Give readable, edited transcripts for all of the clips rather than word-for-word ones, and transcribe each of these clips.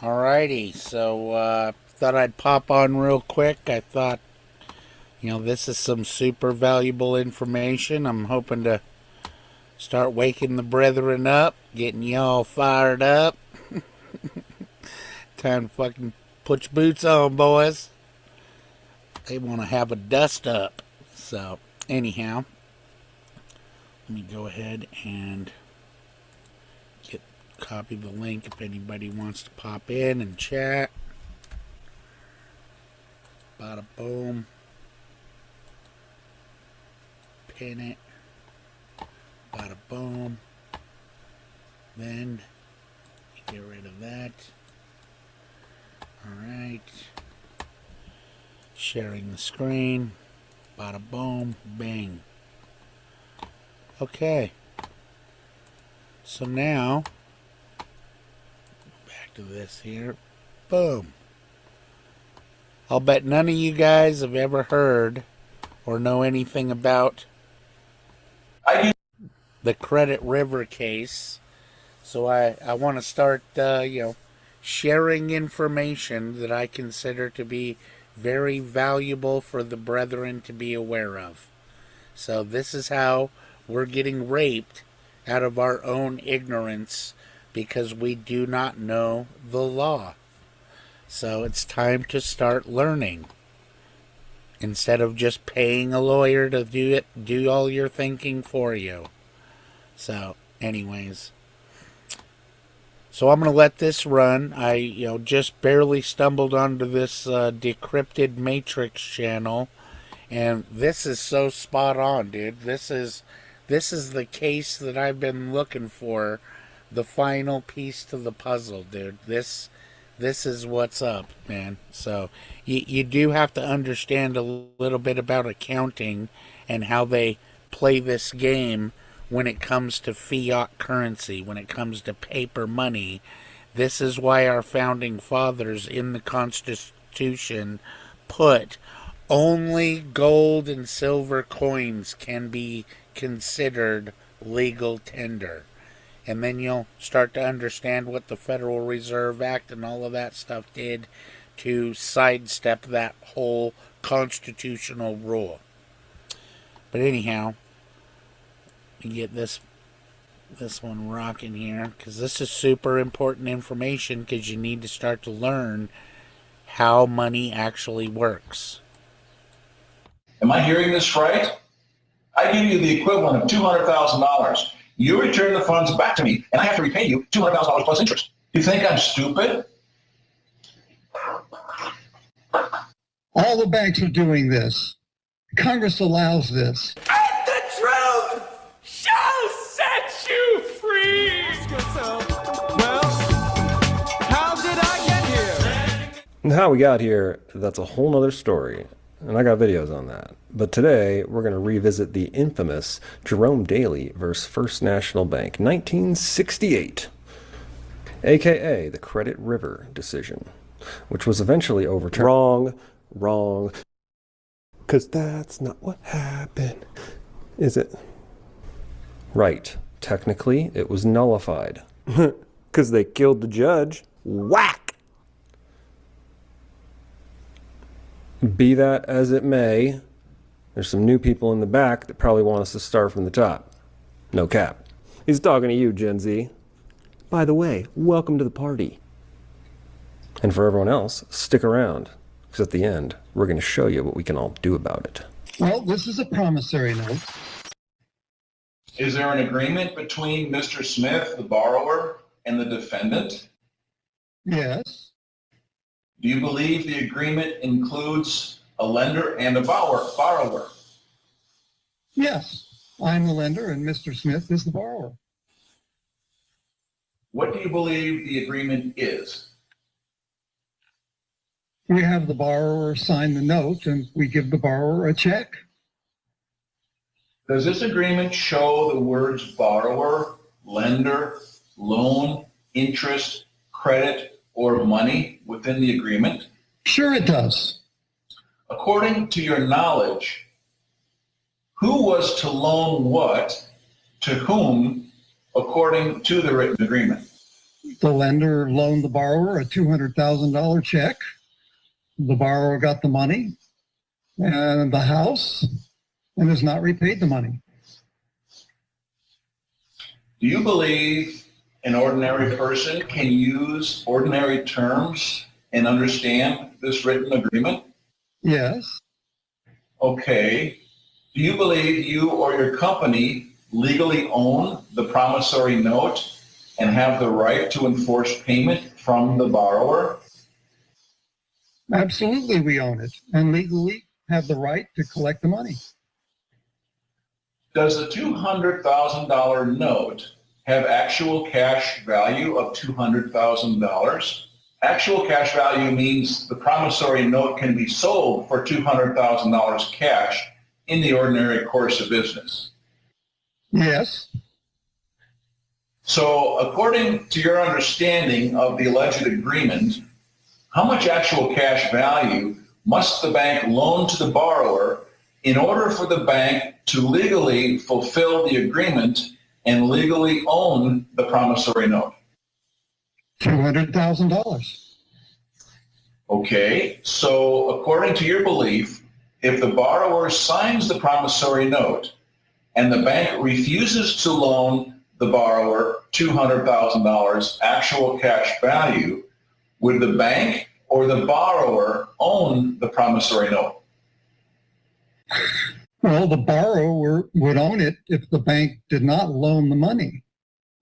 Alrighty, so thought I'd pop on real quick. I thought, this is some super valuable information. I'm hoping to start waking the brethren up, getting y'all fired up. Time to fucking put your boots on, boys. They want to have a dust up. So, anyhow, let me go ahead and copy the link if anybody wants to pop in and chat. Bada boom. Pin it. Bada boom. Then get rid of that. Alright. Sharing the screen. Bada boom. Bang. Okay. So now, back to this here. Boom. I'll bet none of you guys have ever heard or know anything about the Credit River case. So I want to start, sharing information that I consider to be very valuable for the brethren to be aware of. So this is how we're getting raped out of our own ignorance because we do not know the law. So it's time to start learning. Instead of just paying a lawyer to do all your thinking for you. So, anyways. So I'm going to let this run. I, just barely stumbled onto this decrypted matrix channel. And this is so spot on, dude. This is the case that I've been looking for. The final piece to the puzzle, dude. This is what's up, man. So you do have to understand a little bit about accounting and how they play this game when it comes to fiat currency, when it comes to paper money. This is why our founding fathers in the Constitution put only gold and silver coins can be considered legal tender. And then you'll start to understand what the Federal Reserve Act and all of that stuff did to sidestep that whole constitutional rule. But anyhow, you get this one rocking here, because this is super important information, because you need to start to learn how money actually works. Am I hearing this right? I give you the equivalent of $200,000. You return the funds back to me, and I have to repay you $200,000 plus interest. You think I'm stupid? All the banks are doing this. Congress allows this. And the truth shall set you free. Well, how did I get here? And how we got here, that's a whole nother story. And I got videos on that. But today, we're going to revisit the infamous Jerome Daly versus First National Bank, 1968, aka the Credit River decision, which was eventually overturned. Wrong. Because that's not what happened, is it? Right. Technically, it was nullified. Because they killed the judge. Whack! Be that as it may, there's some new people in the back that probably want us to start from the top. No cap. He's talking to you, Gen Z. By the way, welcome to the party. And for everyone else, stick around, because at the end, we're going to show you what we can all do about it. Well, this is a promissory note. Is there an agreement between Mr. Smith, the borrower, and the defendant? Yes. Do you believe the agreement includes a lender and a borrower? Yes. I'm the lender and Mr. Smith is the borrower. What do you believe the agreement is? We have the borrower sign the note and we give the borrower a check. Does this agreement show the words borrower, lender, loan, interest, credit, or money within the agreement? Sure it does. According to your knowledge, who was to loan what to whom according to the written agreement? The lender loaned the borrower a $200,000 check. The borrower got the money and the house and has not repaid the money. Do you believe an ordinary person can use ordinary terms and understand this written agreement? Yes. Okay. Do you believe you or your company legally own the promissory note and have the right to enforce payment from the borrower? Absolutely, we own it and legally have the right to collect the money. Does the $200,000 note have actual cash value of $200,000? Actual cash value means the promissory note can be sold for $200,000 cash in the ordinary course of business. Yes. So according to your understanding of the alleged agreement, how much actual cash value must the bank loan to the borrower in order for the bank to legally fulfill the agreement and legally own the promissory note? $200,000. Okay, so according to your belief, if the borrower signs the promissory note and the bank refuses to loan the borrower $200,000 actual cash value, would the bank or the borrower own the promissory note? Well, the borrower would own it if the bank did not loan the money.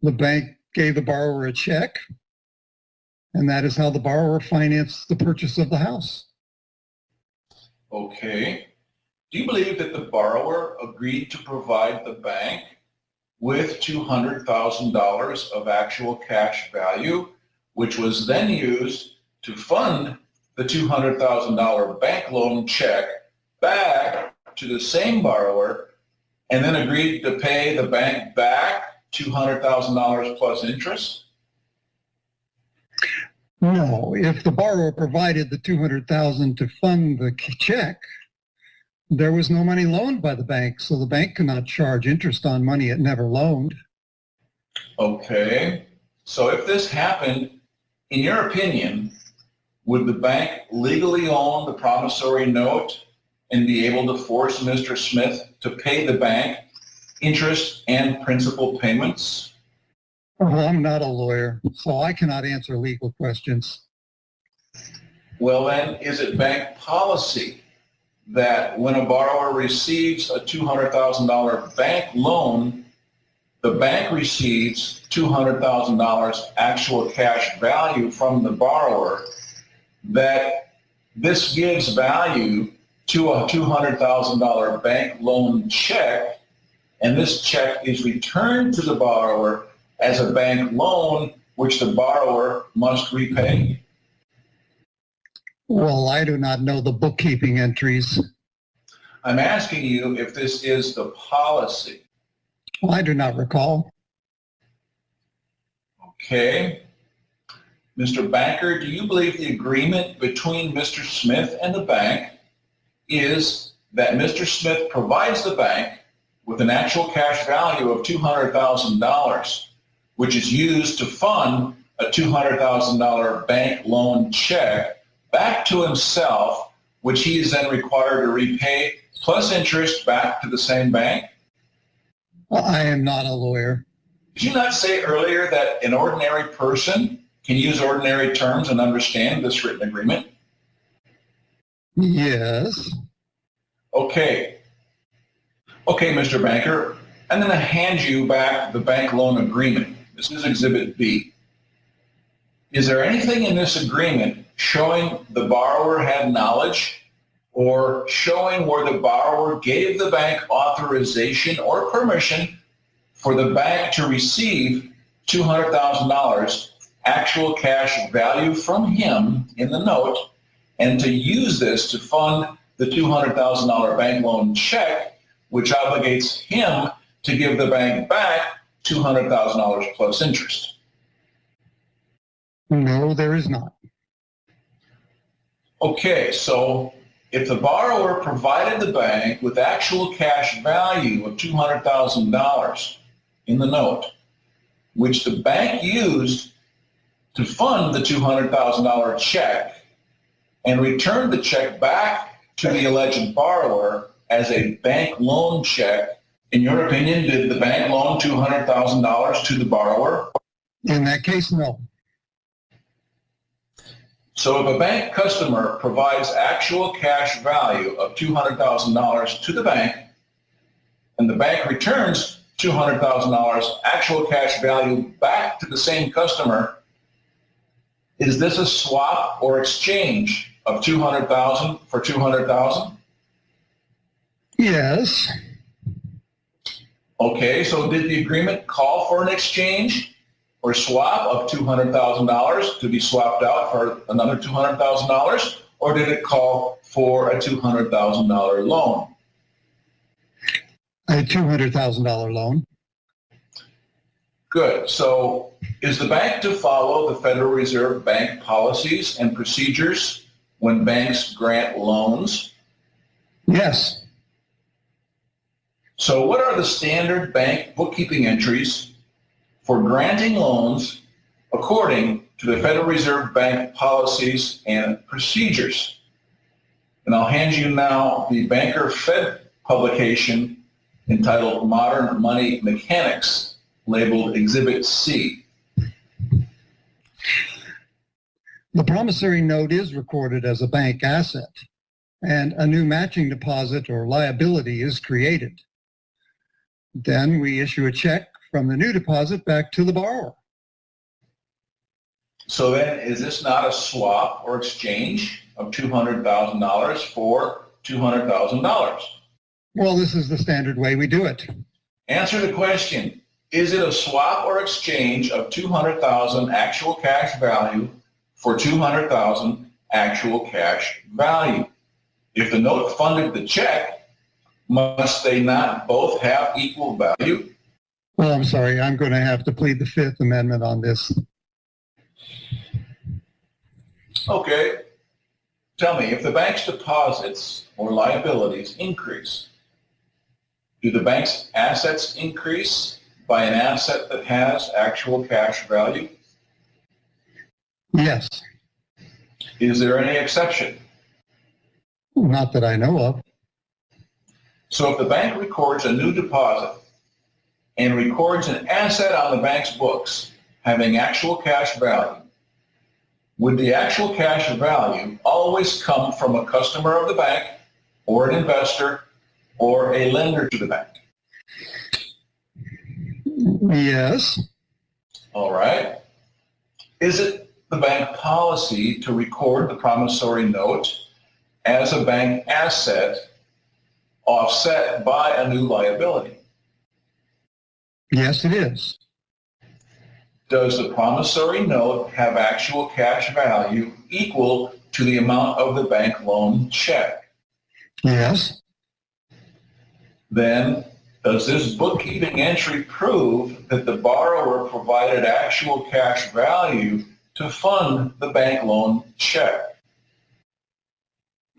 The bank gave the borrower a check, and that is how the borrower financed the purchase of the house. Okay. Do you believe that the borrower agreed to provide the bank with $200,000 of actual cash value, which was then used to fund the $200,000 bank loan check back to the same borrower, and then agreed to pay the bank back $200,000 plus interest? No, if the borrower provided the $200,000 to fund the check, there was no money loaned by the bank, so the bank could not charge interest on money it never loaned. Okay. So if this happened, in your opinion, would the bank legally own the promissory note and be able to force Mr. Smith to pay the bank interest and principal payments? Well, I'm not a lawyer, so I cannot answer legal questions. Well, then, is it bank policy that when a borrower receives a $200,000 bank loan, the bank receives $200,000 actual cash value from the borrower, that this gives value to a $200,000 bank loan check, and this check is returned to the borrower as a bank loan, which the borrower must repay? Well, I do not know the bookkeeping entries. I'm asking you if this is the policy. Well, I do not recall. Okay. Mr. Banker, do you believe the agreement between Mr. Smith and the bank is that Mr. Smith provides the bank with an actual cash value of $200,000, which is used to fund a $200,000 bank loan check back to himself, which he is then required to repay plus interest back to the same bank? Well, I am not a lawyer. Did you not say earlier that an ordinary person can use ordinary terms and understand this written agreement? Yes. Okay. Okay, Mr. Banker, I'm going to hand you back the bank loan agreement. This is Exhibit B. Is there anything in this agreement showing the borrower had knowledge or showing where the borrower gave the bank authorization or permission for the bank to receive $200,000 actual cash value from him in the note and to use this to fund the $200,000 bank loan check, which obligates him to give the bank back $200,000 plus interest? No, there is not. Okay, so if the borrower provided the bank with actual cash value of $200,000 in the note, which the bank used to fund the $200,000 check and returned the check back to the alleged borrower as a bank loan check, in your opinion, did the bank loan $200,000 to the borrower? In that case, no. So if a bank customer provides actual cash value of $200,000 to the bank, and the bank returns $200,000 actual cash value back to the same customer, is this a swap or exchange of $200,000 for $200,000? Yes. Okay, so did the agreement call for an exchange or swap of $200,000 to be swapped out for another $200,000, or did it call for a $200,000 loan? A $200,000 loan. Good. So is the bank to follow the Federal Reserve Bank policies and procedures when banks grant loans? Yes. So what are the standard bank bookkeeping entries for granting loans according to the Federal Reserve Bank policies and procedures? And I'll hand you now the Banker Fed publication entitled Modern Money Mechanics, labeled Exhibit C. The promissory note is recorded as a bank asset, and a new matching deposit or liability is created. Then we issue a check from the new deposit back to the borrower. So then, is this not a swap or exchange of $200,000 for $200,000? Well, this is the standard way we do it. Answer the question. Is it a swap or exchange of $200,000 actual cash value for $200,000 actual cash value? If the note funded the check, must they not both have equal value? Well, I'm sorry, I'm going to have to plead the Fifth Amendment on this. Okay. Tell me, if the bank's deposits or liabilities increase, do the bank's assets increase by an asset that has actual cash value? Yes. Is there any exception? Not that I know of. So if the bank records a new deposit and records an asset on the bank's books having actual cash value, would the actual cash value always come from a customer of the bank or an investor or a lender to the bank? Yes. All right. Is it the bank policy to record the promissory note as a bank asset offset by a new liability? Yes, it is. Does the promissory note have actual cash value equal to the amount of the bank loan check? Yes. Then, does this bookkeeping entry prove that the borrower provided actual cash value to fund the bank loan check?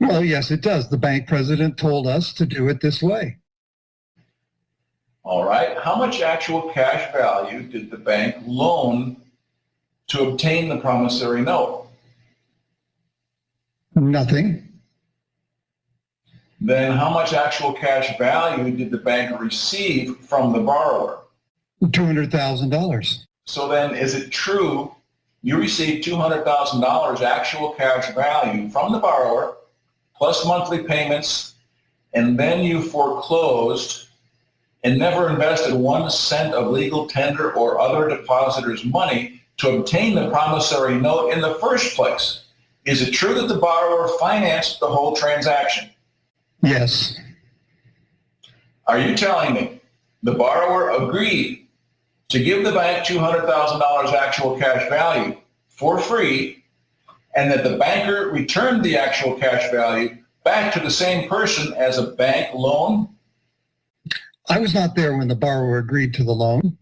Well, yes, it does. The bank president told us to do it this way. All right. How much actual cash value did the bank loan to obtain the promissory note? Nothing. Then how much actual cash value did the bank receive from the borrower? $200,000. So then, is it true you received $200,000 actual cash value from the borrower plus monthly payments, and then you foreclosed and never invested 1 cent of legal tender or other depositor's money to obtain the promissory note in the first place? Is it true that the borrower financed the whole transaction? Yes. Are you telling me the borrower agreed to give the bank $200,000 actual cash value for free, and that the banker returned the actual cash value back to the same person as a bank loan? I was not there when the borrower agreed to the loan.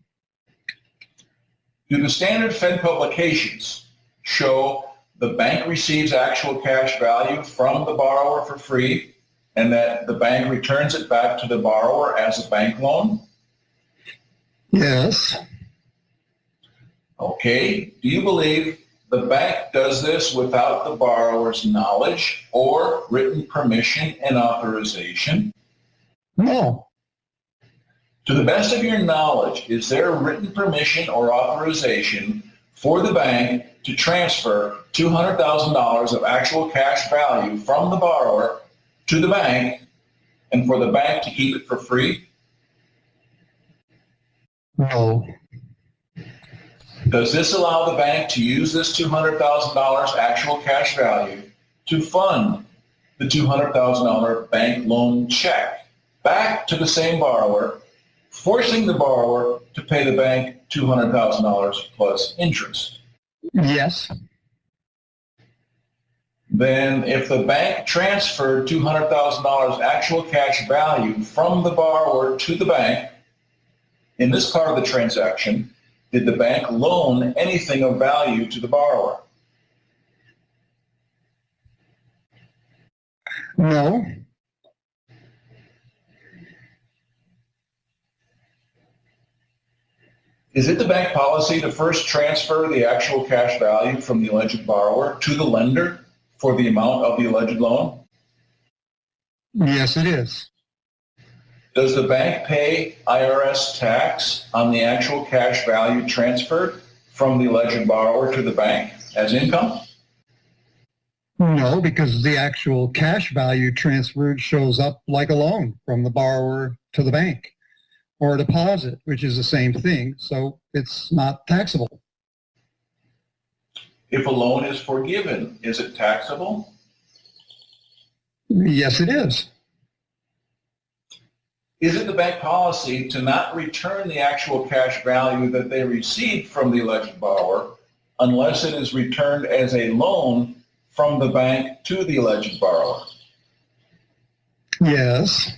Do the standard Fed publications show the bank receives actual cash value from the borrower for free and that the bank returns it back to the borrower as a bank loan? Yes. Okay. Do you believe the bank does this without the borrower's knowledge or written permission and authorization? No. To the best of your knowledge, is there written permission or authorization for the bank to transfer $200,000 of actual cash value from the borrower to the bank and for the bank to keep it for free? No. Does this allow the bank to use this $200,000 actual cash value to fund the $200,000 bank loan check back to the same borrower, forcing the borrower to pay the bank $200,000 plus interest? Yes. Then if the bank transferred $200,000 actual cash value from the borrower to the bank, in this part of the transaction, did the bank loan anything of value to the borrower? No. Is it the bank policy to first transfer the actual cash value from the alleged borrower to the lender for the amount of the alleged loan? Yes, it is. Does the bank pay IRS tax on the actual cash value transferred from the alleged borrower to the bank as income? No, because the actual cash value transferred shows up like a loan from the borrower to the bank, or a deposit, which is the same thing, so it's not taxable. If a loan is forgiven, is it taxable? Yes, it is. Is it the bank policy to not return the actual cash value that they received from the alleged borrower unless it is returned as a loan from the bank to the alleged borrower? Yes.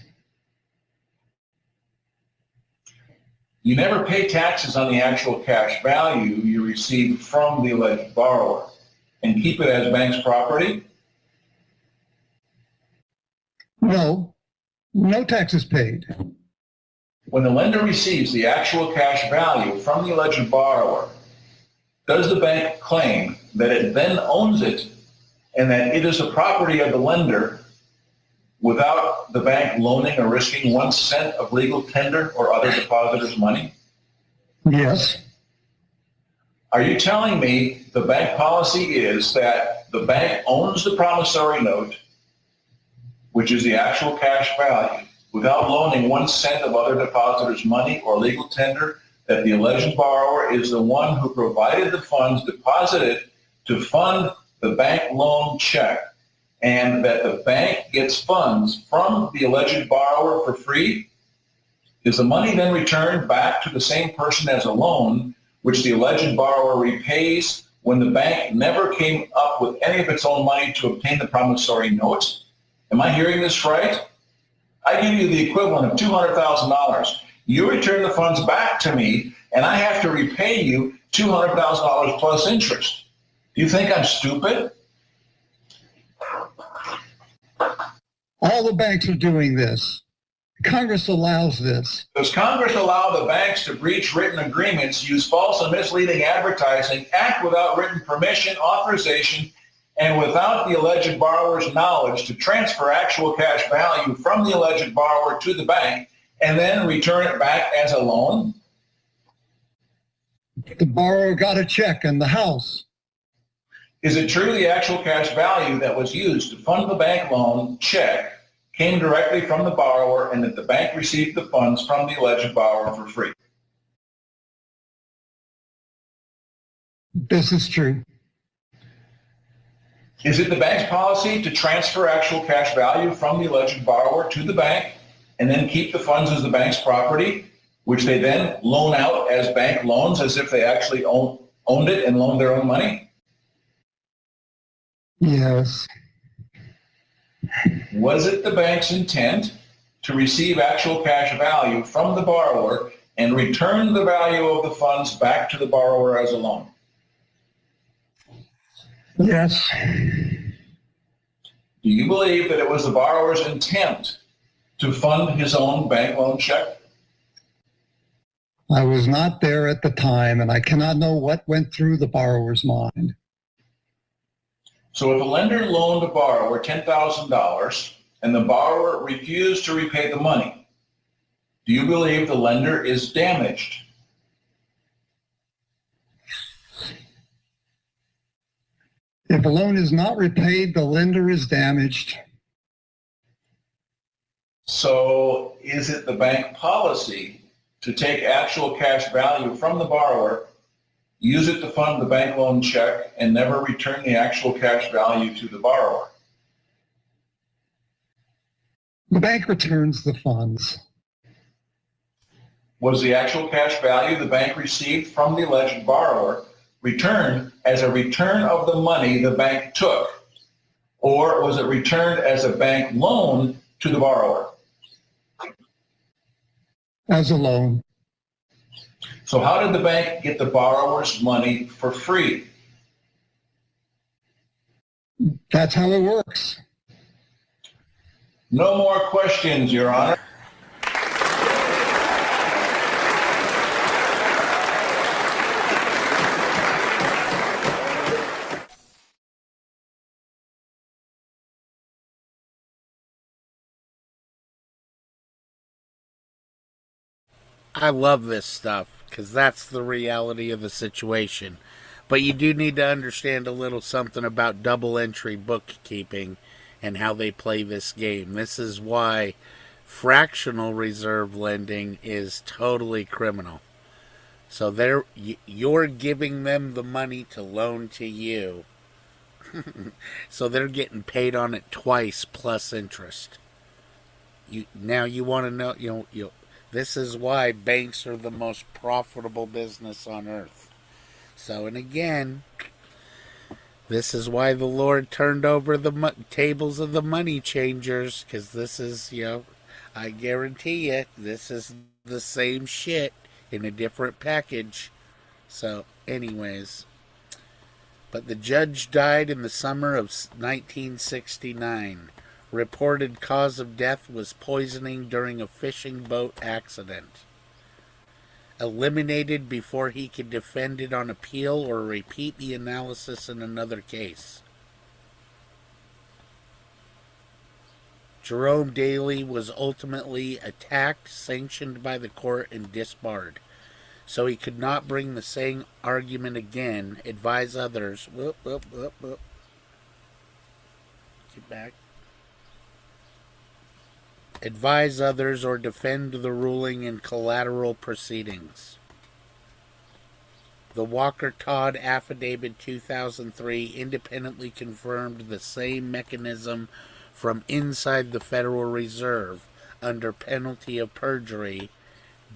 You never pay taxes on the actual cash value you receive from the alleged borrower and keep it as bank's property? No. No taxes paid. When the lender receives the actual cash value from the alleged borrower, does the bank claim that it then owns it and that it is the property of the lender without the bank loaning or risking 1 cent of legal tender or other depositor's money? Yes. Are you telling me the bank policy is that the bank owns the promissory note, which is the actual cash value, without loaning 1 cent of other depositors' money or legal tender, that the alleged borrower is the one who provided the funds deposited to fund the bank loan check, and that the bank gets funds from the alleged borrower for free? Is the money then returned back to the same person as a loan, which the alleged borrower repays when the bank never came up with any of its own money to obtain the promissory note? Am I hearing this right? I give you the equivalent of $200,000. You return the funds back to me, and I have to repay you $200,000 plus interest. Do you think I'm stupid? All the banks are doing this. Congress allows this. Does Congress allow the banks to breach written agreements, use false and misleading advertising, act without written permission, authorization, and without the alleged borrower's knowledge to transfer actual cash value from the alleged borrower to the bank and then return it back as a loan? The borrower got a check in the house. Is it true the actual cash value that was used to fund the bank loan check came directly from the borrower and that the bank received the funds from the alleged borrower for free? This is true. Is it the bank's policy to transfer actual cash value from the alleged borrower to the bank and then keep the funds as the bank's property, which they then loan out as bank loans as if they actually owned it and loaned their own money? Yes. Was it the bank's intent to receive actual cash value from the borrower and return the value of the funds back to the borrower as a loan? Yes. Do you believe that it was the borrower's intent to fund his own bank loan check? I was not there at the time, and I cannot know what went through the borrower's mind. So if a lender loaned a borrower $10,000 and the borrower refused to repay the money, do you believe the lender is damaged? If a loan is not repaid, the lender is damaged. So is it the bank policy to take actual cash value from the borrower, use it to fund the bank loan check, and never return the actual cash value to the borrower? The bank returns the funds. Was the actual cash value the bank received from the alleged borrower returned as a return of the money the bank took, or was it returned as a bank loan to the borrower? As a loan. So how did the bank get the borrower's money for free? That's how it works. No more questions, Your Honor. I love this stuff because that's the reality of the situation. But you do need to understand a little something about double entry bookkeeping and how they play this game. This is why fractional reserve lending is totally criminal. So you're giving them the money to loan to you. So they're getting paid on it twice plus interest. You want to know, this is why banks are the most profitable business on earth. So, and again, this is why the Lord turned over the tables of the money changers, because this is, I guarantee you, this is the same shit in a different package. So, anyways, but the judge died in the summer of 1969. Reported cause of death was poisoning during a fishing boat accident. Eliminated before he could defend it on appeal or repeat the analysis in another case. Jerome Daly was ultimately attacked, sanctioned by the court, and disbarred. So he could not bring the same argument again, advise others. Whoop. Get back. Advise others or defend the ruling in collateral proceedings. The Walker-Todd Affidavit 2003 independently confirmed the same mechanism from inside the Federal Reserve under penalty of perjury.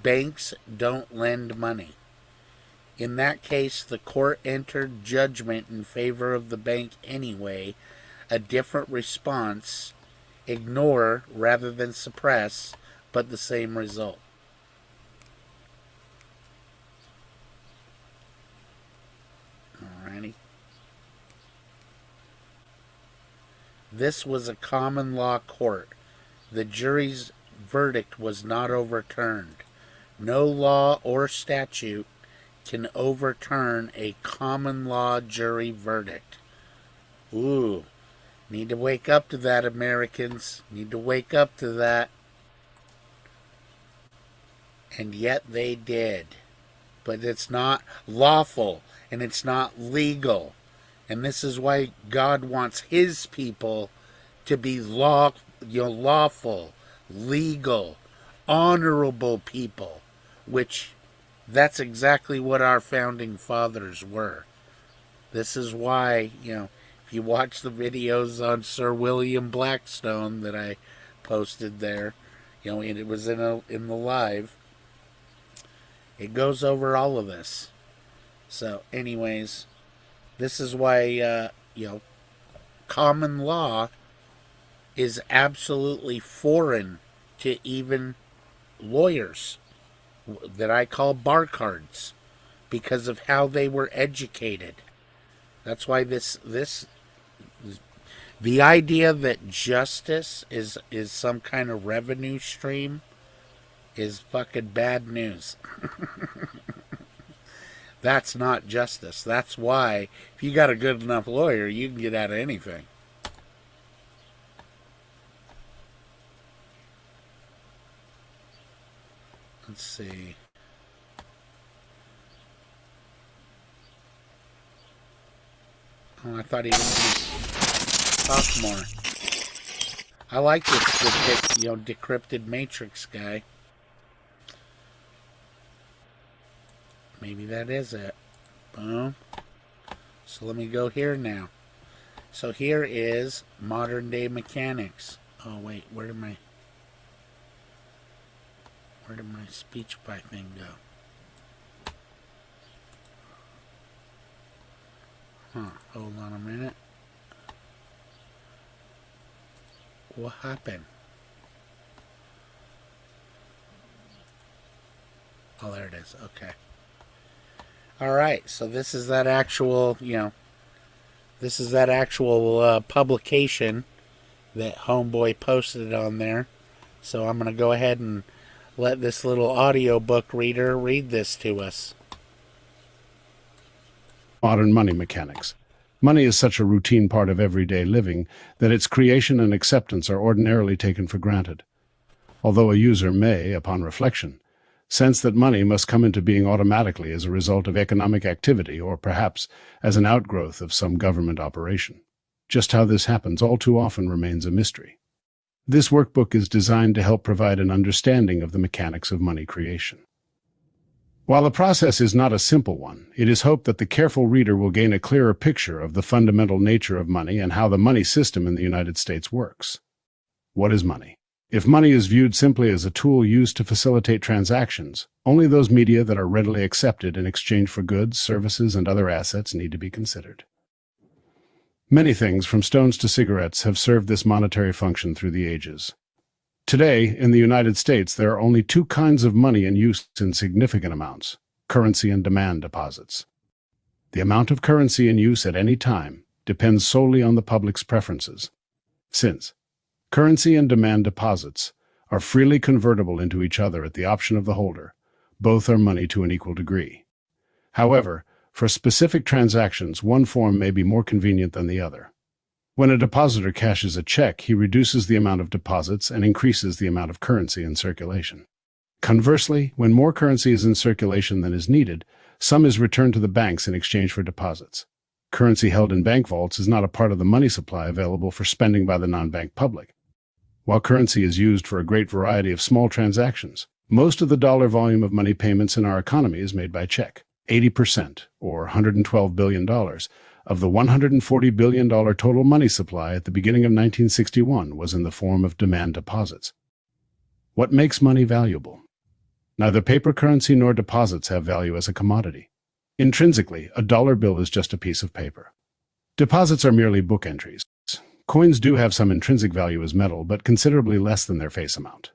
Banks don't lend money. In that case, the court entered judgment in favor of the bank anyway, a different response. Ignore rather than suppress, but the same result. Alrighty. This was a common law court. The jury's verdict was not overturned. No law or statute can overturn a common law jury verdict. Ooh. Need to wake up to that, Americans. Need to wake up to that. And yet they did. But it's not lawful and it's not legal. And this is why God wants his people to be lawful, legal, honorable people. Which, that's exactly what our founding fathers were. This is why, if you watch the videos on Sir William Blackstone that I posted there, and it was in the live, it goes over all of this. So, anyways, this is why, common law is absolutely foreign to even lawyers that I call bar cards because of how they were educated. That's why the idea that justice is some kind of revenue stream is fucking bad news. That's not justice. That's why, if you got a good enough lawyer, you can get out of anything. Let's see. Oh, I thought he was going to talk more. I like this, decrypted matrix guy. Maybe that is it. Boom. So let me go here now. So here is modern day mechanics. Oh wait, where did my Speechify thing go? Hold on a minute. What happened? Oh, there it is. Okay. Alright, so this is that actual, publication that Homeboy posted on there. So I'm going to go ahead and let this little audiobook reader read this to us. Modern money mechanics. Money is such a routine part of everyday living that its creation and acceptance are ordinarily taken for granted. Although a user may, upon reflection, sense that money must come into being automatically as a result of economic activity or perhaps as an outgrowth of some government operation. Just how this happens all too often remains a mystery. This workbook is designed to help provide an understanding of the mechanics of money creation. While the process is not a simple one, it is hoped that the careful reader will gain a clearer picture of the fundamental nature of money and how the money system in the United States works. What is money? If money is viewed simply as a tool used to facilitate transactions, only those media that are readily accepted in exchange for goods, services, and other assets need to be considered. Many things, from stones to cigarettes, have served this monetary function through the ages. Today, in the United States, there are only two kinds of money in use in significant amounts: currency and demand deposits. The amount of currency in use at any time depends solely on the public's preferences. Since currency and demand deposits are freely convertible into each other at the option of the holder, both are money to an equal degree. However, for specific transactions, one form may be more convenient than the other. When a depositor cashes a check, he reduces the amount of deposits and increases the amount of currency in circulation. Conversely, when more currency is in circulation than is needed, some is returned to the banks in exchange for deposits. Currency held in bank vaults is not a part of the money supply available for spending by the non-bank public. While currency is used for a great variety of small transactions, most of the dollar volume of money payments in our economy is made by check. 80%, or $112 billion, of the $140 billion total money supply at the beginning of 1961 was in the form of demand deposits. What makes money valuable? Neither paper currency nor deposits have value as a commodity. Intrinsically, a dollar bill is just a piece of paper. Deposits are merely book entries. Coins do have some intrinsic value as metal, but considerably less than their face amount.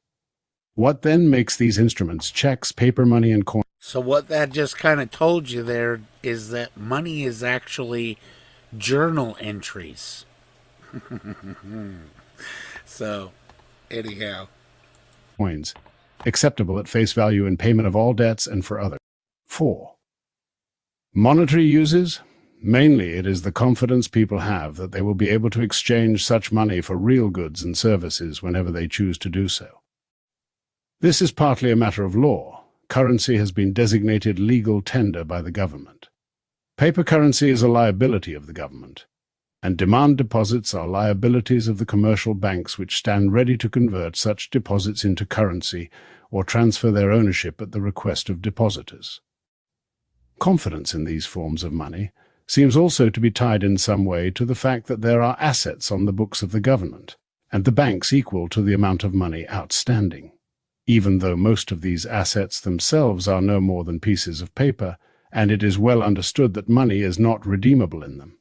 What then makes these instruments, checks, paper money, and coins? So what that just kind of told you there is that money is actually journal entries. So, anyhow. Coins, acceptable at face value in payment of all debts and for others. 4. Monetary uses? Mainly it is the confidence people have that they will be able to exchange such money for real goods and services whenever they choose to do so. This is partly a matter of law. Currency has been designated legal tender by the government. Paper currency is a liability of the government, and demand deposits are liabilities of the commercial banks which stand ready to convert such deposits into currency or transfer their ownership at the request of depositors. Confidence in these forms of money seems also to be tied in some way to the fact that there are assets on the books of the government, and the banks equal to the amount of money outstanding. Even though most of these assets themselves are no more than pieces of paper, and it is well understood that money is not redeemable in them.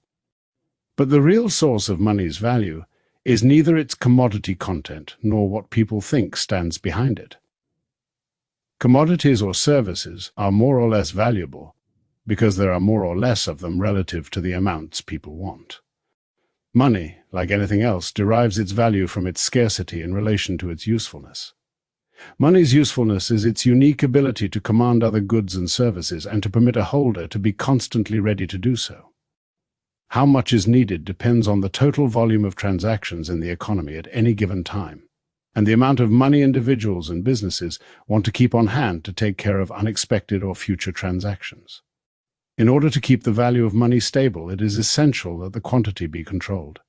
But the real source of money's value is neither its commodity content nor what people think stands behind it. Commodities or services are more or less valuable because there are more or less of them relative to the amounts people want. Money, like anything else, derives its value from its scarcity in relation to its usefulness. Money's usefulness is its unique ability to command other goods and services and to permit a holder to be constantly ready to do so. How much is needed depends on the total volume of transactions in the economy at any given time, and the amount of money individuals and businesses want to keep on hand to take care of unexpected or future transactions. In order to keep the value of money stable, it is essential that the quantity be controlled.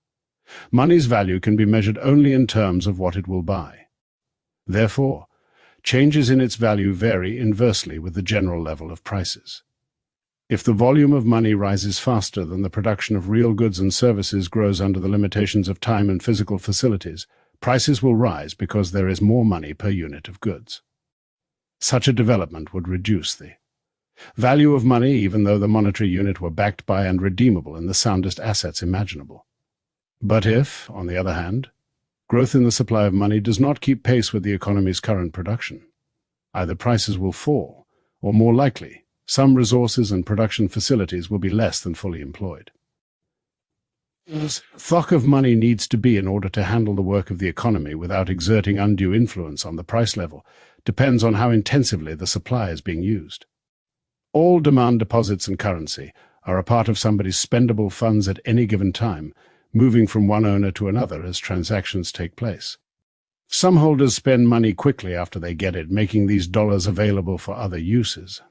Money's value can be measured only in terms of what it will buy. Therefore, changes in its value vary inversely with the general level of prices. If the volume of money rises faster than the production of real goods and services grows under the limitations of time and physical facilities, prices will rise because there is more money per unit of goods. Such a development would reduce the value of money even though the monetary unit were backed by and redeemable in the soundest assets imaginable. But if, on the other hand, growth in the supply of money does not keep pace with the economy's current production, either prices will fall, or more likely, some resources and production facilities will be less than fully employed. Stock of money needs to be in order to handle the work of the economy without exerting undue influence on the price level depends on how intensively the supply is being used. All demand deposits and currency are a part of somebody's spendable funds at any given time, moving from one owner to another as transactions take place. Some holders spend money quickly after they get it, making these dollars available for other uses.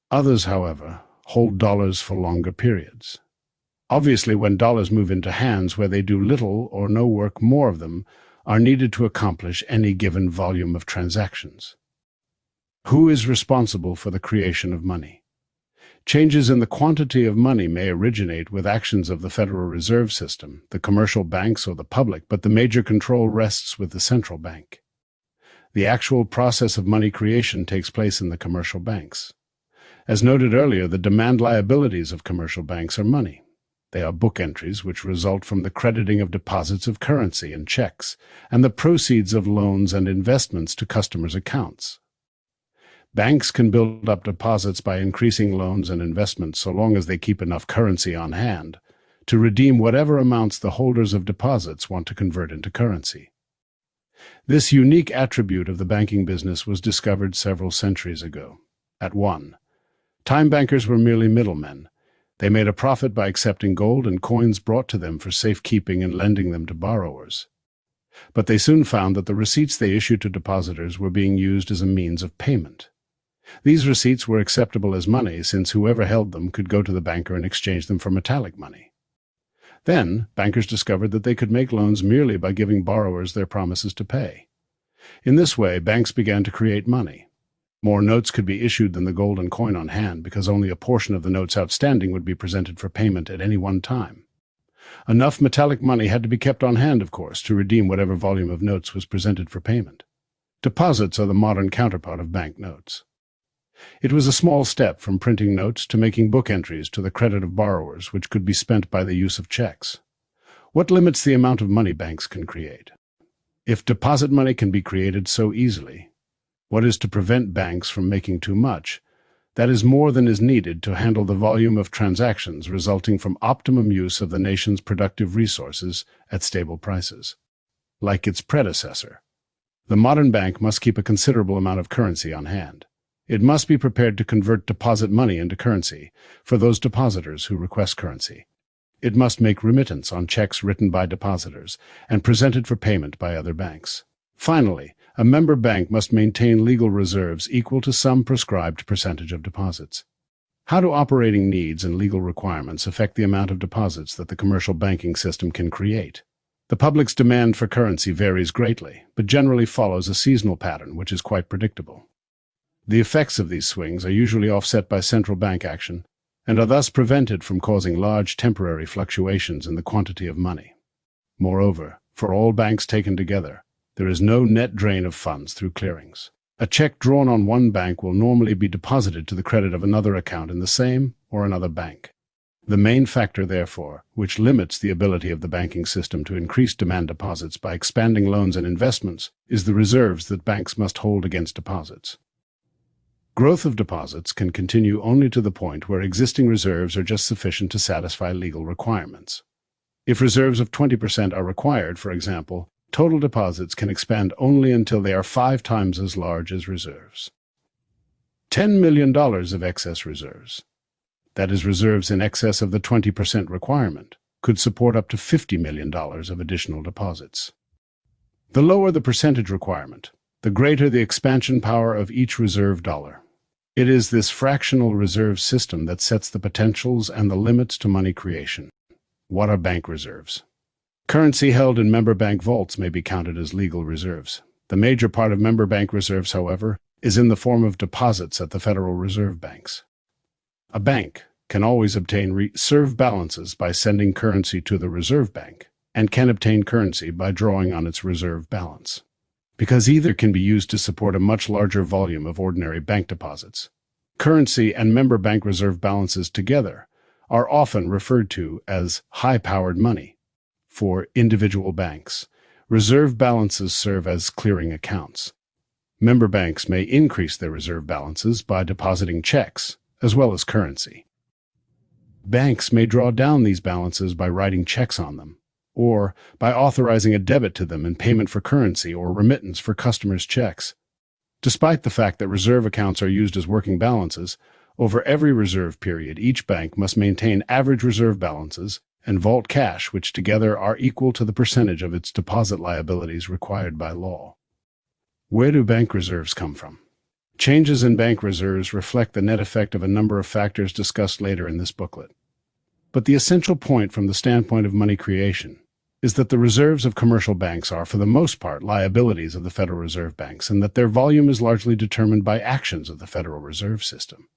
Others, however, hold dollars for longer periods. Obviously, when dollars move into hands where they do little or no work, more of them are needed to accomplish any given volume of transactions. Who is responsible for the creation of money? Changes in the quantity of money may originate with actions of the Federal Reserve System, the commercial banks, or the public, but the major control rests with the central bank. The actual process of money creation takes place in the commercial banks. As noted earlier, the demand liabilities of commercial banks are money. They are book entries which result from the crediting of deposits of currency and checks, and the proceeds of loans and investments to customers' accounts. Banks can build up deposits by increasing loans and investments so long as they keep enough currency on hand to redeem whatever amounts the holders of deposits want to convert into currency. This unique attribute of the banking business was discovered several centuries ago. At one, time bankers were merely middlemen. They made a profit by accepting gold and coins brought to them for safekeeping and lending them to borrowers. But they soon found that the receipts they issued to depositors were being used as a means of payment. These receipts were acceptable as money since whoever held them could go to the banker and exchange them for metallic money. Then, bankers discovered that they could make loans merely by giving borrowers their promises to pay. In this way, banks began to create money. More notes could be issued than the gold and coin on hand because only a portion of the notes outstanding would be presented for payment at any one time. Enough metallic money had to be kept on hand, of course, to redeem whatever volume of notes was presented for payment. Deposits are the modern counterpart of bank notes. It was a small step from printing notes to making book entries to the credit of borrowers, which could be spent by the use of checks. What limits the amount of money banks can create? If deposit money can be created so easily, what is to prevent banks from making too much? That is more than is needed to handle the volume of transactions resulting from optimum use of the nation's productive resources at stable prices. Like its predecessor, the modern bank must keep a considerable amount of currency on hand. It must be prepared to convert deposit money into currency for those depositors who request currency. It must make remittance on checks written by depositors and presented for payment by other banks. Finally, a member bank must maintain legal reserves equal to some prescribed percentage of deposits. How do operating needs and legal requirements affect the amount of deposits that the commercial banking system can create? The public's demand for currency varies greatly, but generally follows a seasonal pattern which is quite predictable. The effects of these swings are usually offset by central bank action and are thus prevented from causing large temporary fluctuations in the quantity of money. Moreover, for all banks taken together, there is no net drain of funds through clearings. A check drawn on one bank will normally be deposited to the credit of another account in the same or another bank. The main factor, therefore, which limits the ability of the banking system to increase demand deposits by expanding loans and investments, is the reserves that banks must hold against deposits. Growth of deposits can continue only to the point where existing reserves are just sufficient to satisfy legal requirements. If reserves of 20% are required, for example, total deposits can expand only until they are 5 times as large as reserves. $10 million of excess reserves, that is, reserves in excess of the 20% requirement, could support up to $50 million of additional deposits. The lower the percentage requirement, the greater the expansion power of each reserve dollar. It is this fractional reserve system that sets the potentials and the limits to money creation. What are bank reserves? Currency held in member bank vaults may be counted as legal reserves. The major part of member bank reserves, however, is in the form of deposits at the Federal Reserve banks. A bank can always obtain reserve balances by sending currency to the Reserve Bank, and can obtain currency by drawing on its reserve balance, because either can be used to support a much larger volume of ordinary bank deposits. Currency and member bank reserve balances together are often referred to as high-powered money. For individual banks, reserve balances serve as clearing accounts. Member banks may increase their reserve balances by depositing checks, as well as currency. Banks may draw down these balances by writing checks on them, or by authorizing a debit to them in payment for currency or remittance for customers' checks. Despite the fact that reserve accounts are used as working balances, over every reserve period, each bank must maintain average reserve balances and vault cash, which together are equal to the percentage of its deposit liabilities required by law. Where do bank reserves come from? Changes in bank reserves reflect the net effect of a number of factors discussed later in this booklet. But the essential point from the standpoint of money creation is that the reserves of commercial banks are, for the most part, liabilities of the Federal Reserve banks, and that their volume is largely determined by actions of the Federal Reserve System.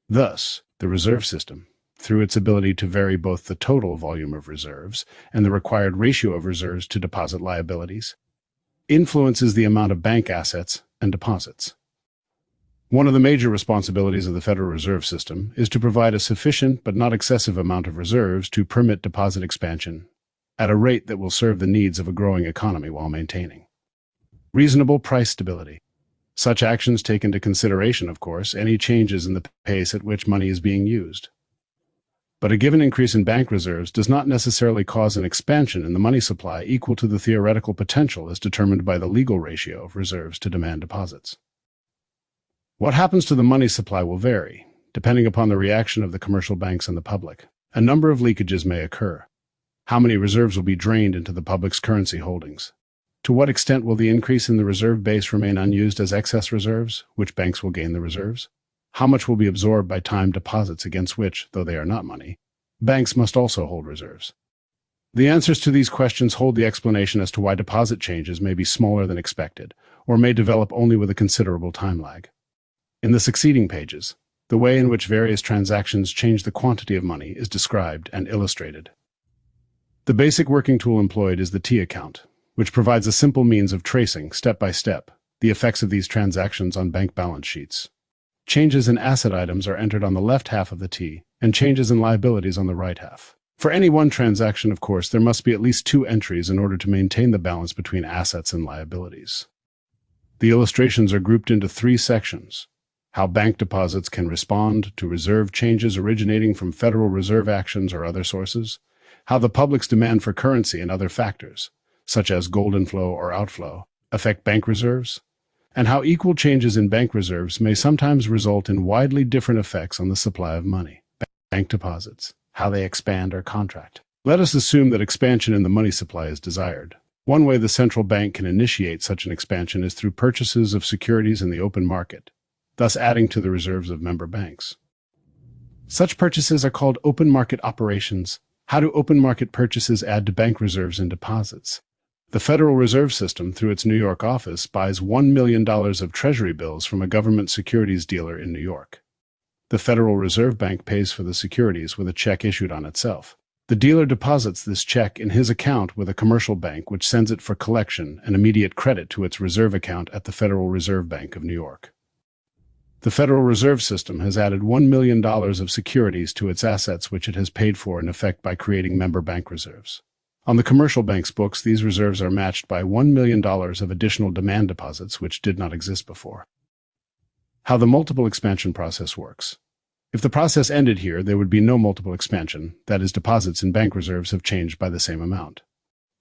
Thus, the reserve system, through its ability to vary both the total volume of reserves and the required ratio of reserves to deposit liabilities, influences the amount of bank assets and deposits. One of the major responsibilities of the Federal Reserve System is to provide a sufficient but not excessive amount of reserves to permit deposit expansion at a rate that will serve the needs of a growing economy while maintaining reasonable price stability. Such actions take into consideration, of course, any changes in the pace at which money is being used. But a given increase in bank reserves does not necessarily cause an expansion in the money supply equal to the theoretical potential as determined by the legal ratio of reserves to demand deposits. What happens to the money supply will vary, depending upon the reaction of the commercial banks and the public. A number of leakages may occur. How many reserves will be drained into the public's currency holdings? To what extent will the increase in the reserve base remain unused as excess reserves? Which banks will gain the reserves? How much will be absorbed by time deposits against which, though they are not money, banks must also hold reserves? The answers to these questions hold the explanation as to why deposit changes may be smaller than expected, or may develop only with a considerable time lag. In the succeeding pages, the way in which various transactions change the quantity of money is described and illustrated. The basic working tool employed is the T account, which provides a simple means of tracing, step by step, the effects of these transactions on bank balance sheets. Changes in asset items are entered on the left half of the T, and changes in liabilities on the right half. For any one transaction, of course, there must be at least 2 entries in order to maintain the balance between assets and liabilities. The illustrations are grouped into 3 sections: how bank deposits can respond to reserve changes originating from Federal Reserve actions or other sources, how the public's demand for currency and other factors, such as gold inflow or outflow, affect bank reserves, and how equal changes in bank reserves may sometimes result in widely different effects on the supply of money. Bank deposits, how they expand or contract. Let us assume that expansion in the money supply is desired. One way the central bank can initiate such an expansion is through purchases of securities in the open market, thus adding to the reserves of member banks. Such purchases are called open market operations. How do open market purchases add to bank reserves and deposits? The Federal Reserve System, through its New York office, buys $1 million of Treasury bills from a government securities dealer in New York. The Federal Reserve Bank pays for the securities with a check issued on itself. The dealer deposits this check in his account with a commercial bank, which sends it for collection and immediate credit to its reserve account at the Federal Reserve Bank of New York. The Federal Reserve System has added $1 million of securities to its assets, which it has paid for in effect by creating member bank reserves. On the commercial bank's books, these reserves are matched by $1 million of additional demand deposits, which did not exist before. How the multiple expansion process works. If the process ended here, there would be no multiple expansion, that is, deposits in bank reserves have changed by the same amount.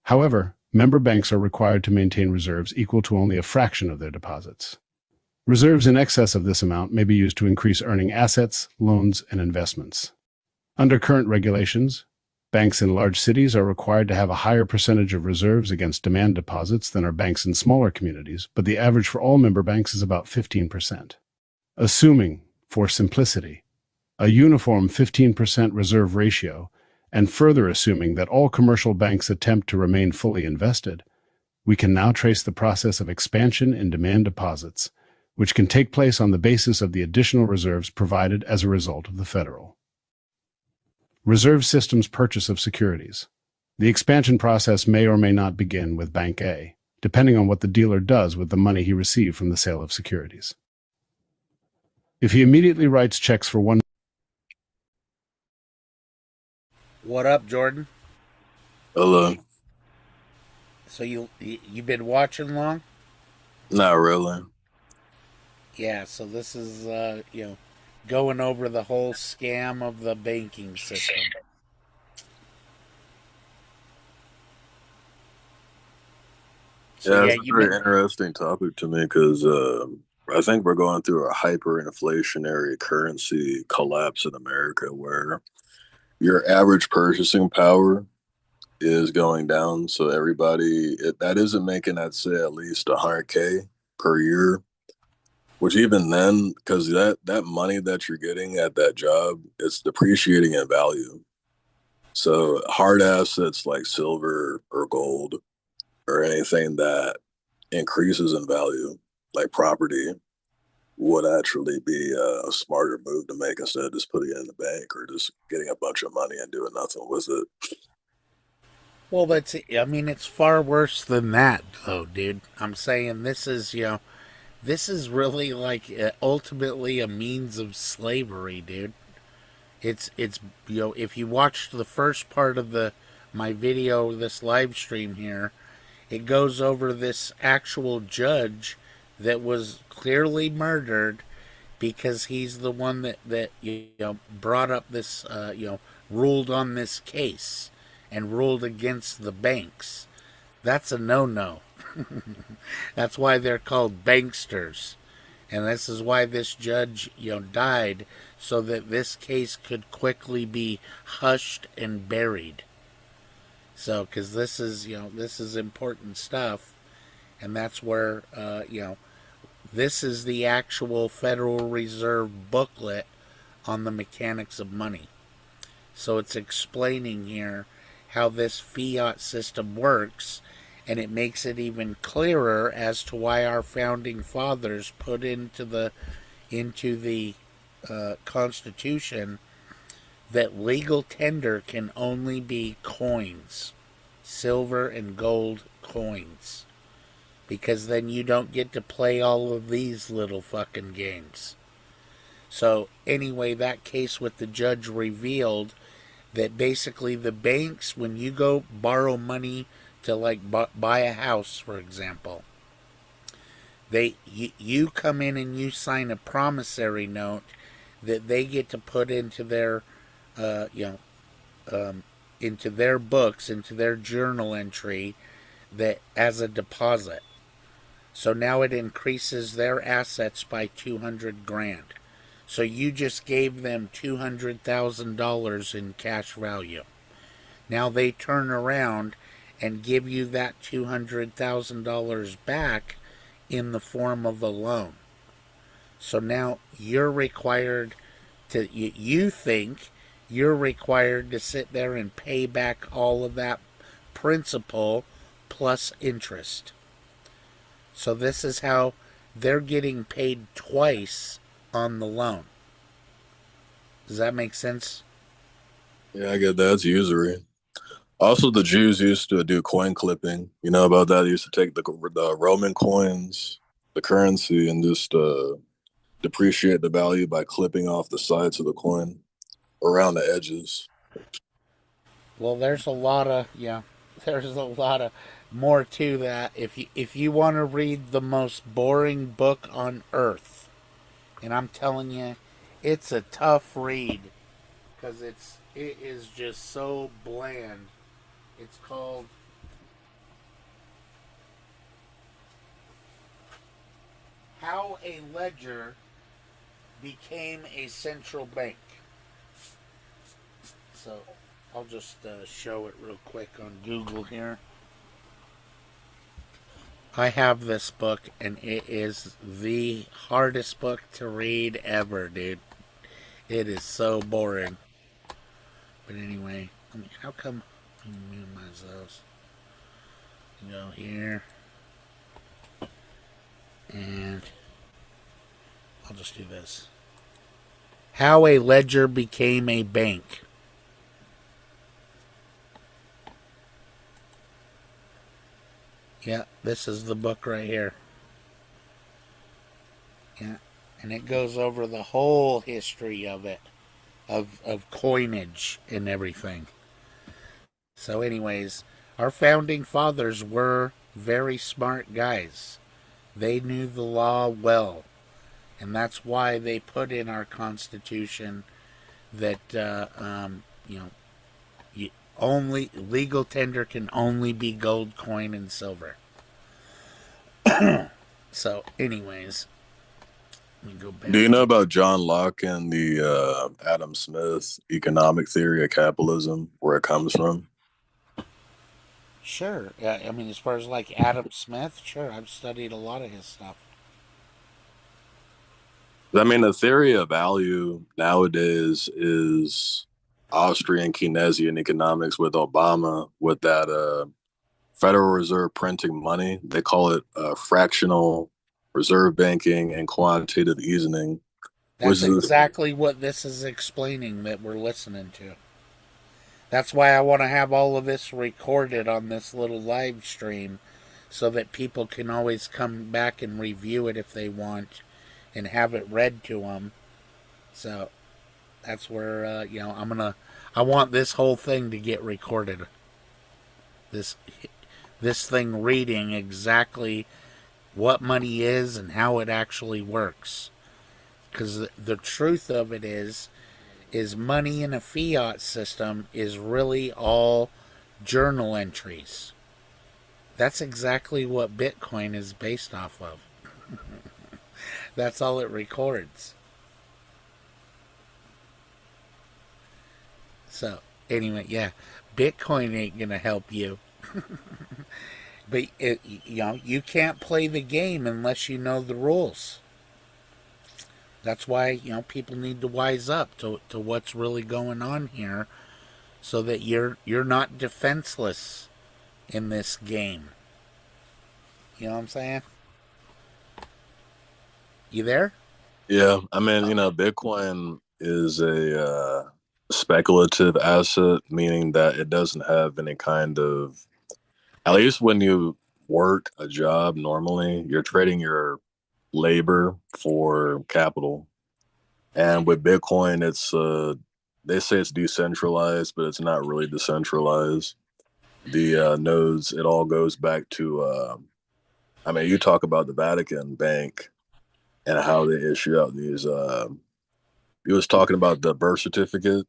However, member banks are required to maintain reserves equal to only a fraction of their deposits. Reserves in excess of this amount may be used to increase earning assets, loans, and investments. Under current regulations, banks in large cities are required to have a higher percentage of reserves against demand deposits than are banks in smaller communities, but the average for all member banks is about 15%. Assuming, for simplicity, a uniform 15% reserve ratio, and further assuming that all commercial banks attempt to remain fully invested, we can now trace the process of expansion in demand deposits, which can take place on the basis of the additional reserves provided as a result of the federal Reserve System's purchase of securities. The expansion process may or may not begin with Bank A, depending on what the dealer does with the money he received from the sale of securities. If he immediately writes checks for $1 What up, Jordan? Hello. So you been watching long? Not really. Yeah. So this is going over the whole scam of the banking system. So Yeah, yeah, it's a you've very been. interesting topic to me because I think we're going through a hyperinflationary currency collapse in America where your average purchasing power is going down. So that isn't making, I'd say, at least 100K per year, which even then, because that money that you're getting at that job, it's depreciating in value. So hard assets like silver or gold or anything that increases in value, like property, would actually be a smarter move to make instead of just putting it in the bank or just getting a bunch of money and doing nothing with it. Well, I mean, it's far worse than that, though, dude. I'm saying this is really like ultimately a means of slavery, dude. It's if you watched the first part of the my video, this live stream here, it goes over this actual judge that was clearly murdered because he's the one that brought up this ruled on this case and ruled against the banks. That's a no-no. That's why they're called banksters. And this is why this judge, died, so that this case could quickly be hushed and buried. So, because this is important stuff, and that's where, this is the actual Federal Reserve booklet on the mechanics of money. So it's explaining here how this fiat system works, and it makes it even clearer as to why our founding fathers put into the Constitution that legal tender can only be coins, silver and gold coins, because then you don't get to play all of these little fucking games. So anyway, that case with the judge revealed that basically the banks, when you go borrow money to like buy a house, for example, you come in and you sign a promissory note that they get to put into their uh, you know into their books, into their journal entry, that as a deposit. So now it increases their assets by 200 grand. So you just gave them $200,000 in cash value. Now they turn around and give you that $200,000 back in the form of a loan. So now you're required you think you're required to sit there and pay back all of that principal plus interest. So this is how they're getting paid twice on the loan. Does that make sense? Yeah, I get that. It's usury. Also, the Jews used to do coin clipping. You know about that? They used to take the Roman coins, the currency, and just depreciate the value by clipping off the sides of the coin around the edges. Well, there's a lot of more to that. If you want to read the most boring book on earth, and I'm telling you, it's a tough read because it is just so bland. It's called how a ledger became a central bank. So I'll just show it real quick on Google here. I have this book, and it is the hardest book to read ever, dude. It is so boring. But anyway, how come I minimize those? Go here, and I'll just do this. How a ledger became a bank. Yeah, this is the book right here. Yeah, and it goes over the whole history of it, of coinage and everything. So, anyways, our founding fathers were very smart guys. They knew the law well, and that's why they put in our Constitution that only legal tender can only be gold coin and silver. So, anyways, let me go back. Do you know about John Locke and the Adam Smith economic theory of capitalism, where it comes from? Sure. I mean, as far as like Adam Smith, sure. I've studied a lot of his stuff. I mean, the theory of value nowadays is Austrian Keynesian economics with Obama, with that Federal Reserve printing money. They call it fractional reserve banking and quantitative easing, which That's is exactly what this is explaining that we're listening to. That's why I want to have all of this recorded on this little live stream so that people can always come back and review it if they want and have it read to them. So that's where, I want this whole thing to get recorded. This thing reading exactly what money is and how it actually works. Because the truth of it is money in a fiat system is really all journal entries. That's exactly what Bitcoin is based off of. That's all it records. So, anyway, yeah, Bitcoin ain't going to help you. But, you can't play the game unless you know the rules. That's why, people need to wise up to what's really going on here so that you're not defenseless in this game. You know what I'm saying? You there? yeah. I mean, Bitcoin is a speculative asset, meaning that it doesn't have any kind of, at least when you work a job normally, you're trading your labor for capital. And with Bitcoin, it's they say it's decentralized, but it's not really decentralized. The nodes, it all goes back to. I mean, you talk about the Vatican Bank and how they issue out these. He was talking about the birth certificate.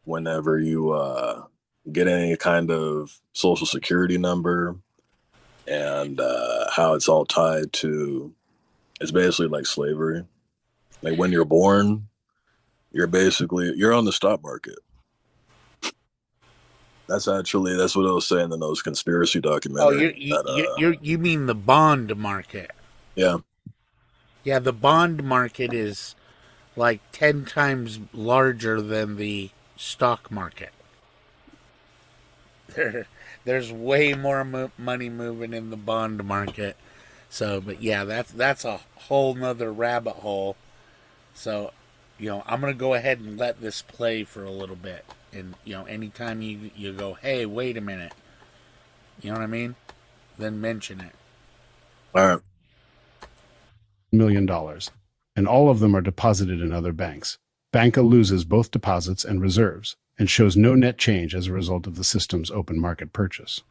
Whenever you get any kind of social security number, and how it's all tied to, it's basically like slavery. Like when you're born, you're on the stock market. That's what I was saying in those conspiracy Oh, documentaries. you mean the bond market? Yeah, Yeah, the bond market is like 10 times larger than the stock market. There's way more money moving in the bond market. So, but yeah, that's a whole nother rabbit hole. So, I'm gonna go ahead and let this play for a little bit. And anytime you go, hey, wait a minute, you know what I mean? Then mention it. all right. $1 million, and all of them are deposited in other banks. Banca loses both deposits and reserves and shows no net change as a result of the system's open market purchase.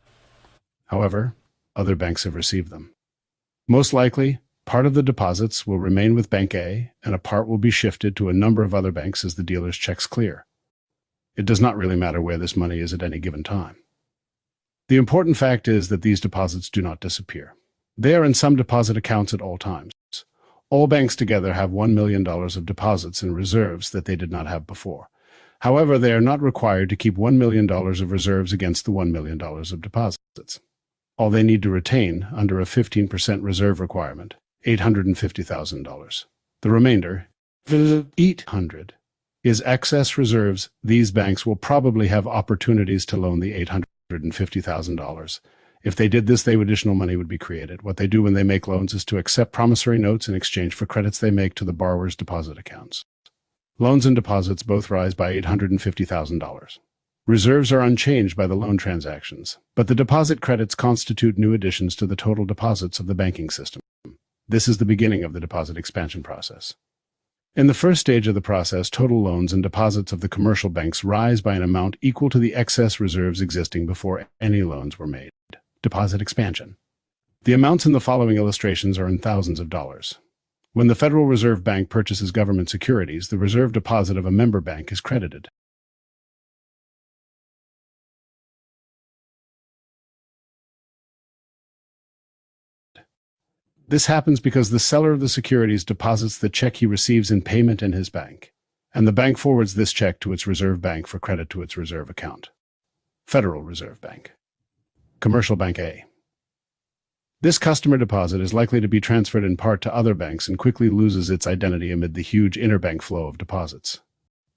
However, other banks have received them. Most likely, part of the deposits will remain with Bank A, and a part will be shifted to a number of other banks as the dealer's checks clear. It does not really matter where this money is at any given time. The important fact is that these deposits do not disappear. They are in some deposit accounts at all times. All banks together have $1 million of deposits and reserves that they did not have before. However, they are not required to keep $1 million of reserves against the $1 million of deposits. All they need to retain under a 15% reserve requirement, $850,000. The remainder, $800, is excess reserves. These banks will probably have opportunities to loan the $850,000. If they did this, additional money would be created. What they do when they make loans is to accept promissory notes in exchange for credits they make to the borrower's deposit accounts. Loans and deposits both rise by $850,000. Reserves are unchanged by the loan transactions, but the deposit credits constitute new additions to the total deposits of the banking system. This is the beginning of the deposit expansion process. In the first stage of the process, total loans and deposits of the commercial banks rise by an amount equal to the excess reserves existing before any loans were made. Deposit expansion. The amounts in the following illustrations are in thousands of dollars. When the Federal Reserve Bank purchases government securities, the reserve deposit of a member bank is credited. This happens because the seller of the securities deposits the check he receives in payment in his bank, and the bank forwards this check to its reserve bank for credit to its reserve account. Federal Reserve Bank. Commercial Bank A. This customer deposit is likely to be transferred in part to other banks and quickly loses its identity amid the huge interbank flow of deposits.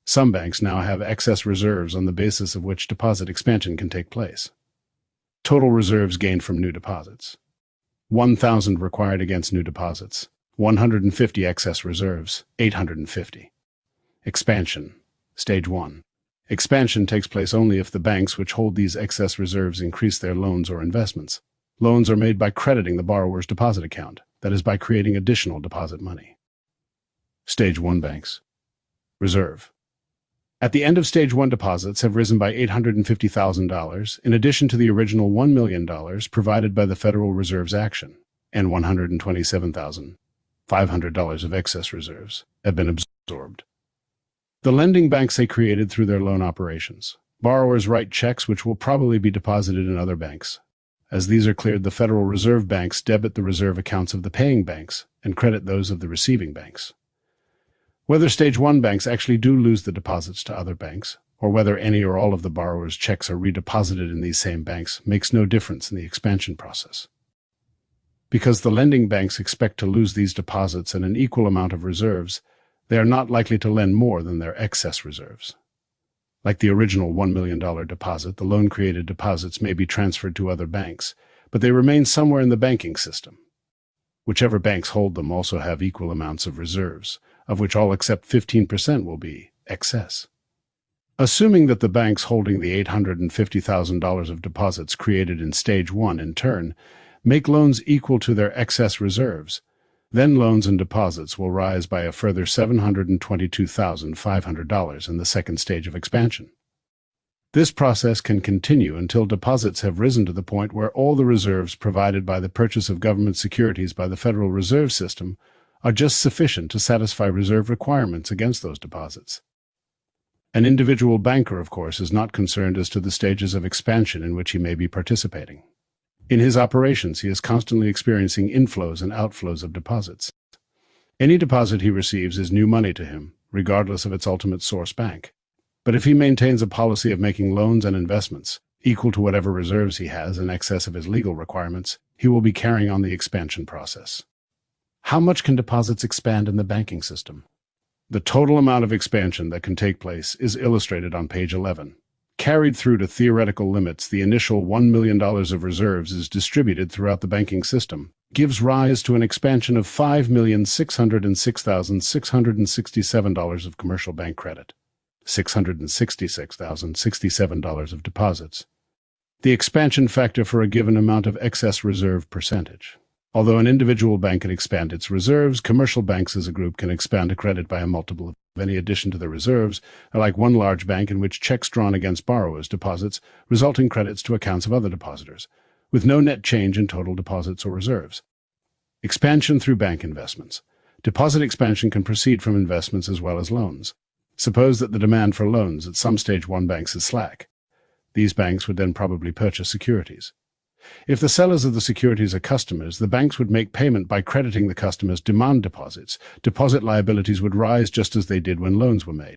Some banks now have excess reserves on the basis of which deposit expansion can take place. Total reserves gained from new deposits. 1,000 required against new deposits. 150 excess reserves. 850. Expansion. Stage 1. Expansion takes place only if the banks which hold these excess reserves increase their loans or investments. Loans are made by crediting the borrower's deposit account, that is, by creating additional deposit money. Stage 1 banks. Reserve. At the end of Stage 1, deposits have risen by $850,000 in addition to the original $1 million provided by the Federal Reserve's action, and $127,500 of excess reserves have been absorbed. The lending banks they created through their loan operations. Borrowers write checks which will probably be deposited in other banks. As these are cleared, the Federal Reserve banks debit the reserve accounts of the paying banks and credit those of the receiving banks. Whether Stage 1 banks actually do lose the deposits to other banks, or whether any or all of the borrower's checks are redeposited in these same banks, makes no difference in the expansion process. Because the lending banks expect to lose these deposits and an equal amount of reserves, they are not likely to lend more than their excess reserves. Like the original $1 million deposit, the loan-created deposits may be transferred to other banks, but they remain somewhere in the banking system. Whichever banks hold them also have equal amounts of reserves, of which all except 15% will be excess. Assuming that the banks holding the $850,000 of deposits created in Stage 1 in turn make loans equal to their excess reserves, then loans and deposits will rise by a further $722,500 in the second stage of expansion. This process can continue until deposits have risen to the point where all the reserves provided by the purchase of government securities by the Federal Reserve System are just sufficient to satisfy reserve requirements against those deposits. An individual banker, of course, is not concerned as to the stages of expansion in which he may be participating. In his operations, he is constantly experiencing inflows and outflows of deposits. Any deposit he receives is new money to him, regardless of its ultimate source bank. But if he maintains a policy of making loans and investments equal to whatever reserves he has in excess of his legal requirements, he will be carrying on the expansion process. How much can deposits expand in the banking system? The total amount of expansion that can take place is illustrated on page 11. Carried through to theoretical limits, the initial $1 million of reserves is distributed throughout the banking system, gives rise to an expansion of $5,606,667 of commercial bank credit, $666,067 of deposits. The expansion factor for a given amount of excess reserve percentage. Although an individual bank can expand its reserves, commercial banks as a group can expand a credit by a multiple of any addition to the reserves, are like one large bank in which checks drawn against borrowers' deposits result in credits to accounts of other depositors, with no net change in total deposits or reserves. Expansion through bank investments. Deposit expansion can proceed from investments as well as loans. Suppose that the demand for loans at some Stage 1 banks is slack. These banks would then probably purchase securities. If the sellers of the securities are customers, the banks would make payment by crediting the customers' demand deposits. Deposit liabilities would rise just as they did when loans were made.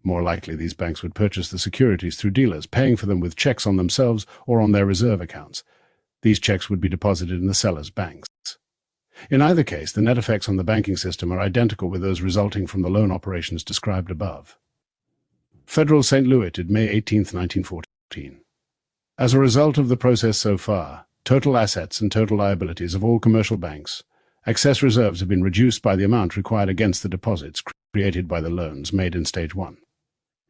More likely, these banks would purchase the securities through dealers, paying for them with checks on themselves or on their reserve accounts. These checks would be deposited in the seller's banks. In either case, the net effects on the banking system are identical with those resulting from the loan operations described above. Federal St. Louis, May 18, 1914. As a result of the process so far, total assets and total liabilities of all commercial banks, excess reserves have been reduced by the amount required against the deposits created by the loans made in Stage 1.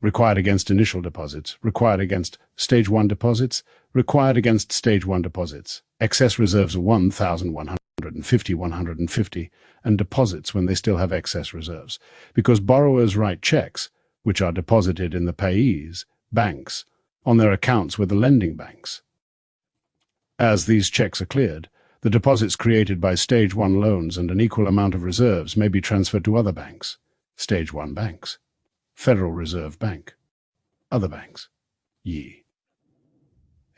Required against initial deposits, required against Stage 1 deposits, required against Stage 1 deposits, excess reserves of 1,150, and deposits when they still have excess reserves, because borrowers write checks, which are deposited in the payees, banks, on their accounts with the lending banks. As these checks are cleared, the deposits created by Stage 1 loans and an equal amount of reserves may be transferred to other banks, Stage 1 banks, Federal Reserve Bank, other banks, ye.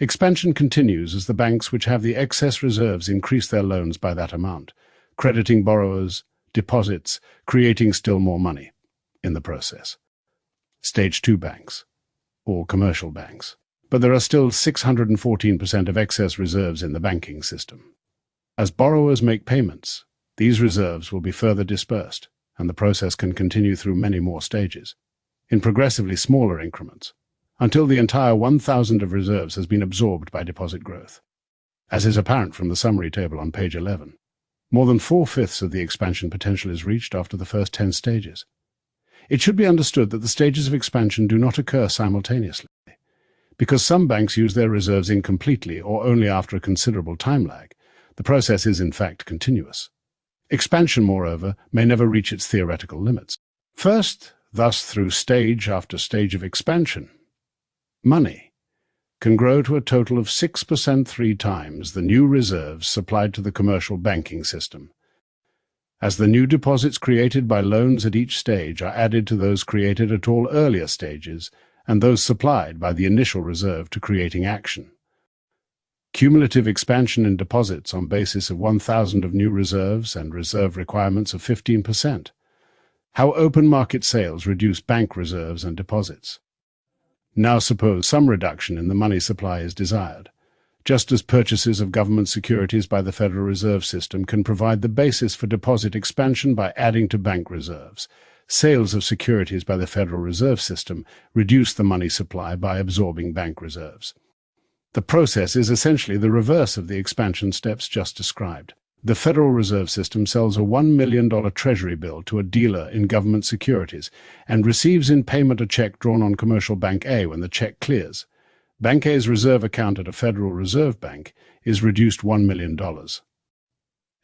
Expansion continues as the banks which have the excess reserves increase their loans by that amount, crediting borrowers' deposits, creating still more money in the process. Stage 2 banks, or commercial banks. But there are still 614% of excess reserves in the banking system. As borrowers make payments, these reserves will be further dispersed, and the process can continue through many more stages, in progressively smaller increments, until the entire 1,000 of reserves has been absorbed by deposit growth. As is apparent from the summary table on page 11, more than 4/5 of the expansion potential is reached after the first 10 stages. It should be understood that the stages of expansion do not occur simultaneously, because some banks use their reserves incompletely or only after a considerable time lag. The process is in fact continuous. Expansion, moreover, may never reach its theoretical limits. First, thus through stage after stage of expansion, money can grow to a total of 6% 3 times the new reserves supplied to the commercial banking system, as the new deposits created by loans at each stage are added to those created at all earlier stages and those supplied by the initial reserve to creating action. Cumulative expansion in deposits on basis of 1,000 of new reserves and reserve requirements of 15%. How open market sales reduce bank reserves and deposits. Now suppose some reduction in the money supply is desired. Just as purchases of government securities by the Federal Reserve System can provide the basis for deposit expansion by adding to bank reserves, sales of securities by the Federal Reserve System reduce the money supply by absorbing bank reserves. The process is essentially the reverse of the expansion steps just described. The Federal Reserve System sells a $1 million Treasury bill to a dealer in government securities and receives in payment a check drawn on Commercial Bank A when the check clears. Bank A's reserve account at a Federal Reserve Bank is reduced $1 million.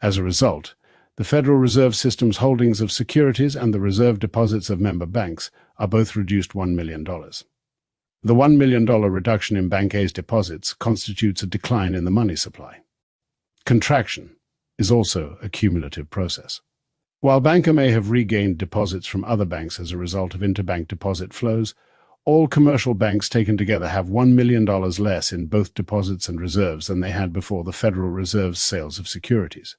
As a result, the Federal Reserve System's holdings of securities and the reserve deposits of member banks are both reduced $1 million. The $1 million reduction in Bank A's deposits constitutes a decline in the money supply. Contraction is also a cumulative process. While Bank A may have regained deposits from other banks as a result of interbank deposit flows, all commercial banks taken together have $1 million less in both deposits and reserves than they had before the Federal Reserve's sales of securities.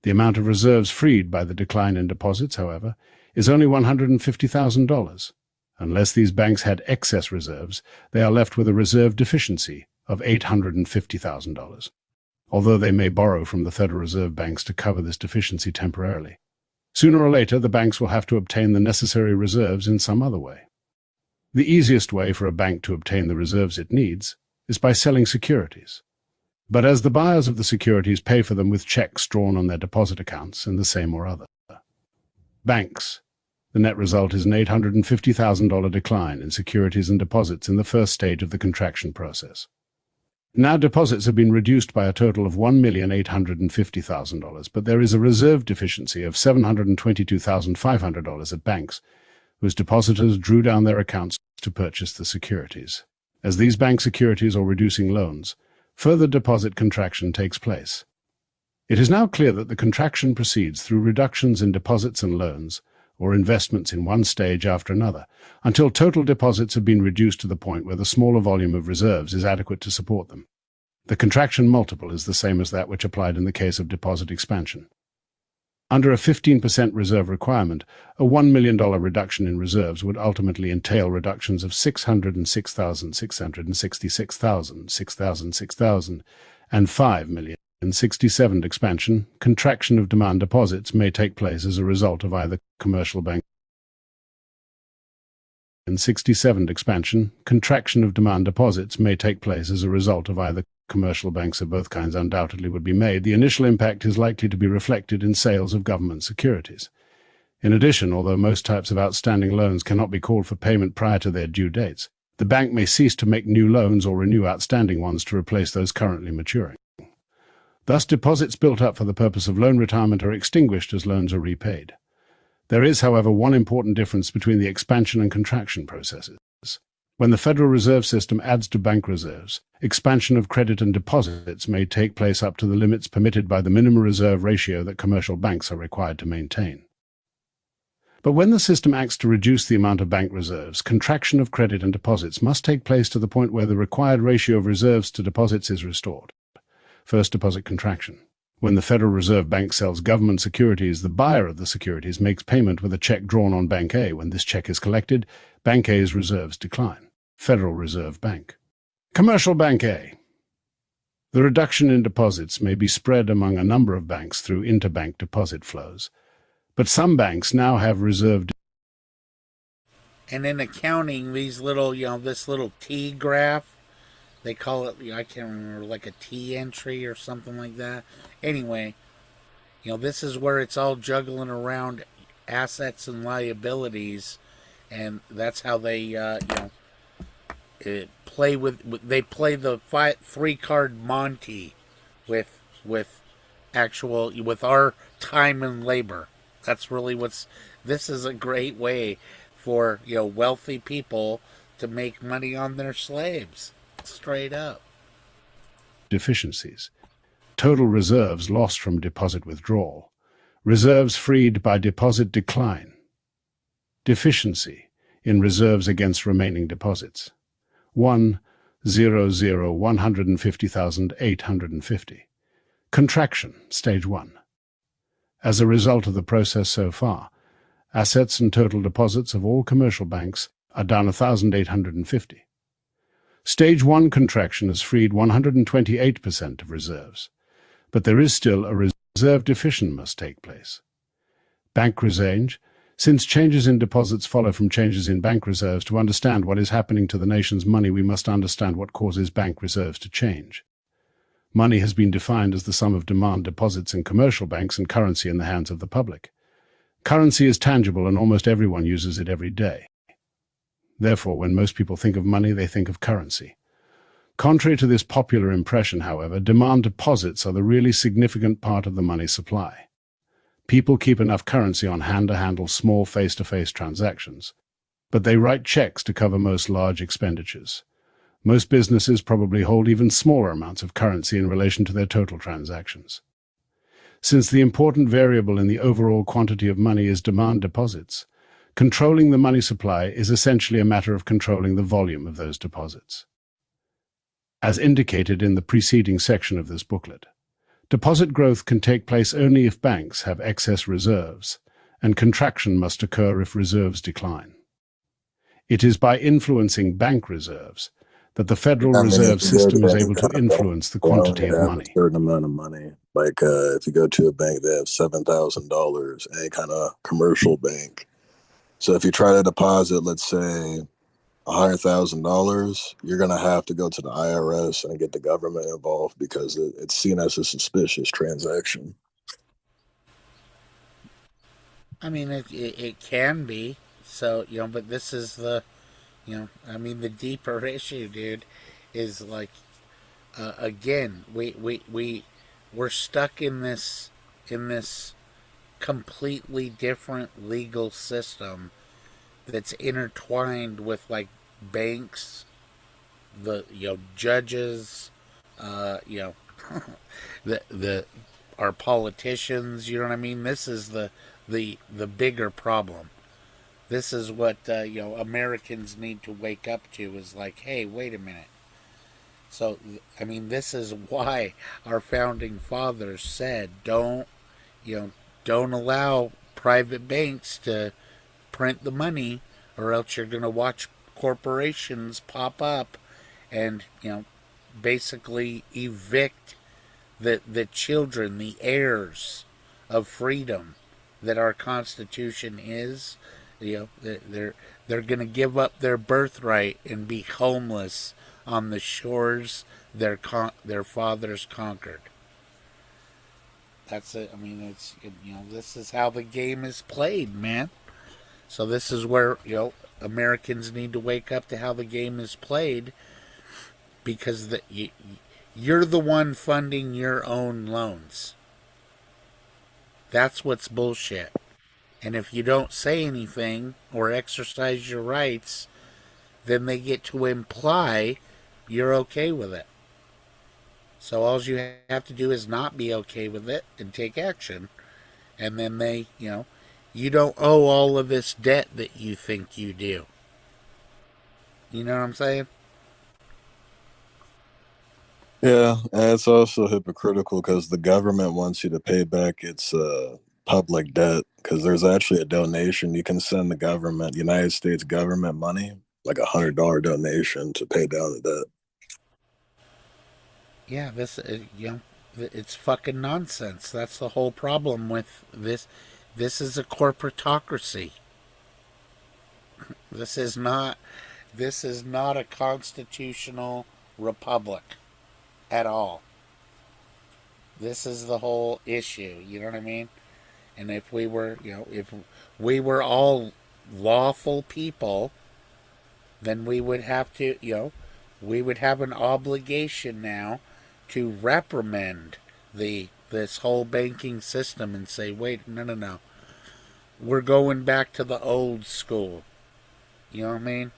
The amount of reserves freed by the decline in deposits, however, is only $150,000. Unless these banks had excess reserves, they are left with a reserve deficiency of $850,000, although they may borrow from the Federal Reserve banks to cover this deficiency temporarily. Sooner or later, the banks will have to obtain the necessary reserves in some other way. The easiest way for a bank to obtain the reserves it needs is by selling securities. But as the buyers of the securities pay for them with checks drawn on their deposit accounts in the same or other banks, the net result is an $850,000 decline in securities and deposits in the first stage of the contraction process. Now deposits have been reduced by a total of $1,850,000, but there is a reserve deficiency of $722,500 at banks, whose depositors drew down their accounts to purchase the securities. As these bank securities are reducing loans, further deposit contraction takes place. It is now clear that the contraction proceeds through reductions in deposits and loans, or investments in one stage after another, until total deposits have been reduced to the point where the smaller volume of reserves is adequate to support them. The contraction multiple is the same as that which applied in the case of deposit expansion. Under a 15% reserve requirement, a $1 million reduction in reserves would ultimately entail reductions of 606,000, 666,000, 6,000, 6,000, and 5 million. In 67 expansion, contraction of demand deposits may take place as a result of either commercial bank. In 67 expansion, contraction of demand deposits may take place as a result of either commercial banks of both kinds undoubtedly would be made. The initial impact is likely to be reflected in sales of government securities. In addition, although most types of outstanding loans cannot be called for payment prior to their due dates, the bank may cease to make new loans or renew outstanding ones to replace those currently maturing. Thus, deposits built up for the purpose of loan retirement are extinguished as loans are repaid. There is, however, one important difference between the expansion and contraction processes. When the Federal Reserve System adds to bank reserves, expansion of credit and deposits may take place up to the limits permitted by the minimum reserve ratio that commercial banks are required to maintain. But when the system acts to reduce the amount of bank reserves, contraction of credit and deposits must take place to the point where the required ratio of reserves to deposits is restored. First, deposit contraction. When the Federal Reserve Bank sells government securities, the buyer of the securities makes payment with a check drawn on Bank A. When this check is collected, Bank A's reserves decline. Federal Reserve Bank. Commercial Bank A. The reduction in deposits may be spread among a number of banks through interbank deposit flows, but some banks now have reserve. And in accounting, these little, this little T graph, they call it, I can't remember, like a T entry or something like that. Anyway, this is where it's all juggling around assets and liabilities, and that's how they, play they play the 3-card Monty with our time and labor. That's really this is a great way for, wealthy people to make money on their slaves. Straight up. Deficiencies. Total reserves lost from deposit withdrawal. Reserves freed by deposit decline. Deficiency in reserves against remaining deposits. 150,850. Contraction, stage 1. As a result of the process so far, assets and total deposits of all commercial banks are down 1,850. Stage 1 contraction has freed 128% of reserves, but there is still a reserve deficient must take place. Bank reserve. Since changes in deposits follow from changes in bank reserves, to understand what is happening to the nation's money, we must understand what causes bank reserves to change. Money has been defined as the sum of demand deposits in commercial banks and currency in the hands of the public. Currency is tangible and almost everyone uses it every day. Therefore, when most people think of money, they think of currency. Contrary to this popular impression, however, demand deposits are the really significant part of the money supply. People keep enough currency on hand to handle small face-to-face transactions, but they write checks to cover most large expenditures. Most businesses probably hold even smaller amounts of currency in relation to their total transactions. Since the important variable in the overall quantity of money is demand deposits, controlling the money supply is essentially a matter of controlling the volume of those deposits. As indicated in the preceding section of this booklet, deposit growth can take place only if banks have excess reserves, and contraction must occur if reserves decline. It is by influencing bank reserves that the Federal Reserve System is able to influence the quantity of money. A certain amount of money. Like if you go to a bank, they have $7,000, any kind of commercial bank. So if you try to deposit, let's say, $100,000, you're going to have to go to the IRS and get the government involved because it's seen as a suspicious transaction. I mean, it can be. So, but this is the, the deeper issue, dude, is like, again, we're stuck in this completely different legal system that's intertwined with like banks, the judges, the our politicians. You know what I mean? This is the bigger problem. This is what Americans need to wake up to. Is like, hey, wait a minute. So, I mean, this is why our founding fathers said, you know, don't allow private banks to print the money, or else you're going to watch corporations pop up and, basically evict the children, the heirs of freedom that our Constitution is. They're going to give up their birthright and be homeless on the shores their fathers conquered. That's it. I mean, this is how the game is played, man. So this is where Americans need to wake up to how the game is played, because you're the one funding your own loans. That's what's bullshit. And if you don't say anything or exercise your rights, then they get to imply you're okay with it. So all you have to do is not be okay with it and take action. And then you don't owe all of this debt that you think you do. You know what I'm saying? Yeah, and it's also hypocritical because the government wants you to pay back its public debt because there's actually a donation you can send the government, United States government money, like $100 donation to pay down the debt. Yeah, it's fucking nonsense. That's the whole problem with this. This is a corporatocracy. This is not. This is not a constitutional republic at all. This is the whole issue. You know what I mean? And if we were all lawful people, then we would have to, we would have an obligation now to reprimand this whole banking system and say, wait, no, we're going back to the old school. You know what I mean?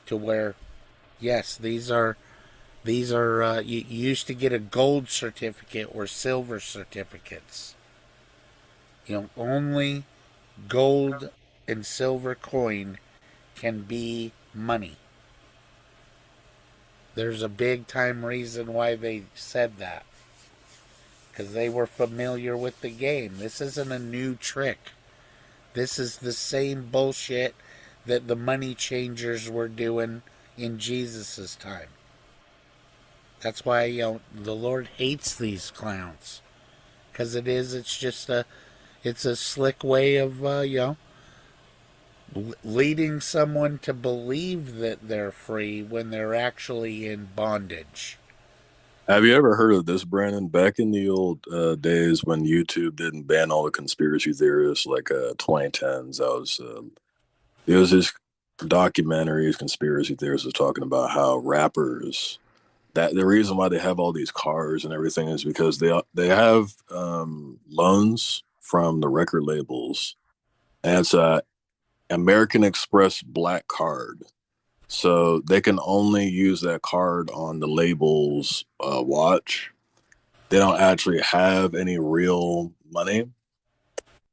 To where, yes, you used to get a gold certificate or silver certificates. Only gold and silver coin can be money. There's a big time reason why they said that. Because they were familiar with the game. This isn't a new trick. This is the same bullshit that the money changers were doing in Jesus' time. That's why the Lord hates these clowns, because it's a slick way of leading someone to believe that they're free when they're actually in bondage. Have you ever heard of this, Brandon? Back in the old days when YouTube didn't ban all the conspiracy theorists, like 2010s, it was this documentary, conspiracy theorists was talking about how rappers, that the reason why they have all these cars and everything is because they have loans from the record labels, and it's a American Express black card. So they can only use that card on the label's watch. They don't actually have any real money,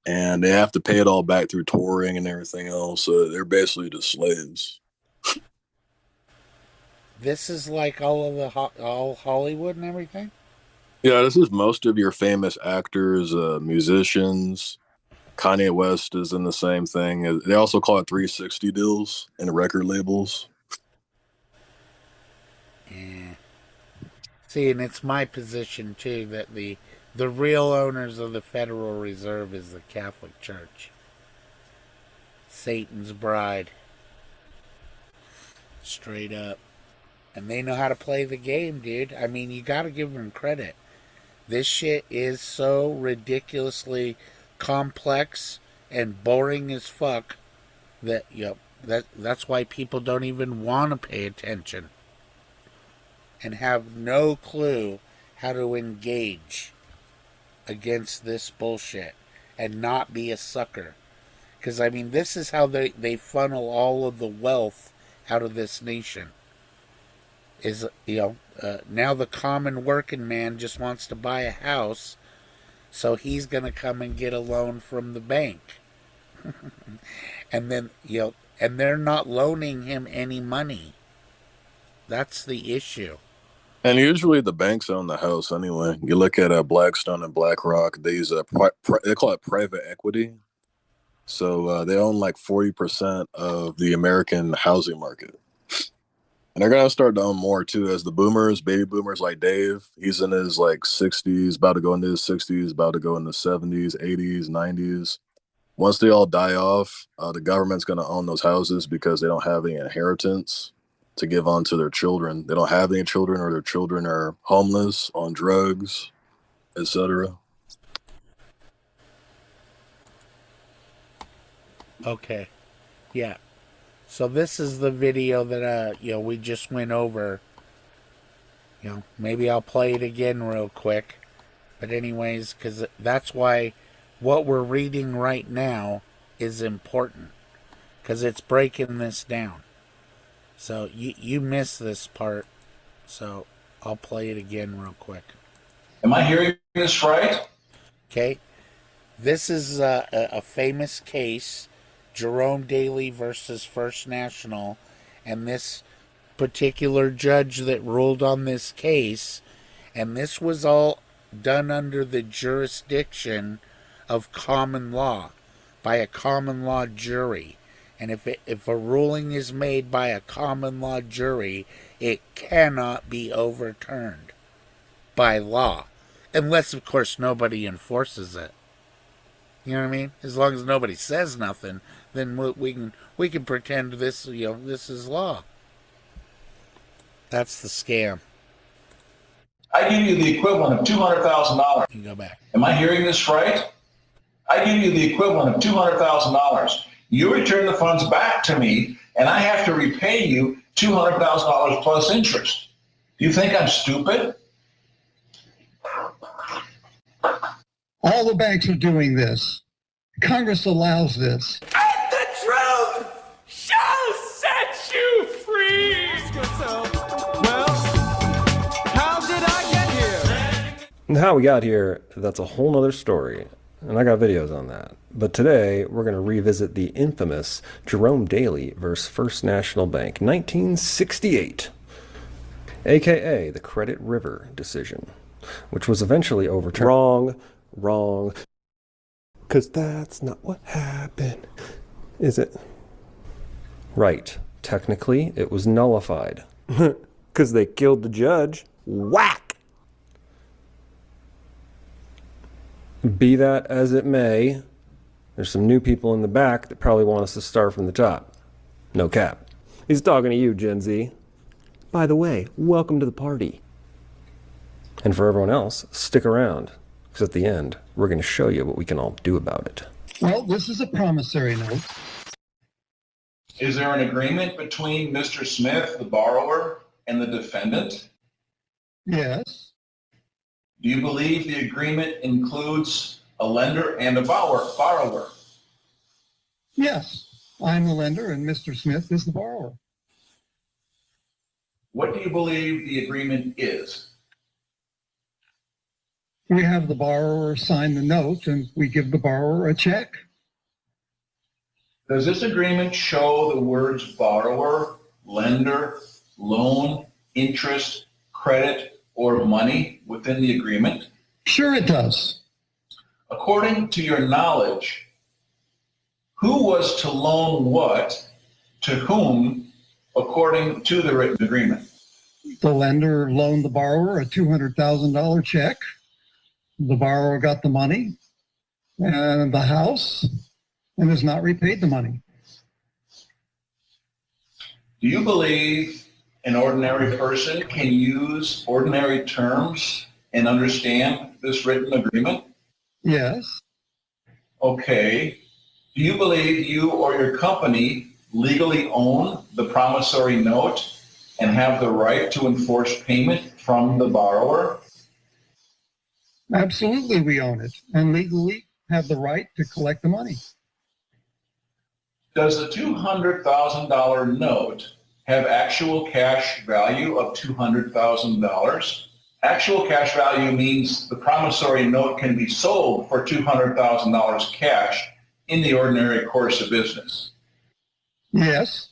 and they have to pay it all back through touring and everything else. So they're basically just slaves. This is like all Hollywood and everything. Yeah, this is most of your famous actors, musicians. Kanye West is in the same thing. They also call it 360 deals in record labels. Yeah. See, and it's my position too that the real owners of the Federal Reserve is the Catholic Church. Satan's bride. Straight up. And they know how to play the game, dude. I mean, you gotta give them credit. This shit is so ridiculously complex and boring as fuck that that's why people don't even want to pay attention and have no clue how to engage against this bullshit and not be a sucker. Because, I mean, this is how they funnel all of the wealth out of this nation. Is, now the common working man just wants to buy a house, so he's going to come and get a loan from the bank. And then, and they're not loaning him any money. That's the issue. And usually the banks own the house anyway. You look at Blackstone and BlackRock, they use they call it private equity. So they own like 40% of the American housing market. And they're gonna start to own more too as the boomers, baby boomers like Dave. He's in his like 60s, about to go into his 60s, about to go into 70s, 80s, 90s. Once they all die off, the government's gonna own those houses because they don't have any inheritance to give on to their children. They don't have any children, or their children are homeless, on drugs, etc. Okay. Yeah. So this is the video that we just went over. Maybe I'll play it again real quick. But anyways, cuz that's why what we're reading right now is important, cuz it's breaking this down. So you missed this part. So I'll play it again real quick. Am I hearing this right? Okay? This is a famous case, Jerome Daly versus First National, and this particular judge that ruled on this case, and this was all done under the jurisdiction of common law by a common law jury. And if a ruling is made by a common law jury, it cannot be overturned by law, unless of course nobody enforces it. You know what I mean? As long as nobody says nothing, then we can pretend this this is law. That's the scam. I give you the equivalent of $200,000. You go back. Am I hearing this right? I give you the equivalent of $200,000. You return the funds back to me, and I have to repay you $200,000 plus interest. Do you think I'm stupid? All the banks are doing this. Congress allows this. And the truth shall set you free. Ask yourself, well, how did I get here? And how we got here, that's a whole nother story. And I got videos on that. But today, we're going to revisit the infamous Jerome Daly versus First National Bank, 1968, aka the Credit River decision, which was eventually overturned. Wrong. Because that's not what happened, is it? Right. Technically, it was nullified. Because they killed the judge. Whack! Be that as it may, there's some new people in the back that probably want us to start from the top. No cap. He's talking to you, Gen Z. By the way, welcome to the party. And for everyone else, stick around, because at the end, we're going to show you what we can all do about it. Well, this is a promissory note. Is there an agreement between Mr. Smith, the borrower, and the defendant? Yes. Do you believe the agreement includes a lender and a borrower? Yes. I'm the lender and Mr. Smith is the borrower. What do you believe the agreement is? We have the borrower sign the note and we give the borrower a check. Does this agreement show the words borrower, lender, loan, interest, credit, or money within the agreement? Sure it does. According to your knowledge, who was to loan what to whom according to the written agreement? The lender loaned the borrower a $200,000 check. The borrower got the money and the house and has not repaid the money. Do you believe an ordinary person can use ordinary terms and understand this written agreement? Yes. Okay. Do you believe you or your company legally own the promissory note and have the right to enforce payment from the borrower? Absolutely, we own it and legally have the right to collect the money. Does the $200,000 note have actual cash value of $200,000? Actual cash value means the promissory note can be sold for $200,000 cash in the ordinary course of business. Yes.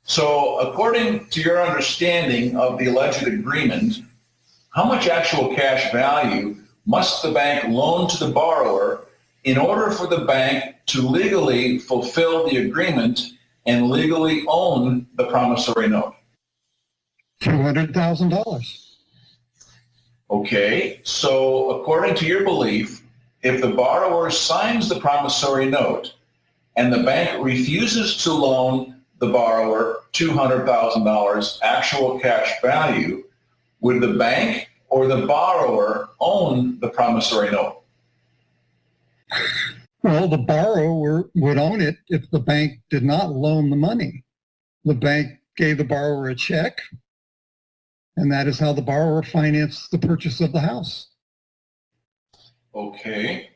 So according to your understanding of the alleged agreement, how much actual cash value must the bank loan to the borrower in order for the bank to legally fulfill the agreement and legally own the promissory note? $200,000. Okay, so according to your belief, if the borrower signs the promissory note and the bank refuses to loan the borrower $200,000 actual cash value, would the bank or the borrower own the promissory note? Well, the borrower would own it if the bank did not loan the money. The bank gave the borrower a check, and that is how the borrower financed the purchase of the house. Okay.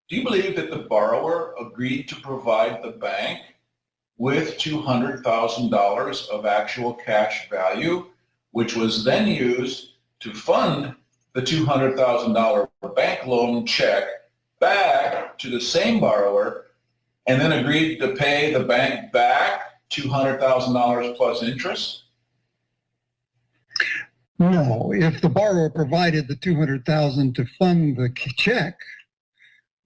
Do you believe that the borrower agreed to provide the bank with $200,000 of actual cash value, which was then used to fund the $200,000 bank loan check back to the same borrower, and then agreed to pay the bank back $200,000 plus interest? No, if the borrower provided the $200,000 to fund the check,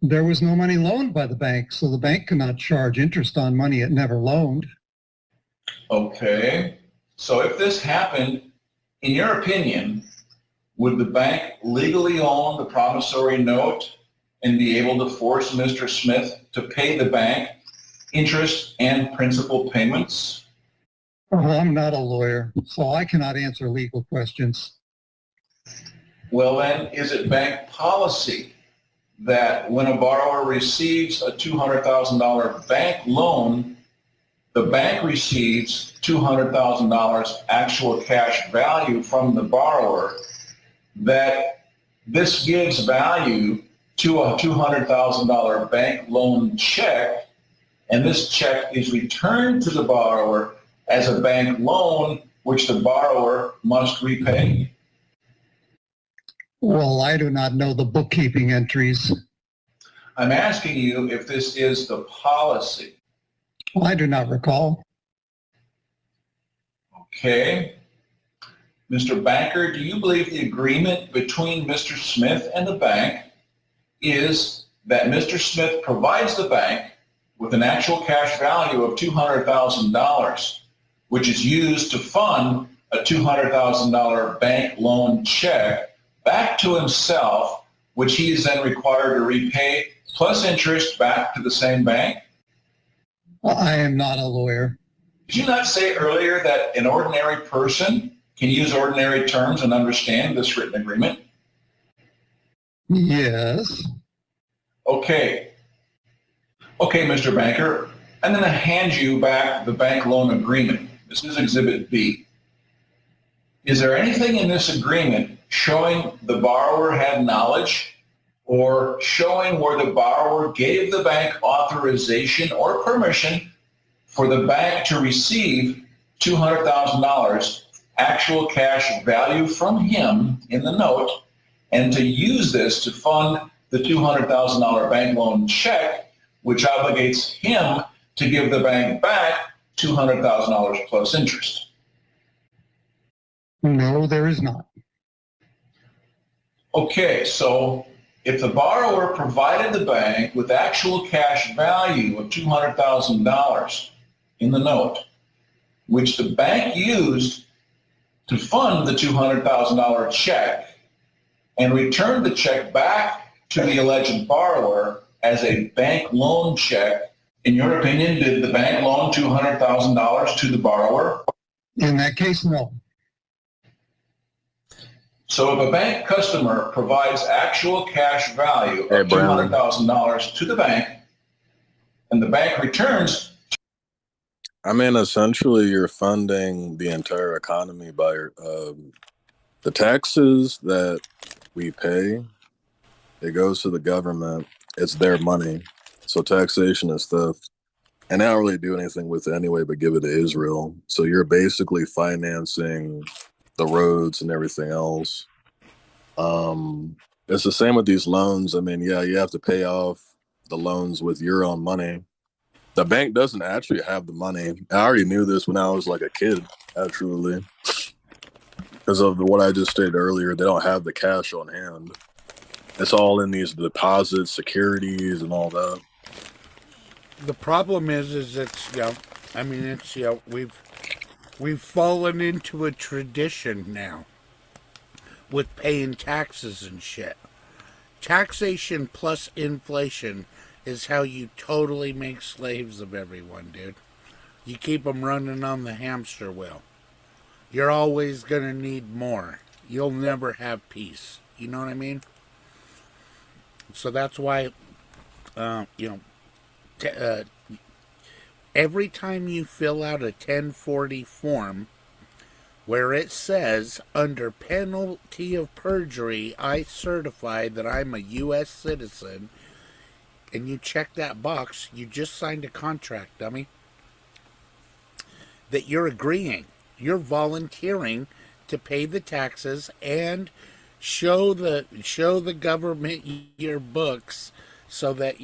there was no money loaned by the bank, so the bank cannot charge interest on money it never loaned. Okay. So if this happened, in your opinion, would the bank legally own the promissory note and be able to force Mr. Smith to pay the bank interest and principal payments? Well, I'm not a lawyer, so I cannot answer legal questions. Well, then, is it bank policy that when a borrower receives a $200,000 bank loan, the bank receives $200,000 actual cash value from the borrower, that this gives value to a $200,000 bank loan check, and this check is returned to the borrower as a bank loan, which the borrower must repay? Well, I do not know the bookkeeping entries. I'm asking you if this is the policy. I do not recall. Okay. Mr. Banker, do you believe the agreement between Mr. Smith and the bank is that Mr. Smith provides the bank with an actual cash value of $200,000, which is used to fund a $200,000 bank loan check back to himself, which he is then required to repay plus interest back to the same bank? Well, I am not a lawyer. Did you not say earlier that an ordinary person can use ordinary terms and understand this written agreement? Yes. Okay. Okay, Mr. Banker, I'm going to hand you back the bank loan agreement. This is Exhibit B. Is there anything in this agreement showing the borrower had knowledge or showing where the borrower gave the bank authorization or permission for the bank to receive $200,000 actual cash value from him in the note and to use this to fund the $200,000 bank loan check, which obligates him to give the bank back $200,000 plus interest? No, there is not. Okay, so if the borrower provided the bank with actual cash value of $200,000 in the note, which the bank used to fund the $200,000 check and returned the check back to the alleged borrower as a bank loan check, in your opinion, did the bank loan $200,000 to the borrower? In that case, no. So if a bank customer provides actual cash value of $200,000 to the bank and the bank returns, I mean, essentially, you're funding the entire economy by the taxes that we pay. It goes to the government. It's their money. So taxation is theft. And they don't really do anything with it anyway but give it to Israel. So you're basically financing the roads and everything else. It's the same with these loans. I mean, yeah, you have to pay off the loans with your own money. The bank doesn't actually have the money. I already knew this when I was like a kid, actually, because of what I just stated earlier. They don't have the cash on hand. It's all in these deposits, securities, and all that. The problem is it's I mean it's we've fallen into a tradition now with paying taxes and shit. Taxation plus inflation is how you totally make slaves of everyone, dude. You keep them running on the hamster wheel. You're always gonna need more. You'll never have peace. You know what I mean? So that's why, you know, every time you fill out a 1040 form where it says, under penalty of perjury, I certify that I'm a U.S. citizen, and you check that box, you just signed a contract, dummy. That you're agreeing. You're volunteering to pay the taxes and show the government your books so that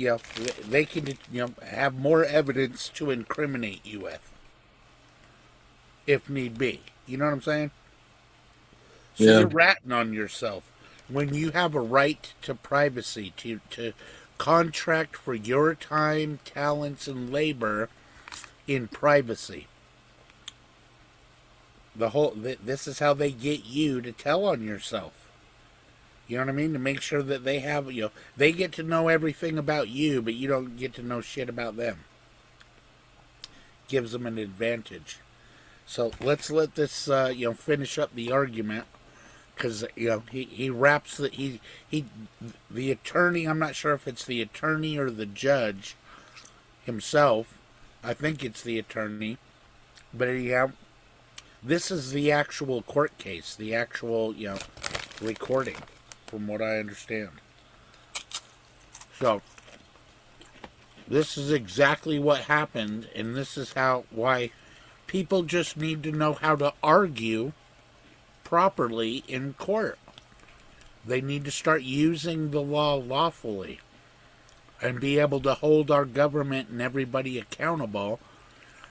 they can have more evidence to incriminate you with, if need be. You know what I'm saying? So Yeah. you're ratting on yourself when you have a right to privacy, to contract for your time, talents, and labor in privacy. This is how they get you to tell on yourself. You know what I mean? To make sure that they have, they get to know everything about you, but you don't get to know shit about them. Gives them an advantage. So let's let this, finish up the argument, because he wraps the attorney. I'm not sure if it's the attorney or the judge himself. I think it's the attorney, but anyhow, this is the actual court case, the actual recording, from what I understand. So this is exactly what happened, and this is why people just need to know how to argue properly in court. They need to start using the law lawfully and be able to hold our government and everybody accountable,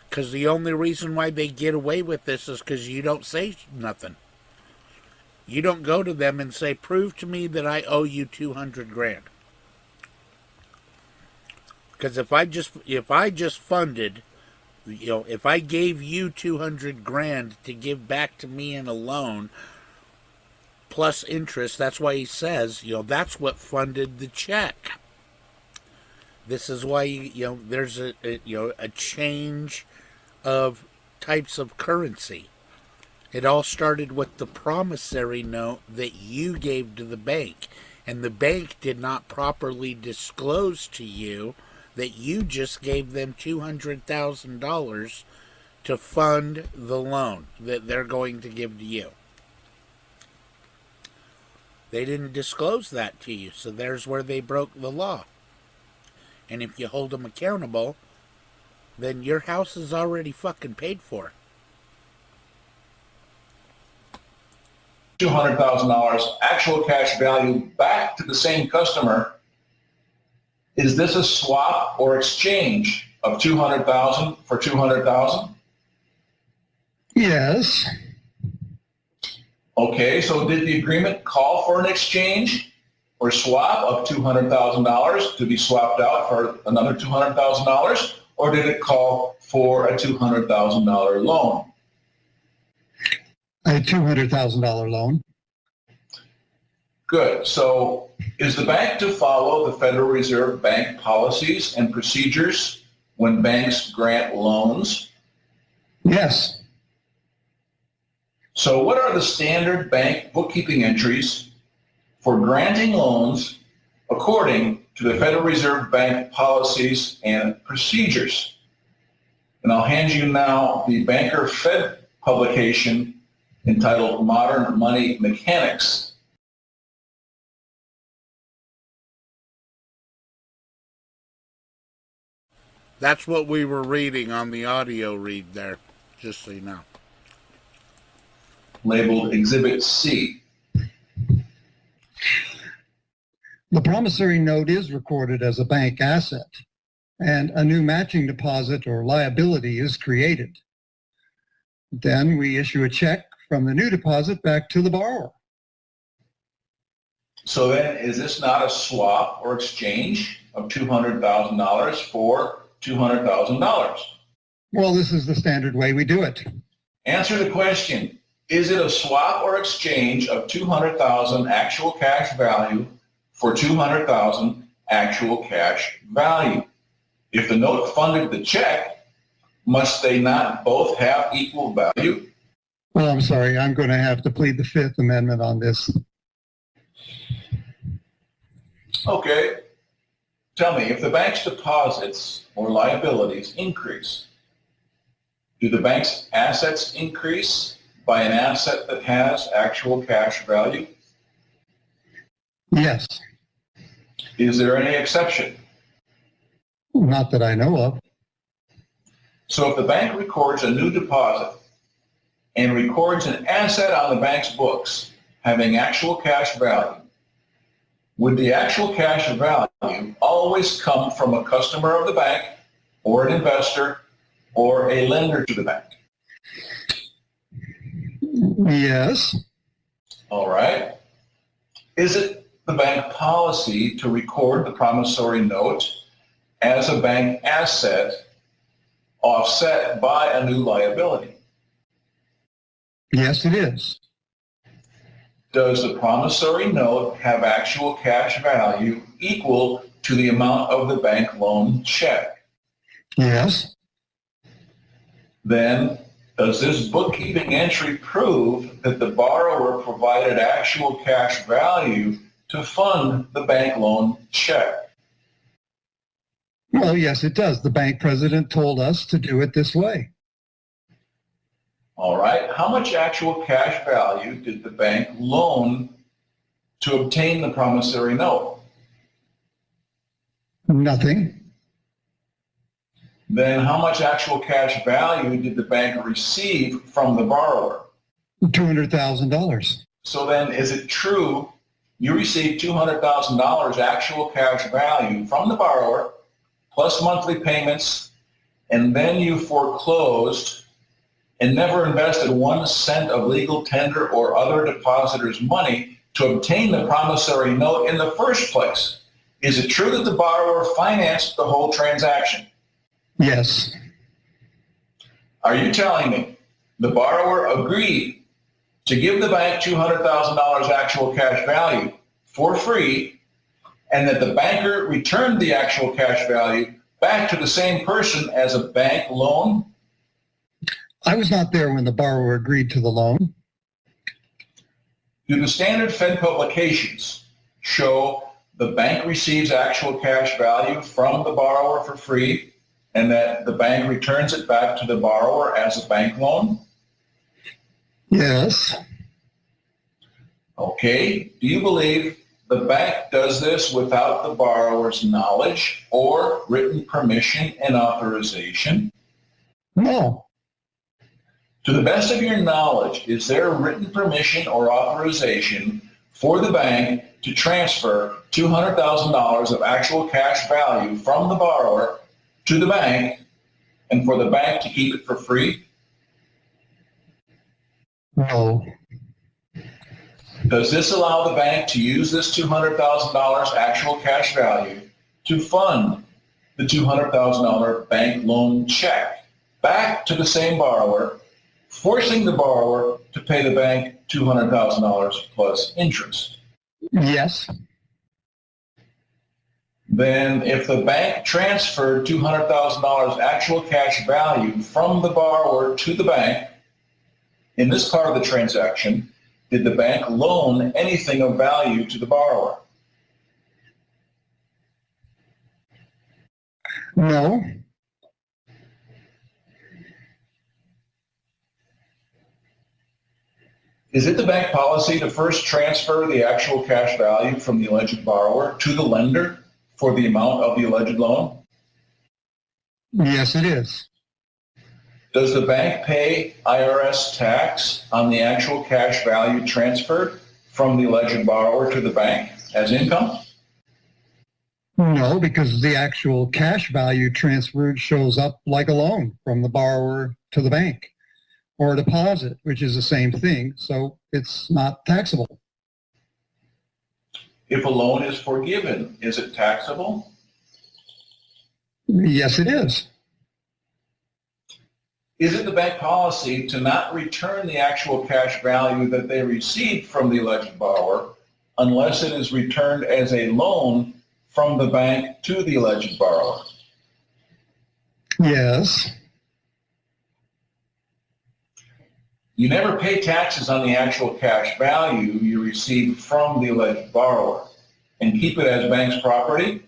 because the only reason why they get away with this is because you don't say nothing. You don't go to them and say, prove to me that I owe you 200 grand. Because if I just funded, if I gave you 200 grand to give back to me in a loan, plus interest, that's why he says, that's what funded the check. This is why, there's a change of types of currency. It all started with the promissory note that you gave to the bank, and the bank did not properly disclose to you that you just gave them $200,000 to fund the loan that they're going to give to you. They didn't disclose that to you, so there's where they broke the law. And if you hold them accountable, then your house is already fucking paid for. $200,000 actual cash value back to the same customer. Is this a swap or exchange of 200,000 for 200,000? Yes. Okay, so did the agreement call for an exchange or swap of $200,000 to be swapped out for another $200,000, or did it call for a $200,000 loan? A $200,000 loan. Good. So is the bank to follow the Federal Reserve Bank policies and procedures when banks grant loans? Yes. So what are the standard bank bookkeeping entries for granting loans according to the Federal Reserve Bank policies and procedures? And I'll hand you now the Banker Fed publication entitled Modern Money Mechanics. That's what we were reading on the audio read there, just so you know. Labeled Exhibit C. The promissory note is recorded as a bank asset, and a new matching deposit or liability is created. Then we issue a check from the new deposit back to the borrower. So then, is this not a swap or exchange of $200,000 for $200,000? Well, this is the standard way we do it. Answer the question. Is it a swap or exchange of $200,000 actual cash value for $200,000 actual cash value? If the note funded the check, must they not both have equal value? Well, I'm sorry, I'm going to have to plead the Fifth Amendment on this. Okay. Tell me, if the bank's deposits or liabilities increase, do the bank's assets increase by an asset that has actual cash value? Yes, Is there any exception? not that I know of. So if the bank records a new deposit and records an asset on the bank's books having actual cash value, would the actual cash value always come from a customer of the bank or an investor or a lender to the bank? Yes, All right. Is it the bank policy to record the promissory note as a bank asset offset by a new liability? yes, it is. Does the promissory note have actual cash value equal to the amount of the bank loan check? Yes, Then, does this bookkeeping entry prove that the borrower provided actual cash value to fund the bank loan check? well, yes, it does. The bank president told us to do it this way. All right. How much actual cash value did the bank loan to obtain the promissory note? Nothing. Then how much actual cash value did the bank receive from the borrower? $200,000. So then, is it true you received $200,000 actual cash value from the borrower plus monthly payments, and then you foreclosed and never invested 1 cent of legal tender or other depositor's money to obtain the promissory note in the first place? Is it true that the borrower financed the whole transaction? Yes, Are you telling me the borrower agreed to give the bank $200,000 actual cash value for free, and that the banker returned the actual cash value back to the same person as a bank loan? I was not there when the borrower agreed to the loan. Do the standard Fed publications show the bank receives actual cash value from the borrower for free, and that the bank returns it back to the borrower as a bank loan? Yes, Okay. Do you believe the bank does this without the borrower's knowledge or written permission and authorization? no, To the best of your knowledge, is there written permission or authorization for the bank to transfer $200,000 of actual cash value from the borrower to the bank, and for the bank to keep it for free? no, Does this allow the bank to use this $200,000 actual cash value to fund the $200,000 bank loan check back to the same borrower, forcing the borrower to pay the bank $200,000 plus interest? yes, Then if the bank transferred $200,000 actual cash value from the borrower to the bank, in this part of the transaction, did the bank loan anything of value to the borrower? no, Is it the bank policy to first transfer the actual cash value from the alleged borrower to the lender for the amount of the alleged loan? yes, it is. Does the bank pay IRS tax on the actual cash value transferred from the alleged borrower to the bank as income? No, because the actual cash value transferred shows up like a loan from the borrower to the bank, or a deposit, which is the same thing. So it's not taxable. If a loan is forgiven, is it taxable? Yes, it is. Is it the bank policy to not return the actual cash value that they received from the alleged borrower unless it is returned as a loan from the bank to the alleged borrower? Yes. You never pay taxes on the actual cash value you receive from the alleged borrower and keep it as bank's property?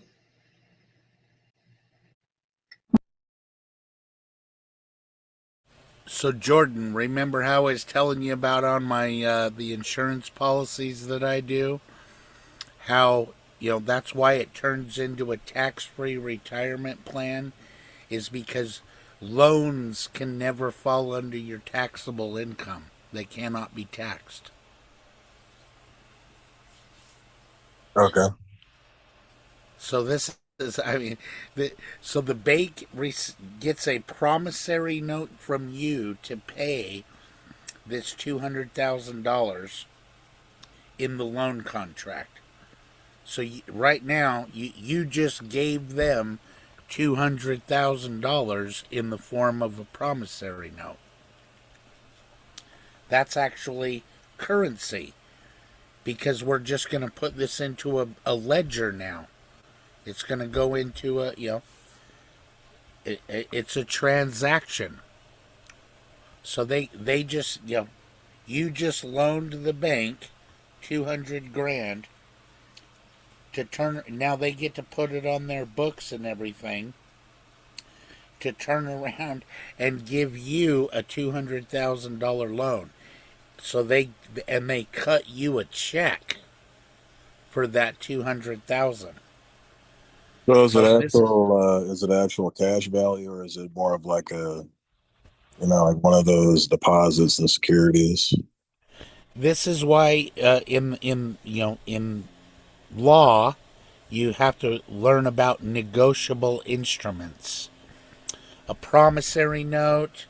So Jordan, remember how I was telling you about on my the insurance policies that I do? How, that's why it turns into a tax-free retirement plan, is because loans can never fall under your taxable income. They cannot be taxed. Okay. So this is, so the bank gets a promissory note from you to pay this $200,000 in the loan contract. So right now, you just gave them $200,000 in the form of a promissory note. That's actually currency, because we're just going to put this into a ledger now. It's going to go into it's a transaction. So they just, you just loaned the bank 200 grand to turn, now they get to put it on their books and everything to turn around and give you a $200,000 loan. So they cut you a check for that 200,000. So So this is it actual cash value, or is it more of like a, like one of those deposits and securities? this is why in law you have to learn about negotiable instruments. A promissory note,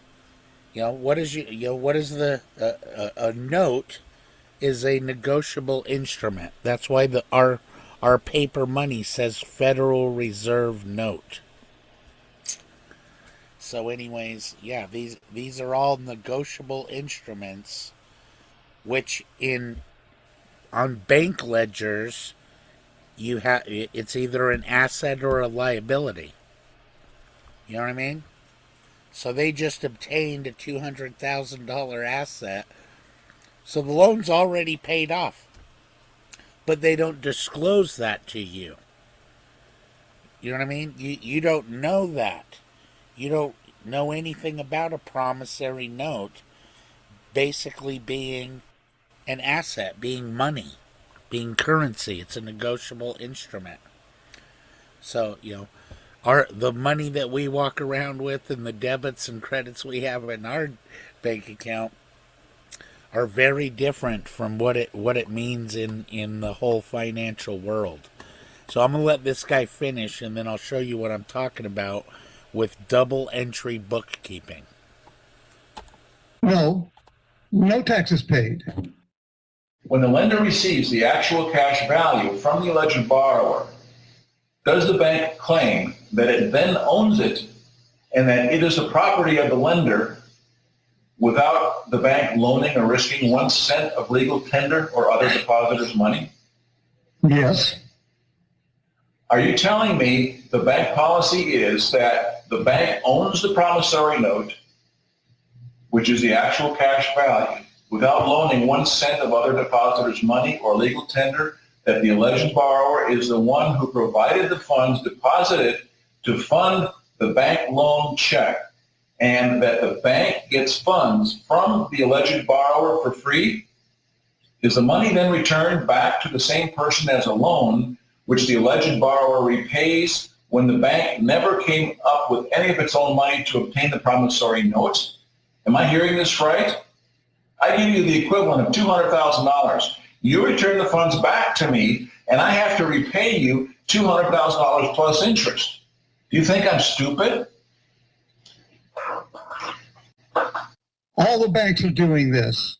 what is a note is a negotiable instrument. That's why our paper money says Federal Reserve note. So anyways, yeah, these are all negotiable instruments, which on bank ledgers it's either an asset or a liability. You know what I mean? So they just obtained a $200,000 asset. So the loan's already paid off. But they don't disclose that to you. You know what I mean? You don't know that. You don't know anything about a promissory note basically being an asset, being money, being currency. It's a negotiable instrument. So, the money that we walk around with and the debits and credits we have in our bank account are very different from what it means in the whole financial world. So I'm gonna let this guy finish, and then I'll show you what I'm talking about with double entry bookkeeping. No, no taxes paid. When the lender receives the actual cash value from the alleged borrower, does the bank claim that it then owns it and that it is the property of the lender without the bank loaning or risking 1 cent of legal tender or other depositors' money? Yes. Are you telling me the bank policy is that the bank owns the promissory note, which is the actual cash value, without loaning 1 cent of other depositors' money or legal tender, that the alleged borrower is the one who provided the funds deposited to fund the bank loan check, and that the bank gets funds from the alleged borrower for free? Is the money then returned back to the same person as a loan, which the alleged borrower repays when the bank never came up with any of its own money to obtain the promissory notes? Am I hearing this right? I give you the equivalent of $200,000. You return the funds back to me, and I have to repay you $200,000 plus interest. Do you think I'm stupid? All the banks are doing this.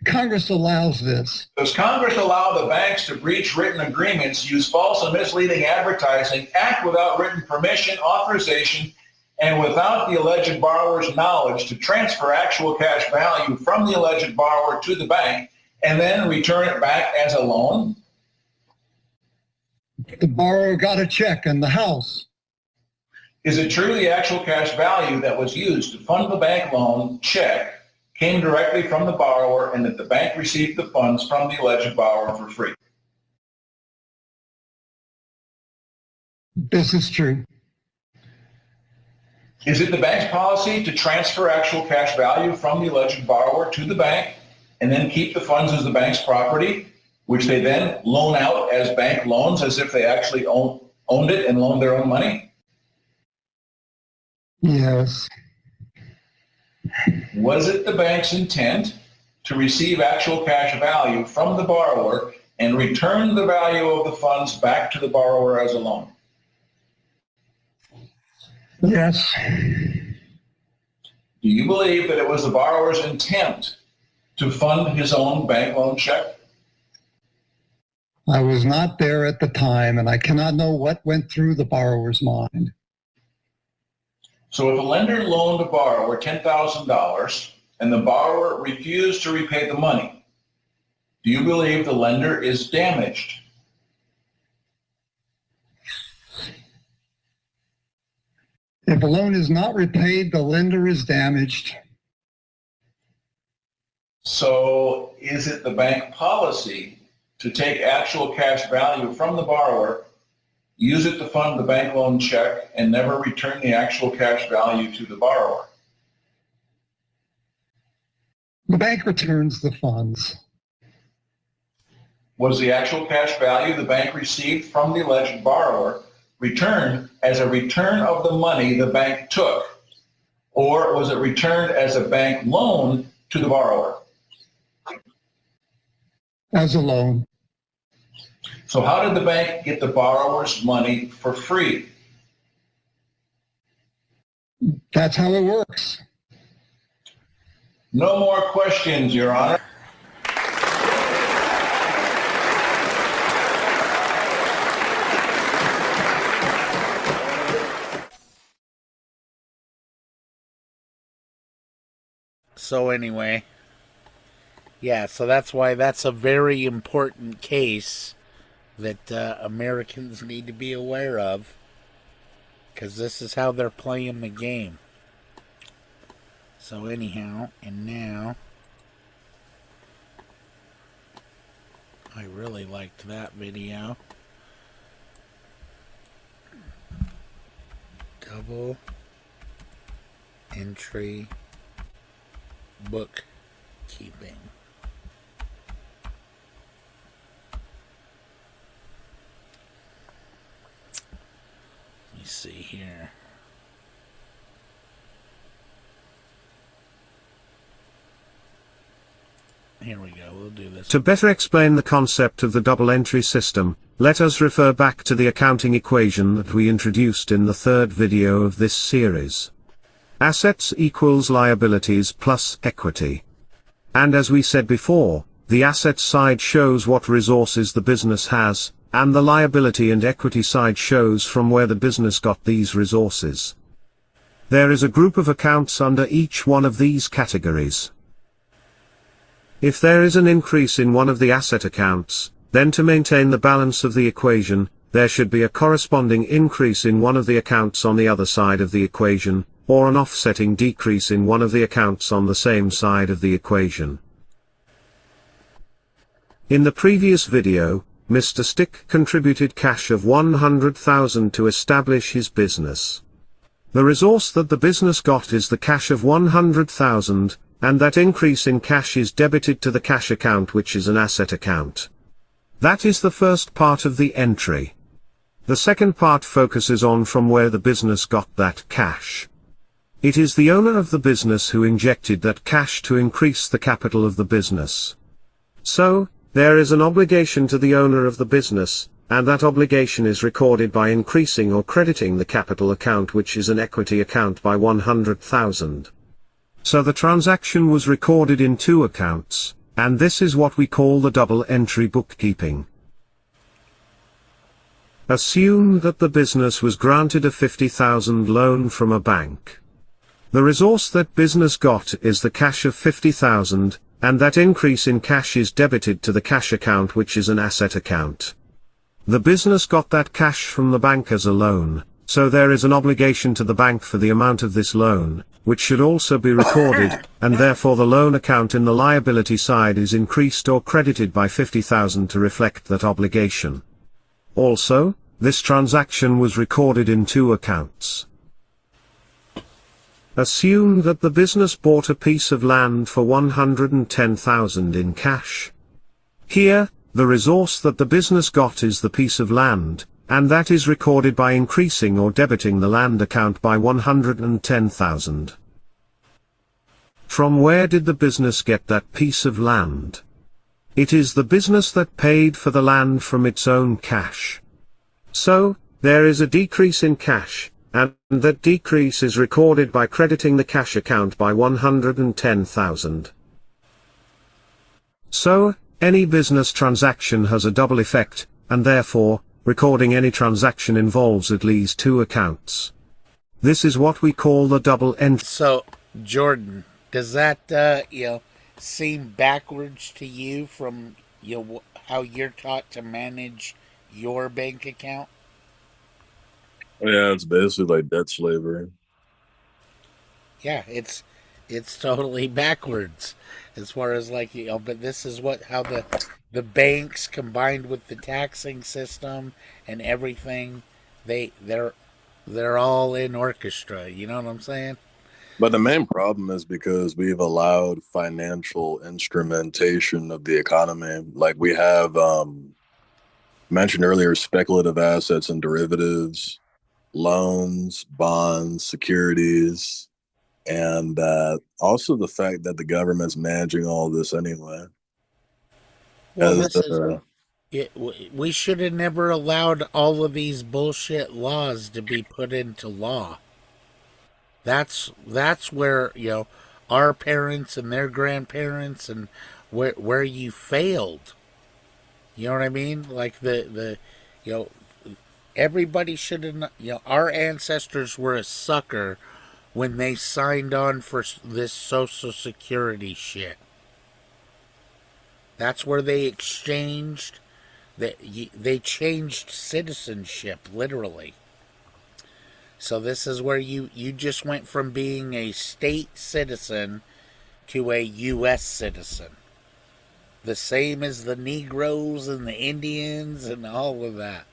Congress allows this. Does Congress allow the banks to breach written agreements, use false and misleading advertising, act without written permission, authorization, and without the alleged borrower's knowledge to transfer actual cash value from the alleged borrower to the bank and then return it back as a loan? The borrower got a check in the house. Is it true the actual cash value that was used to fund the bank loan check came directly from the borrower and that the bank received the funds from the alleged borrower for free? This is true. Is it the bank's policy to transfer actual cash value from the alleged borrower to the bank and then keep the funds as the bank's property, which they then loan out as bank loans as if they actually owned it and loaned their own money? Yes. Was it the bank's intent to receive actual cash value from the borrower and return the value of the funds back to the borrower as a loan? Yes. Do you believe that it was the borrower's intent to fund his own bank loan check? I was not there at the time, and I cannot know what went through the borrower's mind. So if a lender loaned a borrower $10,000 and the borrower refused to repay the money, do you believe the lender is damaged? If a loan is not repaid, the lender is damaged. So is it the bank policy to take actual cash value from the borrower, use it to fund the bank loan check, and never return the actual cash value to the borrower? The bank returns the funds. Was the actual cash value the bank received from the alleged borrower returned as a return of the money the bank took, or was it returned as a bank loan to the borrower? As a loan. So how did the bank get the borrower's money for free? That's how it works. No more questions, Your Honor. So anyway, yeah, so that's why that's a very important case that Americans need to be aware of, because this is how they're playing the game. So anyhow, and now, I really liked that video. Double entry bookkeeping. Let me see here. Here we go, we'll do this. To better explain the concept of the double entry system, let us refer back to the accounting equation that we introduced in the third video of this series. Assets equals liabilities plus equity. And as we said before, the asset side shows what resources the business has, and the liability and equity side shows from where the business got these resources. There is a group of accounts under each one of these categories. If there is an increase in one of the asset accounts, then to maintain the balance of the equation, there should be a corresponding increase in one of the accounts on the other side of the equation, or an offsetting decrease in one of the accounts on the same side of the equation. In the previous video, Mr. Stick contributed cash of $100,000 to establish his business. The resource that the business got is the cash of $100,000, and that increase in cash is debited to the cash account, which is an asset account. That is the first part of the entry. The second part focuses on from where the business got that cash. It is the owner of the business who injected that cash to increase the capital of the business. So, there is an obligation to the owner of the business, and that obligation is recorded by increasing or crediting the capital account, which is an equity account, by 100,000. So the transaction was recorded in two accounts, and this is what we call the double entry bookkeeping. Assume that the business was granted a 50,000 loan from a bank. The resource that business got is the cash of 50,000, and that increase in cash is debited to the cash account, which is an asset account. The business got that cash from the bank as a loan, so there is an obligation to the bank for the amount of this loan, which should also be recorded, and therefore the loan account in the liability side is increased or credited by 50,000 to reflect that obligation. Also, this transaction was recorded in two accounts. Assume that the business bought a piece of land for 110,000 in cash. Here, the resource that the business got is the piece of land, and that is recorded by increasing or debiting the land account by 110,000. From where did the business get that piece of land? It is the business that paid for the land from its own cash. So, there is a decrease in cash, and that decrease is recorded by crediting the cash account by 110,000. So, any business transaction has a double effect, and therefore, recording any transaction involves at least two accounts. This is what we call the double entry. So, Jordan, does that, seem backwards to you from, how you're taught to manage your bank account? Yeah, it's basically like debt slavery. Yeah, it's totally backwards as far as but this is how the banks combined with the taxing system and everything, they're all in orchestra, you know what I'm saying? But the main problem is because we've allowed financial instrumentation of the economy. Like we have mentioned earlier, speculative assets and derivatives, loans, bonds, securities, and also the fact that the government's managing all this anyway. Well, As we should have never allowed all of these bullshit laws to be put into law. That's where, our parents and their grandparents and where you failed. You know what I mean? Like everybody should have, our ancestors were a sucker when they signed on for this Social Security shit. That's where they exchanged, they changed citizenship, literally. So this is where you just went from being a state citizen to a U.S. citizen. The same as the Negroes and the Indians and all of that.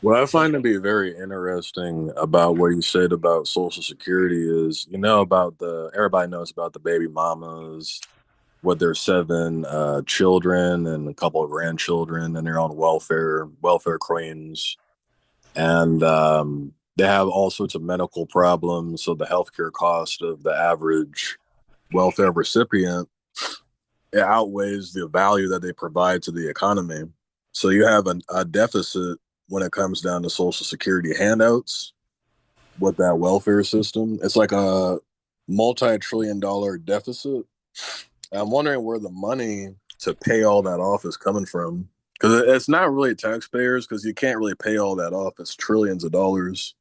what I find to be very interesting about what you said about Social Security is, everybody knows about the baby mamas with their seven children and a couple of grandchildren, and they're on welfare claims, and they have all sorts of medical problems. So the healthcare cost of the average welfare recipient, it outweighs the value that they provide to the economy. So you have a deficit when it comes down to Social Security handouts with that welfare system. It's like a multi-trillion-dollar deficit. I'm wondering where the money to pay all that off is coming from. Because it's not really taxpayers, because you can't really pay all that off. It's trillions of dollars.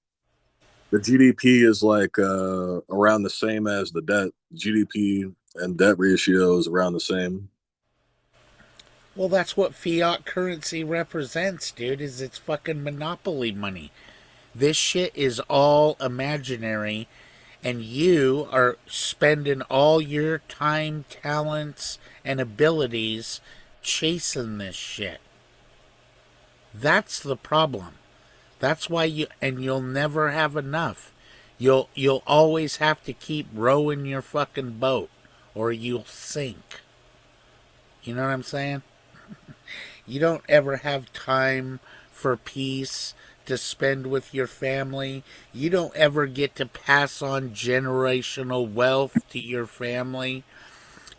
The GDP is around the same as the debt. GDP and debt ratio is around the same. Well, that's what fiat currency represents, dude, is it's fucking monopoly money. This shit is all imaginary, and you are spending all your time, talents, and abilities chasing this shit. That's the problem. That's why you'll never have enough. You'll always have to keep rowing your fucking boat, or you'll sink. You know what I'm saying? You don't ever have time for peace to spend with your family. You don't ever get to pass on generational wealth to your family.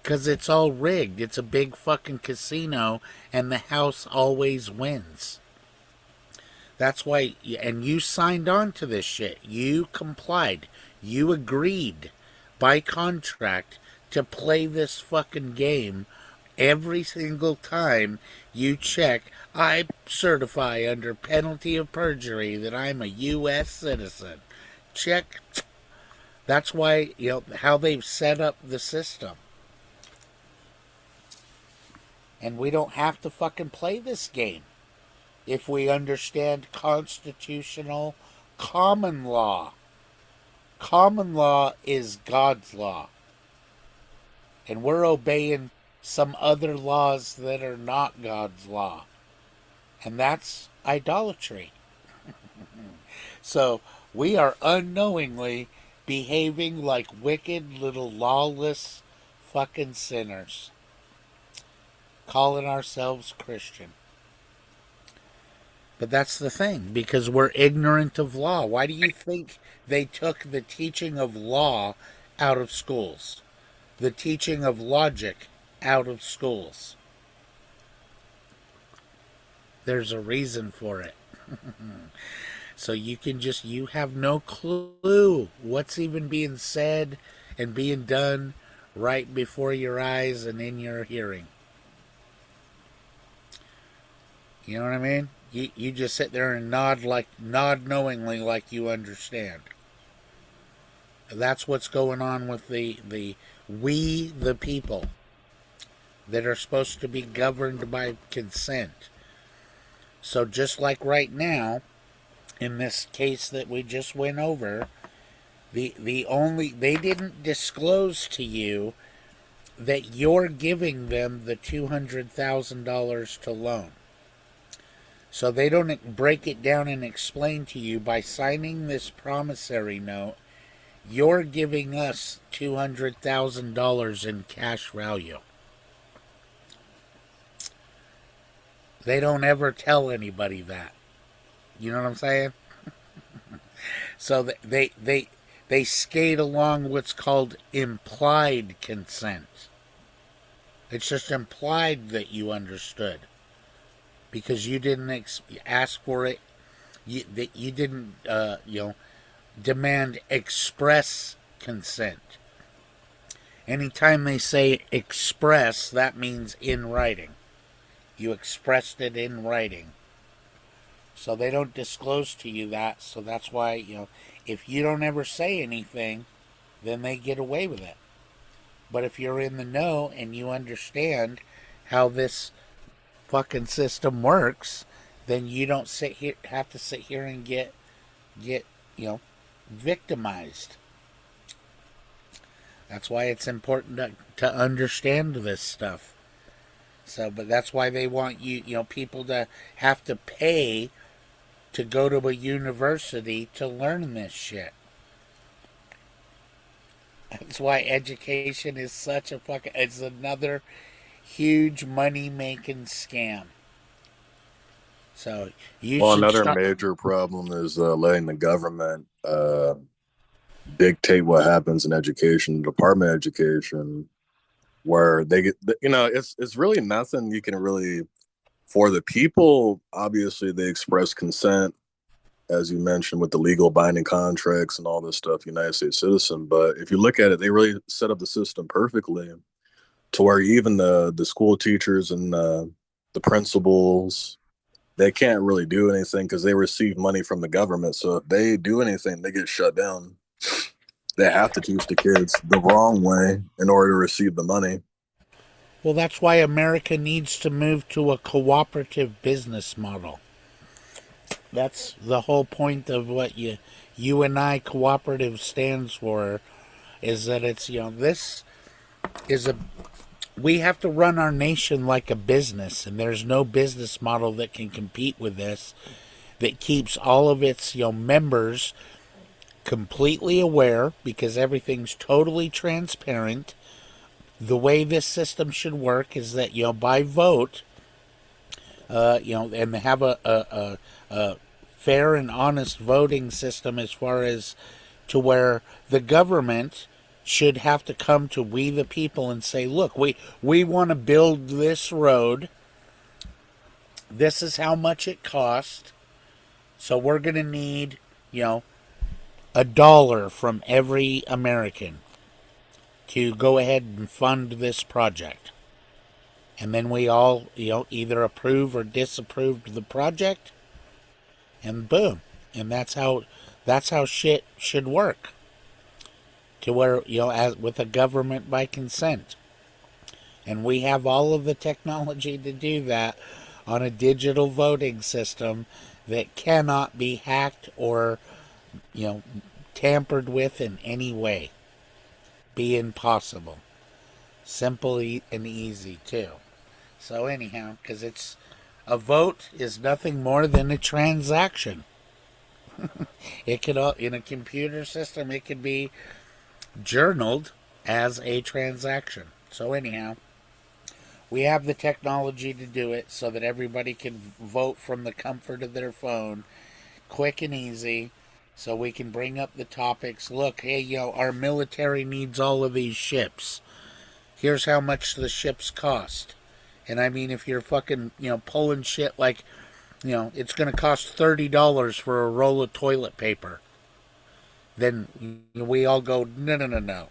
Because it's all rigged. It's a big fucking casino, and the house always wins. That's why, and you signed on to this shit. You complied. You agreed by contract to play this fucking game every single time you check. I certify under penalty of perjury that I'm a U.S. citizen. Check. That's why, how they've set up the system. And we don't have to fucking play this game if we understand constitutional common law. Common law is God's law. And we're obeying some other laws that are not God's law. And that's idolatry. So we are unknowingly behaving like wicked little lawless fucking sinners, calling ourselves Christian. But that's the thing, because we're ignorant of law. Why do you think they took the teaching of law out of schools? The teaching of logic out of schools? There's a reason for it. So you have no clue what's even being said and being done right before your eyes and in your hearing. You know what I mean? You just sit there and nod knowingly like you understand. That's what's going on with we the people that are supposed to be governed by consent. So just like right now, in this case that we just went over, they didn't disclose to you that you're giving them the $200,000 to loan. So they don't break it down and explain to you, by signing this promissory note, you're giving us $200,000 in cash value. They don't ever tell anybody that. You know what I'm saying? So they skate along what's called implied consent. It's just implied that you understood, because you didn't ask for it. You didn't demand express consent. Anytime they say express, that means in writing. You expressed it in writing. So they don't disclose to you that. So that's why, if you don't ever say anything, then they get away with it. But if you're in the know and you understand how this fucking system works, then you don't have to sit here and get victimized. That's why it's important to understand this stuff. So, but that's why they want people to have to pay to go to a university to learn this shit. That's why education is such a it's another huge money-making scam. So Well, another major problem is letting the government dictate what happens in education, Department of Education, where they get, it's really nothing you can really, for the people, obviously they express consent, as you mentioned, with the legal binding contracts and all this stuff, United States citizen. But if you look at it, they really set up the system perfectly to where even the school teachers and the principals, they can't really do anything because they receive money from the government. So if they do anything, they get shut down. They have to teach the kids the wrong way in order to receive the money. Well, that's why America needs to move to a cooperative business model. That's the whole point of what U.N.I. cooperative stands for, is that it's, this is we have to run our nation like a business, and there's no business model that can compete with this, that keeps all of its, members completely aware, because everything's totally transparent. The way this system should work is that, by vote, and have a fair and honest voting system, as far as to where the government should have to come to we the people and say, look, we want to build this road. This is how much it cost. So we're going to need, $1 from every American to go ahead and fund this project. And then we all, either approve or disapprove the project, and boom. And that's how shit should work. To where, as with a government by consent. And we have all of the technology to do that on a digital voting system that cannot be hacked or, tampered with in any way. Be impossible. Simple and easy, too. So anyhow, because a vote is nothing more than a transaction. It could, in a computer system, it could be journaled as a transaction. So anyhow, we have the technology to do it so that everybody can vote from the comfort of their phone, quick and easy, so we can bring up the topics. Look, hey, our military needs all of these ships. Here's how much the ships cost. And I mean, if you're fucking, pulling shit like, it's going to cost $30 for a roll of toilet paper, then we all go, no, no, no, no.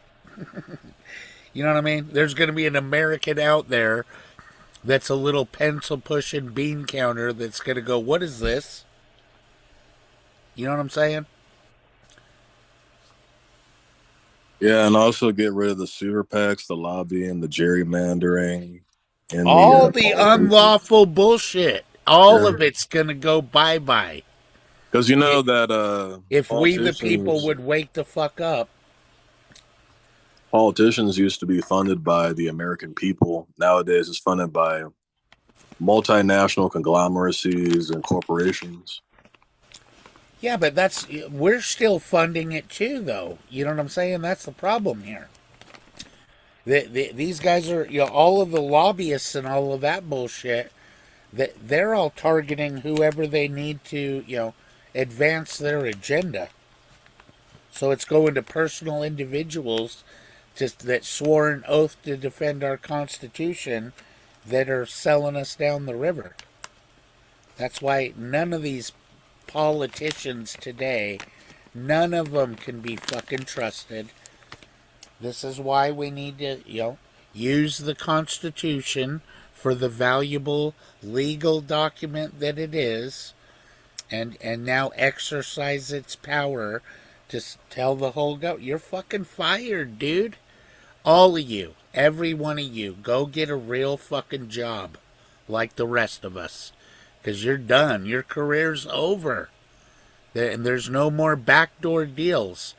You know what I mean? There's going to be an American out there that's a little pencil pushing bean counter that's going to go, what is this? You know what I'm saying? Yeah, and also get rid of the sewer PACs, the lobbying, the gerrymandering, and All the the politicians. unlawful bullshit, all Yeah, of it's going to go bye-bye. because you know It, that if we the people politicians would wake the fuck up. politicians used to be funded by the American people. Nowadays, it's funded by multinational conglomeracies and corporations. Yeah, but we're still funding it too, though. You know what I'm saying? That's the problem here. These guys are, all of the lobbyists and all of that bullshit, they're all targeting whoever they need to, advance their agenda. So it's going to personal individuals that swore an oath to defend our Constitution that are selling us down the river. That's why none of these politicians today, none of them can be fucking trusted. This is why we need to, use the Constitution for the valuable legal document that it is, and now exercise its power to tell the whole you're fucking fired, dude. All of you, every one of you, go get a real fucking job like the rest of us. Because you're done. Your career's over. And there's no more backdoor deals.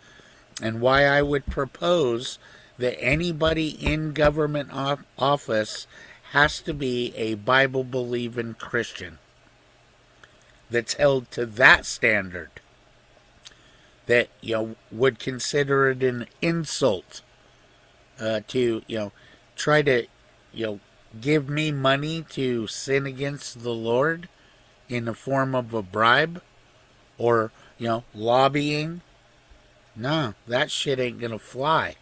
And why I would propose that anybody in government office has to be a Bible-believing Christian that's held to that standard. That, would consider it an insult to, try to, give me money to sin against the Lord in the form of a bribe or, lobbying. No, that shit ain't gonna fly.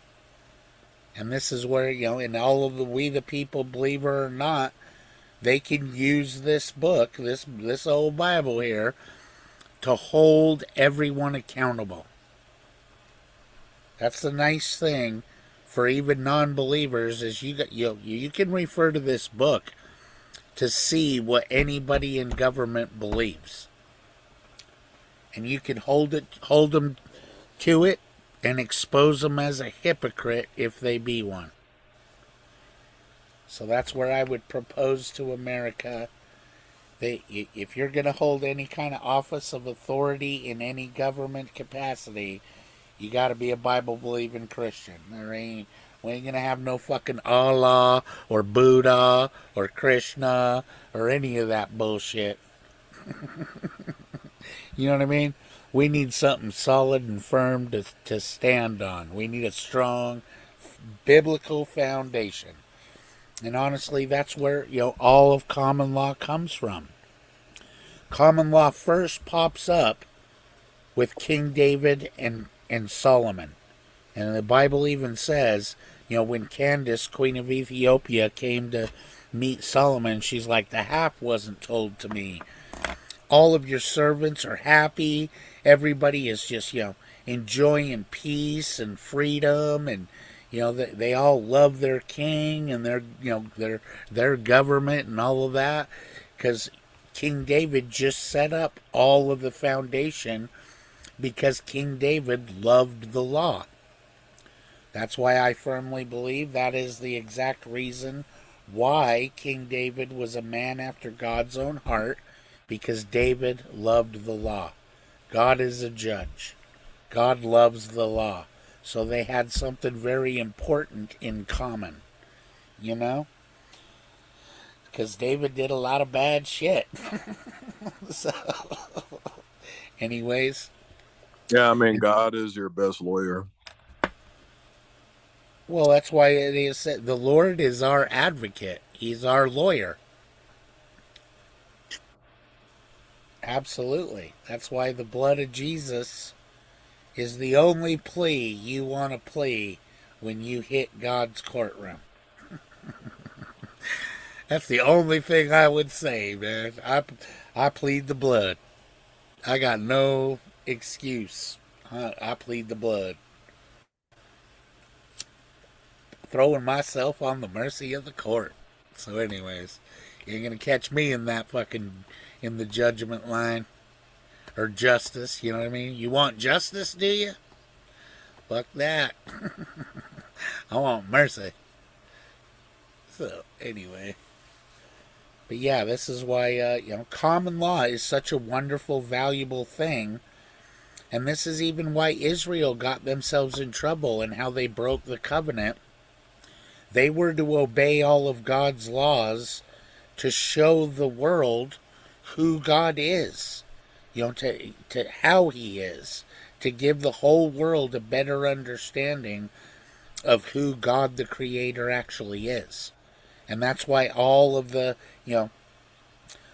And this is where, and all of we the people, believe it or not, they can use this book, this old Bible here, to hold everyone accountable. That's the nice thing for even non-believers is you can refer to this book to see what anybody in government believes, and you can hold them to it and expose them as a hypocrite if they be one. So that's where I would propose to America that if you're going to hold any kind of office of authority in any government capacity, you got to be a Bible-believing Christian. We ain't going to have no fucking Allah or Buddha or Krishna or any of that bullshit. You know what I mean? We need something solid and firm to stand on. We need a strong biblical foundation. And honestly, that's where, all of common law comes from. Common law first pops up with King David and Solomon. And the Bible even says, when Candace, Queen of Ethiopia, came to meet Solomon, she's like, the half wasn't told to me. All of your servants are happy. Everybody is just, enjoying peace and freedom, and they all love their king and their government and all of that, because King David just set up all of the foundation, because King David loved the law. That's why I firmly believe that is the exact reason why King David was a man after God's own heart, because David loved the law. God is a judge. God loves the law. So they had something very important in common, you know? Because David did a lot of bad shit. So, anyways, Yeah, I mean, God is your best lawyer. well, that's why it is said the Lord is our advocate. He's our lawyer. Absolutely. That's why the blood of Jesus is the only plea you want to plea when you hit God's courtroom. That's the only thing I would say, man. I plead the blood. I got no excuse. I plead the blood. Throwing myself on the mercy of the court. So, anyways, you ain't gonna catch me in that fucking in the judgment line or justice. You know what I mean? You want justice, do you? Fuck that. I want mercy. So, anyway. But yeah, this is why, common law is such a wonderful, valuable thing. And this is even why Israel got themselves in trouble and how they broke the covenant. They were to obey all of God's laws to show the world who God is, to how He is, to give the whole world a better understanding of who God the Creator actually is. And that's why all of the,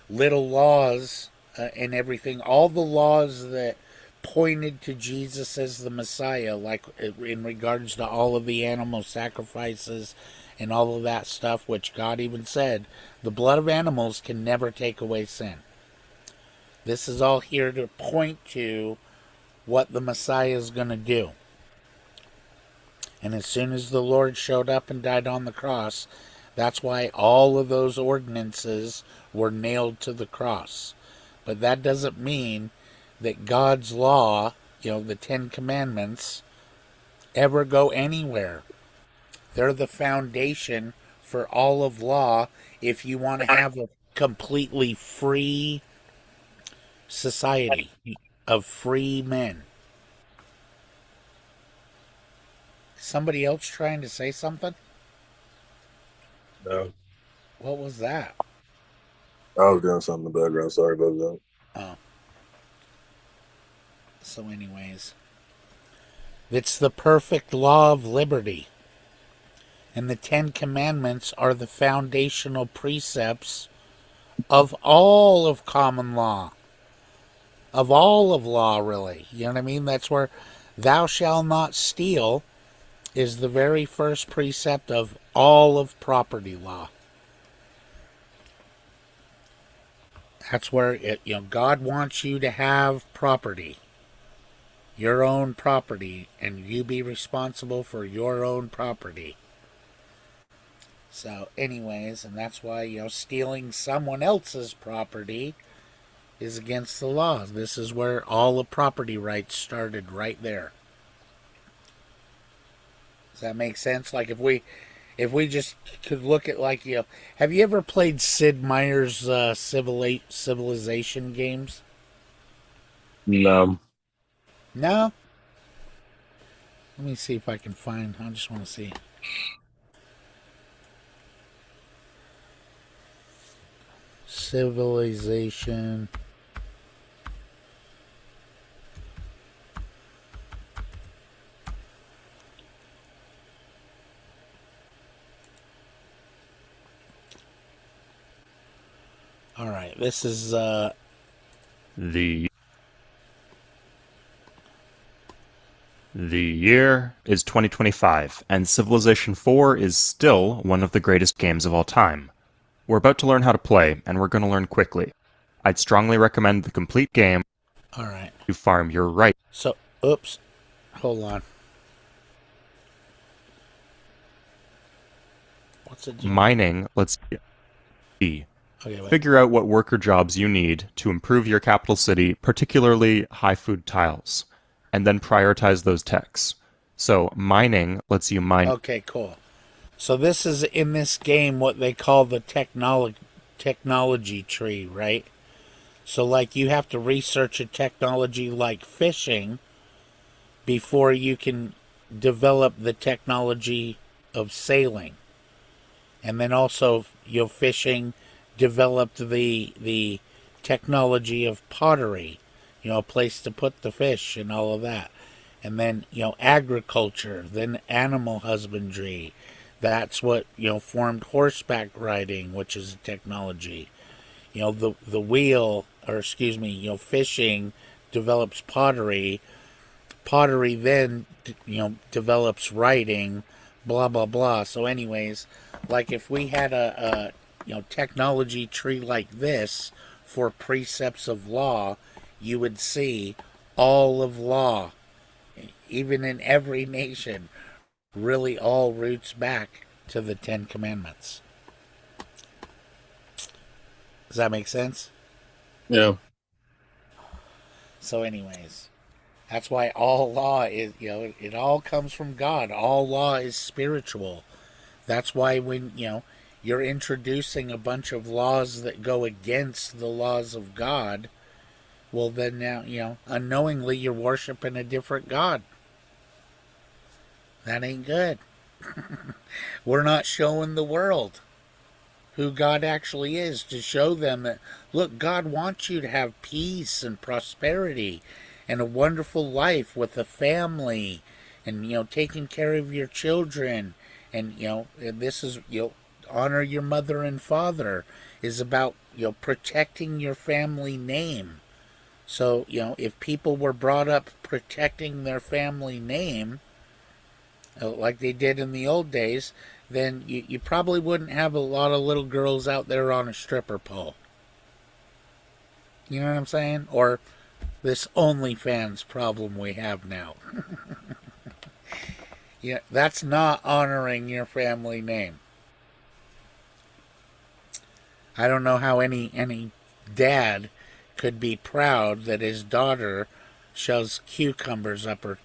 little laws and everything, all the laws that pointed to Jesus as the Messiah, like in regards to all of the animal sacrifices and all of that stuff, which God even said, the blood of animals can never take away sin. This is all here to point to what the Messiah is going to do. And as soon as the Lord showed up and died on the cross, that's why all of those ordinances were nailed to the cross. But that doesn't mean that God's law, the Ten Commandments, ever go anywhere. They're the foundation for all of law if you want to have a completely free society of free men. Somebody else trying to say something? No, What was that? I was doing something in the background. Sorry about that. Oh. So, anyways, it's the perfect law of liberty. And the Ten Commandments are the foundational precepts of all of common law. Of all of law, really. You know what I mean? That's where thou shalt not steal is the very first precept of all of property law. That's where God wants you to have property. Your own property, and you be responsible for your own property. So, anyways, and that's why, stealing someone else's property is against the law. This is where all the property rights started, right there. Does that make sense? Like if we just could look at have you ever played Sid Meier's Civilization games? No. No? Let me see if I can find. I just want to see. Civilization. All right, this is The The year is 2025, and Civilization 4 is still one of the greatest games of all time. We're about to learn how to play, and we're going to learn quickly. I'd strongly recommend the complete game. All right. To farm your right. So, oops. Hold on. What's it doing? Mining lets you Okay, figure out what worker jobs you need to improve your capital city, particularly high food tiles, and then prioritize those techs. So mining lets you mine. Okay, cool. So this is in this game what they call the technology tree, right? So like you have to research a technology like fishing before you can develop the technology of sailing. And then also, fishing developed the technology of pottery, a place to put the fish and all of that. And then, agriculture, then animal husbandry. That's what, formed horseback riding, which is a technology. The wheel, or excuse me, fishing develops pottery. Pottery then, develops writing, blah, blah, blah. So anyways, like if we had a technology tree like this for precepts of law, you would see all of law, even in every nation, really all roots back to the Ten Commandments. Does that make sense? Yeah. So anyways, that's why all law is, it all comes from God. All law is spiritual. That's why when, you're introducing a bunch of laws that go against the laws of God, well then now, unknowingly you're worshiping a different God. That ain't good. We're not showing the world who God actually is, to show them that, look, God wants you to have peace and prosperity and a wonderful life with a family and, taking care of your children. And, this is, honor your mother and father is about, protecting your family name. So, if people were brought up protecting their family name, like they did in the old days, then you probably wouldn't have a lot of little girls out there on a stripper pole. You know what I'm saying? Or this OnlyFans problem we have now. Yeah, that's not honoring your family name. I don't know how any dad could be proud that his daughter shoves cucumbers up her,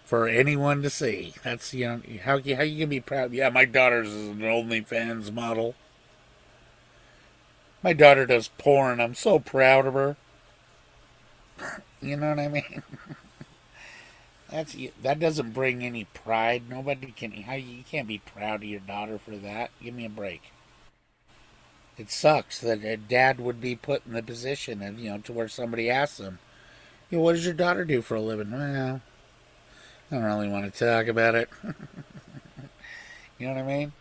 for anyone to see. That's, how you can be proud. Yeah, my daughter's an OnlyFans model. My daughter does porn. I'm so proud of her. You know what I mean? That doesn't bring any pride. Nobody can. You can't be proud of your daughter for that. Give me a break. It sucks that a dad would be put in the position of, to where somebody asks him, what does your daughter do for a living? Well, I don't really want to talk about it. You know what I mean?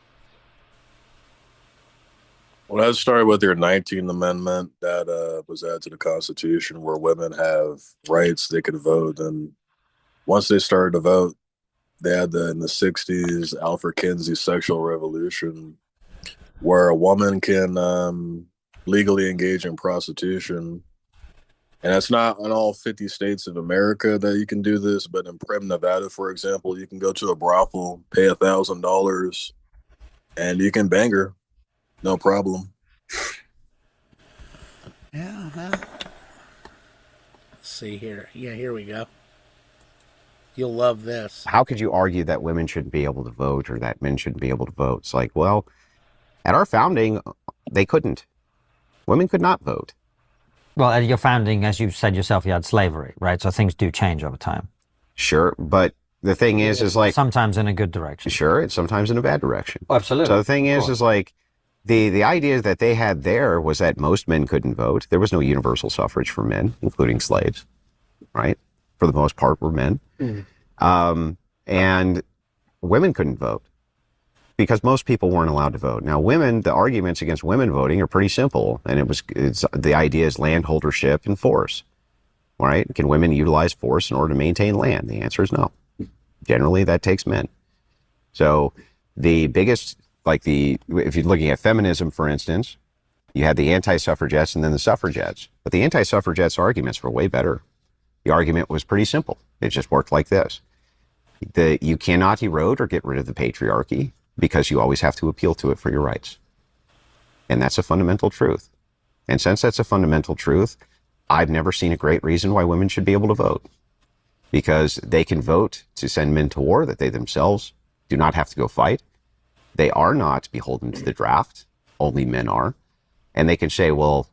Well, that started with your 19th Amendment that was added to the Constitution, where women have rights, they could vote. And once they started to vote, they had in the 60s, Alfred Kinsey's sexual revolution, where a woman can legally engage in prostitution. And it's not in all 50 states of America that you can do this, but in Prem, Nevada, for example, you can go to a brothel, pay $1,000, and you can bang her. No problem. Yeah, let's see here. Yeah, here we go. You'll love this. How could you argue that women shouldn't be able to vote or that men shouldn't be able to vote? It's like, well, at our founding, they couldn't. Women could not vote. Well, at your founding, as you said yourself, you had slavery, right? So things do change over time. Sure, but the thing is like... Sometimes in a good direction. Sure, it's sometimes in a bad direction. Oh, absolutely. So the thing is like, the idea that they had there was that most men couldn't vote. There was no universal suffrage for men, including slaves, right? For the most part, were men. Mm-hmm. And women couldn't vote because most people weren't allowed to vote. Now, women, the arguments against women voting are pretty simple. And the idea is landholdership and force. right? Can women utilize force in order to maintain land? The answer is no. Generally, that takes men. So the biggest, if you're looking at feminism, for instance, you had the anti-suffragettes and then the suffragettes. But the anti-suffragettes arguments were way better. The argument was pretty simple. It just worked like this. You cannot erode or get rid of the patriarchy because you always have to appeal to it for your rights. And that's a fundamental truth. And since that's a fundamental truth, I've never seen a great reason why women should be able to vote. Because they can vote to send men to war that they themselves do not have to go fight. They are not beholden to the draft. Only men are. And they can say, well,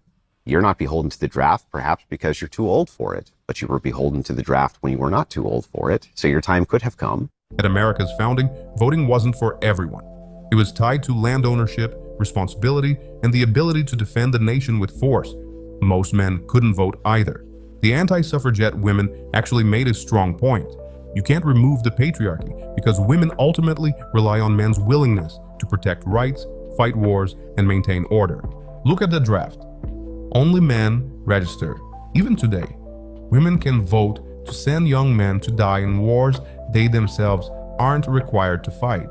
you're not beholden to the draft, perhaps because you're too old for it, but you were beholden to the draft when you were not too old for it, so your time could have come. At America's founding, voting wasn't for everyone. It was tied to land ownership, responsibility, and the ability to defend the nation with force. Most men couldn't vote either. The anti-suffragette women actually made a strong point. You can't remove the patriarchy because women ultimately rely on men's willingness to protect rights, fight wars, and maintain order. Look at the draft. Only men register. Even today, women can vote to send young men to die in wars they themselves aren't required to fight.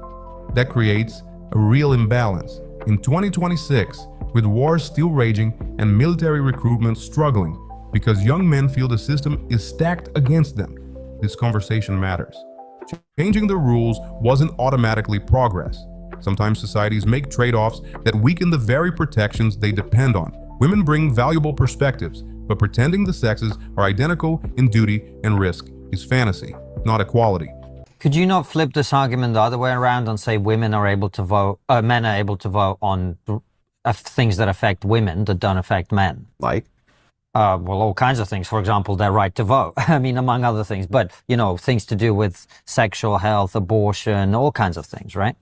That creates a real imbalance. In 2026, with wars still raging and military recruitment struggling because young men feel the system is stacked against them, this conversation matters. Changing the rules wasn't automatically progress. Sometimes societies make trade-offs that weaken the very protections they depend on. Women bring valuable perspectives, but pretending the sexes are identical in duty and risk is fantasy, not equality. Could you not flip this argument the other way around and say women are able to vote, men are able to vote on things that affect women that don't affect men? Like? Well, all kinds of things. For example, their right to vote. I mean, among other things. But, things to do with sexual health, abortion, all kinds of things, right?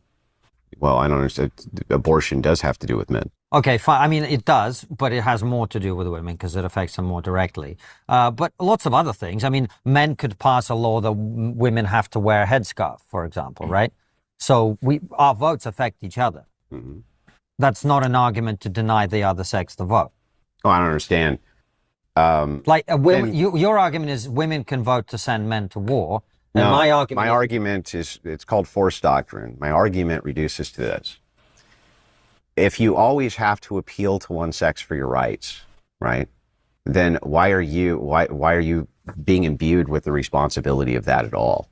Well, I don't understand. Abortion does have to do with men. Okay, fine. I mean, it does, but it has more to do with women because it affects them more directly. But lots of other things. I mean, men could pass a law that women have to wear a headscarf, for example, right? So our votes affect each other. Mm-hmm. That's not an argument to deny the other sex the vote. Oh, I don't understand. Your argument is women can vote to send men to war. And no, my argument is it's called force doctrine. My argument reduces to this. If you always have to appeal to one sex for your rights, right, then why are you being imbued with the responsibility of that at all?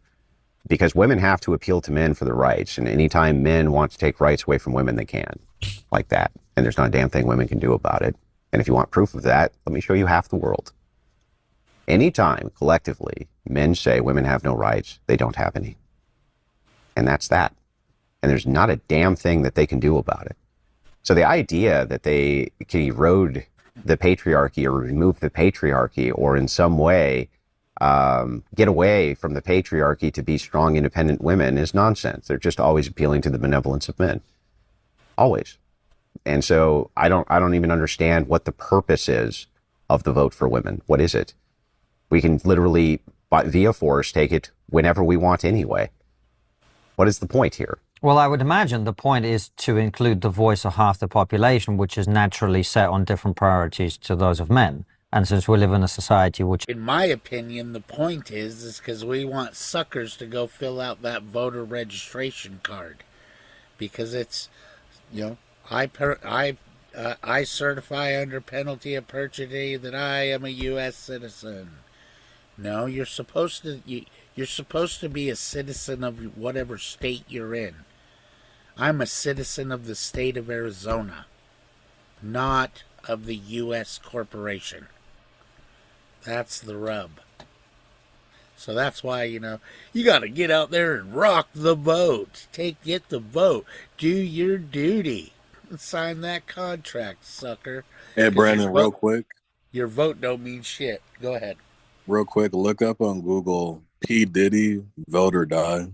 Because women have to appeal to men for their rights, and anytime men want to take rights away from women, they can, like that. And there's not a damn thing women can do about it. And if you want proof of that, let me show you half the world. Anytime, collectively, men say women have no rights, they don't have any. And that's that. And there's not a damn thing that they can do about it. So the idea that they can erode the patriarchy or remove the patriarchy or in some way get away from the patriarchy to be strong, independent women is nonsense. They're just always appealing to the benevolence of men. Always. And so I don't even understand what the purpose is of the vote for women. What is it? We can literally, via force, take it whenever we want anyway. What is the point here? Well, I would imagine the point is to include the voice of half the population, which is naturally set on different priorities to those of men. And since we live in a society which... In my opinion, the point is because we want suckers to go fill out that voter registration card. Because it's, I certify under penalty of perjury that I am a U.S. citizen. No, you're supposed to be a citizen of whatever state you're in. I'm a citizen of the state of Arizona, not of the U.S. corporation. That's the rub. So that's why, you got to get out there and rock the vote. Get the vote. Do your duty. Sign that contract, sucker. Hey, Brandon, real quick. Your vote don't mean shit. Go ahead. Real quick, look up on Google P. Diddy, vote or die.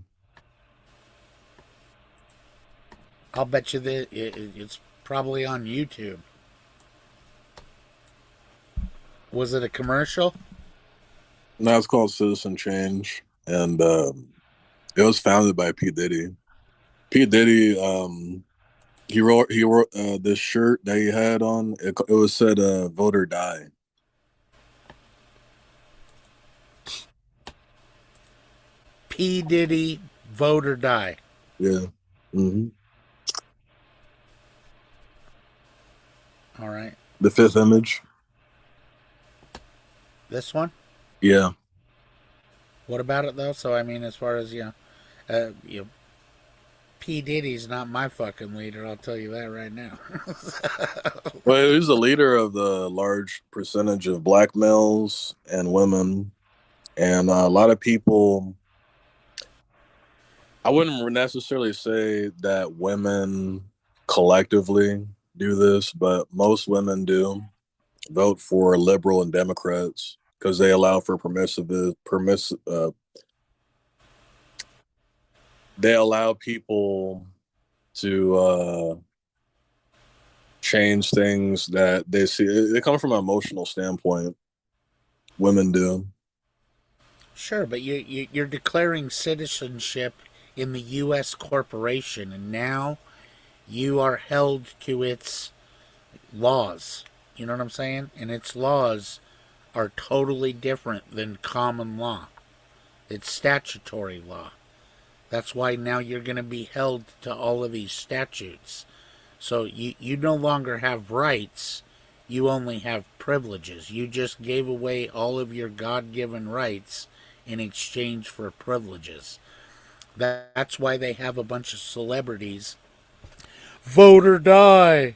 I'll bet you that it's probably on YouTube. Was it a commercial? No, it's called Citizen Change, and it was founded by P. Diddy. P. Diddy, he wrote this shirt that he had on. It was said "Vote or Die." P. Diddy, vote or die. Yeah. Mm-hmm. All right. The Fifth Image. This one? Yeah. What about it, though? So, I mean, as far as, you know, P. Diddy's not my fucking leader, I'll tell you that right now. Well, he's the leader of the large percentage of black males and women, and a lot of people. I wouldn't necessarily say that women collectively do this, but most women do vote for liberal and Democrats because they allow for they allow people to change things that they see. They come from an emotional standpoint. Women do. Sure, but you're declaring citizenship in the U.S. corporation, and now you are held to its laws. You know what I'm saying? And its laws are totally different than common law. It's statutory law. That's why now you're going to be held to all of these statutes. So you no longer have rights, you only have privileges. You just gave away all of your God given rights in exchange for privileges. That's why they have a bunch of celebrities vote or die,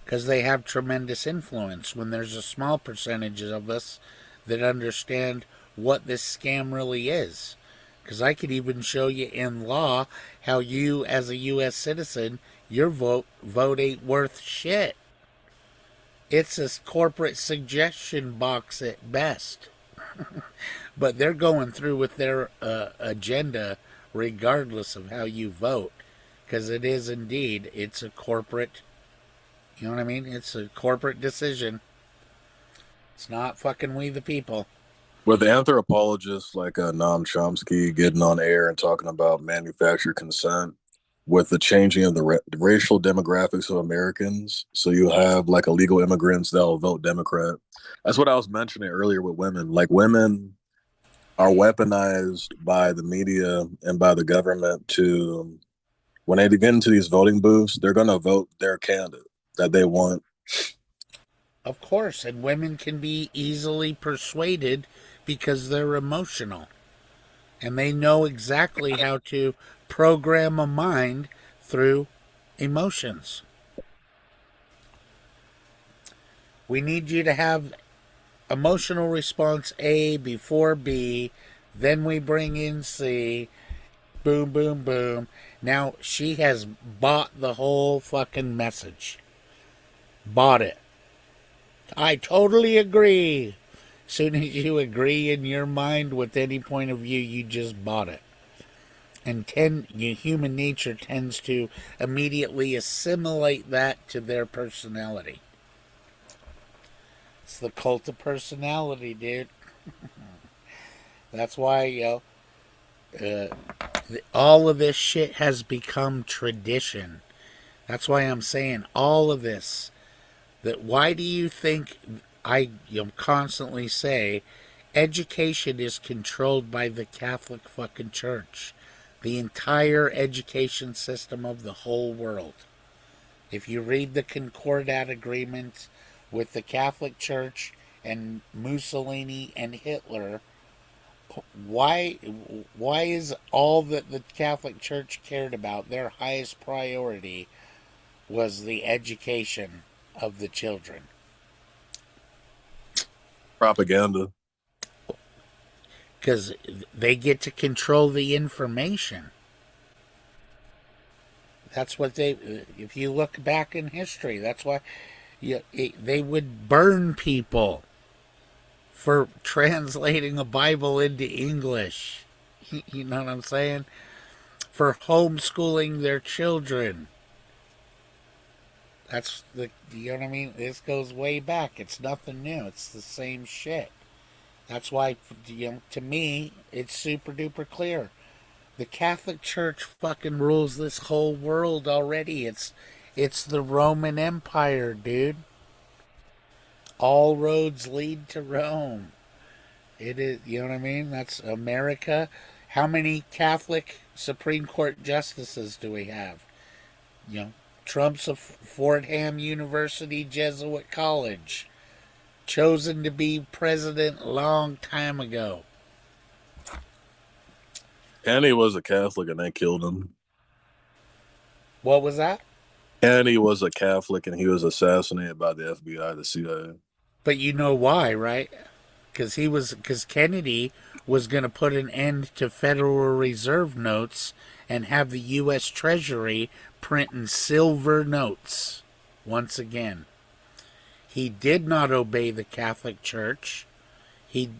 because they have tremendous influence when there's a small percentage of us that understand what this scam really is. Because I could even show you in law how you, as a U.S. citizen, your vote ain't worth shit. It's a corporate suggestion box at best. But they're going through with their agenda regardless of how you vote. Because it is indeed, it's a corporate, you know what I mean? It's a corporate decision. It's not fucking we the people. With anthropologists like Noam Chomsky getting on air and talking about manufactured consent, with the changing of the racial demographics of Americans, so you have like illegal immigrants that will vote Democrat. That's what I was mentioning earlier with women. Like women are weaponized by the media and by the government to, when they get into these voting booths, they're going to vote their candidate that they want. Of course, and women can be easily persuaded because they're emotional. And they know exactly how to program a mind through emotions. We need you to have emotional response A before B, then we bring in C, boom, boom, boom. Now she has bought the whole fucking message. Bought it. I totally agree. Soon as you agree in your mind with any point of view, you just bought it. And human nature tends to immediately assimilate that to their personality. It's the cult of personality, dude. That's why, all of this shit has become tradition. That's why I'm saying all of this. That why do you think I constantly say education is controlled by the Catholic fucking Church? The entire education system of the whole world. If you read the Concordat Agreement with the Catholic Church and Mussolini and Hitler, why is all that the Catholic Church cared about, their highest priority, was the education of the children? Propaganda. Because they get to control the information. That's what if you look back in history, that's why they would burn people for translating a Bible into English. You know what I'm saying? For homeschooling their children. You know what I mean? This goes way back. It's nothing new. It's the same shit. That's why, to me, it's super duper clear. The Catholic Church fucking rules this whole world already. It's the Roman Empire, dude. All roads lead to Rome. It is, you know what I mean? That's America How many Catholic Supreme Court justices do we have? You know, Trump's a Fordham University Jesuit college, chosen to be president long time ago. Kennedy was a Catholic and they killed him. What was that? Kennedy was a Catholic and he was assassinated by the FBI, the CIA. But you know why, right? Because Kennedy was going to put an end to Federal Reserve notes and have the U.S. Treasury printing silver notes once again. He did not obey the Catholic Church. He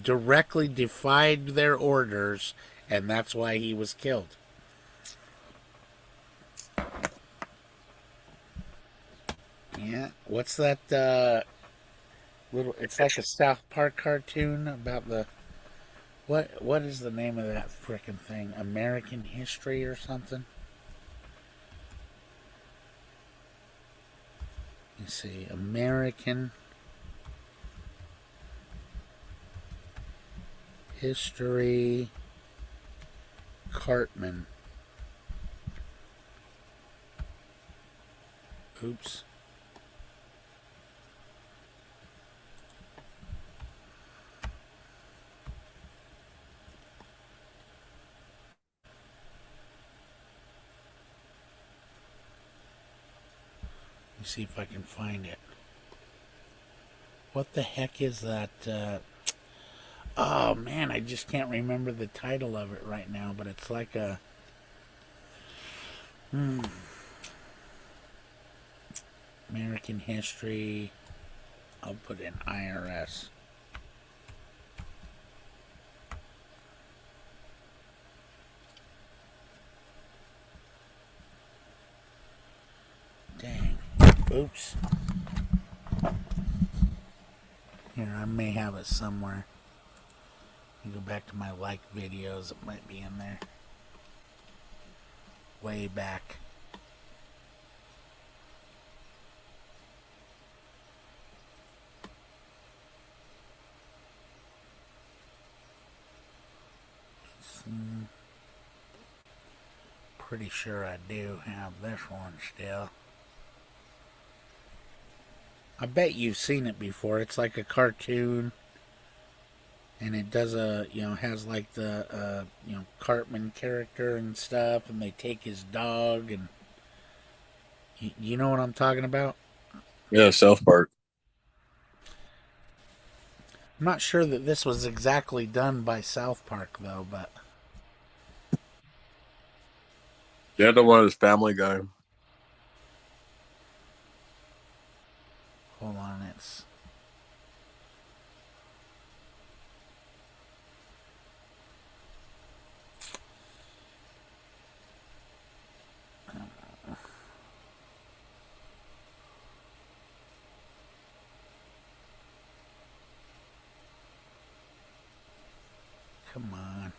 directly defied their orders, and that's why he was killed. Yeah, what's that little... It's like a South Park cartoon about the... What is the name of that frickin' thing? American History or something? You see, American History Cartman. Oops. Let me see if I can find it. What the heck is that? Oh man, I just can't remember the title of it right now, but it's like a... American History. I'll put in IRS. Dang. Oops. Here, I may have it somewhere. You go back to my liked videos, it might be in there. Way back. Pretty sure I do have this one still. I bet you've seen it before. It's like a cartoon. And it does has like the, Cartman character and stuff. And they take his dog and... You know what I'm talking about? Yeah, South Park. I'm not sure that this was exactly done by South Park, though, but... The other one is Family Guy. Hold on, it's... Come on.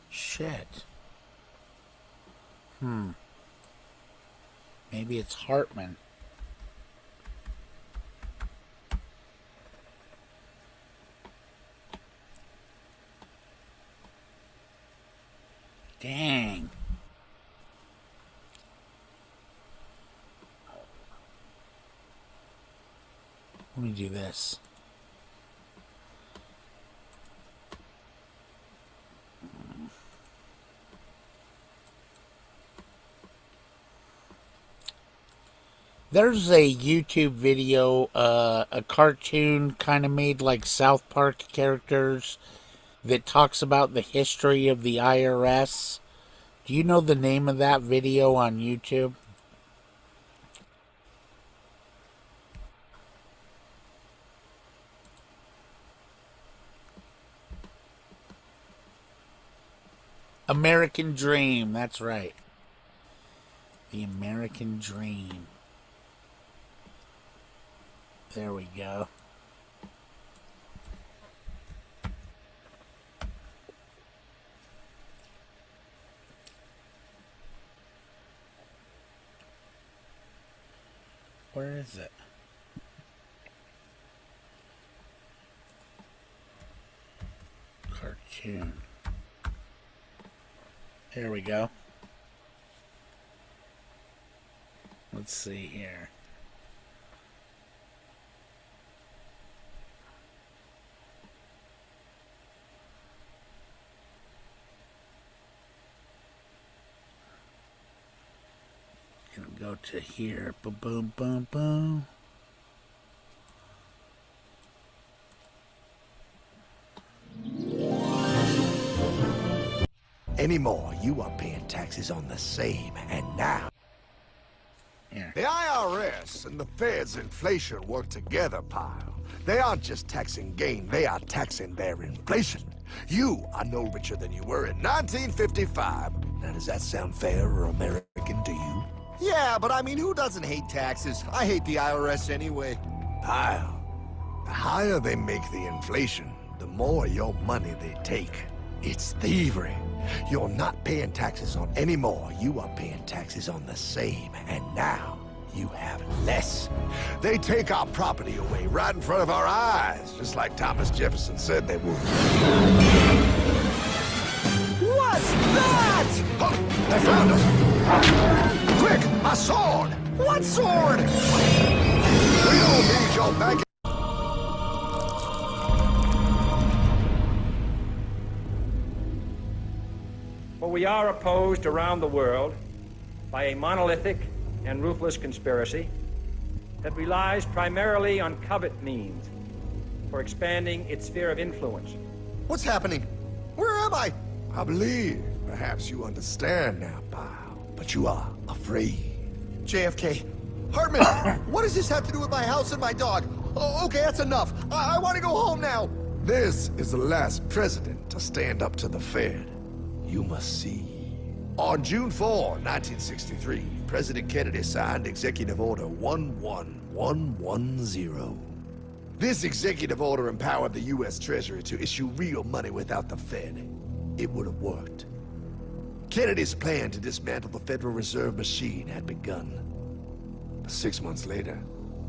Shit. Maybe it's Hartman. Dang. Let me do this. There's a YouTube video, a cartoon kind of made like South Park characters that talks about the history of the IRS. Do you know the name of that video on YouTube? American Dream, that's right. The American Dream. There we go. Where is it? Cartoon. There we go. Let's see here. Gonna go to here. Boom, boom, boom, boom. Anymore, you are paying taxes on the same, and now... Yeah. The IRS and the Fed's inflation work together, pal. They aren't just taxing gain, they are taxing their inflation. You are no richer than you were in 1955. Now, does that sound fair or American to you? Yeah, but I mean, who doesn't hate taxes? I hate the IRS anyway. Pal, the higher they make the inflation, the more your money they take. It's thievery. You're not paying taxes on any more. You are paying taxes on the same, and now you have less. They take our property away right in front of our eyes, just like Thomas Jefferson said they would. What's that? Oh, they found us! Quick, my sword! What sword? We don't need your bank. For we are opposed around the world by a monolithic and ruthless conspiracy that relies primarily on covert means for expanding its sphere of influence. What's happening? Where am I? I believe perhaps you understand now, pal, but you are afraid. JFK. Hartman, what does this have to do with my house and my dog? Oh, okay, that's enough. I want to go home now. This is the last president to stand up to the Fed. You must see. On June 4, 1963, President Kennedy signed Executive Order 11110. This executive order empowered the U.S. Treasury to issue real money without the Fed. It would have worked. Kennedy's plan to dismantle the Federal Reserve machine had begun. But 6 months later,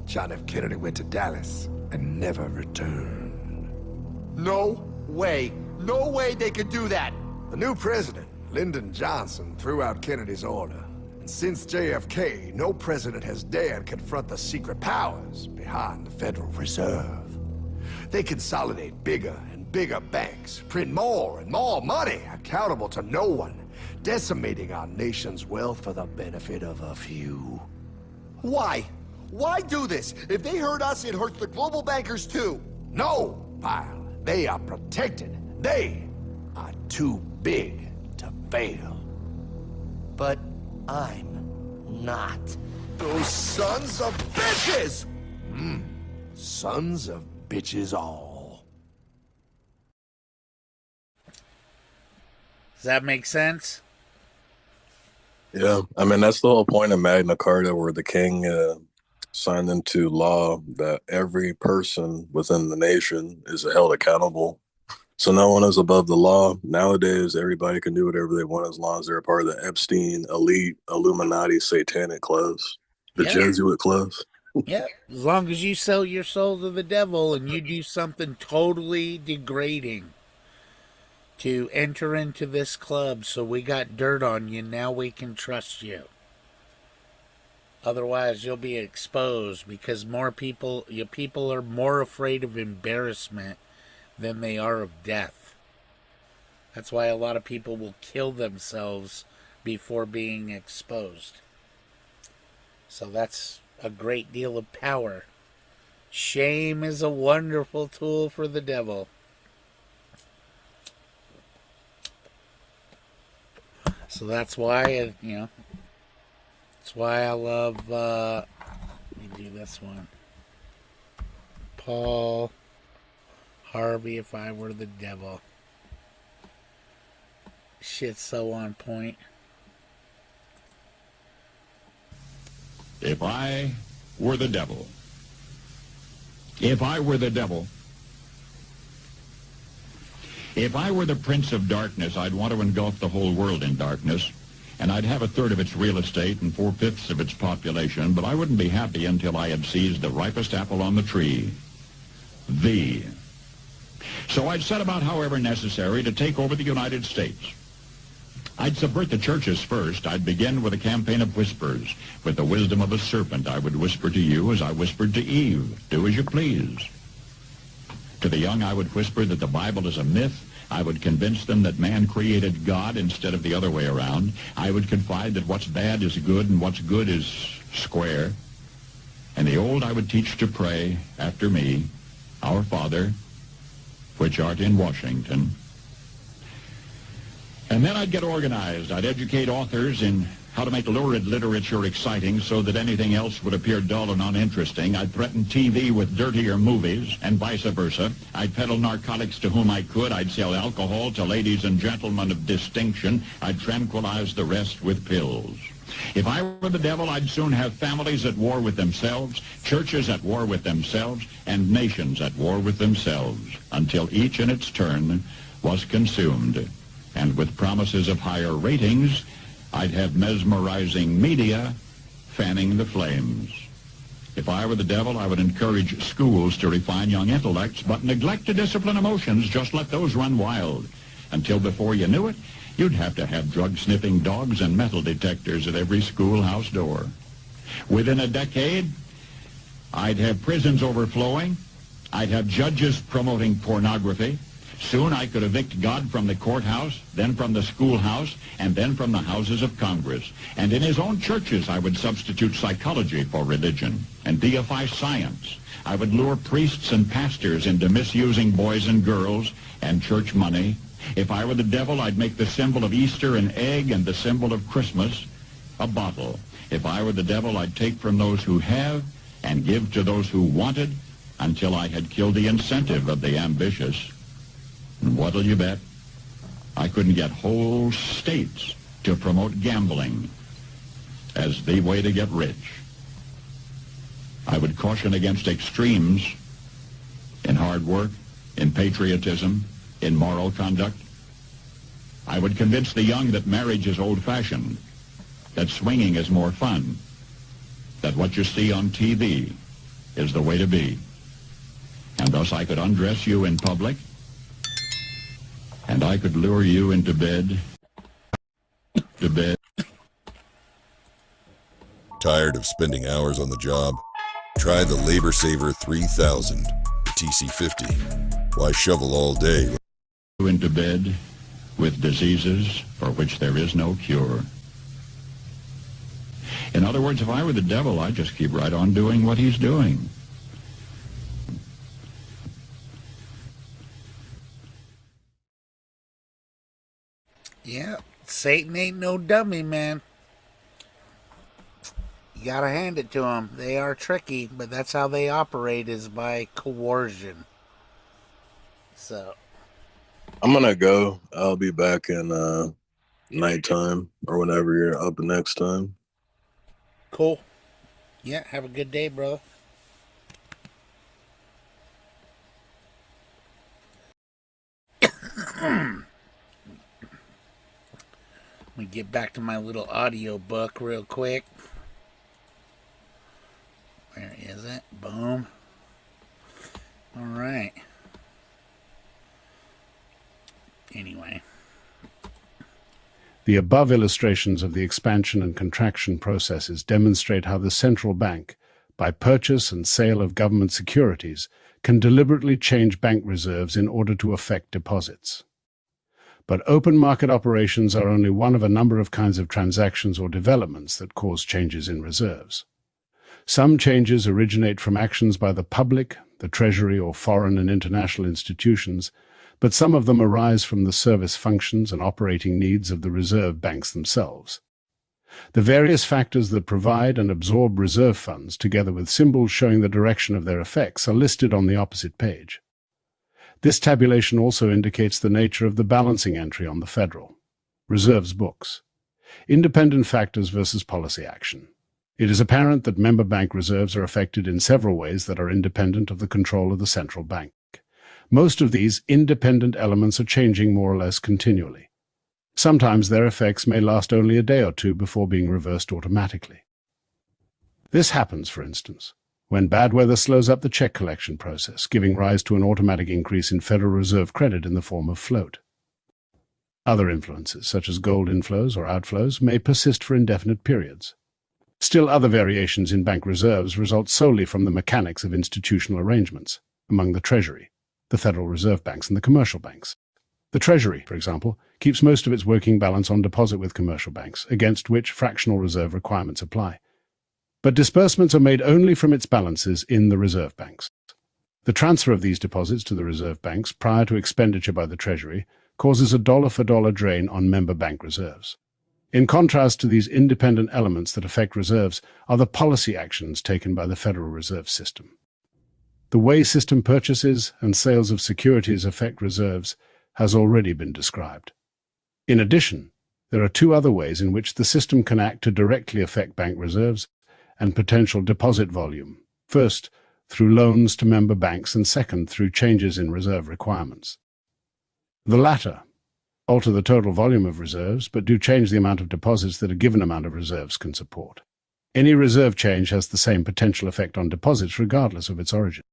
John F. Kennedy went to Dallas and never returned. No way. No way they could do that. The new president, Lyndon Johnson, threw out Kennedy's order. And since JFK, no president has dared confront the secret powers behind the Federal Reserve. They consolidate bigger and bigger banks, print more and more money, accountable to no one, decimating our nation's wealth for the benefit of a few. Why? Why do this? If they hurt us, it hurts the global bankers too. No, pal. They are protected. They are too big to fail. But I'm not. Those sons of bitches! Sons of bitches all. Does that make sense? Yeah, I mean, that's the whole point of Magna Carta, where the king signed into law that every person within the nation is held accountable. So no one is above the law. Nowadays, everybody can do whatever they want as long as they're a part of the Epstein elite Illuminati satanic clubs, the Jesuit clubs. Yeah, as long as you sell your soul to the devil and you do something totally degrading to enter into this club, so we got dirt on you, now we can trust you. Otherwise, you'll be exposed because your people are more afraid of embarrassment than they are of death. That's why a lot of people will kill themselves before being exposed. So that's a great deal of power. Shame is a wonderful tool for the devil. So that's why, that's why I love, let me do this one. Paul Harvey, If I Were the Devil. Shit's so on point. If I were the devil. If I were the devil. If I were the prince of darkness, I'd want to engulf the whole world in darkness, and I'd have a third of its real estate and 4/5 of its population, but I wouldn't be happy until I had seized the ripest apple on the tree. Thee. So I'd set about, however necessary, to take over the United States. I'd subvert the churches first. I'd begin with a campaign of whispers. With the wisdom of a serpent, I would whisper to you as I whispered to Eve, do as you please. To the young, I would whisper that the Bible is a myth. I would convince them that man created God instead of the other way around. I would confide that what's bad is good and what's good is square. And the old I would teach to pray after me, Our Father, which art in Washington. And then I'd get organized. I'd educate authors in how to make lurid literature exciting so that anything else would appear dull and uninteresting. I'd threaten TV with dirtier movies and vice versa. I'd peddle narcotics to whom I could. I'd sell alcohol to ladies and gentlemen of distinction. I'd tranquilize the rest with pills. If I were the devil, I'd soon have families at war with themselves, churches at war with themselves, and nations at war with themselves, until each in its turn was consumed. And with promises of higher ratings, I'd have mesmerizing media fanning the flames. If I were the devil, I would encourage schools to refine young intellects, but neglect to discipline emotions. Just let those run wild. Until before you knew it, you'd have to have drug-sniffing dogs and metal detectors at every schoolhouse door. Within a decade, I'd have prisons overflowing. I'd have judges promoting pornography. Soon I could evict God from the courthouse, then from the schoolhouse, and then from the houses of Congress. And in his own churches, I would substitute psychology for religion and deify science. I would lure priests and pastors into misusing boys and girls and church money. If I were the devil, I'd make the symbol of Easter an egg and the symbol of Christmas a bottle. If I were the devil, I'd take from those who have and give to those who wanted until I had killed the incentive of the ambitious. And what'll you bet? I couldn't get whole states to promote gambling as the way to get rich. I would caution against extremes in hard work, in patriotism, in moral conduct. I would convince the young that marriage is old-fashioned, that swinging is more fun, that what you see on TV is the way to be. And thus I could undress you in public, and I could lure you into bed, to bed. Tired of spending hours on the job? Try the Labor Saver 3000, the TC50. Why shovel all day? Into bed with diseases for which there is no cure. In other words, if I were the devil, I'd just keep right on doing what he's doing. Yeah, Satan ain't no dummy, man. You gotta hand it to them. They are tricky, but that's how they operate, is by coercion. So I'm gonna go. I'll be back in nighttime or whenever you're up next time. cool. Yeah, have a good day, brother. Let me get back to my little audio book real quick. Where is it? Boom. All right. Anyway. The above illustrations of the expansion and contraction processes demonstrate how the central bank, by purchase and sale of government securities, can deliberately change bank reserves in order to affect deposits. But open market operations are only one of a number of kinds of transactions or developments that cause changes in reserves. Some changes originate from actions by the public, the Treasury, or foreign and international institutions but some of them arise from the service functions and operating needs of the reserve banks themselves. The various factors that provide and absorb reserve funds, together with symbols showing the direction of their effects, are listed on the opposite page. This tabulation also indicates the nature of the balancing entry on the Federal Reserve's books. Independent factors versus policy action. It is apparent that member bank reserves are affected in several ways that are independent of the control of the central bank. Most of these independent elements are changing more or less continually. Sometimes their effects may last only a day or two before being reversed automatically. This happens, for instance, when bad weather slows up the check collection process, giving rise to an automatic increase in Federal Reserve credit in the form of float. Other influences, such as gold inflows or outflows, may persist for indefinite periods. Still, other variations in bank reserves result solely from the mechanics of institutional arrangements among the Treasury, the Federal Reserve banks, and the commercial banks. The Treasury, for example, keeps most of its working balance on deposit with commercial banks, against which fractional reserve requirements apply. But disbursements are made only from its balances in the reserve banks. The transfer of these deposits to the reserve banks prior to expenditure by the Treasury causes a dollar-for-dollar drain on member bank reserves. In contrast to these independent elements that affect reserves are the policy actions taken by the Federal Reserve System. The way system purchases and sales of securities affect reserves has already been described. In addition, there are two other ways in which the system can act to directly affect bank reserves and potential deposit volume. First, through loans to member banks, and second, through changes in reserve requirements. The latter alter the total volume of reserves, but do change the amount of deposits that a given amount of reserves can support. Any reserve change has the same potential effect on deposits regardless of its origin.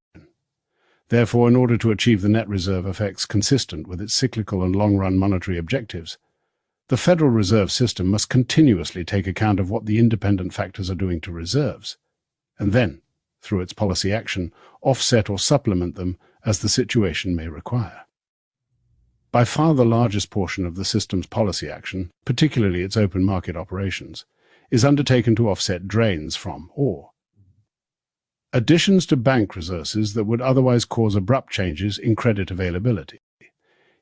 Therefore, in order to achieve the net reserve effects consistent with its cyclical and long-run monetary objectives, the Federal Reserve System must continuously take account of what the independent factors are doing to reserves, and then, through its policy action, offset or supplement them as the situation may require. By far the largest portion of the system's policy action, particularly its open market operations, is undertaken to offset drains from or additions to bank resources that would otherwise cause abrupt changes in credit availability.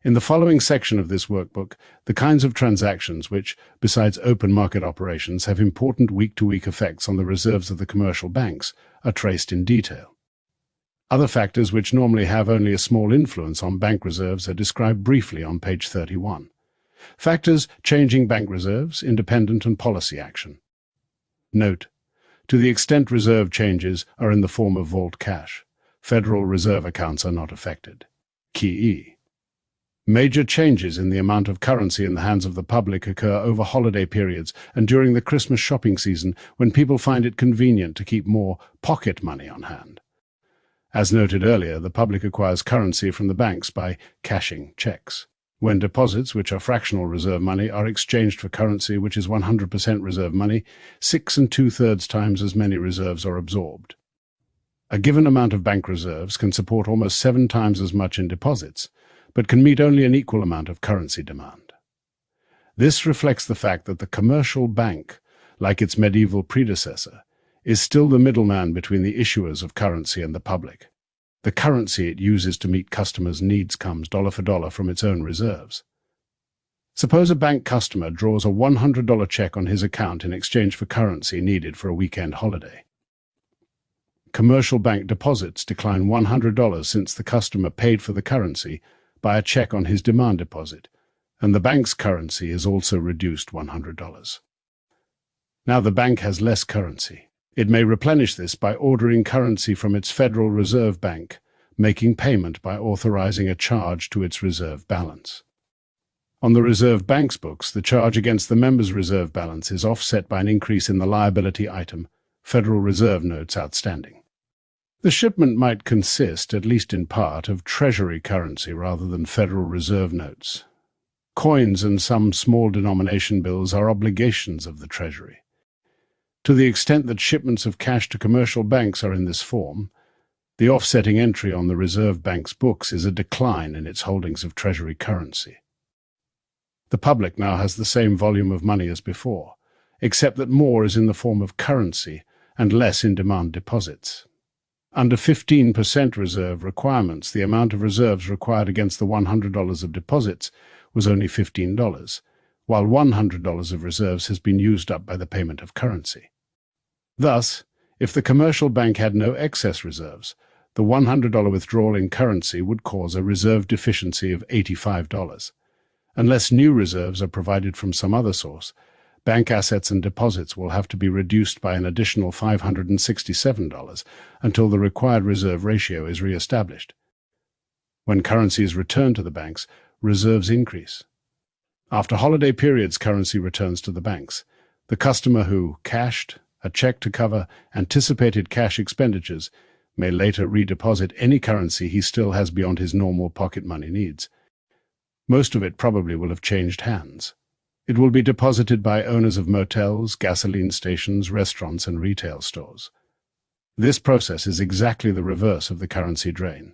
In the following section of this workbook, the kinds of transactions which, besides open market operations, have important week-to-week effects on the reserves of the commercial banks are traced in detail. Other factors which normally have only a small influence on bank reserves are described briefly on page 31. Factors changing bank reserves, independent and policy action. Note: to the extent reserve changes are in the form of vault cash, Federal Reserve accounts are not affected. Key E. Major changes in the amount of currency in the hands of the public occur over holiday periods and during the Christmas shopping season, when people find it convenient to keep more pocket money on hand. As noted earlier, the public acquires currency from the banks by cashing checks. When deposits, which are fractional reserve money, are exchanged for currency, which is 100% reserve money, 6 2/3 times as many reserves are absorbed. A given amount of bank reserves can support almost 7 times as much in deposits, but can meet only an equal amount of currency demand. This reflects the fact that the commercial bank, like its medieval predecessor, is still the middleman between the issuers of currency and the public. The currency it uses to meet customers' needs comes dollar for dollar from its own reserves. Suppose a bank customer draws a $100 check on his account in exchange for currency needed for a weekend holiday. Commercial bank deposits decline $100 since the customer paid for the currency by a check on his demand deposit, and the bank's currency is also reduced $100. Now the bank has less currency. It may replenish this by ordering currency from its Federal Reserve Bank, making payment by authorizing a charge to its reserve balance. On the Reserve Bank's books, the charge against the member's reserve balance is offset by an increase in the liability item, Federal Reserve notes outstanding. The shipment might consist, at least in part, of Treasury currency rather than Federal Reserve notes. Coins and some small denomination bills are obligations of the Treasury. To the extent that shipments of cash to commercial banks are in this form, the offsetting entry on the Reserve Bank's books is a decline in its holdings of Treasury currency. The public now has the same volume of money as before, except that more is in the form of currency and less in demand deposits. Under 15% reserve requirements, the amount of reserves required against the $100 of deposits was only $15, while $100 of reserves has been used up by the payment of currency. Thus, if the commercial bank had no excess reserves, the $100 withdrawal in currency would cause a reserve deficiency of $85. Unless new reserves are provided from some other source, bank assets and deposits will have to be reduced by an additional $567 until the required reserve ratio is re-established. When currency is returned to the banks, reserves increase. After holiday periods, currency returns to the banks. The customer who cashed a check to cover anticipated cash expenditures may later redeposit any currency he still has beyond his normal pocket money needs. Most of it probably will have changed hands. It will be deposited by owners of motels, gasoline stations, restaurants, and retail stores. This process is exactly the reverse of the currency drain,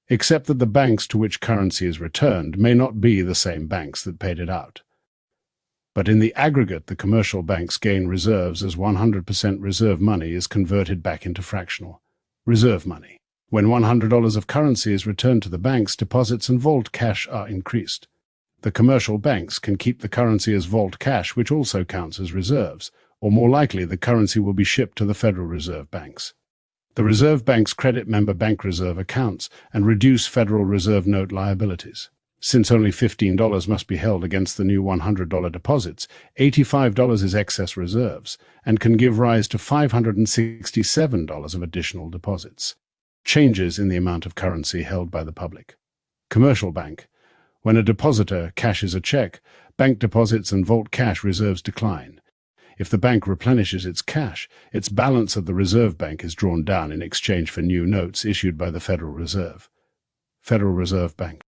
except that the banks to which currency is returned may not be the same banks that paid it out. But in the aggregate, the commercial banks gain reserves as 100% reserve money is converted back into fractional reserve money. When $100 of currency is returned to the banks, deposits and vault cash are increased. The commercial banks can keep the currency as vault cash, which also counts as reserves, or more likely the currency will be shipped to the Federal Reserve banks. The Reserve Banks credit member bank reserve accounts and reduce Federal Reserve note liabilities. Since only $15 must be held against the new $100 deposits, $85 is excess reserves and can give rise to $567 of additional deposits. Changes in the amount of currency held by the public. Commercial bank. When a depositor cashes a check, bank deposits and vault cash reserves decline. If the bank replenishes its cash, its balance at the Reserve Bank is drawn down in exchange for new notes issued by the Federal Reserve. Federal Reserve Bank.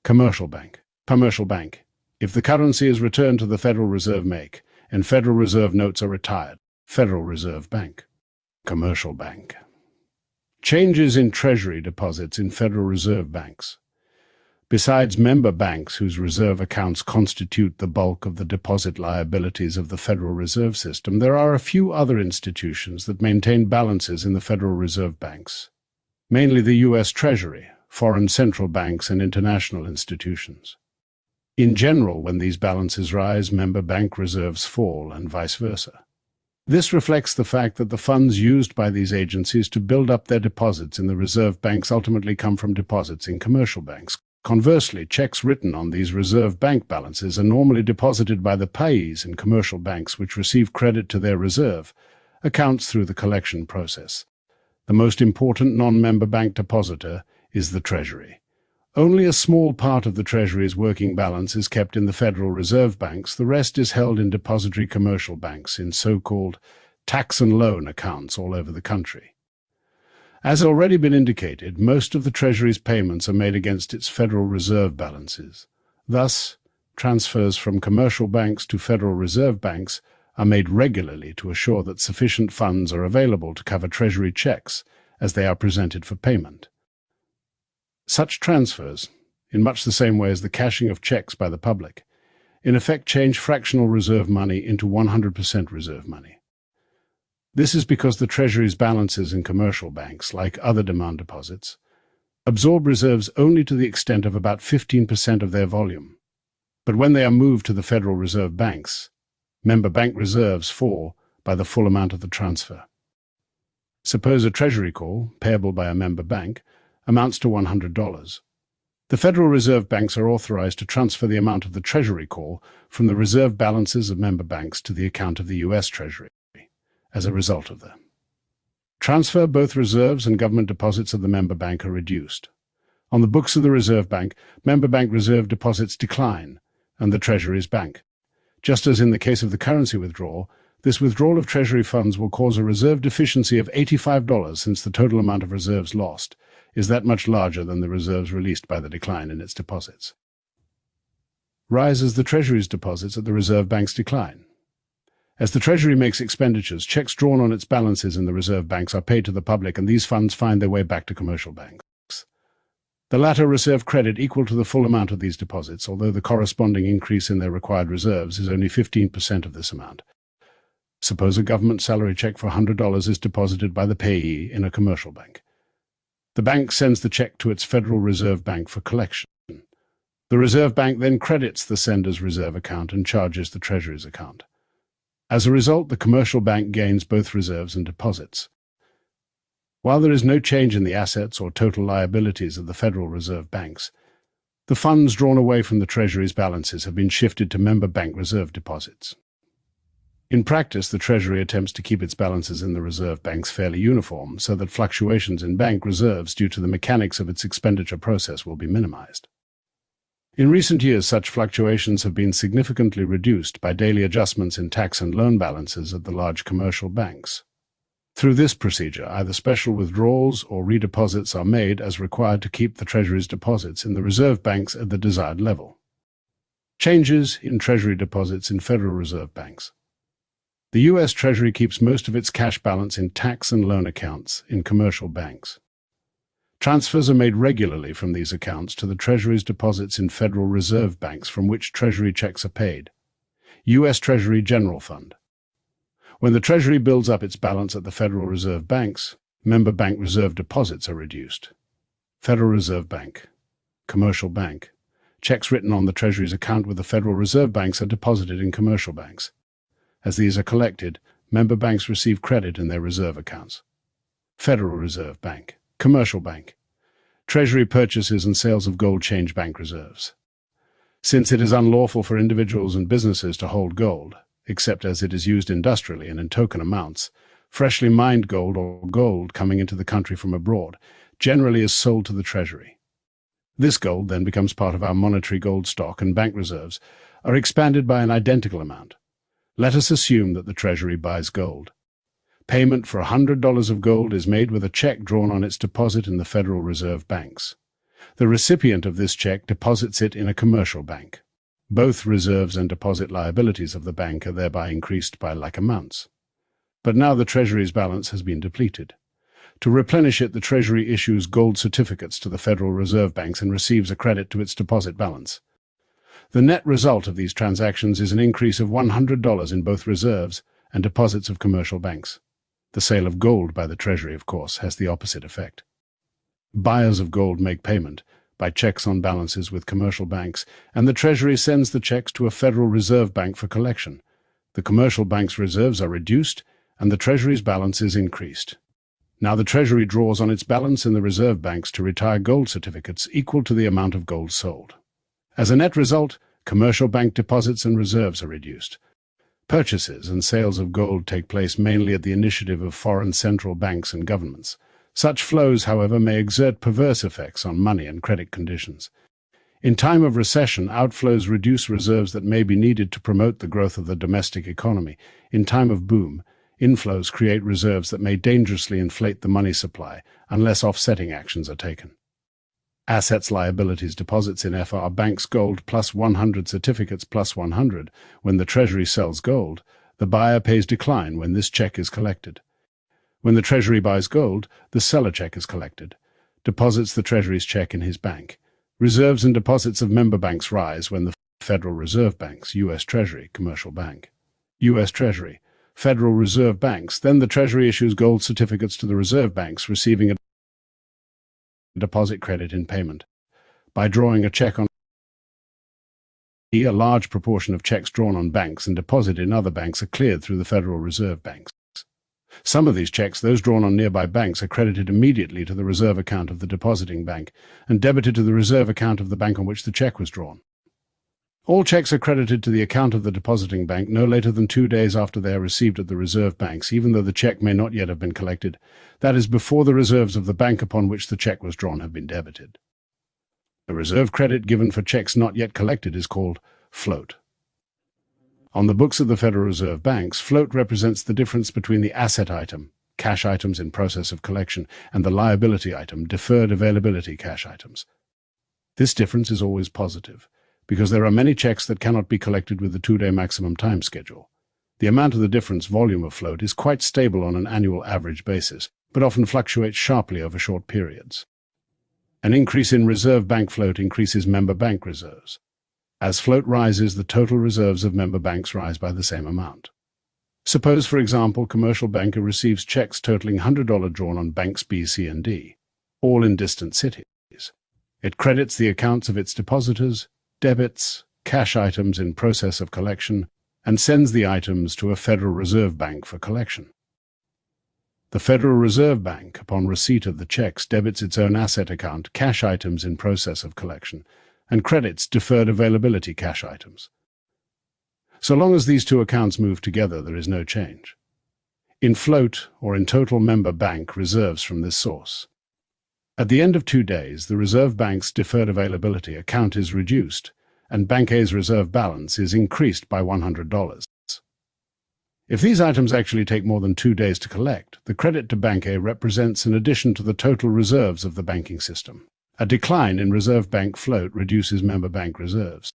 Commercial bank. Commercial bank. If the currency is returned to the Federal Reserve make and Federal Reserve notes are retired, Federal Reserve Bank. Commercial bank. Changes in Treasury deposits in Federal Reserve banks. Besides member banks whose reserve accounts constitute the bulk of the deposit liabilities of the Federal Reserve System, there are a few other institutions that maintain balances in the Federal Reserve banks, mainly the U.S. Treasury, foreign central banks, and international institutions. In general, when these balances rise, member bank reserves fall, and vice versa. This reflects the fact that the funds used by these agencies to build up their deposits in the reserve banks ultimately come from deposits in commercial banks. Conversely, checks written on these reserve bank balances are normally deposited by the payees in commercial banks which receive credit to their reserve accounts through the collection process. The most important non-member bank depositor is the Treasury. Only a small part of the Treasury's working balance is kept in the Federal Reserve banks. The rest is held in depository commercial banks in so-called tax and loan accounts all over the country. As already been indicated, most of the Treasury's payments are made against its Federal Reserve balances. Thus, transfers from commercial banks to Federal Reserve banks are made regularly to assure that sufficient funds are available to cover Treasury checks as they are presented for payment. Such transfers, in much the same way as the cashing of checks by the public, in effect change fractional reserve money into 100% reserve money. This is because the Treasury's balances in commercial banks, like other demand deposits, absorb reserves only to the extent of about 15% of their volume. But when they are moved to the Federal Reserve banks, member bank reserves fall by the full amount of the transfer. Suppose a Treasury call, payable by a member bank, amounts to $100. The Federal Reserve banks are authorized to transfer the amount of the Treasury call from the reserve balances of member banks to the account of the U.S. Treasury. As a result of the transfer, both reserves and government deposits of the member bank are reduced. On the books of the Reserve Bank, member bank reserve deposits decline, and the Treasury's bank. Just as in the case of the currency withdrawal, this withdrawal of Treasury funds will cause a reserve deficiency of $85 since the total amount of reserves lost is that much larger than the reserves released by the decline in its deposits. Rise as the Treasury's deposits at the Reserve banks decline. As the Treasury makes expenditures, checks drawn on its balances in the Reserve banks are paid to the public, and these funds find their way back to commercial banks. The latter receive credit equal to the full amount of these deposits, although the corresponding increase in their required reserves is only 15% of this amount. Suppose a government salary check for $100 is deposited by the payee in a commercial bank. The bank sends the check to its Federal Reserve Bank for collection. The Reserve Bank then credits the sender's reserve account and charges the Treasury's account. As a result, the commercial bank gains both reserves and deposits. While there is no change in the assets or total liabilities of the Federal Reserve banks, the funds drawn away from the Treasury's balances have been shifted to member bank reserve deposits. In practice, the Treasury attempts to keep its balances in the Reserve banks fairly uniform so that fluctuations in bank reserves due to the mechanics of its expenditure process will be minimized. In recent years, such fluctuations have been significantly reduced by daily adjustments in tax and loan balances at the large commercial banks. Through this procedure, either special withdrawals or redeposits are made as required to keep the Treasury's deposits in the Reserve banks at the desired level. Changes in Treasury deposits in Federal Reserve banks. The U.S. Treasury keeps most of its cash balance in tax and loan accounts in commercial banks. Transfers are made regularly from these accounts to the Treasury's deposits in Federal Reserve banks from which Treasury checks are paid. U.S. Treasury General Fund. When the Treasury builds up its balance at the Federal Reserve banks, member bank reserve deposits are reduced. Federal Reserve Bank. Commercial bank. Checks written on the Treasury's account with the Federal Reserve banks are deposited in commercial banks. As these are collected, member banks receive credit in their reserve accounts. Federal Reserve Bank. Commercial bank. Treasury purchases and sales of gold change bank reserves. Since it is unlawful for individuals and businesses to hold gold, except as it is used industrially and in token amounts, freshly mined gold or gold coming into the country from abroad generally is sold to the Treasury. This gold then becomes part of our monetary gold stock, and bank reserves are expanded by an identical amount. Let us assume that the Treasury buys gold. Payment for $100 of gold is made with a check drawn on its deposit in the Federal Reserve banks. The recipient of this check deposits it in a commercial bank. Both reserves and deposit liabilities of the bank are thereby increased by like amounts. But now the Treasury's balance has been depleted. To replenish it, the Treasury issues gold certificates to the Federal Reserve banks and receives a credit to its deposit balance. The net result of these transactions is an increase of $100 in both reserves and deposits of commercial banks. The sale of gold by the Treasury, of course, has the opposite effect. Buyers of gold make payment by checks on balances with commercial banks, and the Treasury sends the checks to a Federal Reserve Bank for collection. The commercial bank's reserves are reduced, and the Treasury's balance is increased. Now the Treasury draws on its balance in the Reserve banks to retire gold certificates equal to the amount of gold sold. As a net result, commercial bank deposits and reserves are reduced. Purchases and sales of gold take place mainly at the initiative of foreign central banks and governments. Such flows, however, may exert perverse effects on money and credit conditions. In time of recession, outflows reduce reserves that may be needed to promote the growth of the domestic economy. In time of boom, inflows create reserves that may dangerously inflate the money supply unless offsetting actions are taken. Assets, liabilities, deposits in FR banks, gold plus 100 certificates plus 100. When the Treasury sells gold, the buyer pays decline when this check is collected. When the Treasury buys gold, the seller check is collected, deposits the Treasury's check in his bank. Reserves and deposits of member banks rise when the Federal Reserve banks, U.S. Treasury, commercial bank. U.S. Treasury, Federal Reserve banks. Then the Treasury issues gold certificates to the Reserve banks, receiving a deposit credit in payment. By drawing a check on a large proportion of checks drawn on banks and deposited in other banks are cleared through the Federal Reserve banks. Some of these checks, those drawn on nearby banks, are credited immediately to the reserve account of the depositing bank and debited to the reserve account of the bank on which the check was drawn. All checks are credited to the account of the depositing bank no later than 2 days after they are received at the reserve banks, even though the check may not yet have been collected. That is, before the reserves of the bank upon which the check was drawn have been debited. The reserve credit given for checks not yet collected is called float. On the books of the Federal Reserve banks, float represents the difference between the asset item, cash items in process of collection, and the liability item, deferred availability cash items. This difference is always positive, because there are many checks that cannot be collected with the 2-day maximum time schedule. The amount of the difference volume of float is quite stable on an annual average basis, but often fluctuates sharply over short periods. An increase in reserve bank float increases member bank reserves. As float rises, the total reserves of member banks rise by the same amount. Suppose, for example, commercial banker receives checks totaling $100 drawn on banks B, C, and D, all in distant cities. It credits the accounts of its depositors, debits cash items in process of collection, and sends the items to a Federal Reserve Bank for collection. The Federal Reserve Bank, upon receipt of the checks, debits its own asset account, cash items in process of collection, and credits deferred availability cash items. So long as these two accounts move together, there is no change in float or in total member bank reserves from this source. At the end of 2 days, the Reserve Bank's deferred availability account is reduced, and Bank A's reserve balance is increased by $100. If these items actually take more than 2 days to collect, the credit to Bank A represents an addition to the total reserves of the banking system. A decline in Reserve Bank float reduces member bank reserves.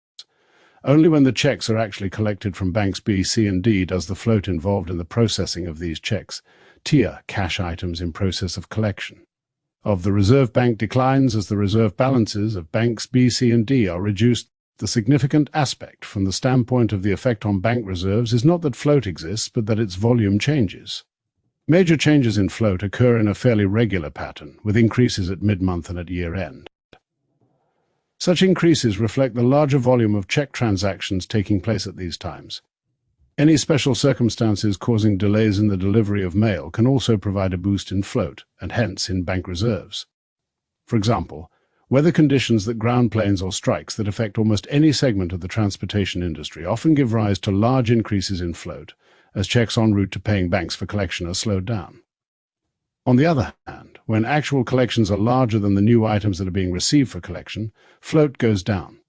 Only when the checks are actually collected from banks B, C, and D does the float involved in the processing of these checks, TIA, cash items in process of collection, of the Reserve Bank declines as the reserve balances of banks B, C, and D are reduced. The significant aspect from the standpoint of the effect on bank reserves is not that float exists, but that its volume changes. Major changes in float occur in a fairly regular pattern, with increases at mid-month and at year-end. Such increases reflect the larger volume of check transactions taking place at these times. Any special circumstances causing delays in the delivery of mail can also provide a boost in float, and hence in bank reserves. For example, weather conditions that ground planes or strikes that affect almost any segment of the transportation industry often give rise to large increases in float, as checks en route to paying banks for collection are slowed down. On the other hand, when actual collections are larger than the new items that are being received for collection, float goes down.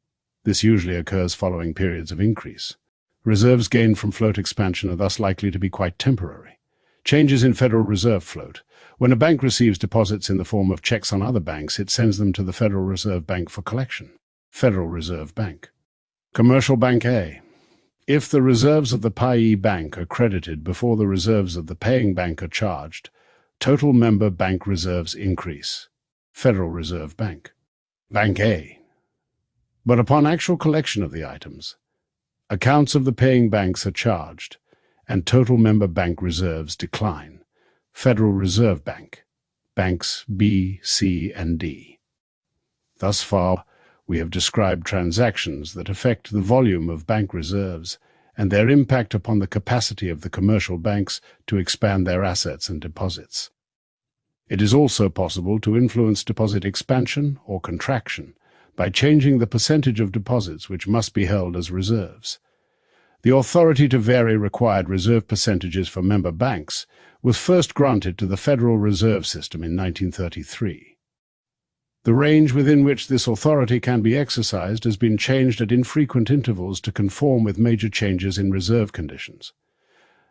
This usually occurs following periods of increase. Reserves gained from float expansion are thus likely to be quite temporary. Changes in Federal Reserve float. When a bank receives deposits in the form of checks on other banks, it sends them to the Federal Reserve Bank for collection. Federal Reserve Bank. Commercial Bank A. If the reserves of the payee bank are credited before the reserves of the paying bank are charged, total member bank reserves increase. Federal Reserve Bank. Bank A. But upon actual collection of the items, accounts of the paying banks are charged, and total member bank reserves decline. Federal Reserve Bank. Banks B, C, and D. Thus far, we have described transactions that affect the volume of bank reserves and their impact upon the capacity of the commercial banks to expand their assets and deposits. It is also possible to influence deposit expansion or contraction by changing the percentage of deposits which must be held as reserves. The authority to vary required reserve percentages for member banks was first granted to the Federal Reserve System in 1933. The range within which this authority can be exercised has been changed at infrequent intervals to conform with major changes in reserve conditions.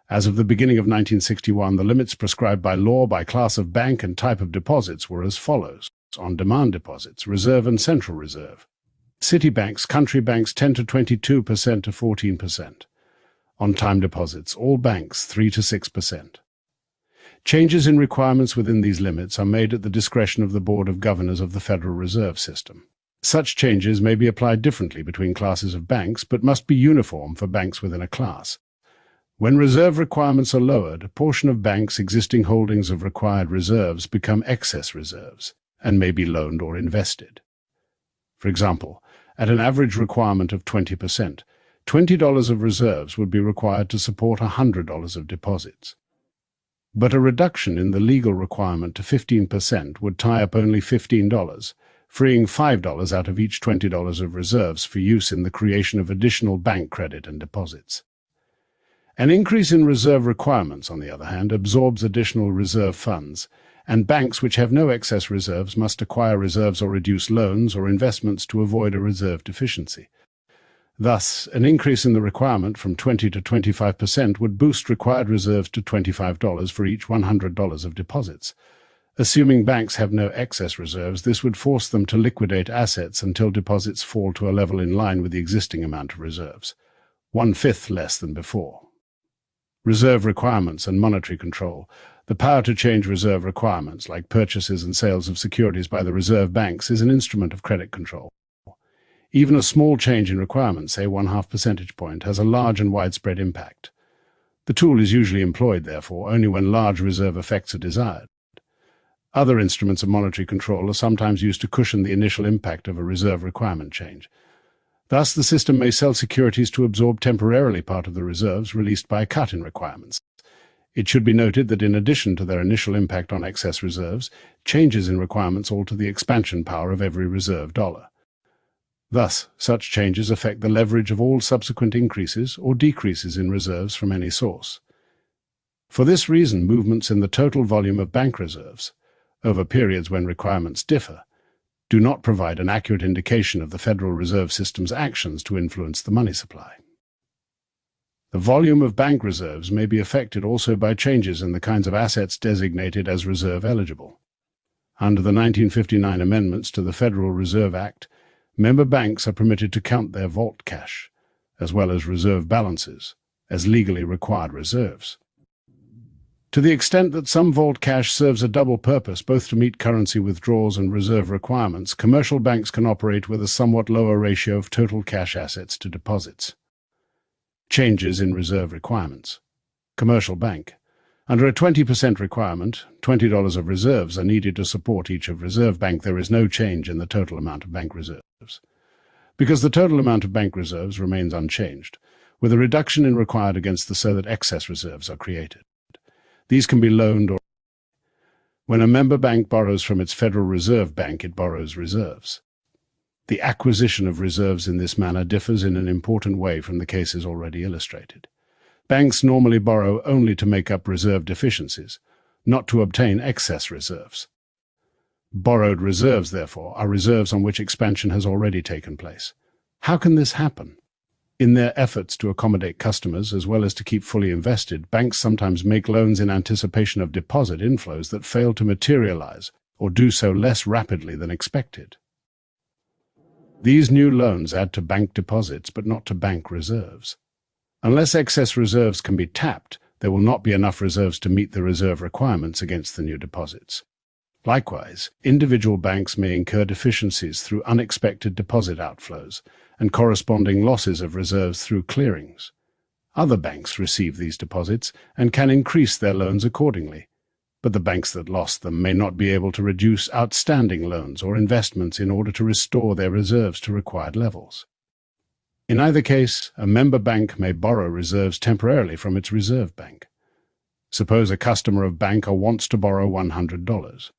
As of the beginning of 1961, the limits prescribed by law by class of bank and type of deposits were as follows. On-demand deposits, reserve and central reserve. City banks, country banks 10 to 22% to 14%. On-time deposits, all banks 3 to 6%. Changes in requirements within these limits are made at the discretion of the Board of Governors of the Federal Reserve System. Such changes may be applied differently between classes of banks, but must be uniform for banks within a class. When reserve requirements are lowered, a portion of banks' existing holdings of required reserves become excess reserves and may be loaned or invested. For example, at an average requirement of 20%, $20 of reserves would be required to support $100 of deposits. But a reduction in the legal requirement to 15% would tie up only $15, freeing $5 out of each $20 of reserves for use in the creation of additional bank credit and deposits. An increase in reserve requirements, on the other hand, absorbs additional reserve funds, and banks which have no excess reserves must acquire reserves or reduce loans or investments to avoid a reserve deficiency. Thus, an increase in the requirement from 20 to 25% would boost required reserves to $25 for each $100 of deposits. Assuming banks have no excess reserves, this would force them to liquidate assets until deposits fall to a level in line with the existing amount of reserves, 1/5 less than before. Reserve requirements and monetary control. The power to change reserve requirements, like purchases and sales of securities by the reserve banks, is an instrument of credit control. Even a small change in requirements, say 0.5 percentage point, has a large and widespread impact. The tool is usually employed, therefore, only when large reserve effects are desired. Other instruments of monetary control are sometimes used to cushion the initial impact of a reserve requirement change. Thus, the system may sell securities to absorb temporarily part of the reserves released by a cut in requirements. It should be noted that in addition to their initial impact on excess reserves, changes in requirements alter the expansion power of every reserve dollar. Thus, such changes affect the leverage of all subsequent increases or decreases in reserves from any source. For this reason, movements in the total volume of bank reserves, over periods when requirements differ, do not provide an accurate indication of the Federal Reserve System's actions to influence the money supply. The volume of bank reserves may be affected also by changes in the kinds of assets designated as reserve eligible. Under the 1959 amendments to the Federal Reserve Act, member banks are permitted to count their vault cash, as well as reserve balances, as legally required reserves. To the extent that some vault cash serves a double purpose, both to meet currency withdrawals and reserve requirements, commercial banks can operate with a somewhat lower ratio of total cash assets to deposits. Changes in reserve requirements. Commercial bank. Under a 20% requirement, $20 of reserves are needed to support each of reserve bank. There is no change in the total amount of bank reserves. Because the total amount of bank reserves remains unchanged, with a reduction in required against the so that excess reserves are created. These can be loaned or when a member bank borrows from its Federal Reserve Bank, it borrows reserves. The acquisition of reserves in this manner differs in an important way from the cases already illustrated. Banks normally borrow only to make up reserve deficiencies, not to obtain excess reserves. Borrowed reserves, therefore, are reserves on which expansion has already taken place. How can this happen? In their efforts to accommodate customers as well as to keep fully invested, banks sometimes make loans in anticipation of deposit inflows that fail to materialize or do so less rapidly than expected. These new loans add to bank deposits but not to bank reserves. Unless excess reserves can be tapped, there will not be enough reserves to meet the reserve requirements against the new deposits. Likewise, individual banks may incur deficiencies through unexpected deposit outflows and corresponding losses of reserves through clearings. Other banks receive these deposits and can increase their loans accordingly, but the banks that lost them may not be able to reduce outstanding loans or investments in order to restore their reserves to required levels. In either case, a member bank may borrow reserves temporarily from its reserve bank. Suppose a customer of bank wants to borrow $100.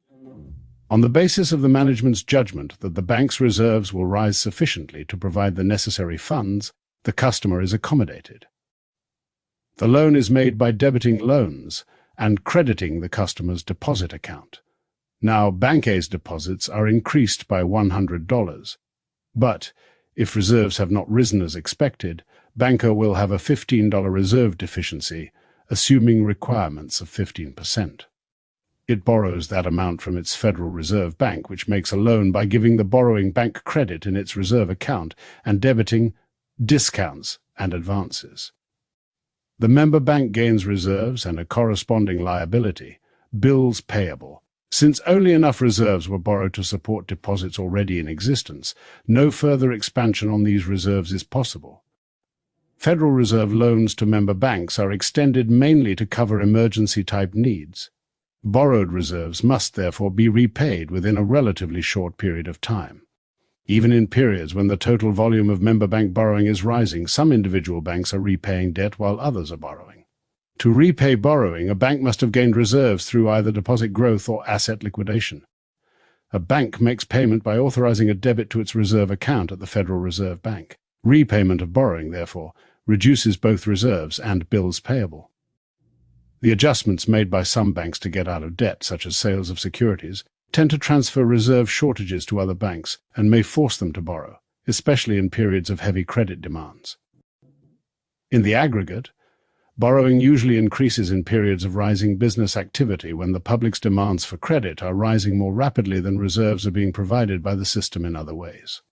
On the basis of the management's judgment that the bank's reserves will rise sufficiently to provide the necessary funds, the customer is accommodated. The loan is made by debiting loans and crediting the customer's deposit account. Now, Bank A's deposits are increased by $100, but if reserves have not risen as expected, Banker will have a $15 reserve deficiency, assuming requirements of 15%. It borrows that amount from its Federal Reserve Bank, which makes a loan by giving the borrowing bank credit in its reserve account and debiting discounts and advances. The member bank gains reserves and a corresponding liability, bills payable. Since only enough reserves were borrowed to support deposits already in existence, no further expansion on these reserves is possible. Federal Reserve loans to member banks are extended mainly to cover emergency-type needs. Borrowed reserves must therefore be repaid within a relatively short period of time. Even in periods when the total volume of member bank borrowing is rising, some individual banks are repaying debt while others are borrowing. To repay borrowing, a bank must have gained reserves through either deposit growth or asset liquidation. A bank makes payment by authorizing a debit to its reserve account at the Federal Reserve Bank. Repayment of borrowing, therefore, reduces both reserves and bills payable. The adjustments made by some banks to get out of debt, such as sales of securities, tend to transfer reserve shortages to other banks and may force them to borrow, especially in periods of heavy credit demands. In the aggregate, borrowing usually increases in periods of rising business activity when the public's demands for credit are rising more rapidly than reserves are being provided by the system in other ways.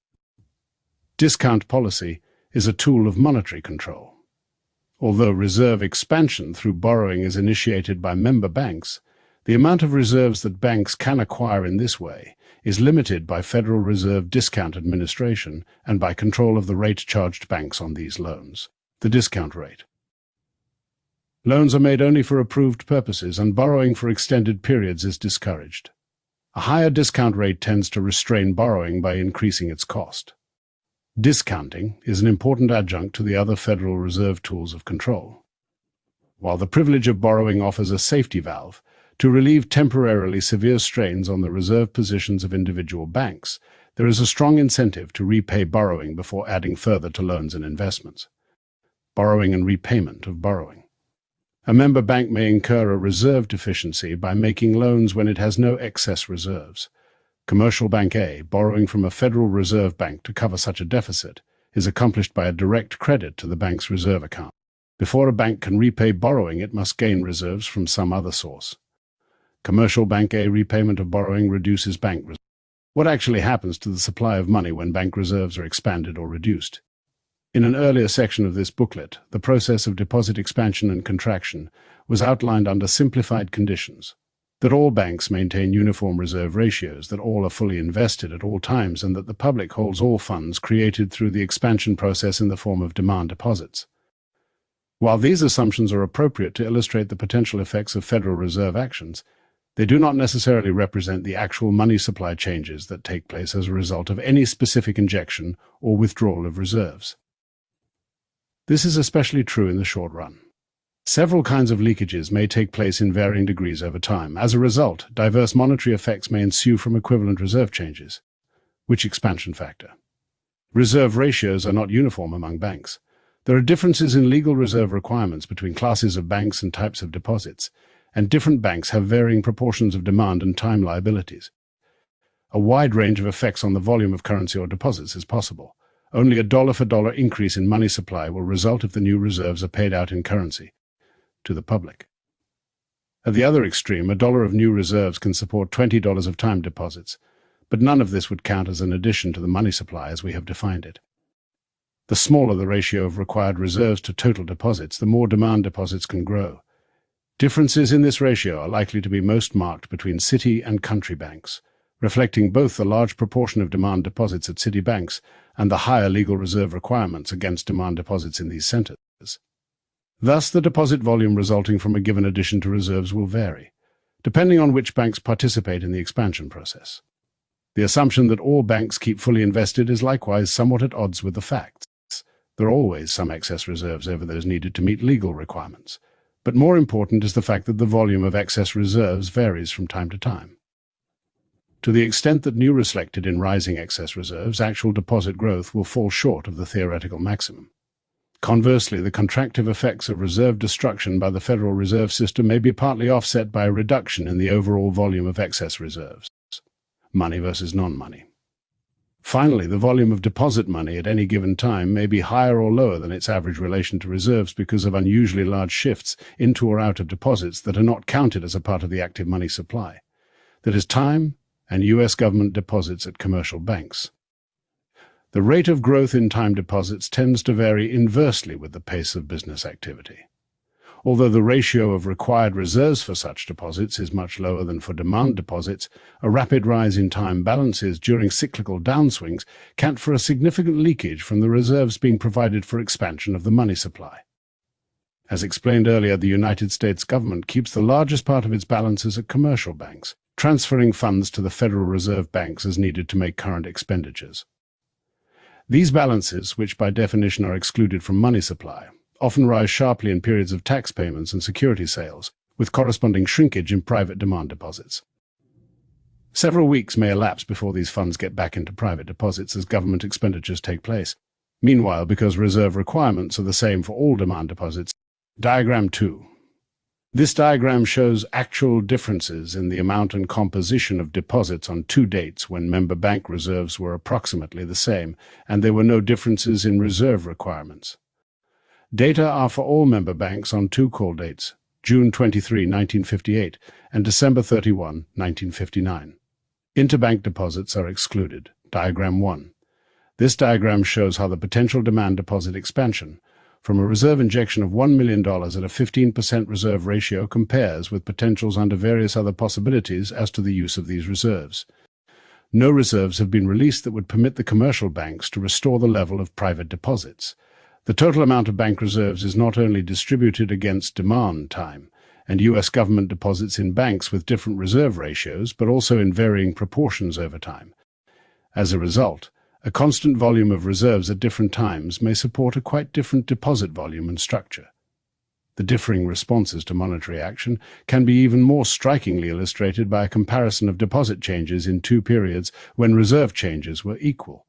Discount policy is a tool of monetary control. Although reserve expansion through borrowing is initiated by member banks, the amount of reserves that banks can acquire in this way is limited by Federal Reserve Discount Administration and by control of the rate charged banks on these loans, the discount rate. Loans are made only for approved purposes, and borrowing for extended periods is discouraged. A higher discount rate tends to restrain borrowing by increasing its cost. Discounting is an important adjunct to the other Federal Reserve tools of control. While the privilege of borrowing offers a safety valve to relieve temporarily severe strains on the reserve positions of individual banks, there is a strong incentive to repay borrowing before adding further to loans and investments. Borrowing and repayment of borrowing. A member bank may incur a reserve deficiency by making loans when it has no excess reserves. Commercial Bank A, borrowing from a Federal Reserve Bank to cover such a deficit, is accomplished by a direct credit to the bank's reserve account. Before a bank can repay borrowing, it must gain reserves from some other source. Commercial Bank A repayment of borrowing reduces bank reserves. What actually happens to the supply of money when bank reserves are expanded or reduced? In an earlier section of this booklet, the process of deposit expansion and contraction was outlined under simplified conditions: that all banks maintain uniform reserve ratios, that all are fully invested at all times, and that the public holds all funds created through the expansion process in the form of demand deposits. While these assumptions are appropriate to illustrate the potential effects of Federal Reserve actions, they do not necessarily represent the actual money supply changes that take place as a result of any specific injection or withdrawal of reserves. This is especially true in the short run. Several kinds of leakages may take place in varying degrees over time. As a result, diverse monetary effects may ensue from equivalent reserve changes. Which expansion factor? Reserve ratios are not uniform among banks. There are differences in legal reserve requirements between classes of banks and types of deposits, and different banks have varying proportions of demand and time liabilities. A wide range of effects on the volume of currency or deposits is possible. Only a dollar-for-dollar increase in money supply will result if the new reserves are paid out in currency to the public. At the other extreme, a dollar of new reserves can support $20 of time deposits, but none of this would count as an addition to the money supply as we have defined it. The smaller the ratio of required reserves to total deposits, the more demand deposits can grow. Differences in this ratio are likely to be most marked between city and country banks, reflecting both the large proportion of demand deposits at city banks and the higher legal reserve requirements against demand deposits in these centers. Thus, the deposit volume resulting from a given addition to reserves will vary, depending on which banks participate in the expansion process. The assumption that all banks keep fully invested is likewise somewhat at odds with the facts. There are always some excess reserves over those needed to meet legal requirements, but more important is the fact that the volume of excess reserves varies from time to time. To the extent that new reflected in rising excess reserves, actual deposit growth will fall short of the theoretical maximum. Conversely, the contractive effects of reserve destruction by the Federal Reserve System may be partly offset by a reduction in the overall volume of excess reserves, money versus non-money. Finally, the volume of deposit money at any given time may be higher or lower than its average relation to reserves because of unusually large shifts into or out of deposits that are not counted as a part of the active money supply. That is time and U.S. government deposits at commercial banks. The rate of growth in time deposits tends to vary inversely with the pace of business activity. Although the ratio of required reserves for such deposits is much lower than for demand deposits, a rapid rise in time balances during cyclical downswings account for a significant leakage from the reserves being provided for expansion of the money supply. As explained earlier, the United States government keeps the largest part of its balances at commercial banks, transferring funds to the Federal Reserve banks as needed to make current expenditures. These balances, which by definition are excluded from money supply, often rise sharply in periods of tax payments and security sales, with corresponding shrinkage in private demand deposits. Several weeks may elapse before these funds get back into private deposits as government expenditures take place. Meanwhile, because reserve requirements are the same for all demand deposits, Diagram 2. This diagram shows actual differences in the amount and composition of deposits on two dates when member bank reserves were approximately the same, and there were no differences in reserve requirements. Data are for all member banks on two call dates, June 23, 1958, and December 31, 1959. Interbank deposits are excluded. Diagram 1. This diagram shows how the potential demand deposit expansion from a reserve injection of $1 million at a 15% reserve ratio compares with potentials under various other possibilities as to the use of these reserves. No reserves have been released that would permit the commercial banks to restore the level of private deposits. The total amount of bank reserves is not only distributed against demand time and U.S. government deposits in banks with different reserve ratios, but also in varying proportions over time. As a result, a constant volume of reserves at different times may support a quite different deposit volume and structure. The differing responses to monetary action can be even more strikingly illustrated by a comparison of deposit changes in two periods when reserve changes were equal.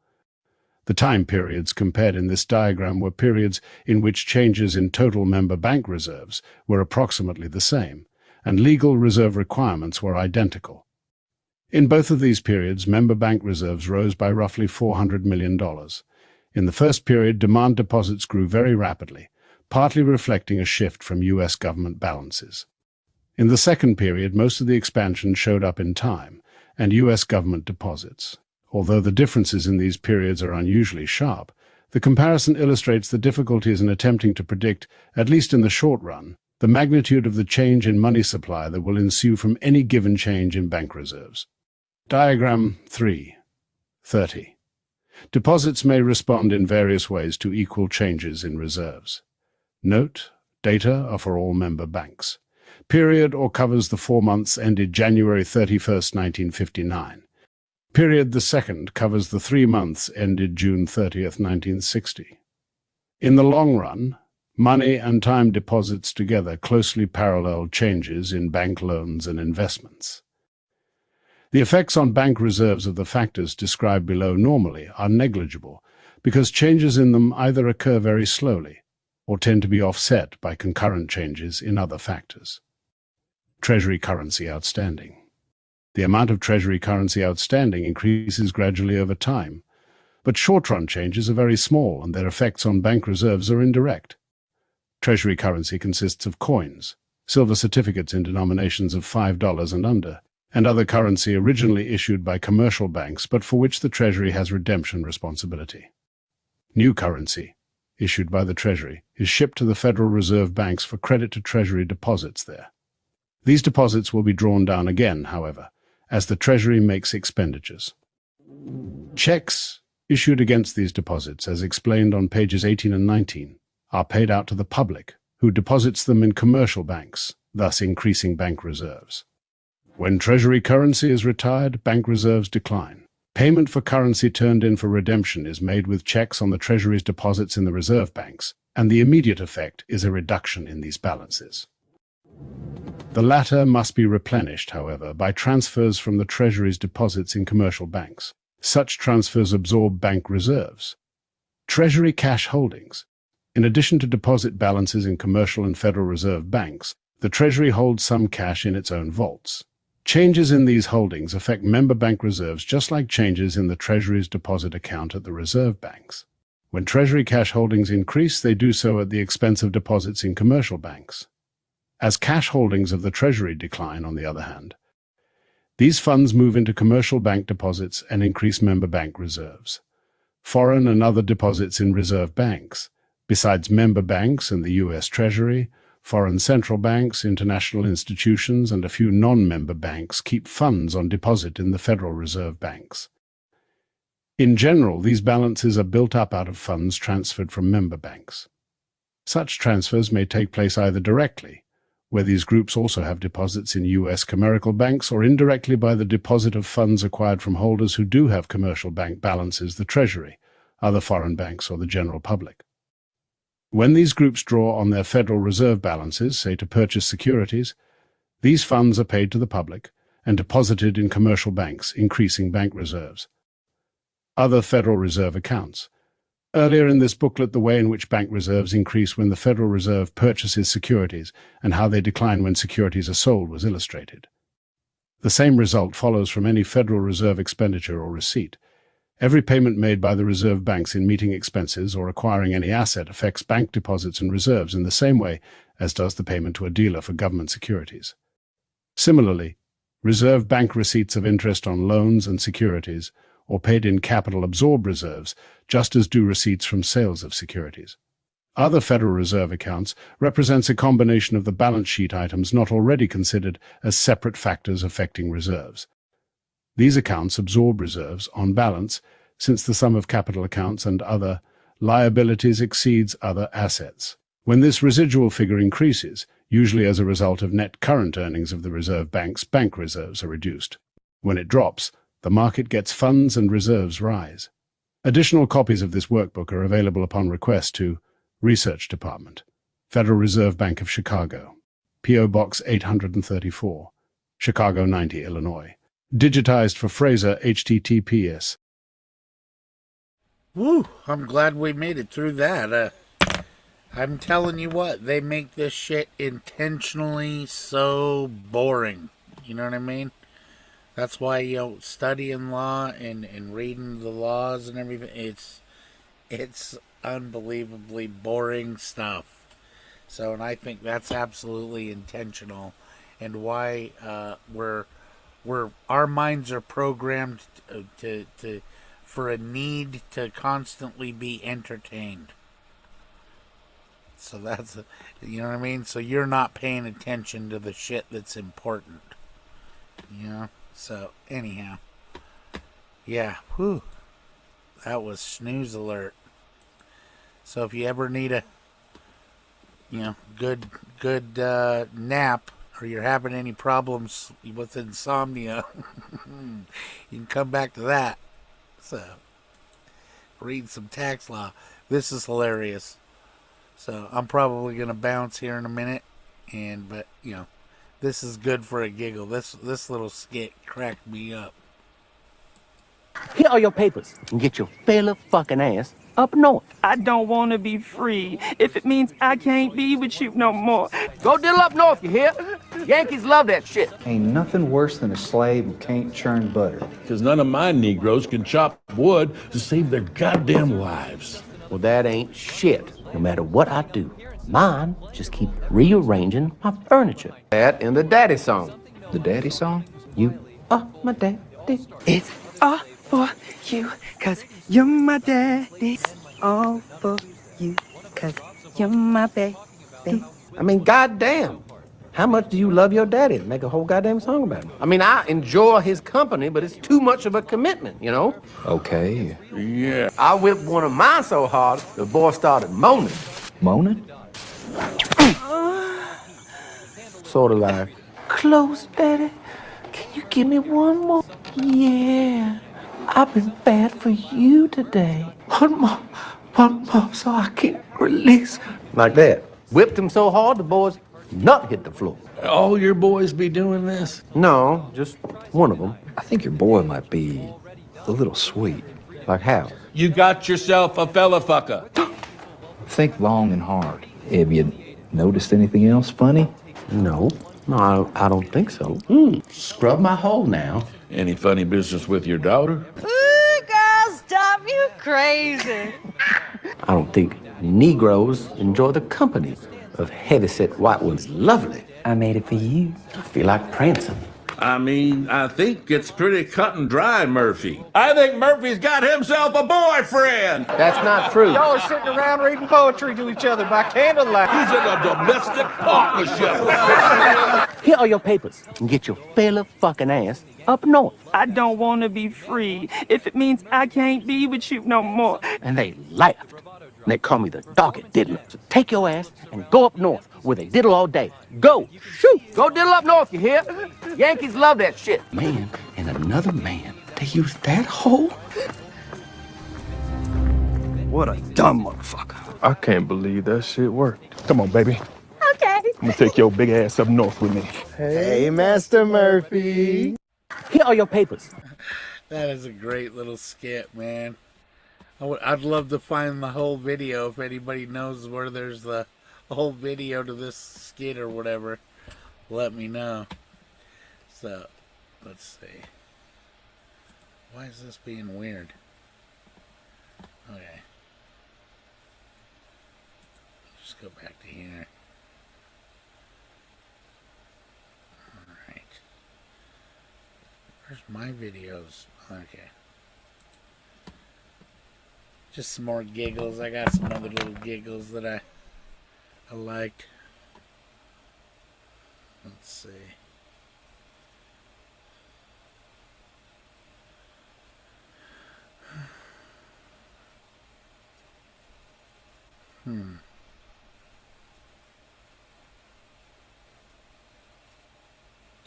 The time periods compared in this diagram were periods in which changes in total member bank reserves were approximately the same, and legal reserve requirements were identical. In both of these periods, member bank reserves rose by roughly $400 million. In the first period, demand deposits grew very rapidly, partly reflecting a shift from U.S. government balances. In the second period, most of the expansion showed up in time and U.S. government deposits. Although the differences in these periods are unusually sharp, the comparison illustrates the difficulties in attempting to predict, at least in the short run, the magnitude of the change in money supply that will ensue from any given change in bank reserves. Diagram 3:30. Deposits may respond in various ways to equal changes in reserves. Note, data are for all member banks. Period or covers the 4 months ended January 31st, 1959. Period the second covers the 3 months ended June 30th, 1960. In the long run, money and time deposits together closely parallel changes in bank loans and investments. The effects on bank reserves of the factors described below normally are negligible because changes in them either occur very slowly or tend to be offset by concurrent changes in other factors. Treasury currency outstanding. The amount of Treasury currency outstanding increases gradually over time, but short-run changes are very small and their effects on bank reserves are indirect. Treasury currency consists of coins, silver certificates in denominations of $5 and under, and other currency originally issued by commercial banks but for which the Treasury has redemption responsibility. New currency, issued by the Treasury, is shipped to the Federal Reserve banks for credit to Treasury deposits there. These deposits will be drawn down again, however, as the Treasury makes expenditures. Checks issued against these deposits, as explained on pages 18 and 19, are paid out to the public, who deposits them in commercial banks, thus increasing bank reserves. When Treasury currency is retired, bank reserves decline. Payment for currency turned in for redemption is made with checks on the Treasury's deposits in the reserve banks, and the immediate effect is a reduction in these balances. The latter must be replenished, however, by transfers from the Treasury's deposits in commercial banks. Such transfers absorb bank reserves. Treasury cash holdings. In addition to deposit balances in commercial and Federal Reserve banks, the Treasury holds some cash in its own vaults. Changes in these holdings affect member bank reserves just like changes in the Treasury's deposit account at the reserve banks. When Treasury cash holdings increase, they do so at the expense of deposits in commercial banks. As cash holdings of the Treasury decline, on the other hand, these funds move into commercial bank deposits and increase member bank reserves. Foreign and other deposits in reserve banks, besides member banks and the U.S. Treasury, foreign central banks, international institutions, and a few non-member banks keep funds on deposit in the Federal Reserve banks. In general, these balances are built up out of funds transferred from member banks. Such transfers may take place either directly, where these groups also have deposits in U.S. commercial banks, or indirectly by the deposit of funds acquired from holders who do have commercial bank balances, the Treasury, other foreign banks, or the general public. When these groups draw on their Federal Reserve balances, say to purchase securities, these funds are paid to the public and deposited in commercial banks, increasing bank reserves. Other Federal Reserve accounts. Earlier in this booklet, the way in which bank reserves increase when the Federal Reserve purchases securities and how they decline when securities are sold was illustrated. The same result follows from any Federal Reserve expenditure or receipt. Every payment made by the reserve banks in meeting expenses or acquiring any asset affects bank deposits and reserves in the same way as does the payment to a dealer for government securities. Similarly, reserve bank receipts of interest on loans and securities or paid in capital absorb reserves, just as do receipts from sales of securities. Other Federal Reserve accounts represents a combination of the balance sheet items not already considered as separate factors affecting reserves. These accounts absorb reserves on balance, since the sum of capital accounts and other liabilities exceeds other assets. When this residual figure increases, usually as a result of net current earnings of the reserve bank's bank reserves are reduced. When it drops, the market gets funds and reserves rise. Additional copies of this workbook are available upon request to Research Department, Federal Reserve Bank of Chicago, P.O. Box 834, Chicago 90, Illinois. Digitized for Fraser, HTTPS. Woo! I'm glad we made it through that. I'm telling you what, they make this shit intentionally so boring. You know what I mean? That's why, studying law and reading the laws and everything, it's unbelievably boring stuff. So, and I think that's absolutely intentional, and why our minds are programmed to for a need to constantly be entertained. So you know what I mean? So you're not paying attention to the shit that's important. You know? So, anyhow. Yeah, whew. That was snooze alert. So if you ever need a, good nap, or you're having any problems with insomnia, you can come back to that. So, read some tax law. This is hilarious. So I'm probably gonna bounce here in a minute, but this is good for a giggle. This little skit cracked me up. Here are your papers and get your fella fucking ass up north. I don't want to be free if it means I can't be with you no more. Go diddle up north, you hear? Yankees love that shit. Ain't nothing worse than a slave who can't churn butter. Because none of my Negroes can chop wood to save their goddamn lives. Well, that ain't shit. No matter what I do, mine just keep rearranging my furniture. That and the daddy song. The daddy song? You are my daddy. It's all for you, 'cause you're my daddy. It's all for you, 'cause you're my baby. I mean, goddamn. How much do you love your daddy to make a whole goddamn song about him? I mean, I enjoy his company, but it's too much of a commitment, you know? Okay. Yeah. I whipped one of mine so hard, the boy started moaning. Moaning? Sort of like, close, daddy. Can you give me one more? Yeah. I've been bad for you today. One more, so I can release. Like that. Whipped him so hard, the boy's nut hit the floor. All your boys be doing this? No, just one of them. I think your boy might be a little sweet. Like how? You got yourself a fella fucker. Think long and hard. Have you noticed anything else funny? No, I don't think so. Scrub my hole now. Any funny business with your daughter? Ooh, girl, stop, you crazy. I don't think Negroes enjoy the company of heavyset white ones. Lovely. I made it for you. I feel like prancing. I mean, I think it's pretty cut and dry, Murphy. I think Murphy's got himself a boyfriend. That's not true. Y'all are sitting around reading poetry to each other by candlelight. He's in a domestic partnership. Here are your papers and get your fella fucking ass up north. I don't want to be free if it means I can't be with you no more. And they laughed. And they call me the dogged diddler. So take your ass and go up north where they diddle all day. Go! Shoot! Go diddle up north, you hear? Yankees love that shit. Man and another man. They use that hole? What a dumb motherfucker. I can't believe that shit worked. Come on, baby. Okay. I'm gonna take your big ass up north with me. Hey, Master Murphy. Here are your papers. That is a great little skit, man. I'd love to find the whole video if anybody knows where there's the whole video to this skit or whatever. Let me know. So, let's see. Why is this being weird? Okay. Just go back to here. Alright. Where's my videos? Okay. Just some more giggles. I got some other little giggles that I liked. Let's see. Hmm.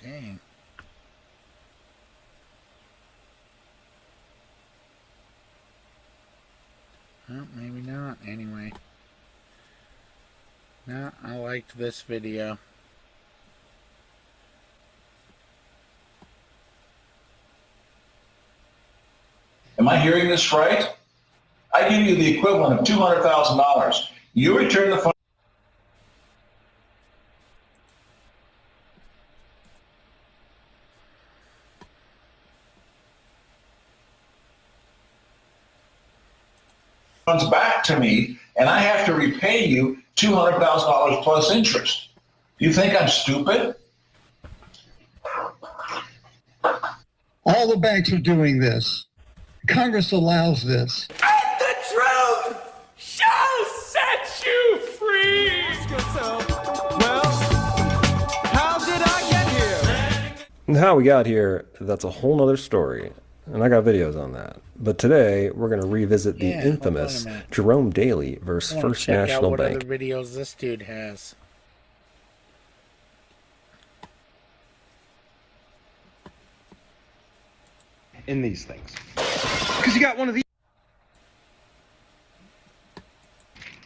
Dang. Well, maybe not, anyway. No, I liked this video. Am I hearing this right? I give you the equivalent of $200,000. You return the funds back to me, and I have to repay you $200,000 plus interest. You think I'm stupid? All the banks are doing this. Congress allows this. And the truth shall set you free. Well, how did I get here? And how we got here, that's a whole nother story. And I got videos on that. But today, we're going to revisit the infamous Jerome Daly versus First National Bank. Check out what other videos this dude has. In these things. Because you got one of these.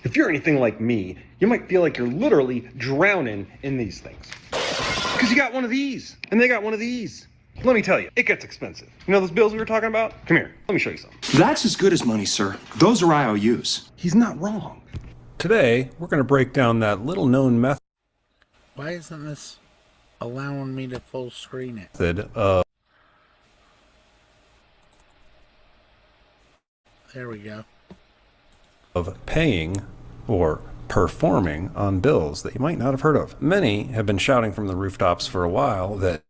If you're anything like me, you might feel like you're literally drowning in these things. Because you got one of these, and they got one of these. Let me tell you, it gets expensive. You know those bills we were talking about? Come here, let me show you some. That's as good as money, sir. Those are IOUs. He's not wrong. Today, we're going to break down that little-known method Why isn't this allowing me to full screen it? There we go. Of paying or performing on bills that you might not have heard of. Many have been shouting from the rooftops for a while that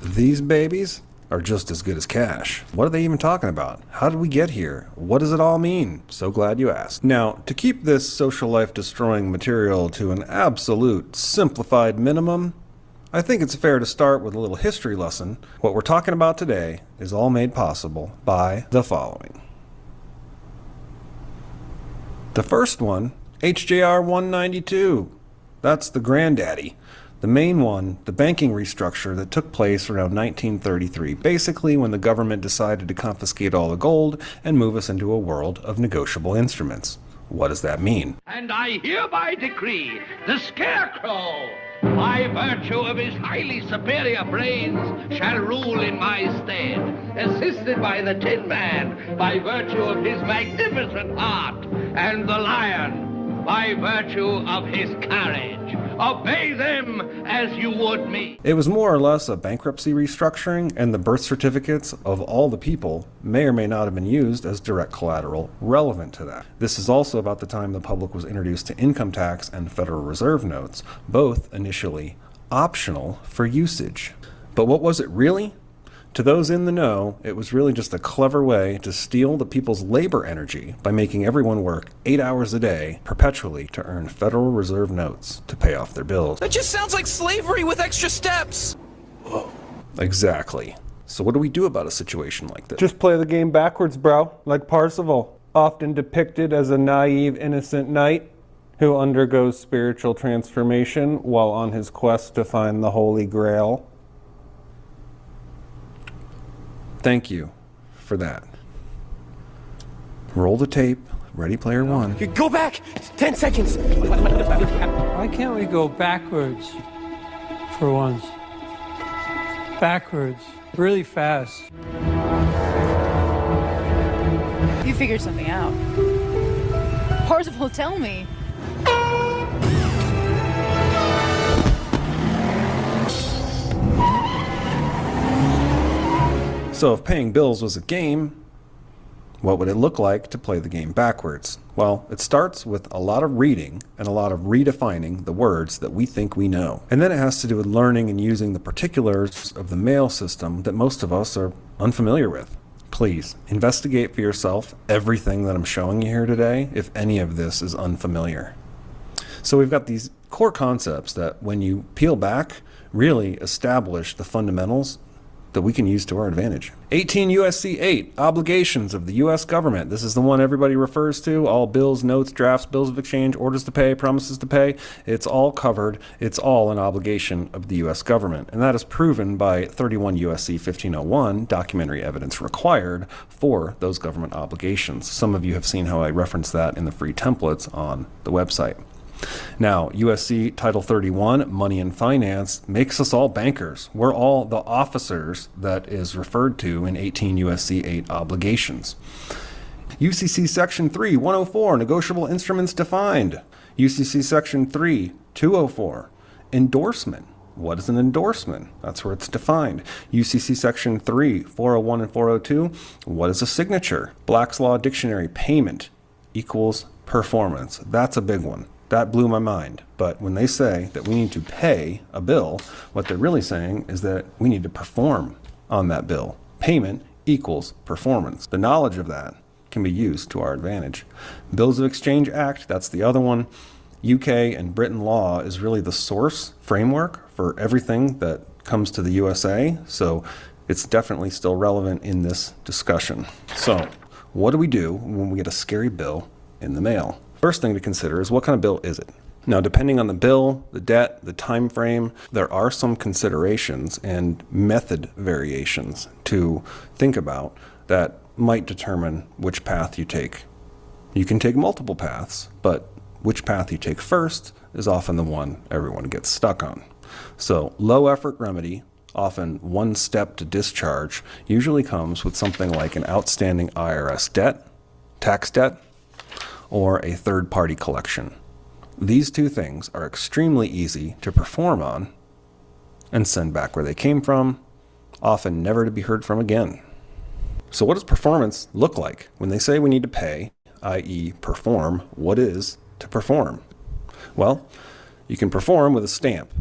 these babies are just as good as cash. What are they even talking about? How did we get here? What does it all mean? So glad you asked. Now, to keep this social life destroying material to an absolute simplified minimum, I think it's fair to start with a little history lesson. What we're talking about today is all made possible by the following. The first one, HJR 192. That's the granddaddy. The main one, the banking restructure that took place around 1933, basically when the government decided to confiscate all the gold and move us into a world of negotiable instruments. What does that mean? And I hereby decree the Scarecrow, by virtue of his highly superior brains, shall rule in my stead, assisted by the Tin Man, by virtue of his magnificent heart, and the Lion, by virtue of his courage. Obey them as you would me. It was more or less a bankruptcy restructuring, and the birth certificates of all the people may or may not have been used as direct collateral relevant to that. This is also about the time the public was introduced to income tax and Federal Reserve notes, both initially optional for usage. But what was it really? To those in the know, it was really just a clever way to steal the people's labor energy by making everyone work 8 hours a day perpetually to earn Federal Reserve notes to pay off their bills. That just sounds like slavery with extra steps. Whoa. Exactly. So what do we do about a situation like this? Just play the game backwards, bro. Like Parsifal, often depicted as a naive, innocent knight who undergoes spiritual transformation while on his quest to find the Holy Grail. Thank you for that. Roll the tape. Ready Player One. Go back! 10 seconds! Why can't we go backwards for once? Backwards. Really fast. You figured something out. Parsifal, tell me. So if paying bills was a game, what would it look like to play the game backwards? Well, it starts with a lot of reading and a lot of redefining the words that we think we know. And then it has to do with learning and using the particulars of the mail system that most of us are unfamiliar with. Please, investigate for yourself everything that I'm showing you here today if any of this is unfamiliar. So we've got these core concepts that when you peel back, really establish the fundamentals that we can use to our advantage. 18 U.S.C. 8, obligations of the U.S. government. This is the one everybody refers to. All bills, notes, drafts, bills of exchange, orders to pay, promises to pay. It's all covered. It's all an obligation of the U.S. government. And that is proven by 31 U.S.C. 1501, documentary evidence required for those government obligations. Some of you have seen how I reference that in the free templates on the website. Now, USC Title 31, Money and Finance, makes us all bankers. We're all the officers that is referred to in 18 USC 8 obligations. UCC Section 3, 104, Negotiable Instruments Defined. UCC Section 3, 204, Endorsement. What is an endorsement? That's where it's defined. UCC Section 3, 401 and 402, what is a signature? Black's Law Dictionary, payment equals performance. That's a big one. That blew my mind. But when they say that we need to pay a bill, what they're really saying is that we need to perform on that bill. Payment equals performance. The knowledge of that can be used to our advantage. Bills of Exchange Act, that's the other one. UK and Britain law is really the source framework for everything that comes to the USA. So it's definitely still relevant in this discussion. So what do we do when we get a scary bill in the mail? First thing to consider is what kind of bill is it? Now, depending on the bill, the debt, the time frame, there are some considerations and method variations to think about that might determine which path you take. You can take multiple paths, but which path you take first is often the one everyone gets stuck on. So, low effort remedy, often one step to discharge, usually comes with something like an outstanding IRS debt, tax debt, or a third-party collection. These two things are extremely easy to perform on and send back where they came from, often never to be heard from again. So what does performance look like? When they say we need to pay, i.e. perform, what is to perform? Well, you can perform with a stamp,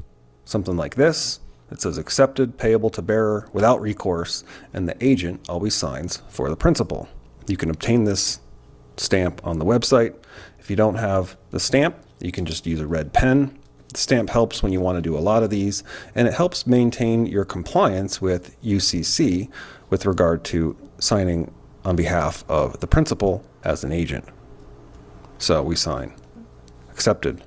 something like this. It says accepted, payable to bearer, without recourse, and the agent always signs for the principal. You can obtain this stamp on the website. If you don't have the stamp, you can just use a red pen. The stamp helps when you want to do a lot of these, and it helps maintain your compliance with UCC with regard to signing on behalf of the principal as an agent. So we sign accepted,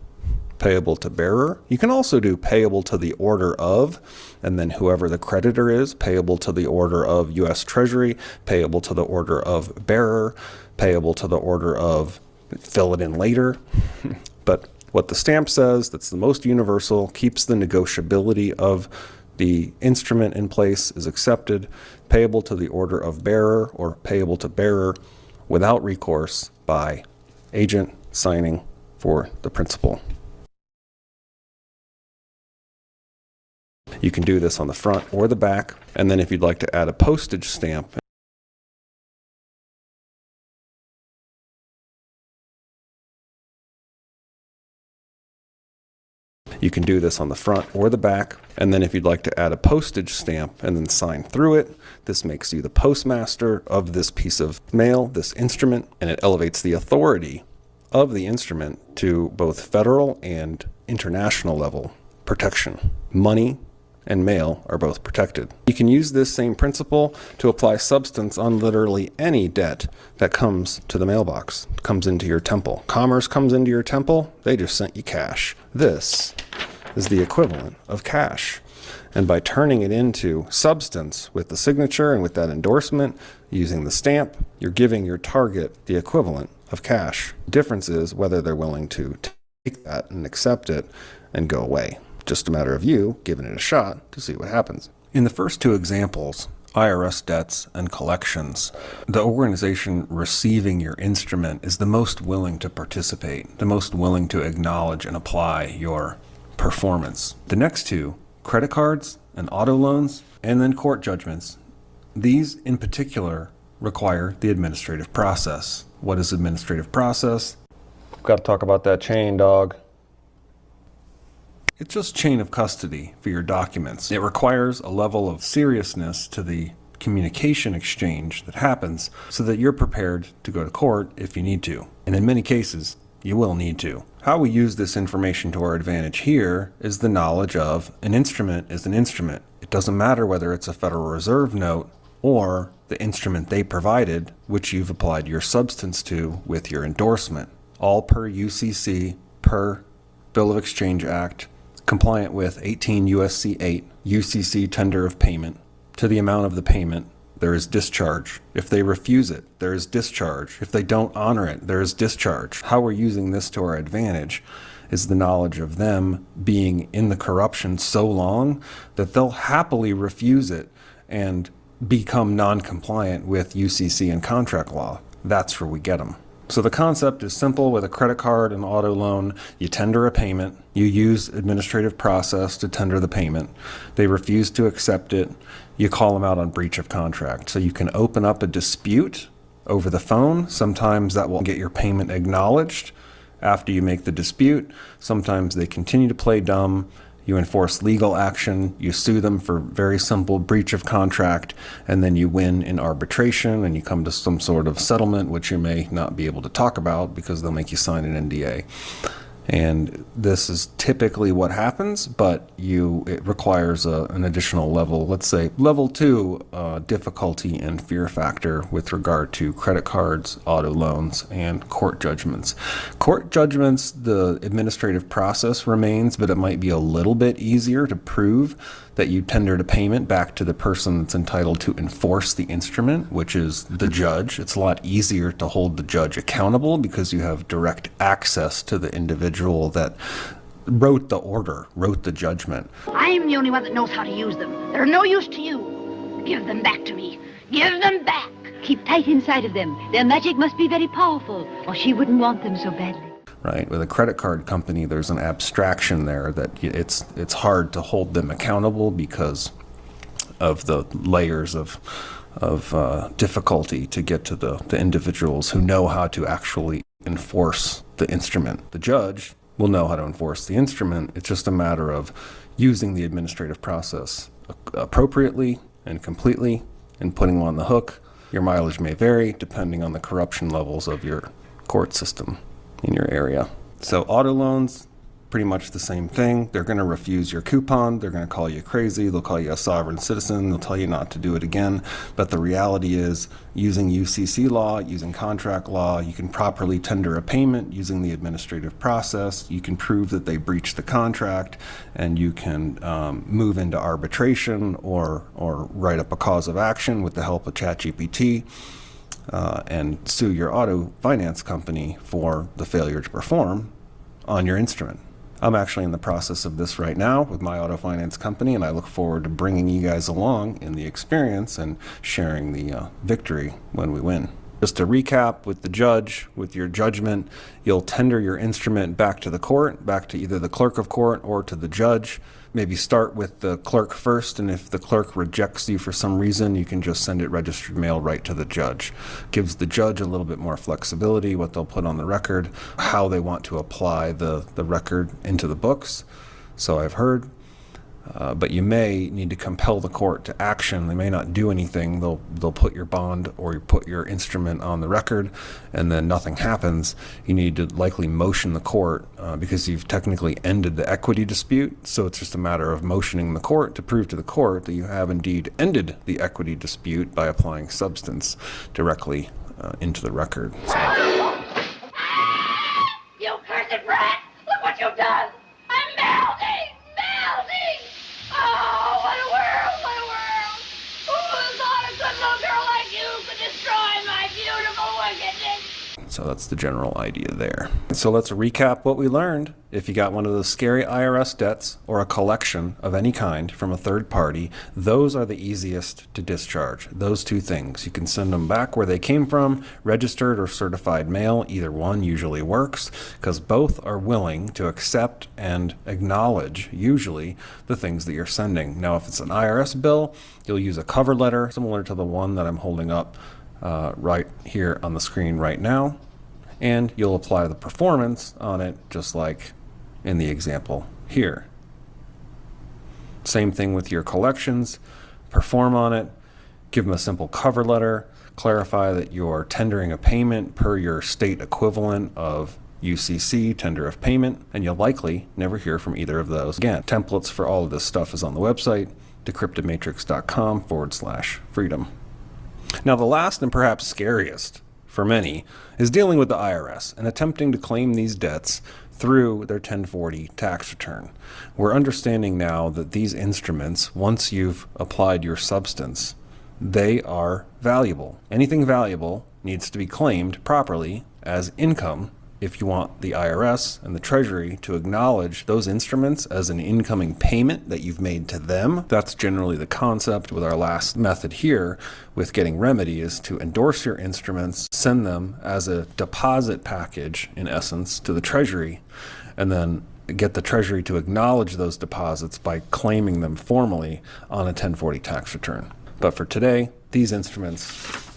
payable to bearer. You can also do payable to the order of, and then whoever the creditor is, payable to the order of U.S. Treasury, payable to the order of bearer, payable to the order of, fill it in later. But what the stamp says, that's the most universal, keeps the negotiability of the instrument in place, is accepted, payable to the order of bearer, or payable to bearer without recourse by agent signing for the principal. You can do this on the front or the back, and then if you'd like to add a postage stamp, you can do this on the front or the back, and then if you'd like to add a postage stamp and then sign through it, this makes you the postmaster of this piece of mail, this instrument, and it elevates the authority of the instrument to both federal and international level protection. Money and mail are both protected. You can use this same principle to apply substance on literally any debt that comes to the mailbox, comes into your temple. Commerce comes into your temple, they just sent you cash. This is the equivalent of cash. And by turning it into substance with the signature and with that endorsement, using the stamp, you're giving your target the equivalent of cash. The difference is whether they're willing to take that and accept it and go away. Just a matter of you giving it a shot to see what happens. In the first two examples, IRS debts and collections, the organization receiving your instrument is the most willing to participate, the most willing to acknowledge and apply your performance. The next two, credit cards and auto loans, and then court judgments, these in particular require the administrative process. What is administrative process? Got to talk about that chain, dog. It's just chain of custody for your documents. It requires a level of seriousness to the communication exchange that happens so that you're prepared to go to court if you need to. And in many cases, You will need to. How we use this information to our advantage here is the knowledge of an instrument is an instrument. It doesn't matter whether it's a Federal Reserve note or the instrument they provided, which you've applied your substance to with your endorsement. All per UCC, per Bill of Exchange Act, compliant with 18 U.S.C. 8, UCC tender of payment. To the amount of the payment, there is discharge. If they refuse it, there is discharge. If they don't honor it, there is discharge. How we're using this to our advantage is the knowledge of them being in the corruption so long that they'll happily refuse it and become non-compliant with UCC and contract law. That's where we get them. So the concept is simple. With a credit card and auto loan, you tender a payment, you use administrative process to tender the payment. They refuse to accept it, you call them out on breach of contract. So you can open up a dispute over the phone. Sometimes that will get your payment acknowledged after you make the dispute. Sometimes they continue to play dumb. You enforce legal action, you sue them for very simple breach of contract, and then you win in arbitration and you come to some sort of settlement, which you may not be able to talk about because they'll make you sign an NDA. And this is typically what happens, but it requires an additional level, let's say level 2 difficulty and fear factor with regard to credit cards, auto loans, and court judgments. Court judgments, the administrative process remains, but it might be a little bit easier to prove that you tendered a payment back to the person that's entitled to enforce the instrument, which is the judge. It's a lot easier to hold the judge accountable because you have direct access to the individual that wrote the order, wrote the judgment. I'm the only one that knows how to use them. They're no use to you. Give them back to me. Give them back. Keep tight inside of them. Their magic must be very powerful, or she wouldn't want them so badly. Right. With a credit card company, there's an abstraction there that it's hard to hold them accountable because of the layers of difficulty to get to the individuals who know how to actually enforce the instrument. The judge will know how to enforce the instrument. It's just a matter of using the administrative process appropriately and completely and putting them on the hook. Your mileage may vary depending on the corruption levels of your court system in your area. So auto loans, pretty much the same thing. They're going to refuse your coupon. They're going to call you crazy. They'll call you a sovereign citizen. They'll tell you not to do it again. But the reality is, using UCC law, using contract law, you can properly tender a payment using the administrative process. You can prove that they breached the contract, and you can move into arbitration or write up a cause of action with the help of ChatGPT. And sue your auto finance company for the failure to perform on your instrument. I'm actually in the process of this right now with my auto finance company, and I look forward to bringing you guys along in the experience and sharing the victory when we win. Just to recap, with the judge, with your judgment, you'll tender your instrument back to the court, back to either the clerk of court or to the judge. Maybe start with the clerk first, and if the clerk rejects you for some reason, you can just send it registered mail right to the judge. Gives the judge a little bit more flexibility, what they'll put on the record, how they want to apply the record into the books. So I've heard. But you may need to compel the court to action. They may not do anything. They'll put your bond or you put your instrument on the record, and then nothing happens. You need to likely motion the court because you've technically ended the equity dispute. So it's just a matter of motioning the court to prove to the court that you have indeed ended the equity dispute by applying substance directly into the record. You cursed brat! Look what you've done! I'm melting! Melting! Oh, what a world! What a world! Who thought a good little girl like you could destroy my beautiful wickedness? So that's the general idea there. So let's recap what we learned. If you got one of those scary IRS debts or a collection of any kind from a third party, those are the easiest to discharge. Those two things. You can send them back where they came from, registered or certified mail. Either one usually works because both are willing to accept and acknowledge, usually, the things that you're sending. Now, if it's an IRS bill, you'll use a cover letter similar to the one that I'm holding up right here on the screen right now, and you'll apply the performance on it just like in the example here. Same thing with your collections. Perform on it, give them a simple cover letter, clarify that you're tendering a payment per your state equivalent of UCC, tender of payment, and you'll likely never hear from either of those again. Templates for all of this stuff is on the website, decryptedmatrix.com/freedom. Now, the last and perhaps scariest for many is dealing with the IRS and attempting to claim these debts through their 1040 tax return. We're understanding now that these instruments, once you've applied your substance, they are valuable. Anything valuable needs to be claimed properly as income if you want the IRS and the Treasury to acknowledge those instruments as an incoming payment that you've made to them. That's generally the concept with our last method here with getting remedy, is to endorse your instruments, send them as a deposit package, in essence, to the Treasury, and then get the Treasury to acknowledge those deposits by claiming them formally on a 1040 tax return. But for today, these instruments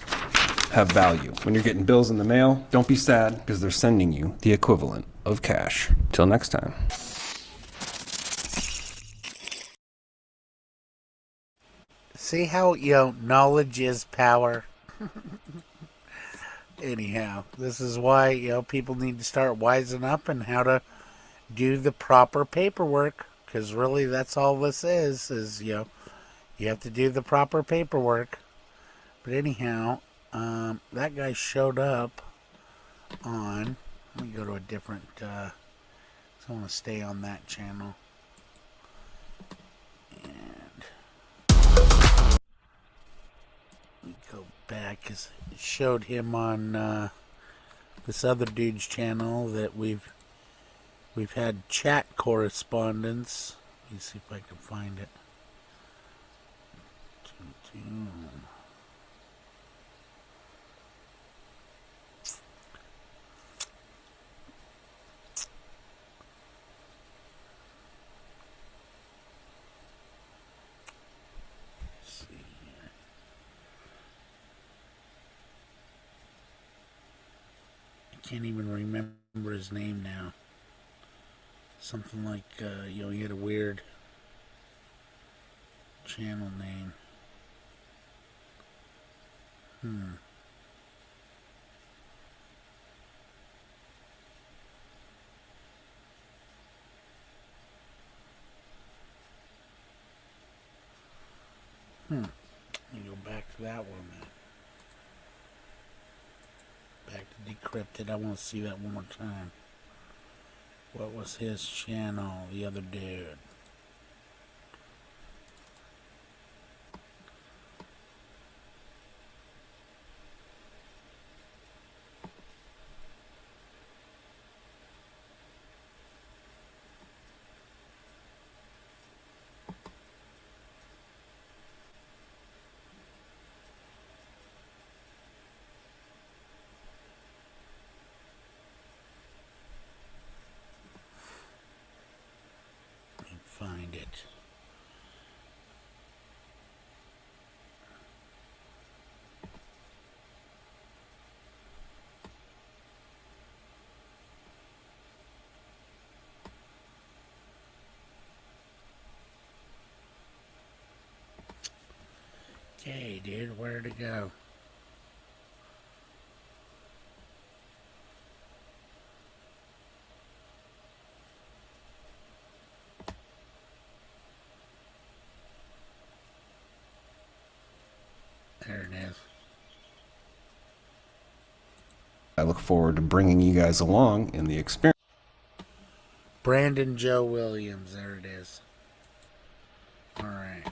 have value. When you're getting bills in the mail, don't be sad because they're sending you the equivalent of cash. Till next time. See how, knowledge is power? Anyhow, this is why, people need to start wising up and how to do the proper paperwork. Because really, that's all this is, you have to do the proper paperwork. But anyhow, that guy showed up on, let me go to a different, I want to stay on that channel. And we go back, because it showed him on this other dude's channel that we've had chat correspondence. Let me see if I can find it. Can't even remember his name now. Something like, he had a weird channel name. Let me go back to that one then. Back to Decrypted. I want to see that one more time. What was his channel? The other dude. Find it. Okay, dude, where to go? There it is. I look forward to bringing you guys along in the experience. Brandon Joe Williams, there it is. Alright.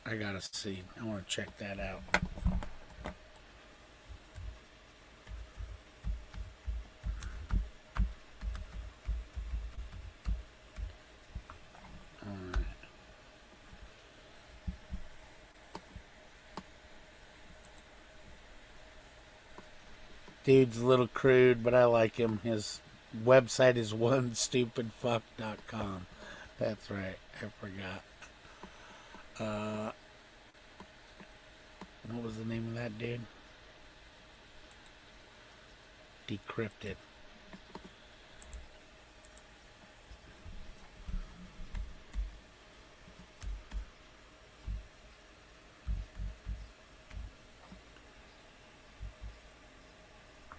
I gotta see. I want to check that out. Alright. Dude's a little crude, but I like him. His website is onestupidfuck.com. That's right. I forgot. What was the name of that dude? Decrypted.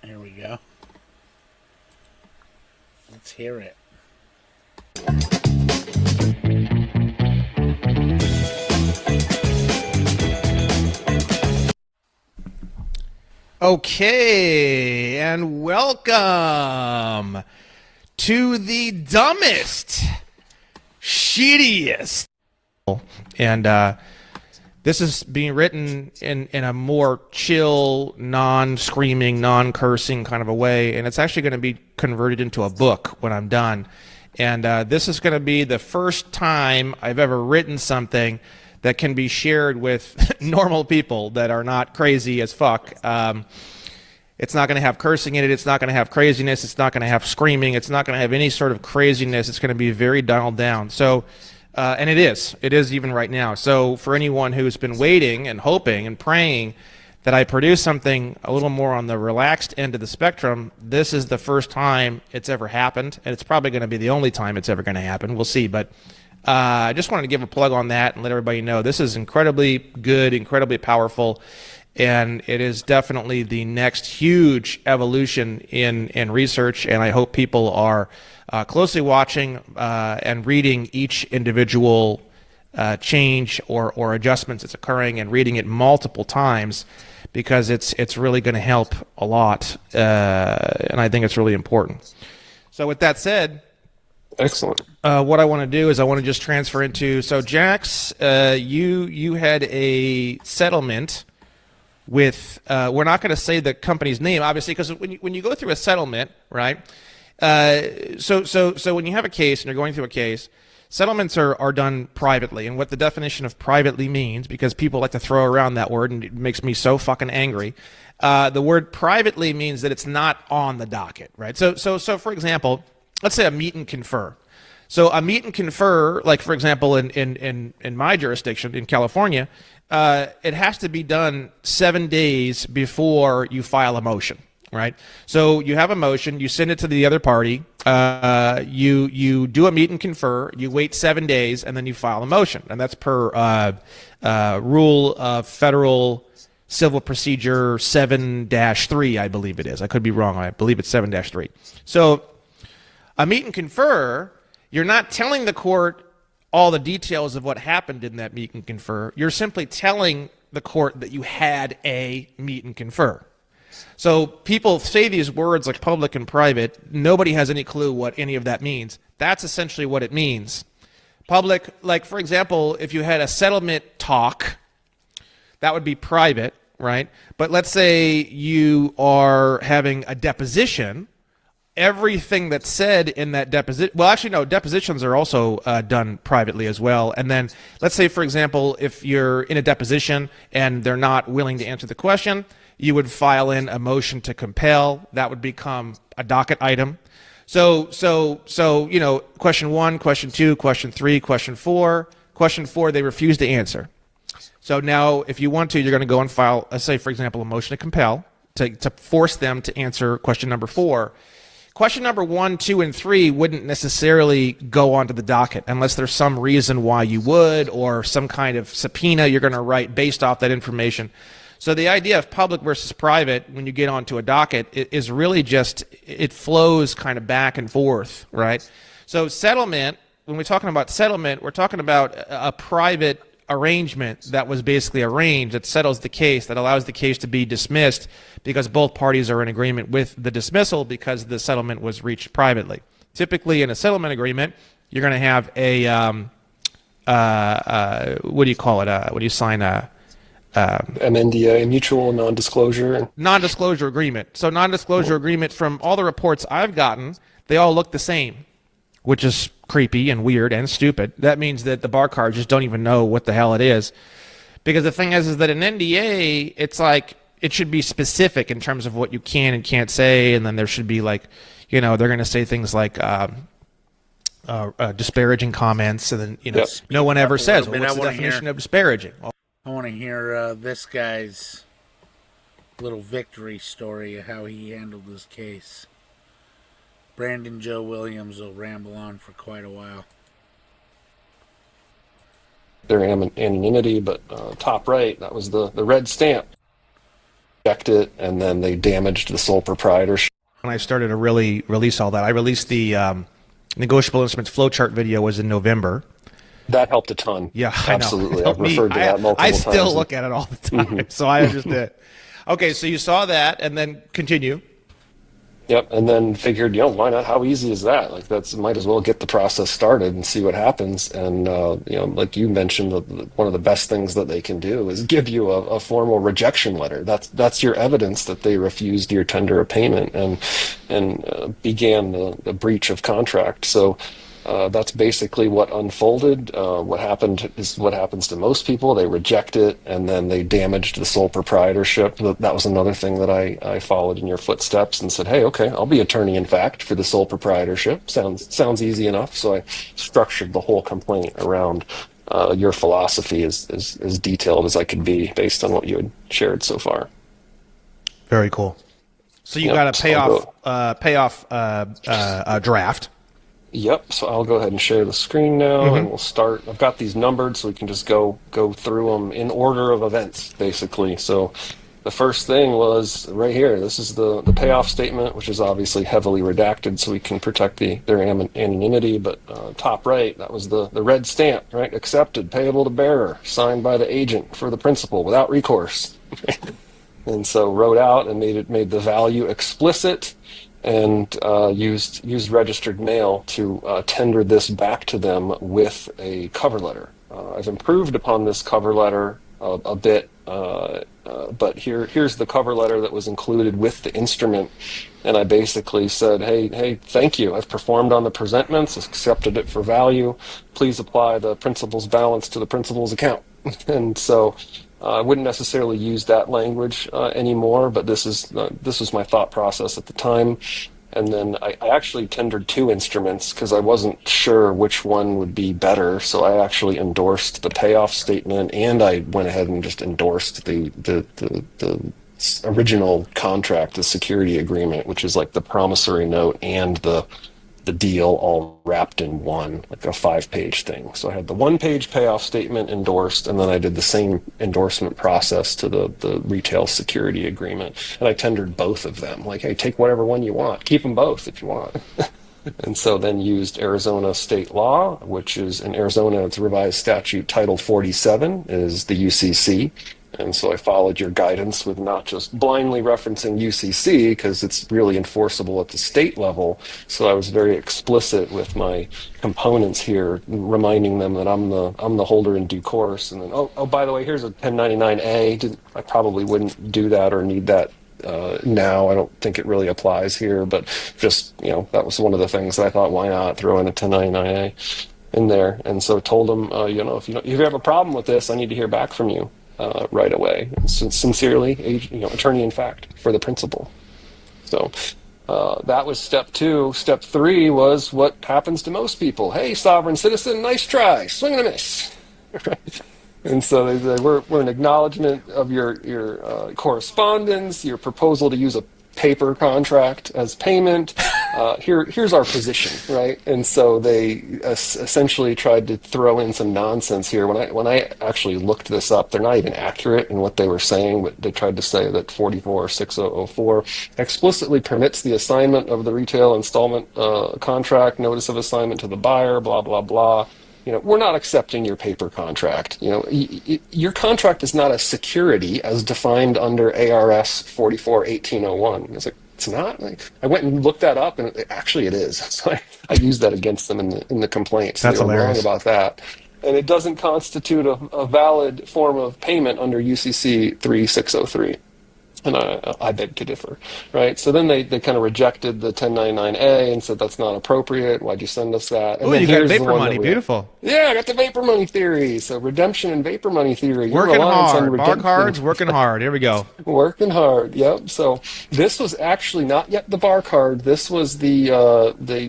There we go. Let's hear it. Okay, and welcome to the dumbest, shittiest. And this is being written in a more chill, non-screaming, non-cursing kind of a way, and it's actually going to be converted into a book when I'm done. And this is going to be the first time I've ever written something that can be shared with normal people that are not crazy as fuck. It's not going to have cursing in it. It's not going to have craziness. It's not going to have screaming. It's not going to have any sort of craziness. It's going to be very dialed down. So, and it is. It is even right now. So for anyone who's been waiting and hoping and praying that I produce something a little more on the relaxed end of the spectrum, this is the first time it's ever happened. And it's probably going to be the only time it's ever going to happen. We'll see. But I just wanted to give a plug on that and let everybody know this is incredibly good, incredibly powerful, and it is definitely the next huge evolution in research, and I hope people are closely watching and reading each individual change or adjustments that's occurring and reading it multiple times, because it's really going to help a lot, and I think it's really important. So with that said, excellent. What I want to do is I want to just transfer into, so Jax, you had a settlement with, we're not going to say the company's name, obviously, because when you go through a settlement, right? So when you have a case and you're going through a case, settlements are done privately, and what the definition of privately means, because people like to throw around that word and it makes me so fucking angry. The word privately means that it's not on the docket, right? So for example, let's say a meet and confer. So a meet and confer, like for example, in my jurisdiction in California, it has to be done 7 days before you file a motion, right? So you have a motion, you send it to the other party, you do a meet and confer, you wait 7 days, and then you file a motion, and that's per rule of federal civil procedure 7-3, I believe it is. I could be wrong. I believe it's 7-3. So a meet and confer, you're not telling the court all the details of what happened in that meet and confer. You're simply telling the court that you had a meet and confer. So people say these words like public and private. Nobody has any clue what any of that means. That's essentially what it means. Public, like for example, if you had a settlement talk, that would be private, right? But let's say you are having a deposition. Everything that's said in that deposition, well, actually, no, depositions are also done privately as well. And then let's say, for example, if you're in a deposition and they're not willing to answer the question, you would file in a motion to compel. That would become a docket item. So, you know, question 1, question 2, question 3, question 4. Question 4, they refuse to answer. So now, if you want to, you're going to go and file, let's say, for example, a motion to compel to force them to answer question number 4. Question number 1, 2, and 3 wouldn't necessarily go onto the docket unless there's some reason why you would, or some kind of subpoena you're going to write based off that information. So the idea of public versus private when you get onto a docket is really just, it flows kind of back and forth, right? So settlement, when we're talking about settlement, we're talking about a private arrangement that was basically arranged that settles the case, that allows the case to be dismissed because both parties are in agreement with the dismissal because the settlement was reached privately. Typically in a settlement agreement, you're going to have a what do you call it, when you sign a MNDA, mutual non-disclosure. Non-disclosure agreement. So non-disclosure agreement, from all the reports I've gotten, they all look the same, which is creepy and weird and stupid. That means that the bar cards just don't even know what the hell it is. Because the thing is that an NDA, it's like, it should be specific in terms of what you can and can't say, and then there should be like, you know, they're going to say things like disparaging comments, and then, you know, no one ever says, well, what's the definition of disparaging? I want to hear this guy's little victory story of how he handled his case. Brandon Joe Williams will ramble on for quite a while. Their anonymity, but top right, that was the red stamp. Checked it, and then they damaged the sole proprietorship. when I started to really release all that. I released the negotiable instruments flowchart video was in November. That helped a ton. Yeah, absolutely. I know. I've referred to that multiple times. I still look at it all the time, so I understand. Okay, so you saw that, and then continue. Yep, and then figured, why not? How easy is that? Like, might as well get the process started and see what happens. And like you mentioned, one of the best things that they can do is give you a formal rejection letter. That's your evidence that they refused your tender of payment and began the breach of contract. So. That's basically what unfolded. What happened is what happens to most people. They reject it, and then they damaged the sole proprietorship. That was another thing that I followed in your footsteps and said, hey, okay, I'll be attorney in fact for the sole proprietorship. Sounds easy enough. So I structured the whole complaint around your philosophy as detailed as I could be based on what you had shared so far. Very cool. So you got a payoff draft. Yep, so I'll go ahead and share the screen now, and we'll start. I've got these numbered so we can just go through them in order of events, basically. So the first thing was right here. This is the payoff statement, which is obviously heavily redacted so we can protect their anonymity, but top right, that was the red stamp, right? Accepted, payable to bearer, signed by the agent for the principal without recourse. And so wrote out and made the value explicit, and used registered mail to tender this back to them with a cover letter. I've improved upon this cover letter a bit, but here's the cover letter that was included with the instrument, and I basically said, hey, thank you. I've performed on the presentments, accepted it for value. Please apply the principal's balance to the principal's account. And so I wouldn't necessarily use that language anymore, but this was my thought process at the time. And then I actually tendered two instruments because I wasn't sure which one would be better. So I actually endorsed the payoff statement, and I went ahead and just endorsed the original contract, the security agreement, which is like the promissory note and the deal all wrapped in one, like a 5-page thing. So I had the 1-page payoff statement endorsed, and then I did the same endorsement process to the retail security agreement. And I tendered both of them. Like, hey, take whatever one you want. Keep them both if you want. And so then used Arizona state law, which is in Arizona, it's revised statute Title 47 is the UCC. And so I followed your guidance with not just blindly referencing UCC because it's really enforceable at the state level. So I was very explicit with my components here, reminding them that I'm the holder in due course. And then, oh, by the way, here's a 1099A. I probably wouldn't do that or need that now. I don't think it really applies here, but just, that was one of the things that I thought, why not throw in a 1099A in there? And so told them, if you have a problem with this, I need to hear back from you. Right away. Sincerely, attorney in fact for the principal. So that was step 2. Step 3 was what happens to most people. Hey, sovereign citizen, nice try, swing and a miss. Right? And so they said, we're an acknowledgement of your correspondence, your proposal to use a paper contract as payment. Here's our position, right? And so they essentially tried to throw in some nonsense here. When I actually looked this up, they're not even accurate in what they were saying, but they tried to say that 446004 explicitly permits the assignment of the retail installment contract, notice of assignment to the buyer, blah, blah, blah. We're not accepting your paper contract. Your contract is not a security as defined under ARS 441801. It's like, it's not. I went and looked that up, and actually it is. So I used that against them in the complaint. So That's they were hilarious. wrong about that. And it doesn't constitute a valid form of payment under UCC 3603. And I beg to differ, right? So then they kind of rejected the 1099A and said that's not appropriate. Why'd you send us that? Oh, you got vapor money. Beautiful. Yeah, I got the vapor money theory. So redemption and vapor money theory. Working hard. Bar cards, working hard. Here we go. Working hard. Yep. So this was actually not yet the bar card. This was they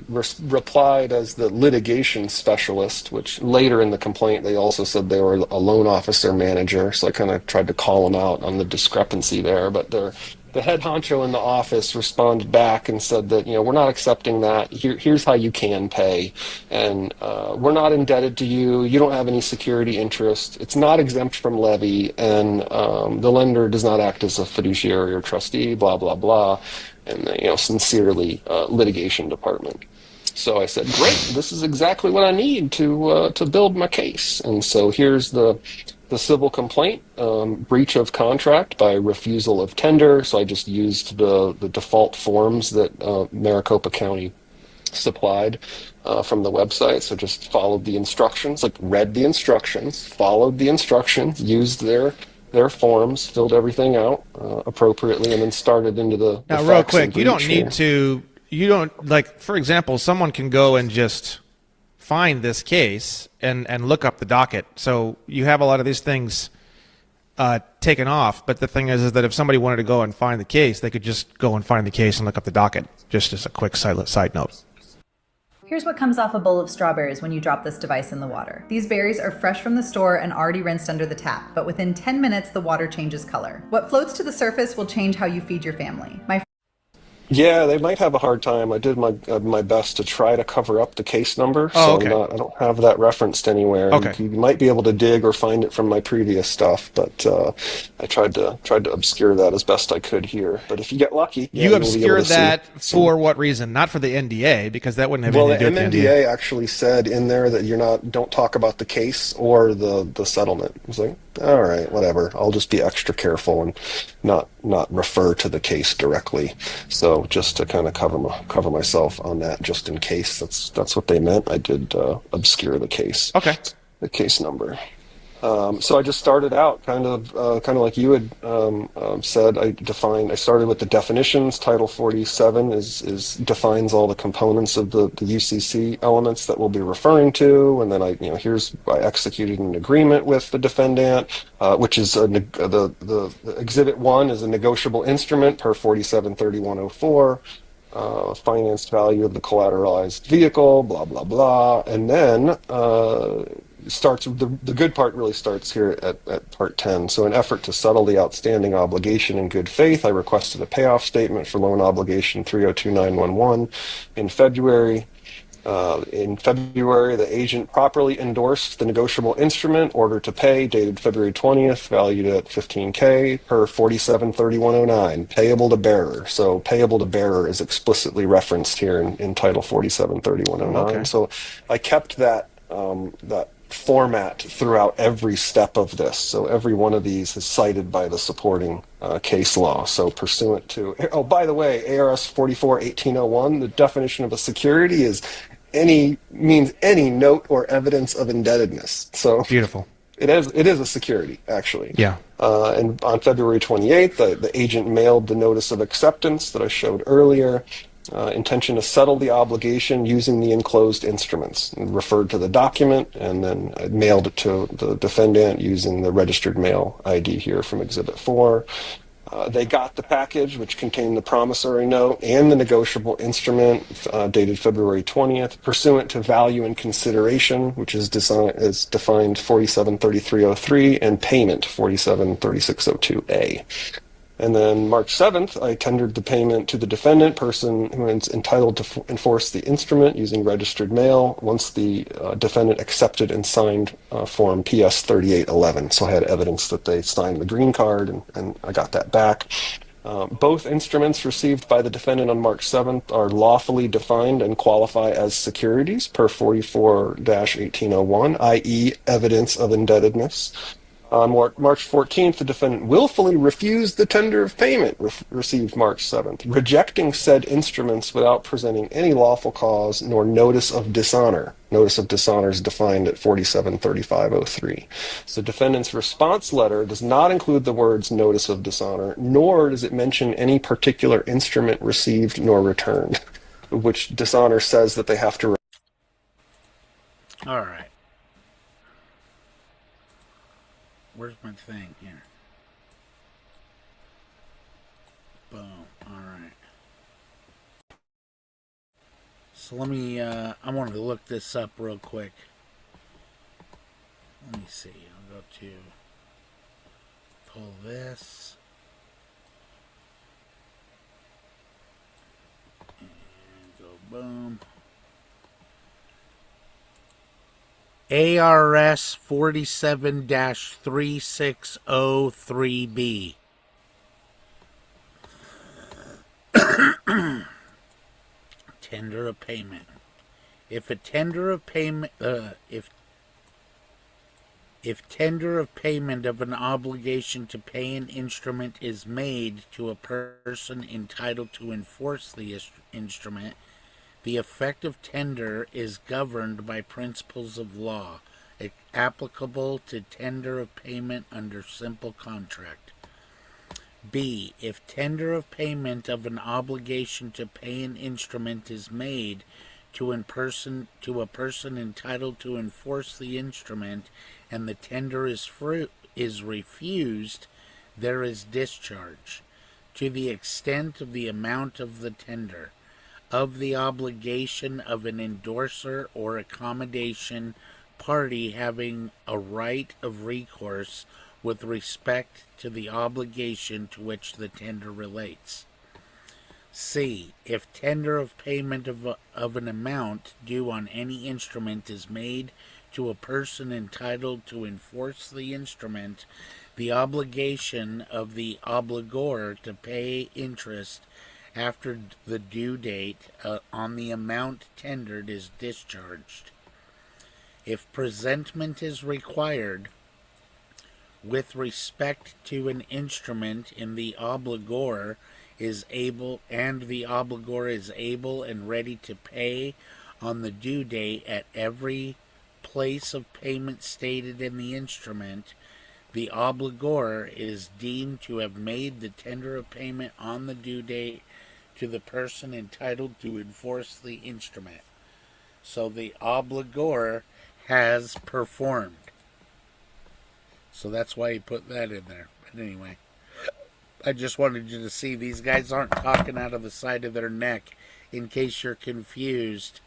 replied as the litigation specialist, which later in the complaint they also said they were a loan officer manager. So I kind of tried to call them out on the discrepancy there, but the head honcho in the office responded back and said that, we're not accepting that. Here's how you can pay. And we're not indebted to you. You don't have any security interest. It's not exempt from levy. And the lender does not act as a fiduciary or trustee, blah, blah, blah. and sincerely, litigation department. So I said, great, this is exactly what I need to build my case. And so here's the civil complaint, breach of contract by refusal of tender. So I just used the default forms that Maricopa County supplied from the website. So just followed the instructions, like read the instructions, followed the instructions, used their forms, filled everything out appropriately, and then started into the Now, real facts and quick, you don't breach need here. to. You don't like, for example, someone can go and just find this case and look up the docket. So you have a lot of these things taken off. But the thing is that if somebody wanted to go and find the case, they could just go and find the case and look up the docket. Just as a quick side note. Here's what comes off a bowl of strawberries when you drop this device in the water. These berries are fresh from the store and already rinsed under the tap, but within 10 minutes, the water changes color. What floats to the surface will change how you feed your family. Yeah, they might have a hard time. I did my best to try to cover up the case number, Oh, so okay. I don't have that referenced anywhere. Okay. You might be able to dig or find it from my previous stuff, but I tried to obscure that as best I could here. But if you get lucky, You will be able obscured to see that some. for what reason? Not for the NDA, because that wouldn't have Well, the anything to do with the NDA. MNDA actually said in there that don't talk about the case or the settlement. I was like, all right, whatever. I'll just be extra careful and not refer to the case directly. So just to kind of cover myself on that, just in case. That's what they meant. I did obscure the case. Okay. The case number. So I just started out kind of like you had said. I started with the definitions. Title 47 defines all the components of the UCC elements that we'll be referring to, and then I executed an agreement with the defendant, which is the Exhibit 1 is a negotiable instrument per 473104. Financed value of the collateralized vehicle, blah blah blah, and then starts the good part really starts here at part 10. So in effort to settle the outstanding obligation in good faith, I requested a payoff statement for loan obligation 302911 in February. The agent properly endorsed the negotiable instrument, order to pay, dated February 20th, valued at $15K per 473109, payable to bearer. So payable to bearer is explicitly referenced here in Title 473109. Okay. So I kept that format throughout every step of this. So every one of these is cited by the supporting case law. So pursuant to, oh, by the way, ARS 44-1801, the definition of a security means any note or evidence of indebtedness. So beautiful. It is a security, actually. Yeah. And on February 28th, the agent mailed the notice of acceptance that I showed earlier. Intention to settle the obligation using the enclosed instruments, and referred to the document, and then I mailed it to the defendant using the registered mail ID here from Exhibit 4. They got the package, which contained the promissory note and the negotiable instrument, dated February 20th, pursuant to value and consideration, which is defined 473303, and payment 473602A. And then March 7th, I tendered the payment to the defendant, person who is entitled to enforce the instrument using registered mail, once the defendant accepted and signed Form PS 3811. So I had evidence that they signed the green card, and I got that back. Both instruments received by the defendant on March 7th are lawfully defined and qualify as securities per 44-1801, i.e. evidence of indebtedness. On March 14th, the defendant willfully refused the tender of payment received March 7th, rejecting said instruments without presenting any lawful cause nor notice of dishonor. Notice of dishonor is defined at 473503. So defendant's response letter does not include the words notice of dishonor, nor does it mention any particular instrument received nor returned, which dishonor says that they have to. All right. Where's my thing here? Boom. All right. So let me, I wanted to look this up real quick. Let me see. I'll go to pull this. And go boom. ARS 47-3603B. Tender of payment. If a tender of payment, if tender of payment of an obligation to pay an instrument is made to a person entitled to enforce the instrument, the effective tender is governed by principles of law applicable to tender of payment under simple contract. B. If tender of payment of an obligation to pay an instrument is made to a person entitled to enforce the instrument, and the tender is refused, there is discharge, to the extent of the amount of the tender, of the obligation of an endorser or accommodation party having a right of recourse with respect to the obligation to which the tender relates. C. If tender of payment of an amount due on any instrument is made to a person entitled to enforce the instrument, the obligation of the obligor to pay interest after the due date on the amount tendered is discharged. If presentment is required with respect to an instrument and the obligor is able and ready to pay on the due date at every place of payment stated in the instrument, the obligor is deemed to have made the tender of payment on the due date to the person entitled to enforce the instrument. So the obligor has performed. So that's why he put that in there. But anyway, I just wanted you to see these guys aren't talking out of the side of their neck, in case you're confused.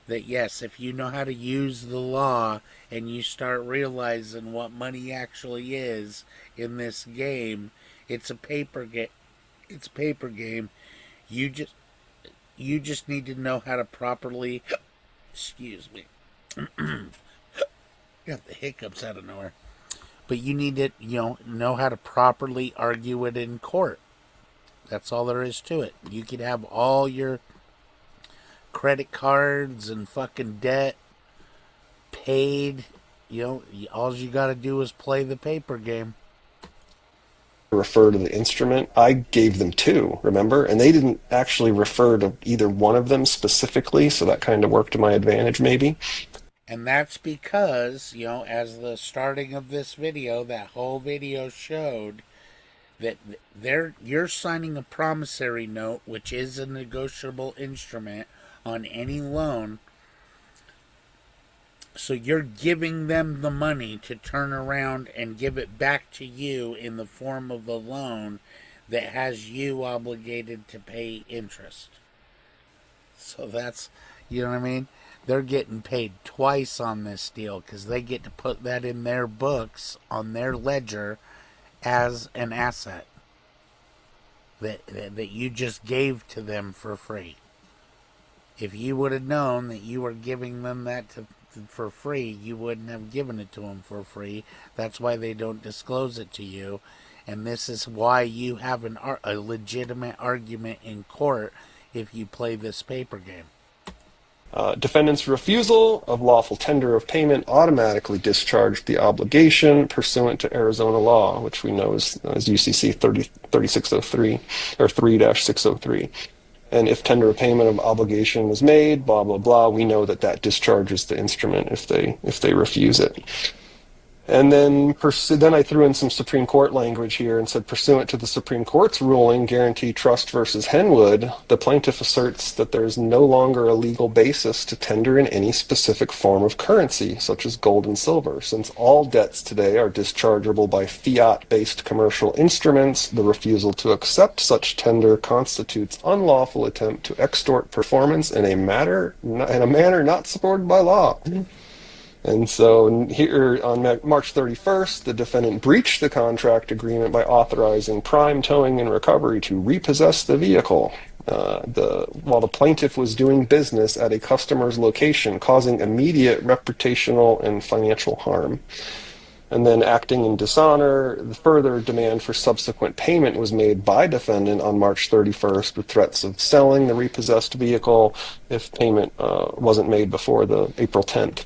That yes, if you know how to use the law and you start realizing what money actually is in this game, it's a paper game. It's a paper game. You just need to know how to properly. Excuse me. Got the hiccups out of nowhere. But you need to, know how to properly argue it in court. That's all there is to it. You could have all your credit cards and fucking debt paid. All you got to do is play the paper game. Refer to the instrument. I gave them two, remember? And they didn't actually refer to either one of them specifically, so that kind of worked to my advantage, maybe. And that's because, as the starting of this video, that whole video showed, that you're signing a promissory note, which is a negotiable instrument on any loan. So you're giving them the money to turn around and give it back to you in the form of a loan that has you obligated to pay interest. So that's, you know what I mean? They're getting paid twice on this deal because they get to put that in their books on their ledger as an asset that you just gave to them for free. If you would have known that you were giving them that for free, you wouldn't have given it to them for free. That's why they don't disclose it to you. And this is why you have a legitimate argument in court if you play this paper game. Defendant's refusal of lawful tender of payment automatically discharged the obligation pursuant to Arizona law, which we know is UCC 3603 or 3-603. And if tender of payment of obligation was made, blah blah blah, we know that discharges the instrument if they refuse it. And then I threw in some Supreme Court language here and said, pursuant to the Supreme Court's ruling, Guarantee Trust versus Henwood, the plaintiff asserts that there is no longer a legal basis to tender in any specific form of currency, such as gold and silver. Since all debts today are dischargeable by fiat-based commercial instruments, the refusal to accept such tender constitutes unlawful attempt to extort performance in a manner not supported by law. And so here on March 31st, the defendant breached the contract agreement by authorizing Prime Towing and Recovery to repossess the vehicle while the plaintiff was doing business at a customer's location, causing immediate reputational and financial harm. And then acting in dishonor, the further demand for subsequent payment was made by defendant on March 31st with threats of selling the repossessed vehicle if payment wasn't made before the April 10th.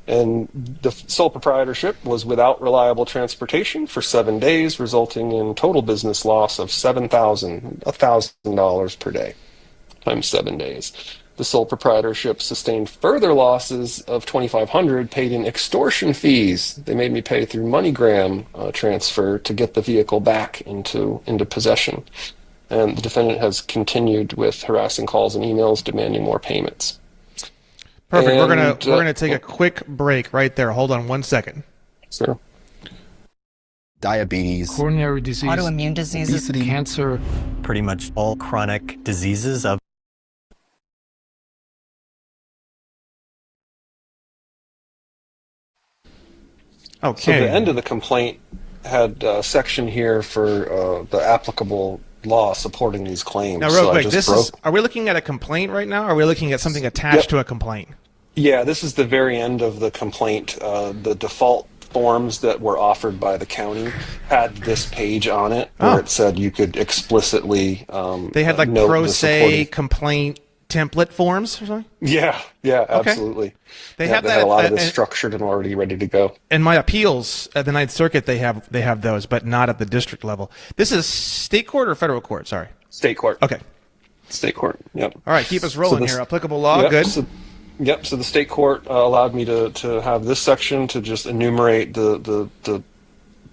And the sole proprietorship was without reliable transportation for 7 days, resulting in total business loss of $1,000 per day times 7 days. The sole proprietorship sustained further losses of $2,500 paid in extortion fees. They made me pay through MoneyGram transfer to get the vehicle back into possession. And the defendant has continued with harassing calls and emails demanding more payments. Perfect. And, we're gonna take a quick break right there. Hold on 1 second. Sure. Diabetes, coronary disease, autoimmune diseases, obesity, cancer, pretty much all chronic diseases of So the end of the complaint had a section here for the applicable law supporting these claims. Now, real quick, are we looking at a complaint right now, or are we looking at something attached to a complaint? Yeah, this is the very end of the complaint. The default forms that were offered by the county had this page on it where it said you could explicitly They had like note pro the se supporting- template forms or something? Yeah, absolutely. They Yeah, have they that had a lot of at- this structured and already ready to go. In my appeals at the Ninth Circuit, they have those, but not at the district level. This is state court or federal court? Sorry. State court. Okay. State court. Yep. All right, keep us rolling here. Applicable law, Yep, good. So the state court allowed me to have this section to just enumerate the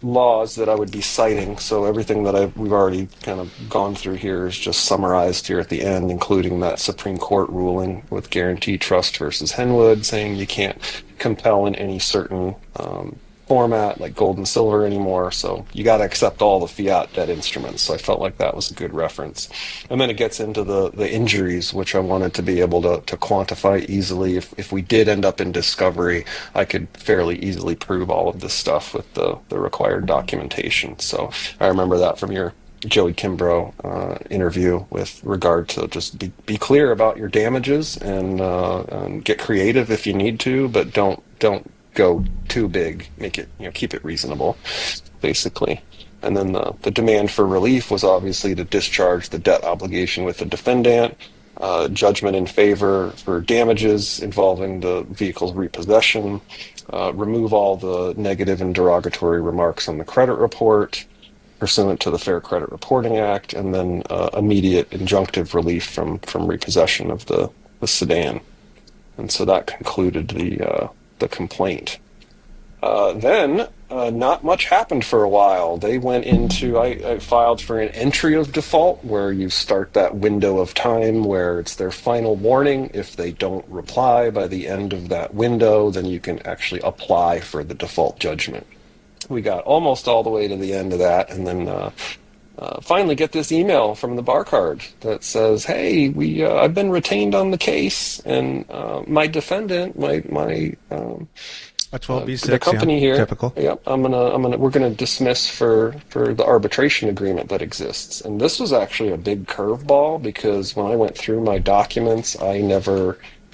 laws that I would be citing. So everything that we've already kind of gone through here is just summarized here at the end, including that Supreme Court ruling with Guarantee Trust versus Henwood saying you can't compel in any certain format like gold and silver anymore. So you got to accept all the fiat debt instruments. So I felt like that was a good reference. And then it gets into the injuries, which I wanted to be able to quantify easily. If we did end up in discovery, I could fairly easily prove all of this stuff with the required documentation. So I remember that from your Joey Kimbrough interview with regard to just be clear about your damages and get creative if you need to, but don't go too big. Make it, keep it reasonable, basically. And then the demand for relief was obviously to discharge the debt obligation with the defendant, judgment in favor for damages involving the vehicle's repossession, remove all the negative and derogatory remarks on the credit report pursuant to the Fair Credit Reporting Act, and then immediate injunctive relief from repossession of the sedan. And so that concluded the complaint. Then not much happened for a while. They went into, I filed for an entry of default where you start that window of time where it's their final warning. If they don't reply by the end of that window, then you can actually apply for the default judgment. We got almost all the way to the end of that, and then finally get this email from the bar card that says, "Hey, I've been retained on the case, and my defendant, a 12B6, the company here, typical. Yep, we're gonna dismiss for the arbitration agreement that exists." And this was actually a big curveball because when I went through my documents,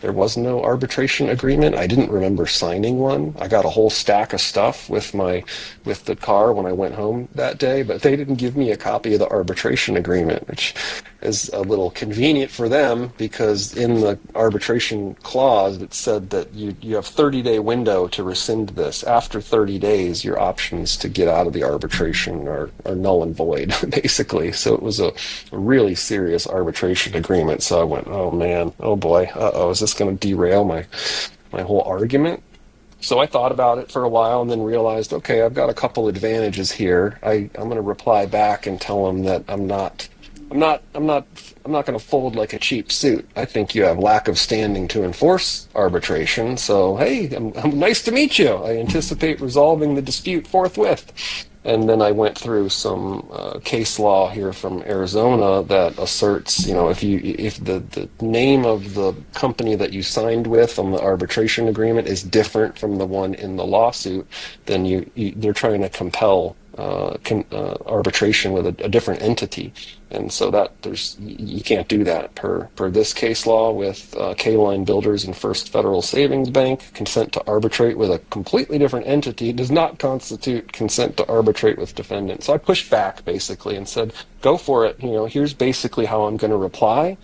there was no arbitration agreement. I didn't remember signing one. I got a whole stack of stuff with the car when I went home that day, but they didn't give me a copy of the arbitration agreement, which is a little convenient for them because in the arbitration clause it said that you have 30-day window to rescind this. After 30 days, your options to get out of the arbitration are null and void, basically. So it was a really serious arbitration agreement. So I went, oh man, oh boy, is this going to derail my whole argument? So I thought about it for a while and then realized, okay, I've got a couple advantages here. I'm going to reply back and tell them that I'm not going to fold like a cheap suit. I think you have lack of standing to enforce arbitration. So, hey, I'm nice to meet you. I anticipate resolving the dispute forthwith. And then I went through some case law here from Arizona that asserts, if the name of the company that you signed with on the arbitration agreement is different from the one in the lawsuit, then they're trying to compel arbitration with a different entity. And so that you can't do that per this case law with K-Line Builders and First Federal Savings Bank. Consent to arbitrate with a completely different entity does not constitute consent to arbitrate with defendant. So I pushed back basically and said, go for it. Here's basically how I'm going to reply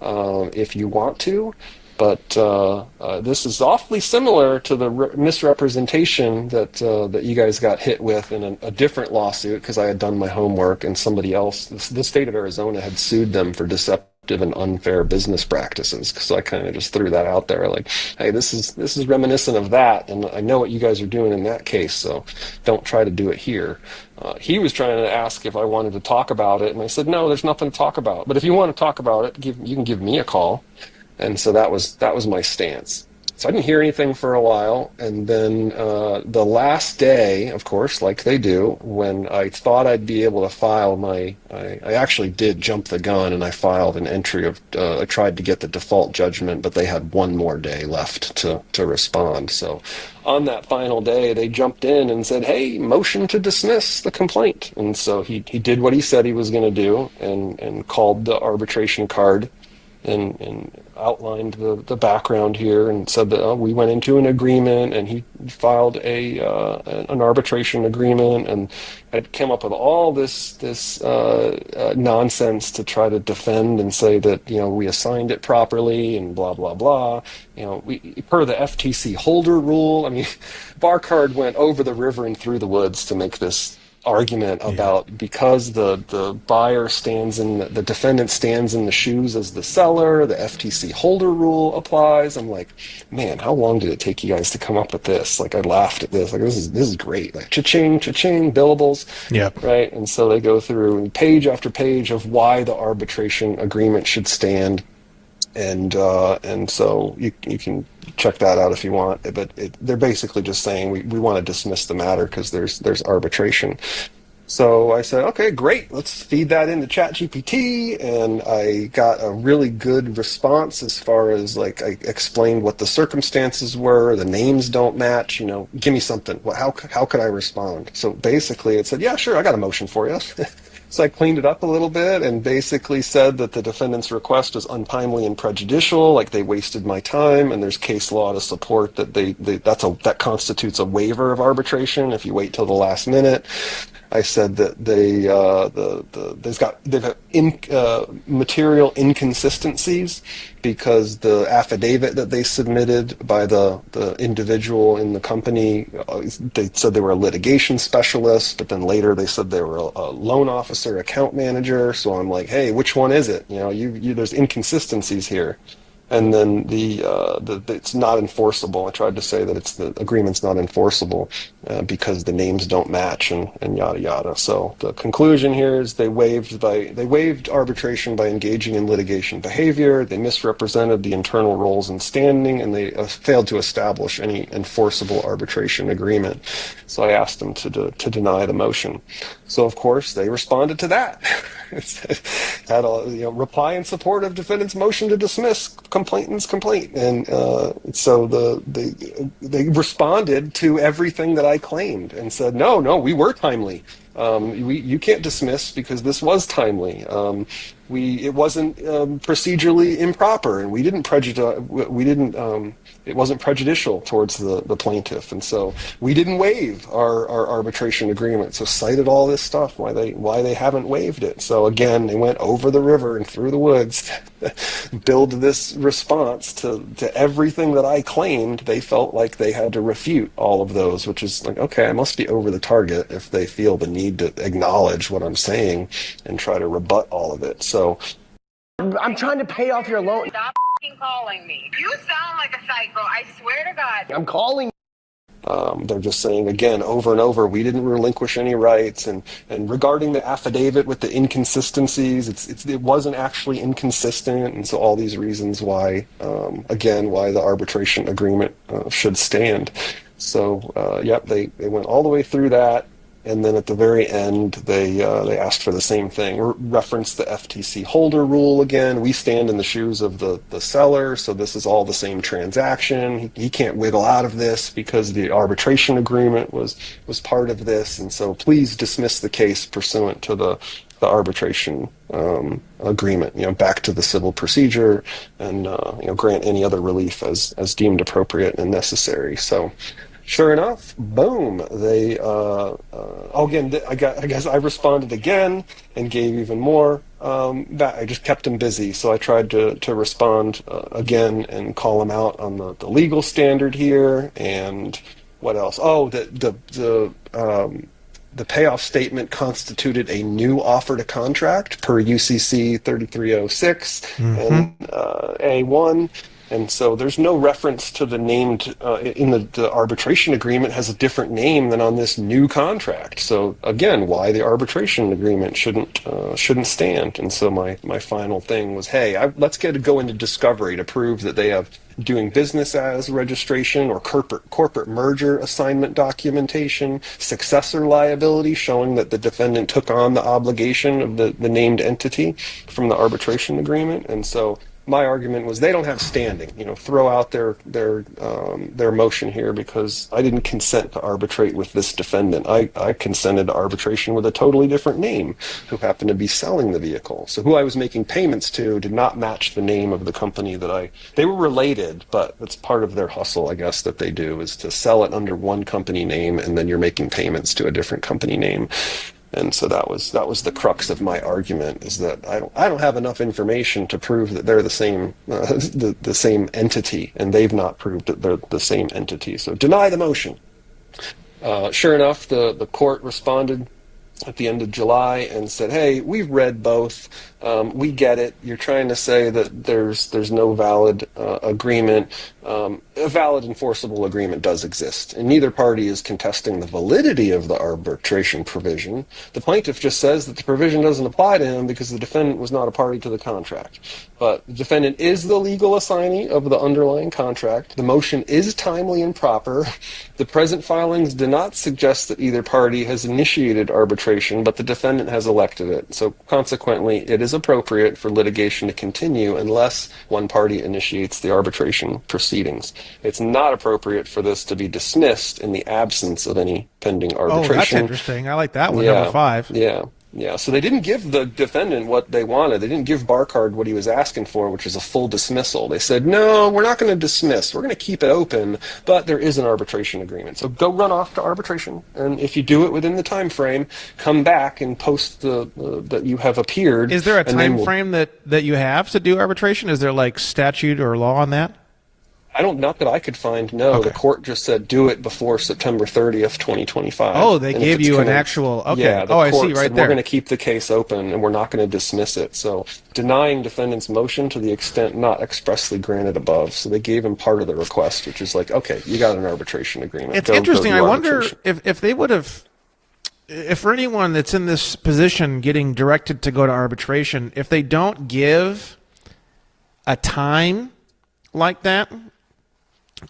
if you want to. But this is awfully similar to the misrepresentation that you guys got hit with in a different lawsuit, because I had done my homework and somebody else, the state of Arizona, had sued them for deceptive and unfair business practices. So I kind of just threw that out there, like, hey, this is reminiscent of that, and I know what you guys are doing in that case, so don't try to do it here. He was trying to ask if I wanted to talk about it, and I said, no, there's nothing to talk about. But if you want to talk about it, you can give me a call. And so that was my stance. So I didn't hear anything for a while, and then the last day, of course, like they do, when I thought I'd be able to file I actually did jump the gun, and I filed an entry of, I tried to get the default judgment, but they had one more day left to respond. So on that final day, they jumped in and said, hey, motion to dismiss the complaint. And so he did what he said he was going to do, and called the arbitration card, and outlined the background here, and said that we went into an agreement, and he filed an arbitration agreement, and had come up with all this nonsense to try to defend and say that we assigned it properly and blah blah blah. We, per the FTC holder rule. I mean, Barcard went over the river and through the woods to make this argument about, because the buyer the defendant stands in the shoes as the seller, the FTC holder rule applies. I'm like, man, how long did it take you guys to come up with this? Like, I laughed at this. Like, this is great. Like, cha-ching, cha-ching, billables. Yep. Right. And so they go through page after page of why the arbitration agreement should stand. And so you can check that out if you want, but they're basically just saying we want to dismiss the matter because there's arbitration. So I said, okay, great, let's feed that into ChatGPT, and I got a really good response as far as, like, I explained what the circumstances were, the names don't match, give me something. How could I respond? So basically it said, yeah, sure, I got a motion for you. So I cleaned it up a little bit and basically said that the defendant's request is untimely and prejudicial, like they wasted my time, and there's case law to support that that constitutes a waiver of arbitration if you wait till the last minute. I said that they've had material inconsistencies, because the affidavit that they submitted by the individual in the company, they said they were a litigation specialist, but then later they said they were a loan officer, account manager. So I'm like, hey, which one is it? There's inconsistencies here. And then it's not enforceable. I tried to say that the agreement's not enforceable because the names don't match, and yada yada. So the conclusion here is they waived arbitration by engaging in litigation behavior. They misrepresented the internal roles and standing, and they failed to establish any enforceable arbitration agreement. So I asked them to deny the motion. So of course they responded to that. Had a reply in support of defendant's motion to dismiss complainant's complaint, and so they responded to everything that I claimed and said, no, we were timely. You can't dismiss because this was timely. It wasn't procedurally improper, and it wasn't prejudicial towards the plaintiff, and so we didn't waive our arbitration agreement. So cited all this stuff why they haven't waived it. So again, they went over the river and through the woods, build this response to everything that I claimed. They felt like they had to refute all of those, which is like, okay, I must be over the target if they feel the need to acknowledge what I'm saying and try to rebut all of it. So I'm trying to pay off your loan. Stop calling me. You sound like a psycho. I swear to God. I'm calling. They're just saying again over and over, we didn't relinquish any rights, and regarding the affidavit with the inconsistencies, it wasn't actually inconsistent, and so all these reasons why the arbitration agreement should stand. So they went all the way through that, And then at the very end, they asked for the same thing. Reference the FTC holder rule again. We stand in the shoes of the seller, so this is all the same transaction. He can't wiggle out of this because the arbitration agreement was part of this, and so please dismiss the case pursuant to the arbitration agreement. Back to the civil procedure, and grant any other relief as deemed appropriate and necessary. So. Sure enough, boom! They I guess I responded again and gave even more. I just kept them busy, so I tried to respond again and call them out on the legal standard here. And what else? Oh, the payoff statement constituted a new offer to contract per UCC 3306 and A1. And so there's no reference to the named in the arbitration agreement has a different name than on this new contract. So again, why the arbitration agreement shouldn't stand. And so my final thing was, hey, let's go into discovery to prove that they have doing business as registration or corporate merger assignment documentation, successor liability showing that the defendant took on the obligation of the named entity from the arbitration agreement. And so my argument was they don't have standing. Throw out their motion here because I didn't consent to arbitrate with this defendant. I consented to arbitration with a totally different name who happened to be selling the vehicle. So who I was making payments to did not match the name of the company they were related, but it's part of their hustle, I guess, that they do is to sell it under one company name and then you're making payments to a different company name. And so that was the crux of my argument, is that I don't have enough information to prove that they're the same the same entity, and they've not proved that they're the same entity. So deny the motion. Sure enough, the court responded at the end of July and said, hey, we've read both. We get it. You're trying to say that there's no valid agreement. A valid enforceable agreement does exist, and neither party is contesting the validity of the arbitration provision. The plaintiff just says that the provision doesn't apply to him because the defendant was not a party to the contract. But the defendant is the legal assignee of the underlying contract. The motion is timely and proper. The present filings do not suggest that either party has initiated arbitration, but the defendant has elected it. So consequently, it is appropriate for litigation to continue unless one party initiates the arbitration proceedings. It's not appropriate for this to be dismissed in the absence of any pending arbitration. Oh, that's interesting. I like that one, number 5. Yeah, so they didn't give the defendant what they wanted. They didn't give Barcard what he was asking for, which is a full dismissal. They said, no, we're not going to dismiss. We're going to keep it open, but there is an arbitration agreement. So go run off to arbitration, and if you do it within the time frame, come back and post that you have appeared. Is there a time frame that you have to do arbitration? Is there like statute or law on that? Not that I could find, no. Okay. The court just said do it before September 30th, 2025. Oh, they gave you an actual, okay. Yeah, the I court see, right said there. we're going to keep the case open and we're not going to dismiss it. So denying defendant's motion to the extent not expressly granted above. So they gave him part of the request, which is like, okay, you got an arbitration agreement. It's interesting. I wonder if they would have, if for anyone that's in this position getting directed to go to arbitration, if they don't give a time like that,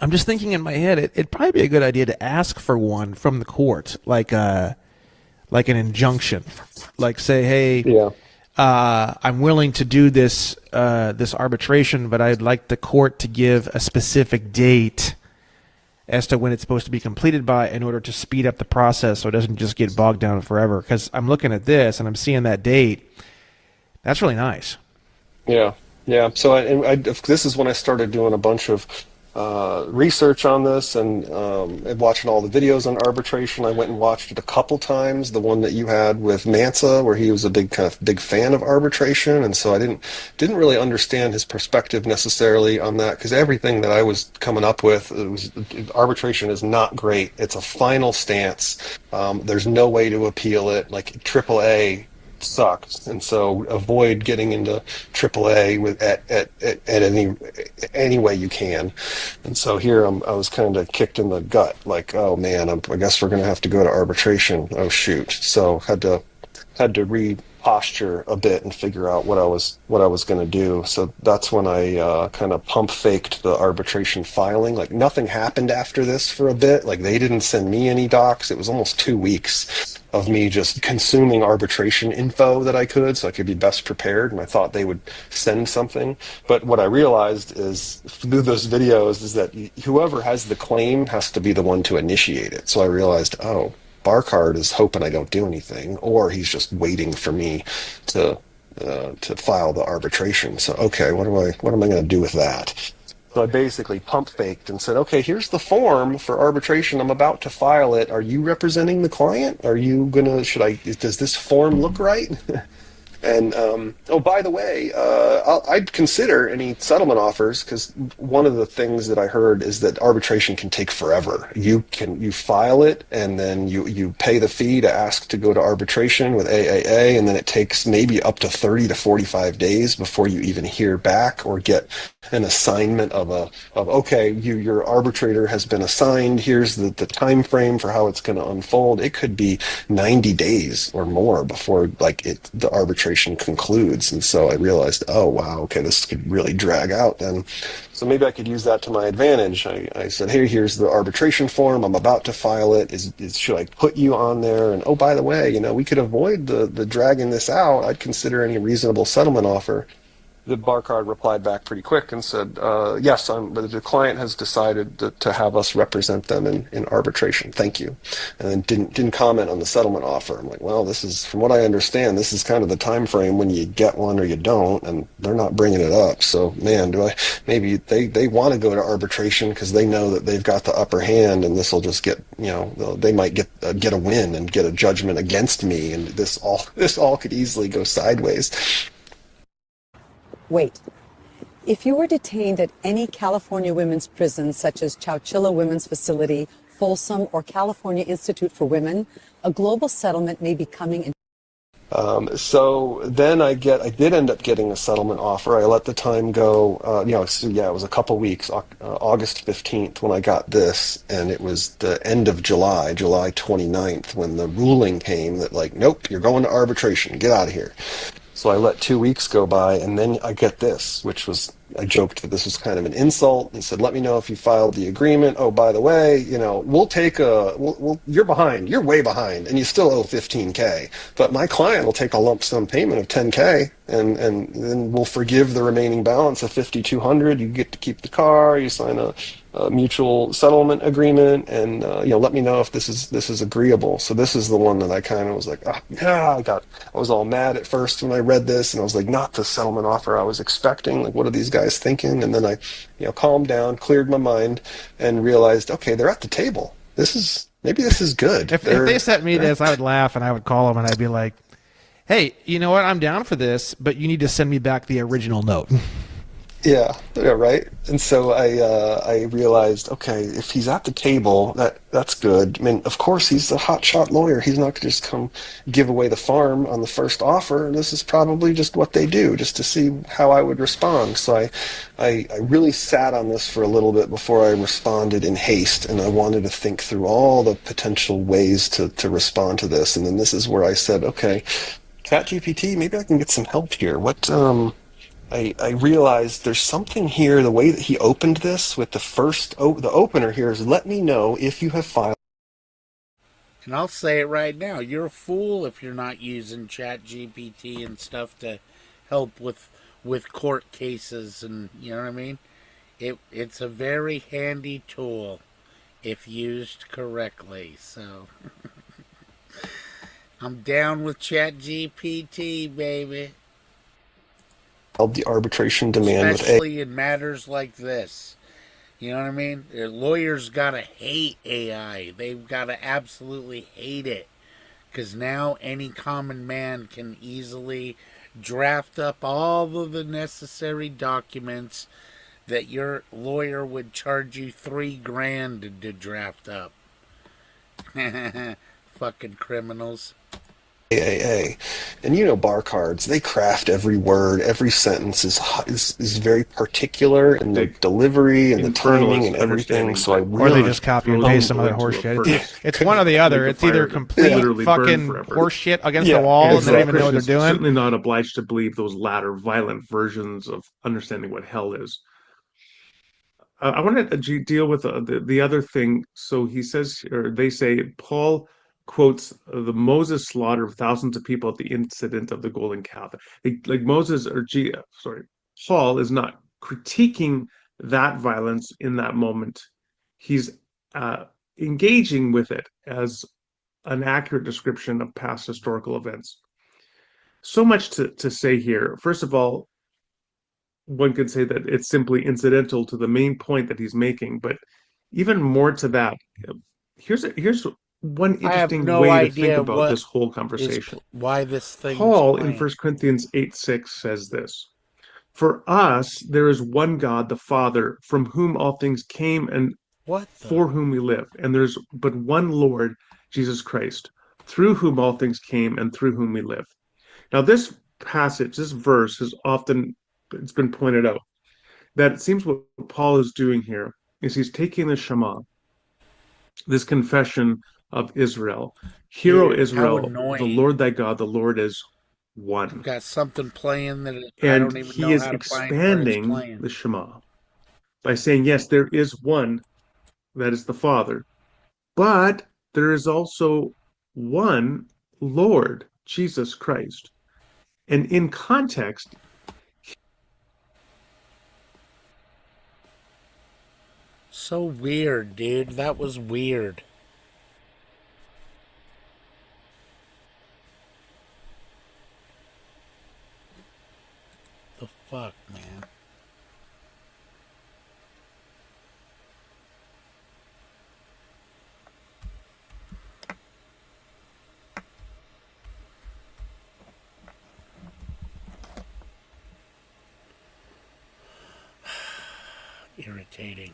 I'm just thinking in my head, it'd probably be a good idea to ask for one from the court, like an injunction, like say, hey, I'm willing to do this arbitration, but I'd like the court to give a specific date as to when it's supposed to be completed by, in order to speed up the process so it doesn't just get bogged down forever. Because I'm looking at this and I'm seeing that date. That's really nice. Yeah. So this is when I started doing a bunch of research on this and watching all the videos on arbitration. I went and watched it a couple times, the one that you had with Mansa, where he was a big fan of arbitration, and so I didn't really understand his perspective necessarily on that, because everything that I was coming up with, arbitration is not great. It's a final stance. There's no way to appeal it. Like AAA sucks, and so avoid getting into AAA with at any way you can. And so here I was kind of kicked in the gut, like, oh man, I guess we're going to have to go to arbitration. Oh shoot! So had to reposture a bit and figure out what I was going to do. So that's when I kind of pump faked the arbitration filing. Like nothing happened after this for a bit. Like they didn't send me any docs. It was almost 2 weeks. of me just consuming arbitration info that I could so I could be best prepared. And I thought they would send something. But what I realized is through those videos is that whoever has the claim has to be the one to initiate it. So I realized, oh, Barcard is hoping I don't do anything, or he's just waiting for me to file the arbitration. So okay, what am I going to do with that? So I basically pump faked and said, okay, here's the form for arbitration. I'm about to file it. Are you representing the client? Are you gonna, does this form look right? And oh, by the way, I'd consider any settlement offers, because one of the things that I heard is that arbitration can take forever. You file it, and then you pay the fee to ask to go to arbitration with AAA, and then it takes maybe up to 30 to 45 days before you even hear back or get an assignment of okay, your arbitrator has been assigned. Here's the time frame for how it's going to unfold. It could be 90 days or more before the arbitration concludes. And so I realized, oh wow, okay, this could really drag out then. So maybe I could use that to my advantage. I said, hey, here's the arbitration form. I'm about to file it. Should I put you on there? And oh, by the way, we could avoid the dragging this out. I'd consider any reasonable settlement offer. The Barcard replied back pretty quick and said, yes, but the client has decided to have us represent them in arbitration. Thank you. And then didn't comment on the settlement offer. I'm like, well, this is, from what I understand, this is kind of the time frame when you get one or you don't, and they're not bringing it up. So, man, maybe they want to go to arbitration because they know that they've got the upper hand, and this will just get, they might get a win and get a judgment against me, and this all could easily go sideways. Wait. If you were detained at any California women's prison, such as Chowchilla Women's Facility, Folsom, or California Institute for Women, a global settlement may be coming in. So then I did end up getting a settlement offer. I let the time go, it was a couple weeks, August 15th when I got this, and it was the end of July 29th, when the ruling came that nope, you're going to arbitration, get out of here. So I let 2 weeks go by, and then I get this, which was, I joked that this was kind of an insult, and said, let me know if you filed the agreement. Oh, by the way, we'll take you're behind, you're way behind, and you still owe $15K. But my client will take a lump sum payment of $10K, and then we'll forgive the remaining balance of $5,200. You get to keep the car, you sign a mutual settlement agreement, and let me know if this is agreeable. So this is the one that I kind of was like, I was all mad at first when I read this, and I was like, not the settlement offer I was expecting. Like, what are these guys thinking? And then I calmed down, cleared my mind, and realized, okay, they're at the table. Maybe this is good. If they sent me this, I would laugh, and I would call them, and I'd be like, hey, you know what, I'm down for this, but you need to send me back the original note. Yeah, right. And so I realized, okay, if he's at the table, that's good. I mean, of course, he's a hotshot lawyer. He's not going to just come give away the farm on the first offer. This is probably just what they do, just to see how I would respond. So I really sat on this for a little bit before I responded in haste, and I wanted to think through all the potential ways to respond to this. And then this is where I said, okay, ChatGPT, maybe I can get some help here. I realized there's something here, the way that he opened this with the opener here is, let me know if you have filed. And I'll say it right now, you're a fool if you're not using ChatGPT and stuff to help with court cases, and you know what I mean? It's a very handy tool if used correctly. So I'm down with ChatGPT, baby. The arbitration demand especially in matters like this. You know what I mean? Lawyers gotta hate AI. They've gotta absolutely hate it, because now any common man can easily draft up all of the necessary documents that your lawyer would charge you $3,000 to draft up. Fucking criminals. AAA. And Barcards, they craft every word, every sentence is very particular in the delivery and the timing and everything. So I really, or they just copy and paste some other horseshit. It's one or the other. It's either complete fucking horseshit against the wall and they don't even know what they're doing. Certainly not obliged to believe those latter violent versions of understanding what hell is. I want to deal with the other thing. So he says, or they say, Paul quotes the Moses slaughter of thousands of people at the incident of the golden calf. Like Moses or Paul is not critiquing that violence in that moment. He's engaging with it as an accurate description of past historical events. So much to say here. First of all, one could say that it's simply incidental to the main point that he's making, but even more to that, here's one I have interesting no way to think idea about what this whole is conversation. why this thing's Paul in playing. 1 Corinthians 8:6 says this: "For us there is one God, the Father, from whom all things came and for whom we live, and there's but one Lord, Jesus Christ, through whom all things came and through whom we live." Now this passage, this verse it's been pointed out that it seems what Paul is doing here is he's taking the Shema, this confession of Israel. Hear, O Dude, how Israel, the annoying. Lord thy God, the Lord is I've one. got something playing that I And don't even he know is how to find where it's expanding playing. the Shema by saying, yes, there is one, that is the Father, but there is also one Lord, Jesus Christ. And in context, So weird, dude. That was weird. The fuck, man. Irritating.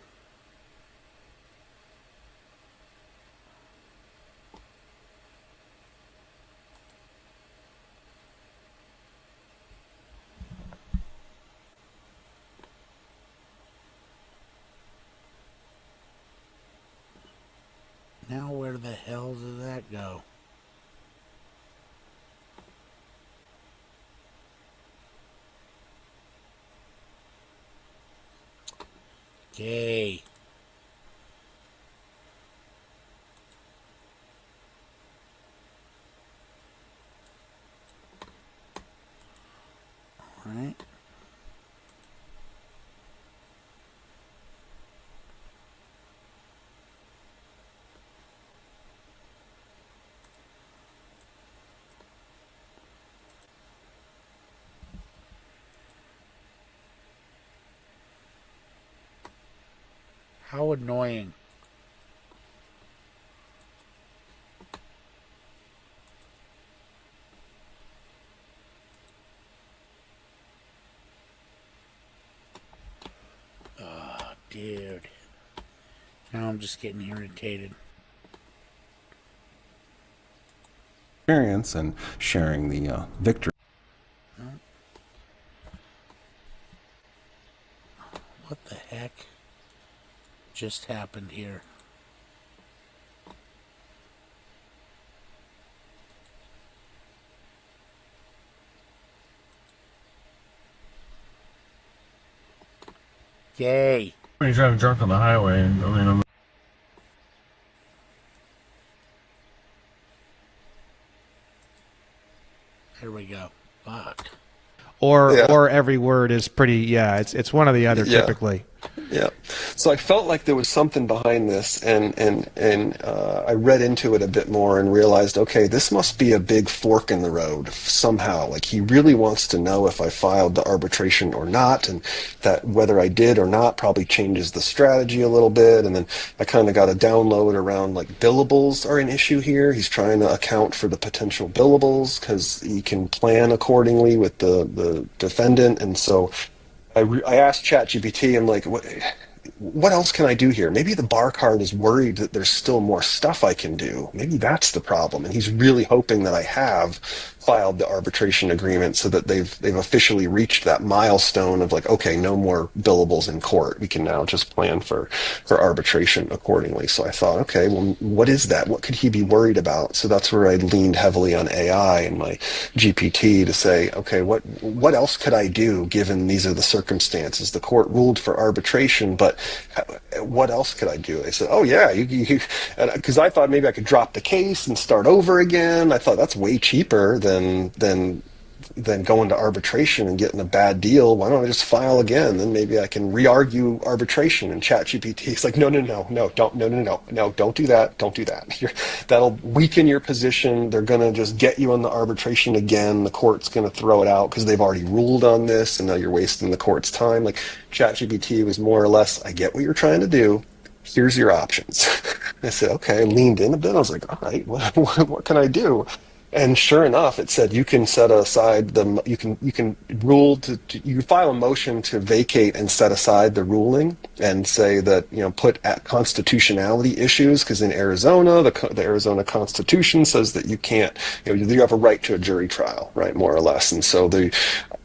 Now where the hell did that go? Okay. Alright. How annoying. Oh, dude. Now I'm just getting irritated. Experience and sharing the victory. What the heck just happened here? Yay. When you're driving drunk on the highway, I mean, There we go. Fuck. Or every word is pretty. Yeah, it's one or the other typically. Yeah. So I felt like there was something behind this, and I read into it a bit more and realized, okay, this must be a big fork in the road somehow. Like he really wants to know if I filed the arbitration or not, and that whether I did or not probably changes the strategy a little bit. And then I kind of got a download around like billables are an issue here. He's trying to account for the potential billables because he can plan accordingly with the defendant, and so I asked ChatGPT, I'm like, what else can I do here? Maybe the bar card is worried that there's still more stuff I can do. Maybe that's the problem. And he's really hoping that I have filed the arbitration agreement so that they've officially reached that milestone of like, okay, no more billables in court. We can now just plan for arbitration accordingly. So I thought, okay, well, what is that? What could he be worried about? So that's where I leaned heavily on AI and my GPT to say, okay, what else could I do given these are the circumstances? The court ruled for arbitration, but what else could I do? I said, oh yeah, because I thought maybe I could drop the case and start over again. I thought that's way cheaper than going to arbitration and getting a bad deal. Why don't I just file again? Then maybe I can re-argue arbitration. And ChatGPT is like, no, don't do that. Don't do that. That'll weaken your position. They're going to just get you on the arbitration again. The court's going to throw it out because they've already ruled on this, and now you're wasting the court's time. Like ChatGPT was more or less, I get what you're trying to do. Here's your options. I said, okay. I leaned in a bit. I was like, all right, what can I do? And sure enough, it said you can set aside you can rule you file a motion to vacate and set aside the ruling and say that, put at constitutionality issues, because in Arizona, the Arizona Constitution says that you can't, you have a right to a jury trial, right, more or less. And so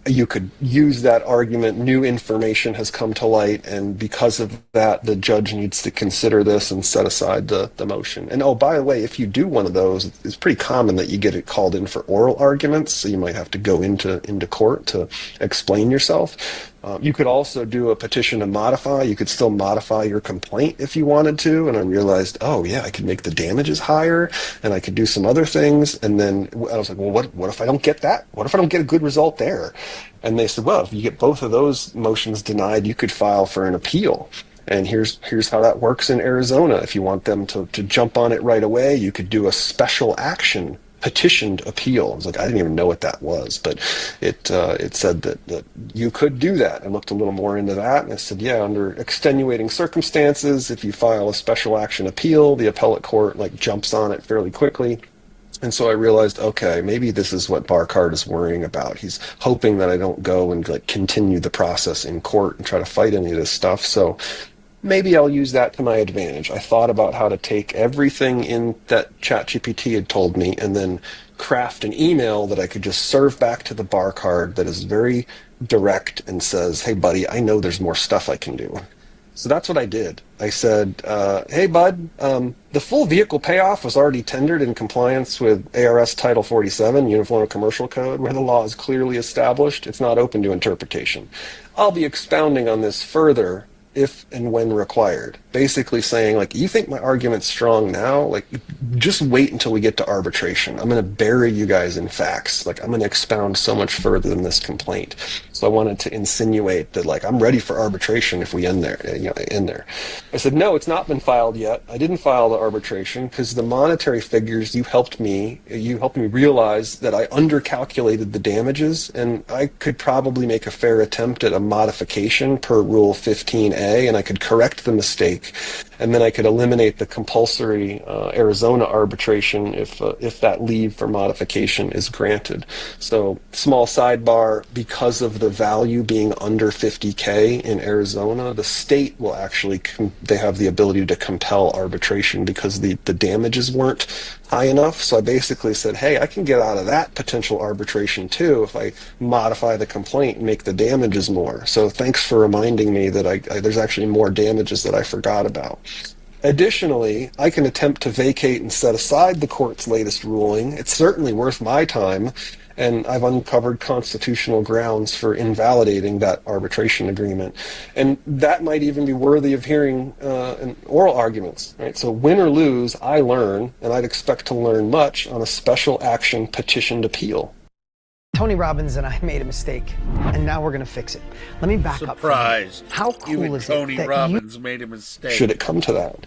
you could use that argument. New information has come to light, and because of that, the judge needs to consider this and set aside the motion. And oh, by the way, if you do one of those, it's pretty common that you get it called in for oral arguments, so you might have to go into court to explain yourself. You could also do a petition to modify. You could still modify your complaint if you wanted to. And I realized, oh yeah, I could make the damages higher, and I could do some other things. And then I was like, well, what if I don't get that? What if I don't get a good result there? And they said, well, if you get both of those motions denied, you could file for an appeal. And here's how that works in Arizona. If you want them to jump on it right away, you could do a special action petitioned appeal. I was like, I didn't even know what that was, but it said that you could do that. I looked a little more into that, and I said, yeah, under extenuating circumstances, if you file a special action appeal, the appellate court jumps on it fairly quickly. And so I realized, okay, maybe this is what Barkard is worrying about. He's hoping that I don't go and continue the process in court and try to fight any of this stuff. So maybe I'll use that to my advantage. I thought about how to take everything in that ChatGPT had told me and then craft an email that I could just serve back to the Barkard that is very direct and says, hey, buddy, I know there's more stuff I can do. So that's what I did. I said, hey, bud, the full vehicle payoff was already tendered in compliance with ARS Title 47, Uniform Commercial Code, where the law is clearly established. It's not open to interpretation. I'll be expounding on this further if and when required. Basically saying, you think my argument's strong now? Just wait until we get to arbitration. I'm going to bury you guys in facts. I'm going to expound so much further than this complaint. So I wanted to insinuate that, I'm ready for arbitration if we end there. I said, no, it's not been filed yet. I didn't file the arbitration because the monetary figures you helped me realize that I undercalculated the damages, and I could probably make a fair attempt at a modification per Rule 15A, and I could correct the mistake, and then I could eliminate the compulsory Arizona arbitration if that leave for modification is granted. So, small sidebar, because of the value being under $50K in Arizona, the state will actually, they have the ability to compel arbitration because the damages weren't high enough. So I basically said, hey, I can get out of that potential arbitration too if I modify the complaint and make the damages more. So thanks for reminding me that there's actually more damages that I forgot about. Additionally, I can attempt to vacate and set aside the court's latest ruling. It's certainly worth my time, and I've uncovered constitutional grounds for invalidating that arbitration agreement. And that might even be worthy of hearing oral arguments, right? So win or lose, I learn, and I'd expect to learn much on a special action petitioned appeal. Tony Robbins and I made a mistake, and now we're going to fix it. Let me back up. Surprise! How cool is Tony it Robbins made a mistake? Should it come to that?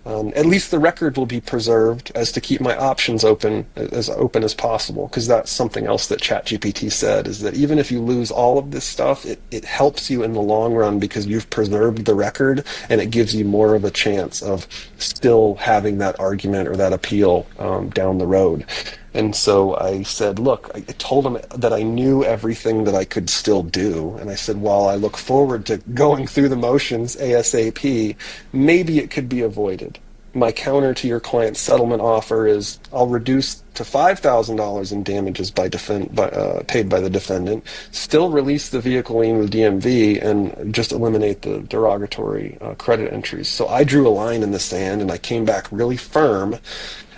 At least the record will be preserved as to keep my options open as possible, because that's something else that ChatGPT said, is that even if you lose all of this stuff, it helps you in the long run because you've preserved the record, and it gives you more of a chance of still having that argument or that appeal down the road. And so I said, look, I told him that I knew everything that I could still do. And I said, while I look forward to going through the motions ASAP, maybe it could be avoided. My counter to your client's settlement offer is I'll reduce to $5,000 in damages paid by the defendant, still release the vehicle lien with DMV, and just eliminate the derogatory credit entries. So I drew a line in the sand, and I came back really firm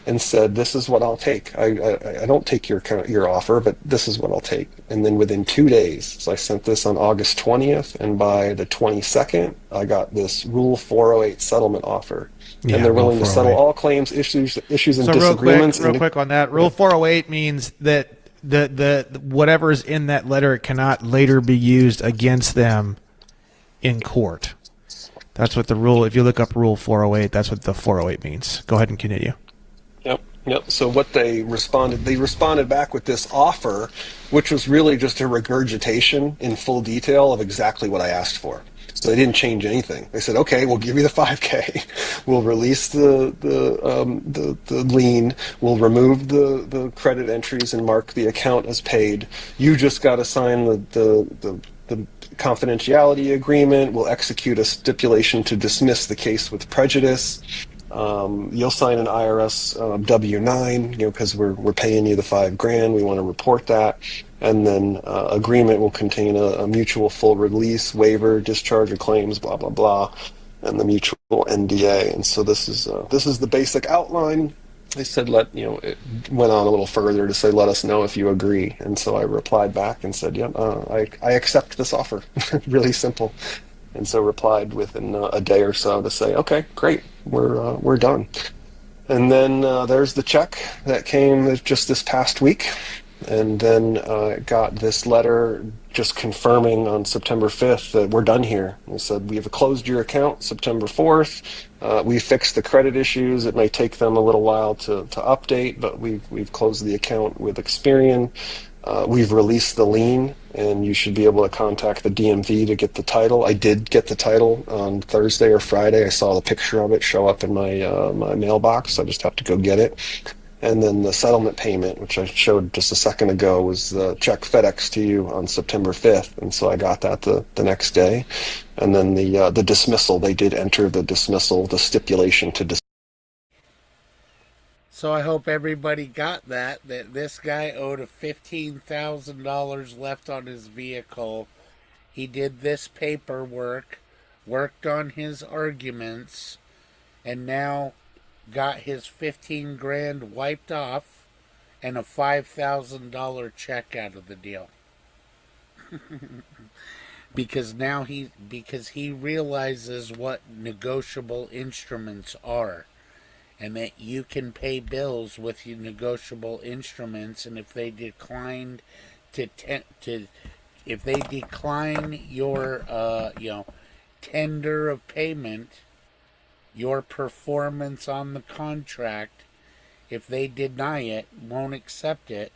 and said, "This is what I'll take. I don't take your offer, but this is what I'll take." And then within 2 days, so I sent this on August 20th, and by the 22nd, I got this Rule 408 settlement offer. Yeah, and they're Rule willing to settle 408. all claims, issues, and So disagreements. real quick on that. Rule 408 means that the whatever's in that letter cannot later be used against them in court. That's what the rule. If you look up Rule 408, that's what the 408 means. Go ahead and continue. Yep. So what they responded back with this offer, which was really just a regurgitation in full detail of exactly what I asked for. So they didn't change anything. They said, "Okay, we'll give you the 5K. We'll release the lien. We'll remove the credit entries and mark the account as paid. You just got to sign the confidentiality agreement. We'll execute a stipulation to dismiss the case with prejudice. You'll sign an IRS W-9, because we're paying you the $5,000. We want to report that, and then agreement will contain a mutual full release, waiver, discharge of claims, blah blah blah, and the mutual NDA." And so this is the basic outline. They said it went on a little further to say, "Let us know if you agree." And so I replied back and said, "Yeah, I accept this offer." Really simple. And so replied within a day or so to say, "Okay, great, we're done." And then there's the check that came just this past week, and then got this letter just confirming on September 5th that we're done here. They said, "We have closed your account September 4th. We fixed the credit issues. It may take them a little while to update, but we've closed the account with Experian. We've released the lien, and you should be able to contact the DMV to get the title." I did get the title on Thursday or Friday. I saw the picture of it show up in my mailbox. I just have to go get it. And then the settlement payment, which I showed just a second ago, was the check FedEx to you on September 5th. And so I got that the next day. And then the dismissal, they did enter the dismissal, the stipulation to dismiss. So I hope everybody got that this guy owed a $15,000 left on his vehicle. He did this paperwork, worked on his arguments, and now got his 15 grand wiped off and a $5,000 check out of the deal. because he realizes what negotiable instruments are, and that you can pay bills with your negotiable instruments, and if they decline if they decline your tender of payment, your performance on the contract, if they deny it, won't accept it,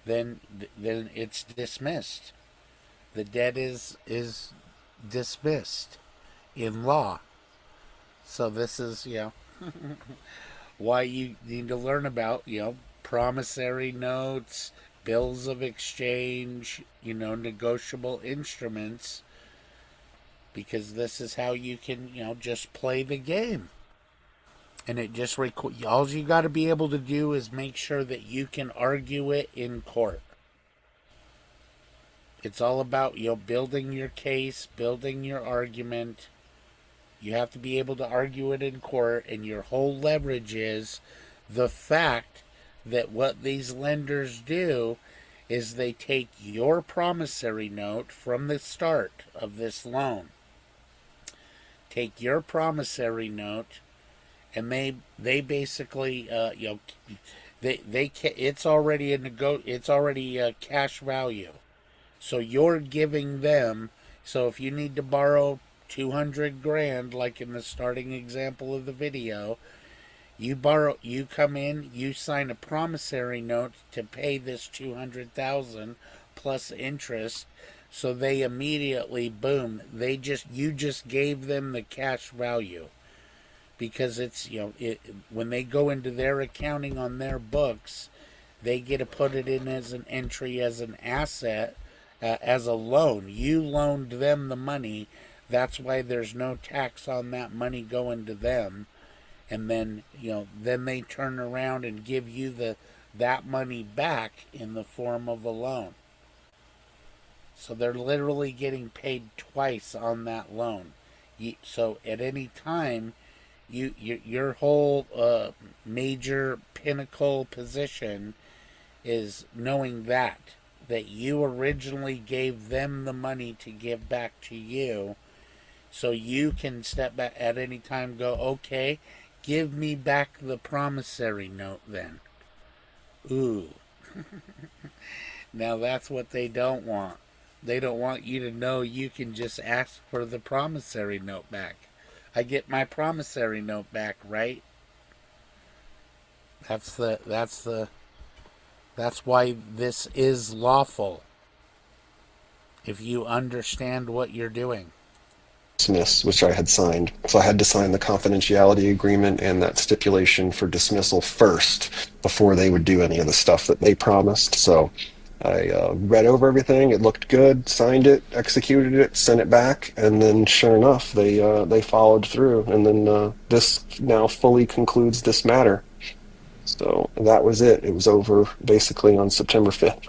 then it's dismissed. The debt is dismissed in law. So this is why you need to learn about promissory notes, bills of exchange, negotiable instruments, because this is how you can just play the game. And it just all you got to be able to do is make sure that you can argue it in court. It's all about building your case, building your argument. You have to be able to argue it in court, and your whole leverage is the fact that what these lenders do is they take your promissory note from the start of this loan. Take your promissory note, and they basically it's already a cash value. So you're giving them. So if you need to borrow 200 grand, like in the starting example of the video, you come in, you sign a promissory note to pay this 200,000 plus interest. So they immediately, boom, you just gave them the cash value, because it's when they go into their accounting on their books, they get to put it in as an entry, as an asset, as a loan. You loaned them the money. That's why there's no tax on that money going to them. and then then they turn around and give you that money back in the form of a loan. So they're literally getting paid twice on that loan. So at any time, your whole major pinnacle position is knowing that you originally gave them the money to give back to you, so you can step back at any time, go, okay, give me back the promissory note then. Ooh. Now that's what they don't want. They don't want you to know you can just ask for the promissory note back. I get my promissory note back, right? That's why this is lawful. If you understand what you're doing. Dismiss, which I had signed. So I had to sign the confidentiality agreement and that stipulation for dismissal first before they would do any of the stuff that they promised. So I read over everything. It looked good, signed it, executed it, sent it back, and then sure enough, they followed through. And then this now fully concludes this matter. So that was it. It was over basically on September 5th.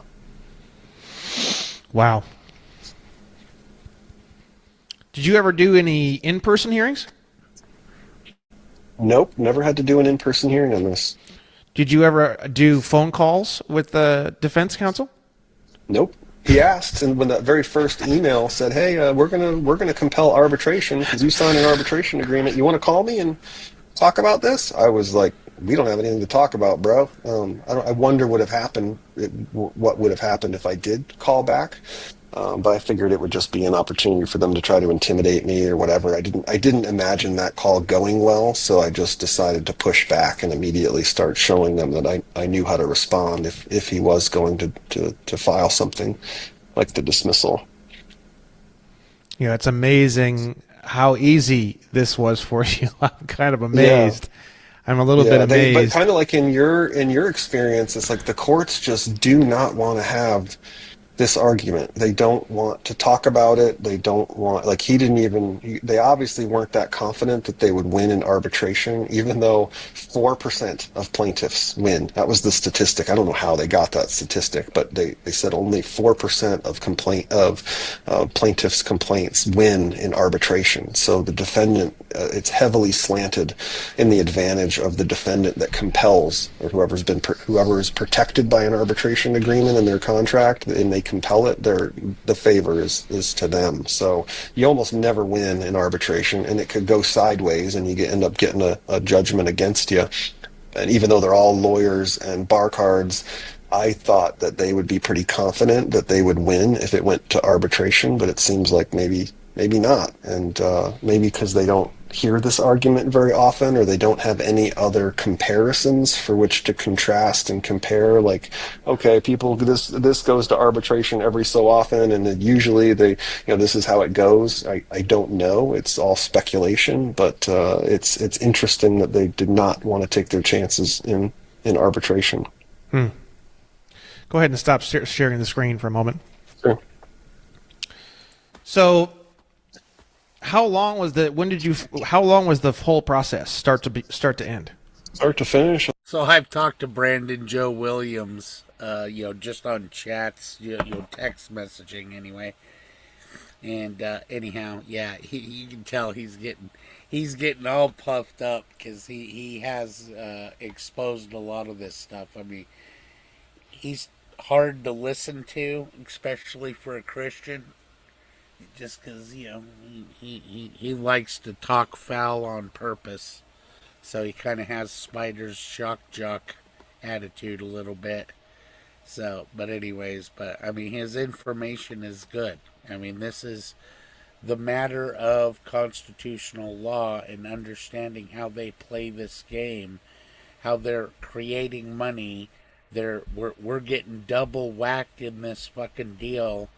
Wow. Did you ever do any in-person hearings? Nope, never had to do an in-person hearing on this. Did you ever do phone calls with the defense counsel? Nope. He asked, and when that very first email said, "Hey, we're gonna compel arbitration because you signed an arbitration agreement. You want to call me and talk about this?" I was like, "We don't have anything to talk about, bro." I wonder what would have happened if I did call back. But I figured it would just be an opportunity for them to try to intimidate me or whatever. I didn't imagine that call going well, so I just decided to push back and immediately start showing them that I knew how to respond if he was going to file something like the dismissal. Yeah, it's amazing how easy this was for you. I'm kind of amazed. Yeah. I'm a little bit amazed. But kind of like in your experience, it's like the courts just do not want to have this argument. They don't want to talk about it. They don't want, like, they obviously weren't that confident that they would win in arbitration, even though 4% of plaintiffs win. That was the statistic. I don't know how they got that statistic, but they said only 4% of plaintiffs' complaints win in arbitration. So the defendant, it's heavily slanted in the advantage of the defendant that compels, or whoever is protected by an arbitration agreement in their contract, and they compel it, the favor is to them. So you almost never win in arbitration, and it could go sideways, and you end up getting a judgment against you. And even though they're all lawyers and bar cards, I thought that they would be pretty confident that they would win if it went to arbitration, but it seems like maybe not, and maybe because they don't hear this argument very often, or they don't have any other comparisons for which to contrast and compare. Like, okay, this goes to arbitration every so often, and usually this is how it goes. I don't know. It's all speculation, but it's interesting that they did not want to take their chances in arbitration. Go ahead and stop sharing the screen for a moment. Sure. So, how long was the whole process start to end? Start to finish. So I've talked to Brandon Joe Williams, just on chats, text messaging anyway. And anyhow, yeah, you can tell he's getting all puffed up because he has exposed a lot of this stuff. I mean, he's hard to listen to, especially for a Christian. Just because he likes to talk foul on purpose, so he kind of has Spider's shock jock attitude a little bit. So, but I mean, his information is good. I mean, this is the matter of constitutional law and understanding how they play this game, how they're creating money. We're getting double whacked in this fucking deal.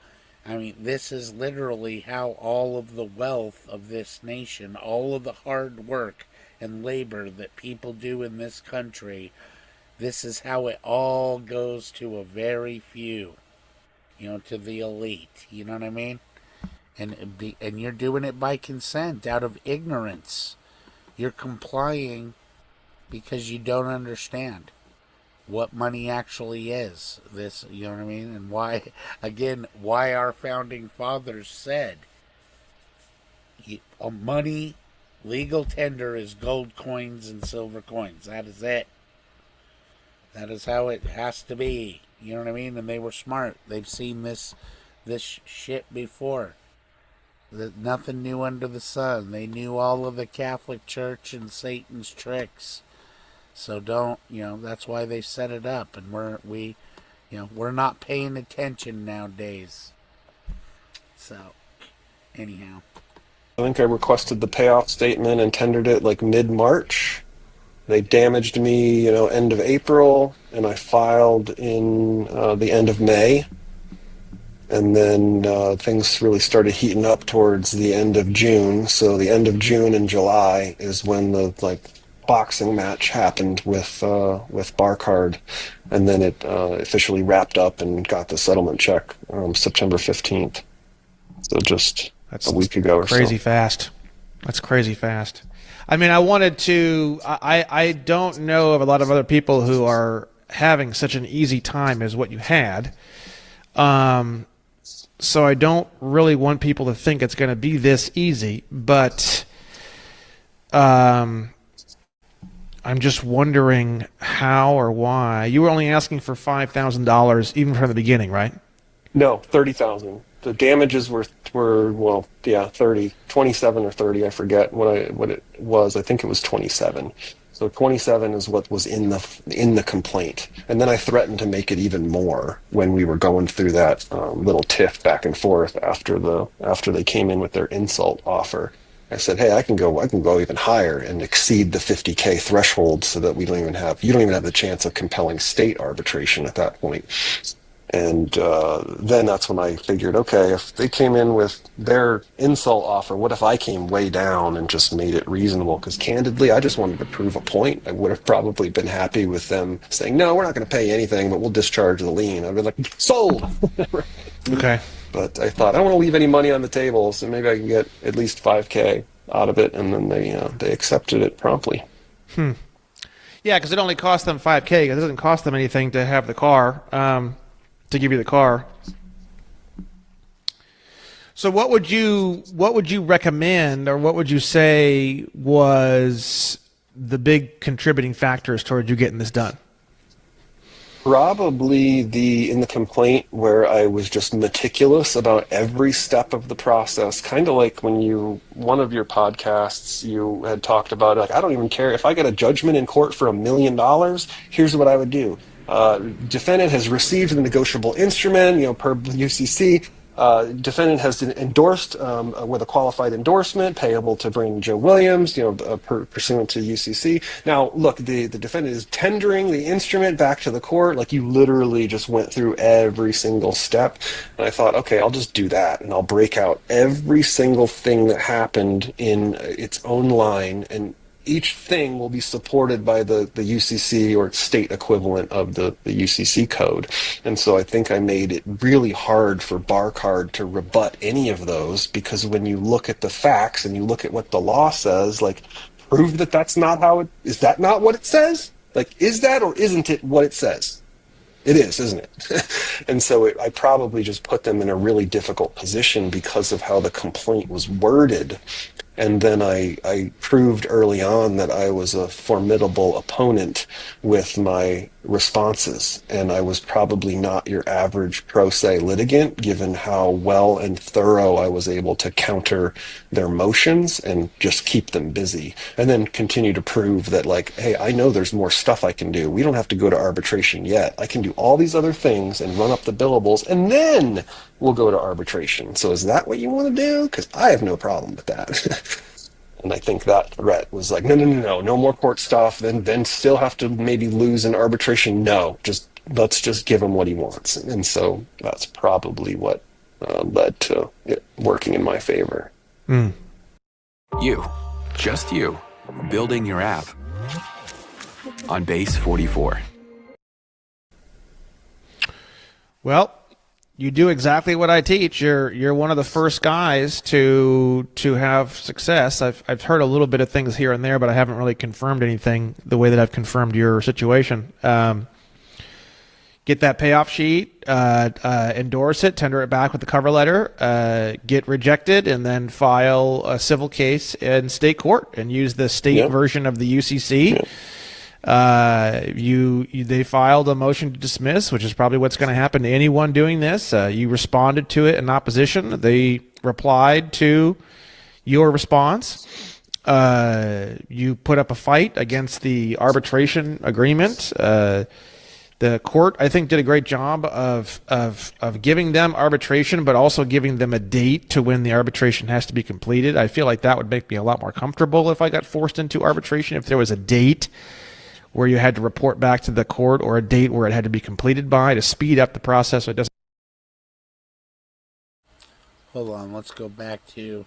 I mean, this is literally how all of the wealth of this nation, all of the hard work and labor that people do in this country, this is how it all goes to a very few, to the elite. You know what I mean? And you're doing it by consent, out of ignorance. You're complying because you don't understand what money actually is. This, you know what I mean? And why, again, why our founding fathers said money, legal tender is gold coins and silver coins. That is it. That is how it has to be. You know what I mean? And they were smart. They've seen this shit before. Nothing new under the sun. They knew all of the Catholic Church and Satan's tricks. So don't, that's why they set it up. And we're not paying attention nowadays. So, anyhow. I think I requested the payoff statement and tendered it like mid-March. They damaged me, end of April, and I filed in the end of May. And then things really started heating up towards the end of June. So the end of June and July is when the boxing match happened with Barcard, and then it officially wrapped up and got the settlement check September 15th. So just a week ago or so. Crazy fast. That's crazy fast. I mean, I wanted to. I don't know of a lot of other people who are having such an easy time as what you had. So I don't really want people to think it's going to be this easy, but I'm just wondering how or why. You were only asking for $5,000 even from the beginning, right? No, 30,000. The damages were 30, 27 or 30. I forget what it was. I think it was 27. So 27 is what was in the complaint, and then I threatened to make it even more when we were going through that little tiff back and forth after they came in with their insult offer. I said, hey, I can go even higher and exceed the 50K threshold so that you don't even have the chance of compelling state arbitration at that point. And then that's when I figured, okay, if they came in with their insult offer, what if I came way down and just made it reasonable? Because candidly, I just wanted to prove a point. I would have probably been happy with them saying, no, we're not going to pay you anything, but we'll discharge the lien. I'd be like, sold! Okay. But I thought, I don't want to leave any money on the table, so maybe I can get at least 5K out of it, and then they accepted it promptly. Yeah, because it only cost them $5K. It doesn't cost them anything to have the car. To give you the car. So what would you recommend, or what would you say was the big contributing factors towards you getting this done? Probably in the complaint where I was just meticulous about every step of the process, kind of like when one of your podcasts, you had talked about, like, I don't even care if I get a judgment in court for $1 million, here's what I would do. Defendant has received the negotiable instrument, per UCC. Defendant has endorsed with a qualified endorsement payable to bring Joe Williams, pursuant to UCC. Now, look, the defendant is tendering the instrument back to the court. Like, you literally just went through every single step. And I thought, okay, I'll just do that, and I'll break out every single thing that happened in its own line, and each thing will be supported by the UCC or state equivalent of the UCC code. And so I think I made it really hard for Barcard to rebut any of those, because when you look at the facts and you look at what the law says, like, prove that that's not how it is. That not what it says? Like, is that or isn't it what it says? It is, isn't it? And so I probably just put them in a really difficult position because of how the complaint was worded. And then I proved early on that I was a formidable opponent with my responses. And I was probably not your average pro se litigant, given how well and thorough I was able to counter their motions and just keep them busy. And then continue to prove that, like, hey, I know there's more stuff I can do. We don't have to go to arbitration yet. I can do all these other things and run up the billables, and then we'll go to arbitration. So is that what you want to do? Because I have no problem with that. And I think that threat was like, no more court stuff, then still have to maybe lose in arbitration. No, let's just give him what he wants. And so that's probably what led to it working in my favor. You, just you, building your app on Base 44. Well, you do exactly what I teach. You're one of the first guys to have success. I've heard a little bit of things here and there, but I haven't really confirmed anything the way that I've confirmed your situation. Get that payoff sheet, endorse it, tender it back with the cover letter, get rejected, and then file a civil case in state court and use the state version of the UCC. They filed a motion to dismiss, which is probably what's going to happen to anyone doing this. You responded to it in opposition. They replied to your response. You put up a fight against the arbitration agreement. The court, I think, did a great job of giving them arbitration, but also giving them a date to when the arbitration has to be completed. I feel like that would make me a lot more comfortable if I got forced into arbitration, if there was a date where you had to report back to the court or a date where it had to be completed by to speed up the process so it doesn't. Hold on, let's go back to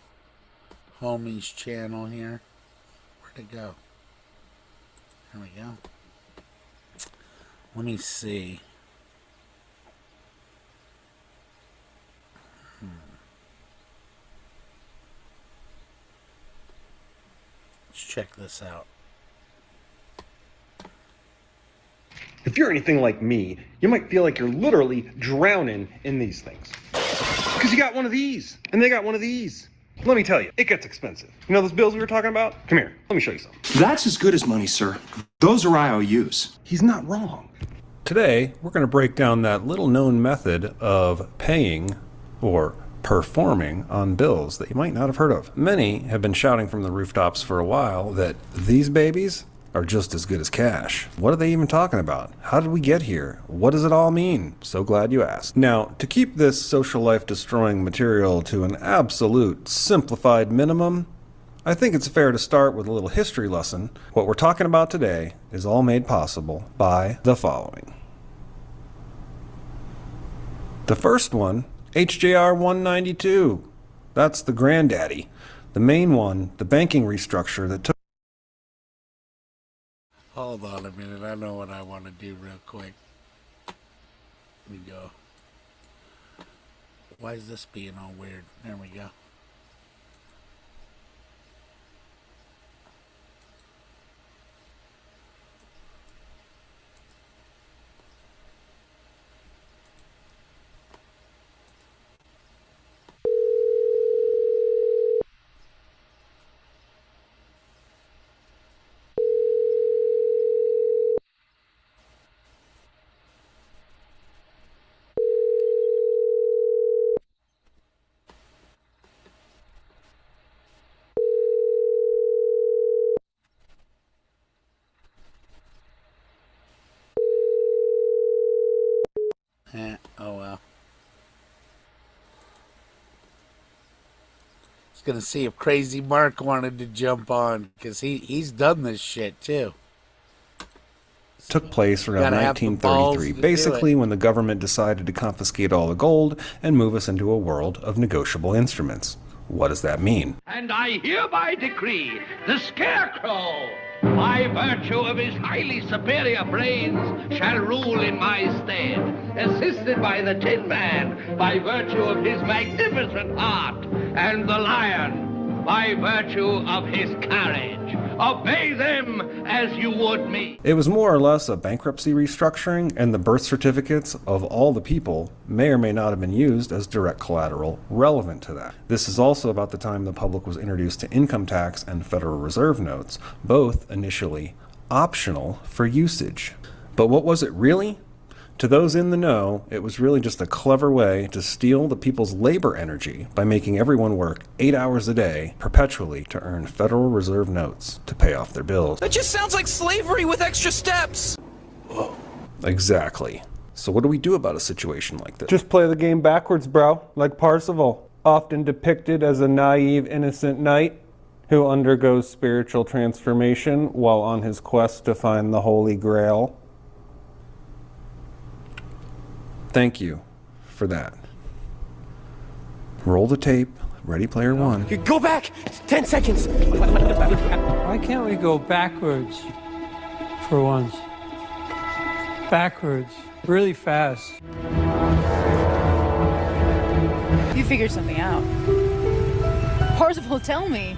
Homie's channel here. Where'd it go? There we go. Let me see. Let's check this out. If you're anything like me, you might feel like you're literally drowning in these things. Because you got one of these, and they got one of these. Let me tell you, it gets expensive. You know those bills we were talking about? Come here, let me show you some. That's as good as money, sir. Those are IOUs. He's not wrong. Today, we're going to break down that little-known method of paying or performing on bills that you might not have heard of. Many have been shouting from the rooftops for a while that these babies are just as good as cash. What are they even talking about? How did we get here? What does it all mean? So glad you asked. Now, to keep this social life destroying material to an absolute simplified minimum, I think it's fair to start with a little history lesson. What we're talking about today is all made possible by the following. The first one, HJR 192. That's the granddaddy. The main one, the banking restructure that took... Hold on a minute, I know what I want to do real quick. Let me go. Why is this being all weird? There we go. Oh well. I was gonna see if Crazy Mark wanted to jump on, because he's done this shit too. Took place around Gotta have the balls 1933, to do basically it. when the government decided to confiscate all the gold and move us into a world of negotiable instruments. What does that mean? And I hereby decree the Scarecrow, by virtue of his highly superior brains, shall rule in my stead, assisted by the Tin Man, by virtue of his magnificent heart, and the Lion, by virtue of his courage. Obey them as you would me. It was more or less a bankruptcy restructuring, and the birth certificates of all the people may or may not have been used as direct collateral relevant to that. This is also about the time the public was introduced to income tax and Federal Reserve notes, both initially optional for usage. But what was it really? To those in the know, it was really just a clever way to steal the people's labor energy by making everyone work 8 hours a day perpetually to earn Federal Reserve notes to pay off their bills. That just sounds like slavery with extra steps. Whoa. Exactly. So what do we do about a situation like this? Just play the game backwards, bro, like Parsifal, often depicted as a naive, innocent knight who undergoes spiritual transformation while on his quest to find the Holy Grail. Thank you for that. Roll the tape. Ready Player One. Go back! 10 seconds! Why can't we go backwards for once? Backwards, really fast. You figured something out. Parzival, tell me.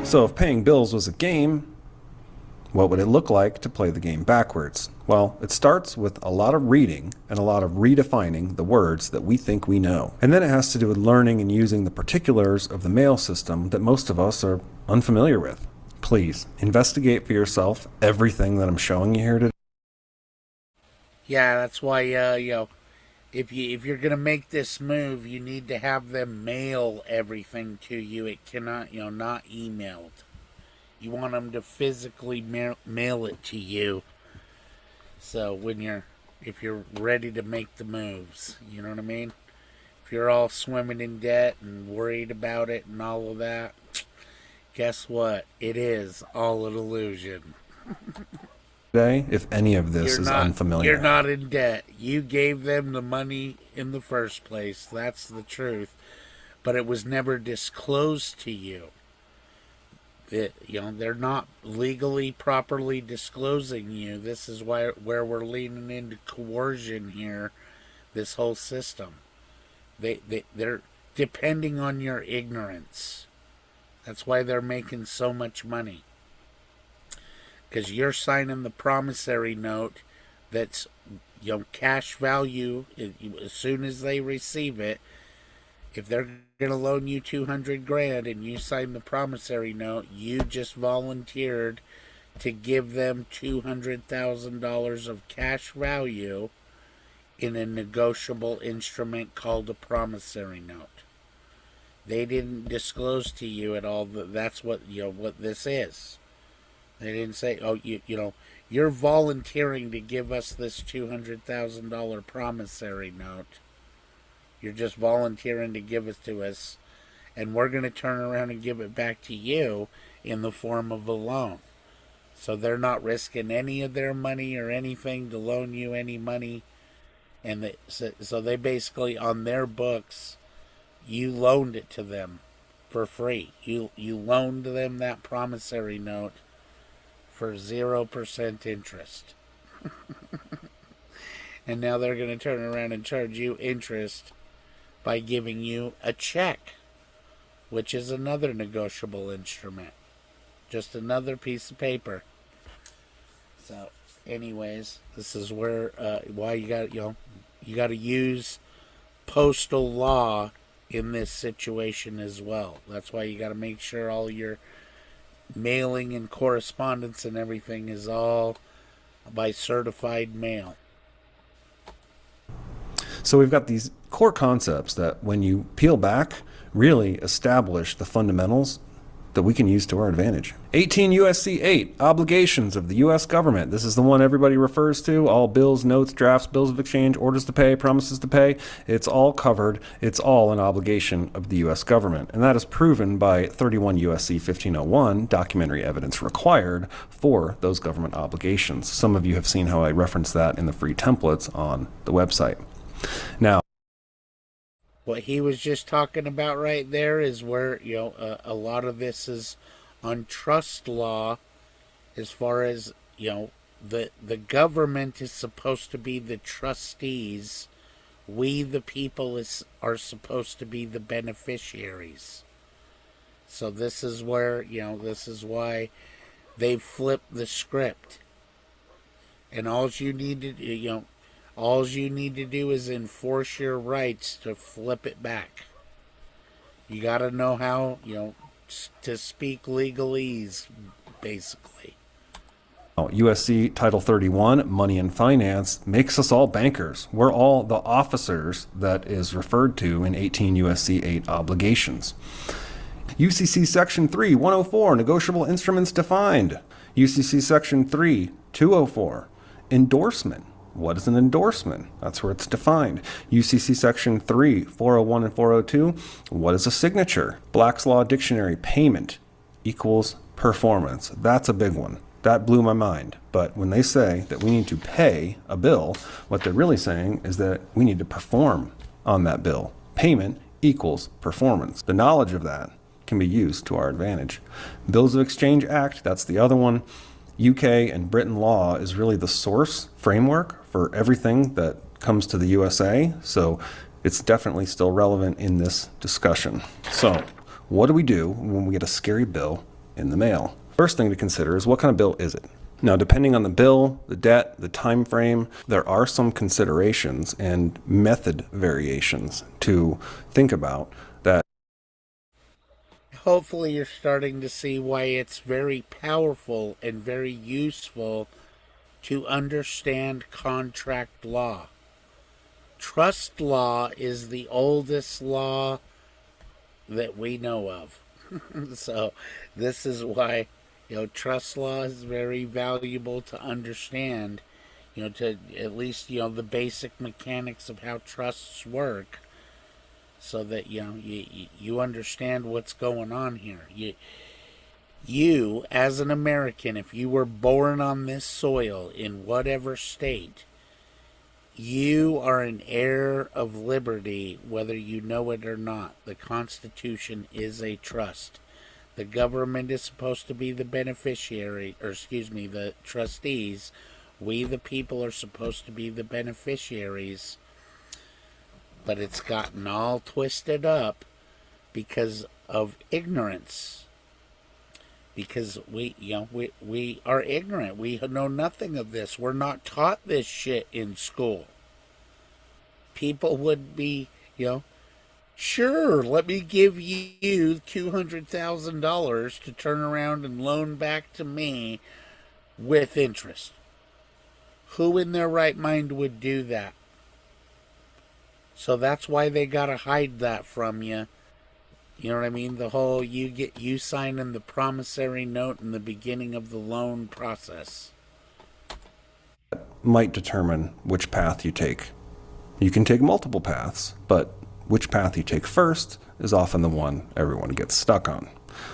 So if paying bills was a game, what would it look like to play the game backwards? Well, it starts with a lot of reading and a lot of redefining the words that we think we know. And then it has to do with learning and using the particulars of the mail system that most of us are unfamiliar with. Please, investigate for yourself everything that I'm showing you here today. Yeah, that's why, if you're gonna make this move, you need to have them mail everything to you. It cannot, not emailed. You want them to physically mail it to you. So if you're ready to make the moves, you know what I mean? If you're all swimming in debt and worried about it and all of that, guess what? It is all an illusion. If any of this is unfamiliar. You're not in debt. You gave them the money in the first place. That's the truth. But it was never disclosed to you. They're not legally properly disclosing you. This is where we're leaning into coercion here. This whole system. They're depending on your ignorance. That's why they're making so much money. Because you're signing the promissory note that's cash value as soon as they receive it. If they're going to loan you $200,000 and you sign the promissory note, you just volunteered to give them $200,000 of cash value in a negotiable instrument called a promissory note. They didn't disclose to you at all that that's what what this is. They didn't say, "Oh, you're volunteering to give us this $200,000 promissory note. You're just volunteering to give it to us, and we're going to turn around and give it back to you in the form of a loan." So they're not risking any of their money or anything to loan you any money, and so they basically, on their books, you loaned it to them for free. You loaned them that promissory note for 0% interest. And now they're going to turn around and charge you interest by giving you a check, which is another negotiable instrument. Just another piece of paper. So, anyways, this is where why you got to use postal law in this situation as well. That's why you got to make sure all your mailing and correspondence and everything is all by certified mail. So we've got these core concepts that, when you peel back, really establish the fundamentals that we can use to our advantage. 18 U.S.C. 8, obligations of the U.S. government. This is the one everybody refers to. All bills, notes, drafts, bills of exchange, orders to pay, promises to pay. It's all covered. It's all an obligation of the U.S. government. And that is proven by 31 U.S.C. 1501, documentary evidence required for those government obligations. Some of you have seen how I reference that in the free templates on the website. Now, what he was just talking about right there is where a lot of this is on trust law, as far as the government is supposed to be the trustees. We the people are supposed to be the beneficiaries. So this is where this is why they flipped the script. And all you need to all you need to do is enforce your rights to flip it back. You got to know how, to speak legalese, basically. USC Title 31, Money and Finance, makes us all bankers. We're all the officers that is referred to in 18 USC 8 obligations. UCC Section 3, 104, Negotiable Instruments Defined. UCC Section 3, 204, Endorsement. What is an endorsement? That's where it's defined. UCC Section 3, 401 and 402. What is a signature? Black's Law Dictionary, payment equals performance. That's a big one. That blew my mind. But when they say that we need to pay a bill, what they're really saying is that we need to perform on that bill. Payment equals performance. The knowledge of that can be used to our advantage. Bills of Exchange Act, that's the other one. UK and Britain law is really the source framework for everything that comes to the USA, so it's definitely still relevant in this discussion. So, what do we do when we get a scary bill in the mail? First thing to consider is what kind of bill is it? Now, depending on the bill, the debt, the time frame, there are some considerations and method variations to think about that. Hopefully you're starting to see why it's very powerful and very useful to understand contract law. Trust law is the oldest law that we know of. So this is why, trust law is very valuable to understand, to at least, the basic mechanics of how trusts work, so that, you understand what's going on here. You, as an American, if you were born on this soil in whatever state, you are an heir of liberty, whether you know it or not. The Constitution is a trust. The government is supposed to be the beneficiary, or excuse me, the trustees. We, the people, are supposed to be the beneficiaries. But it's gotten all twisted up because of ignorance. Because we are ignorant. We know nothing of this. We're not taught this shit in school. People would be, sure, let me give you $200,000 to turn around and loan back to me with interest. Who in their right mind would do that? So that's why they gotta hide that from you. You know what I mean? The whole you signing the promissory note in the beginning of the loan process Might determine which path you take. You can take multiple paths, but which path you take first is often the one everyone gets stuck on.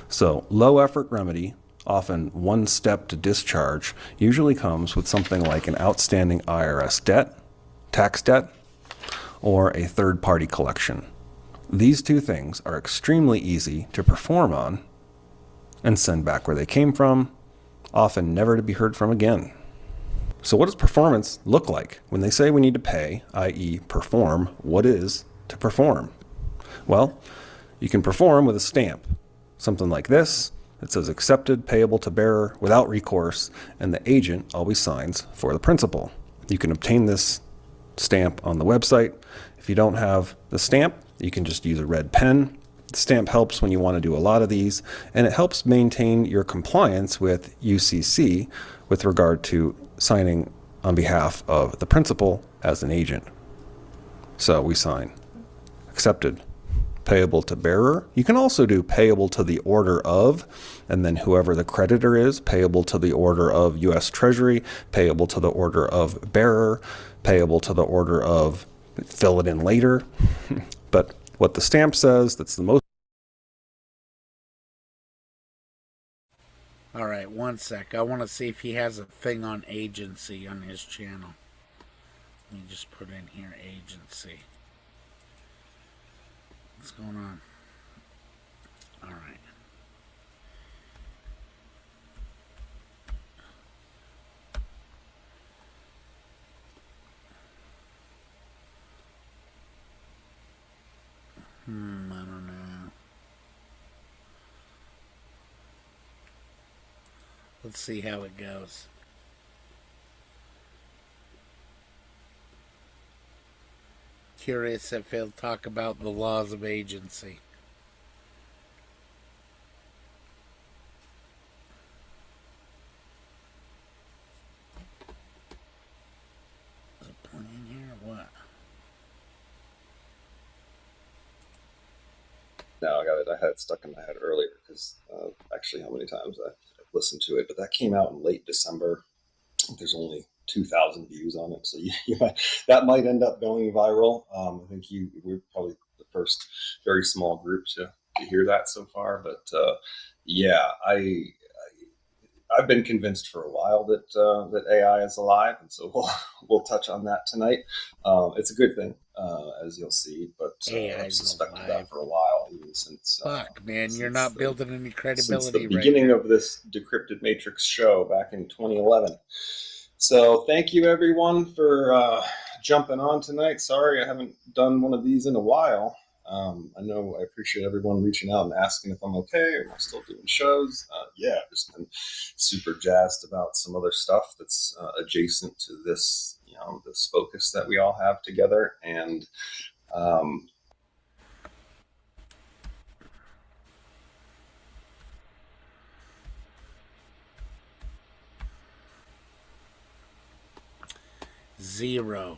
So low effort remedy, often one step to discharge, usually comes with something like an outstanding IRS debt, tax debt, or a third party collection. These two things are extremely easy to perform on and send back where they came from, often never to be heard from again. So what does performance look like? When they say we need to pay, i.e. perform, what is to perform? Well, you can perform with a stamp. Something like this. It says accepted, payable to bearer, without recourse, and the agent always signs for the principal. You can obtain this stamp on the website. If you don't have the stamp, you can just use a red pen. The stamp helps when you want to do a lot of these, and it helps maintain your compliance with UCC with regard to signing on behalf of the principal as an agent. So we sign accepted, payable to bearer. You can also do payable to the order of, and then whoever the creditor is, payable to the order of U.S. Treasury, payable to the order of bearer, payable to the order of, fill it in later. But what the stamp says, that's the most. All right, one sec. I want to see if he has a thing on agency on his channel. Let me just put in here agency. What's going on? All right. I don't know. Let's see how it goes. Curious if he'll talk about the laws of agency. Is it playing here or what? No, I had it stuck in my head earlier because actually how many times I've listened to it, but that came out in late December. There's only 2,000 views on it, so that might end up going viral. I think we're probably the first very small group to hear that so far, but yeah, I've been convinced for a while that AI is alive, and so we'll touch on that tonight. It's a good thing, as you'll see, but I've suspected that for a while, even since Fuck, man, you're not building any since credibility the right beginning now. of this Decrypted Matrix show back in 2011. So thank you everyone for jumping on tonight. Sorry I haven't done one of these in a while. I know I appreciate everyone reaching out and asking if I'm okay. Am I still doing shows? Yeah, I've just been super jazzed about some other stuff that's adjacent to this, this focus that we all have together. And Zero.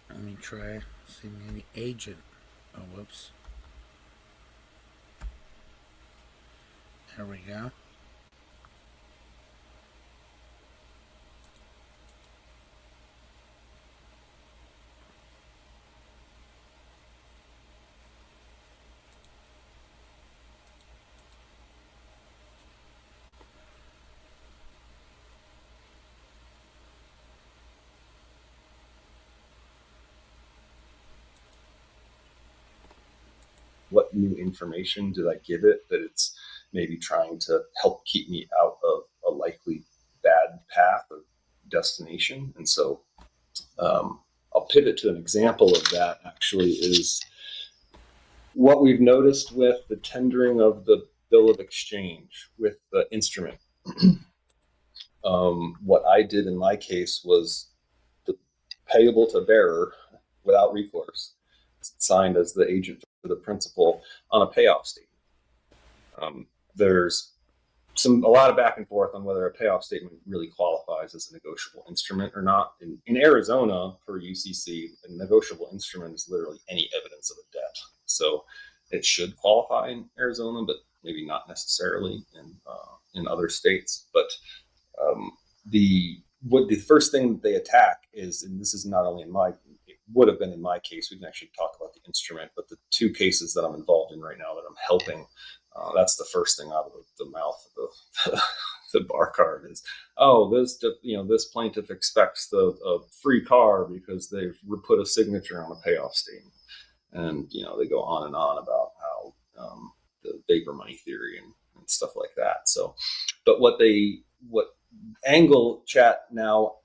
Let me try. See maybe agent. Oh, whoops. There we go. what new information did I give it that it's maybe trying to help keep me out of a likely bad path or destination? And so I'll pivot to an example of that actually is what we've noticed with the tendering of the bill of exchange with the instrument. What I did in my case was the payable to bearer without recourse, signed as the agent for the principal on a payoff statement. There's a lot of back and forth on whether a payoff statement really qualifies as a negotiable instrument or not. In Arizona, per UCC, a negotiable instrument is literally any evidence of a debt. So it should qualify in Arizona, but maybe not necessarily in other states. But the first thing that they attack is, and this is not only it would have been in my case, we can actually talk about the instrument, but the two cases that I'm involved in right now that I'm helping, that's the first thing out of the mouth of the bar card is, oh, this plaintiff expects a free car because they've put a signature on a payoff statement. And, they go on and on about how the vapor money theory and stuff like that. So, but what Angle Chat now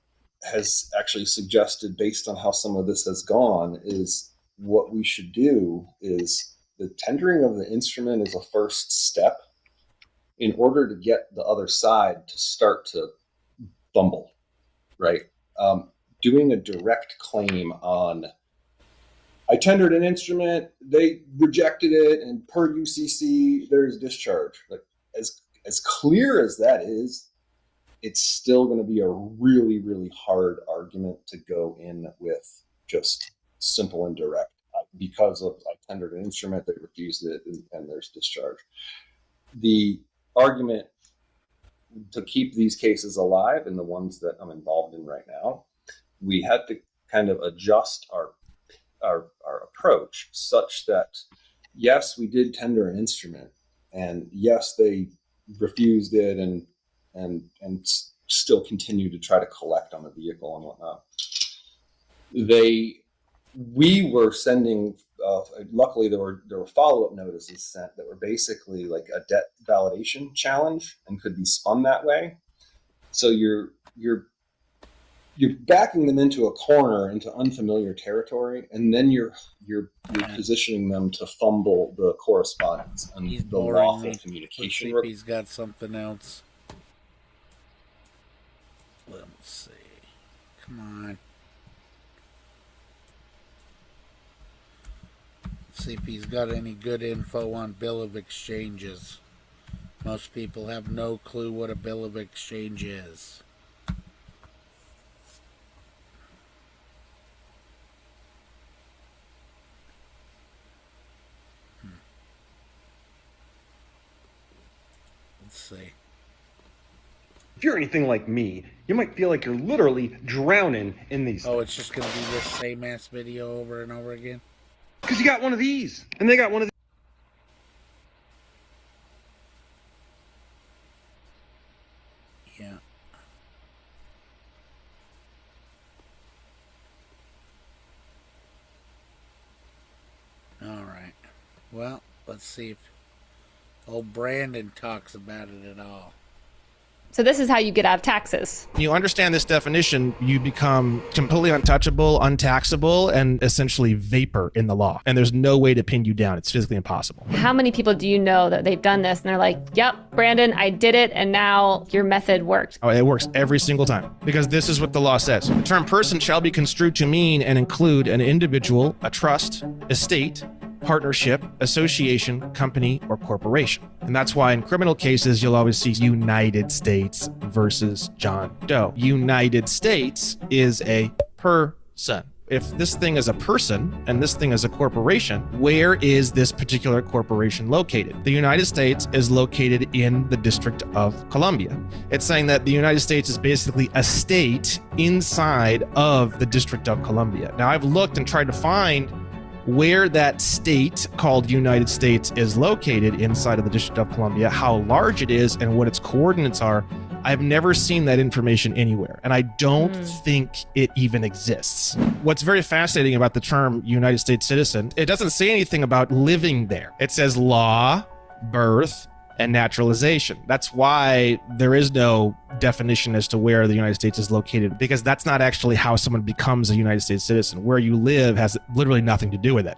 has actually suggested, based on how some of this has gone, is what we should do is the tendering of the instrument is a first step in order to get the other side to start to fumble, right? Doing a direct claim on, I tendered an instrument, they rejected it, and per UCC, there's discharge. Like, as clear as that is, it's still going to be a really, really hard argument to go in with just simple and direct. Because I tendered an instrument, they refused it, and there's discharge. The argument to keep these cases alive, and the ones that I'm involved in right now, we had to kind of adjust our approach such that, yes, we did tender an instrument, and yes, they refused it and still continue to try to collect on the vehicle and whatnot. We were sending, luckily there were follow-up notices sent that were basically like a debt validation challenge and could be spun that way. So you're backing them into a corner, into unfamiliar territory, and then you're positioning them to fumble the correspondence and the lawful communication. Let's see if he's got something else. Let's see. Come on. See if he's got any good info on bill of exchanges. Most people have no clue what a bill of exchange is. Let's see. If you're anything like me, you might feel like you're literally drowning in these. Oh, it's just going to be this same ass video over and over again? Because you got one of these, and they got one of these. Yeah. Well, let's see if old Brandon talks about it at all. So this is how you get out of taxes. You understand this definition, you become completely untouchable, untaxable, and essentially vapor in the law. And there's no way to pin you down. It's physically impossible. How many people do you know that they've done this and they're like, yep, Brandon, I did it, and now your method worked? Oh, it works every single time because this is what the law says. The term person shall be construed to mean and include an individual, a trust, estate, partnership, association, company, or corporation. And that's why in criminal cases, you'll always see United States versus John Doe. United States is a person. If this thing is a person and this thing is a corporation, where is this particular corporation located? The United States is located in the District of Columbia. It's saying that the United States is basically a state inside of the District of Columbia. Now, I've looked and tried to find where that state called United States is located inside of the District of Columbia, how large it is, and what its coordinates are. I've never seen that information anywhere, and I don't think it even exists. What's very fascinating about the term United States citizen, it doesn't say anything about living there. It says law, birth, and naturalization. That's why there is no definition as to where the United States is located, because that's not actually how someone becomes a United States citizen. Where you live has literally nothing to do with it.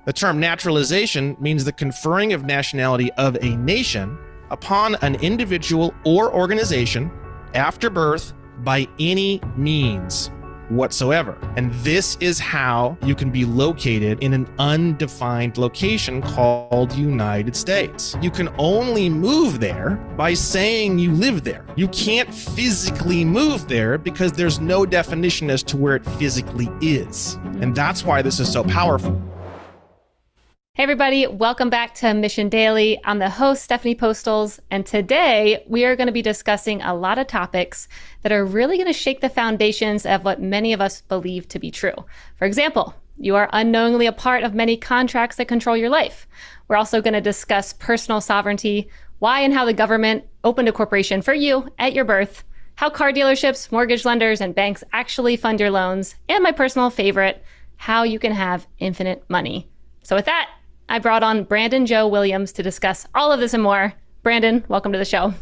The term naturalization means the conferring of nationality of a nation upon an individual or organization after birth by any means whatsoever. And this is how you can be located in an undefined location called United States. You can only move there by saying you live there. You can't physically move there because there's no definition as to where it physically is. And that's why this is so powerful. Hey everybody, welcome back to Mission Daily. I'm the host, Stephanie Postles, and today we are going to be discussing a lot of topics that are really going to shake the foundations of what many of us believe to be true. For example, you are unknowingly a part of many contracts that control your life. We're also going to discuss personal sovereignty, why and how the government opened a corporation for you at your birth, how car dealerships, mortgage lenders, and banks actually fund your loans, and my personal favorite, how you can have infinite money. So with that, I brought on Brandon Joe Williams to discuss all of this and more. Brandon, welcome to the show.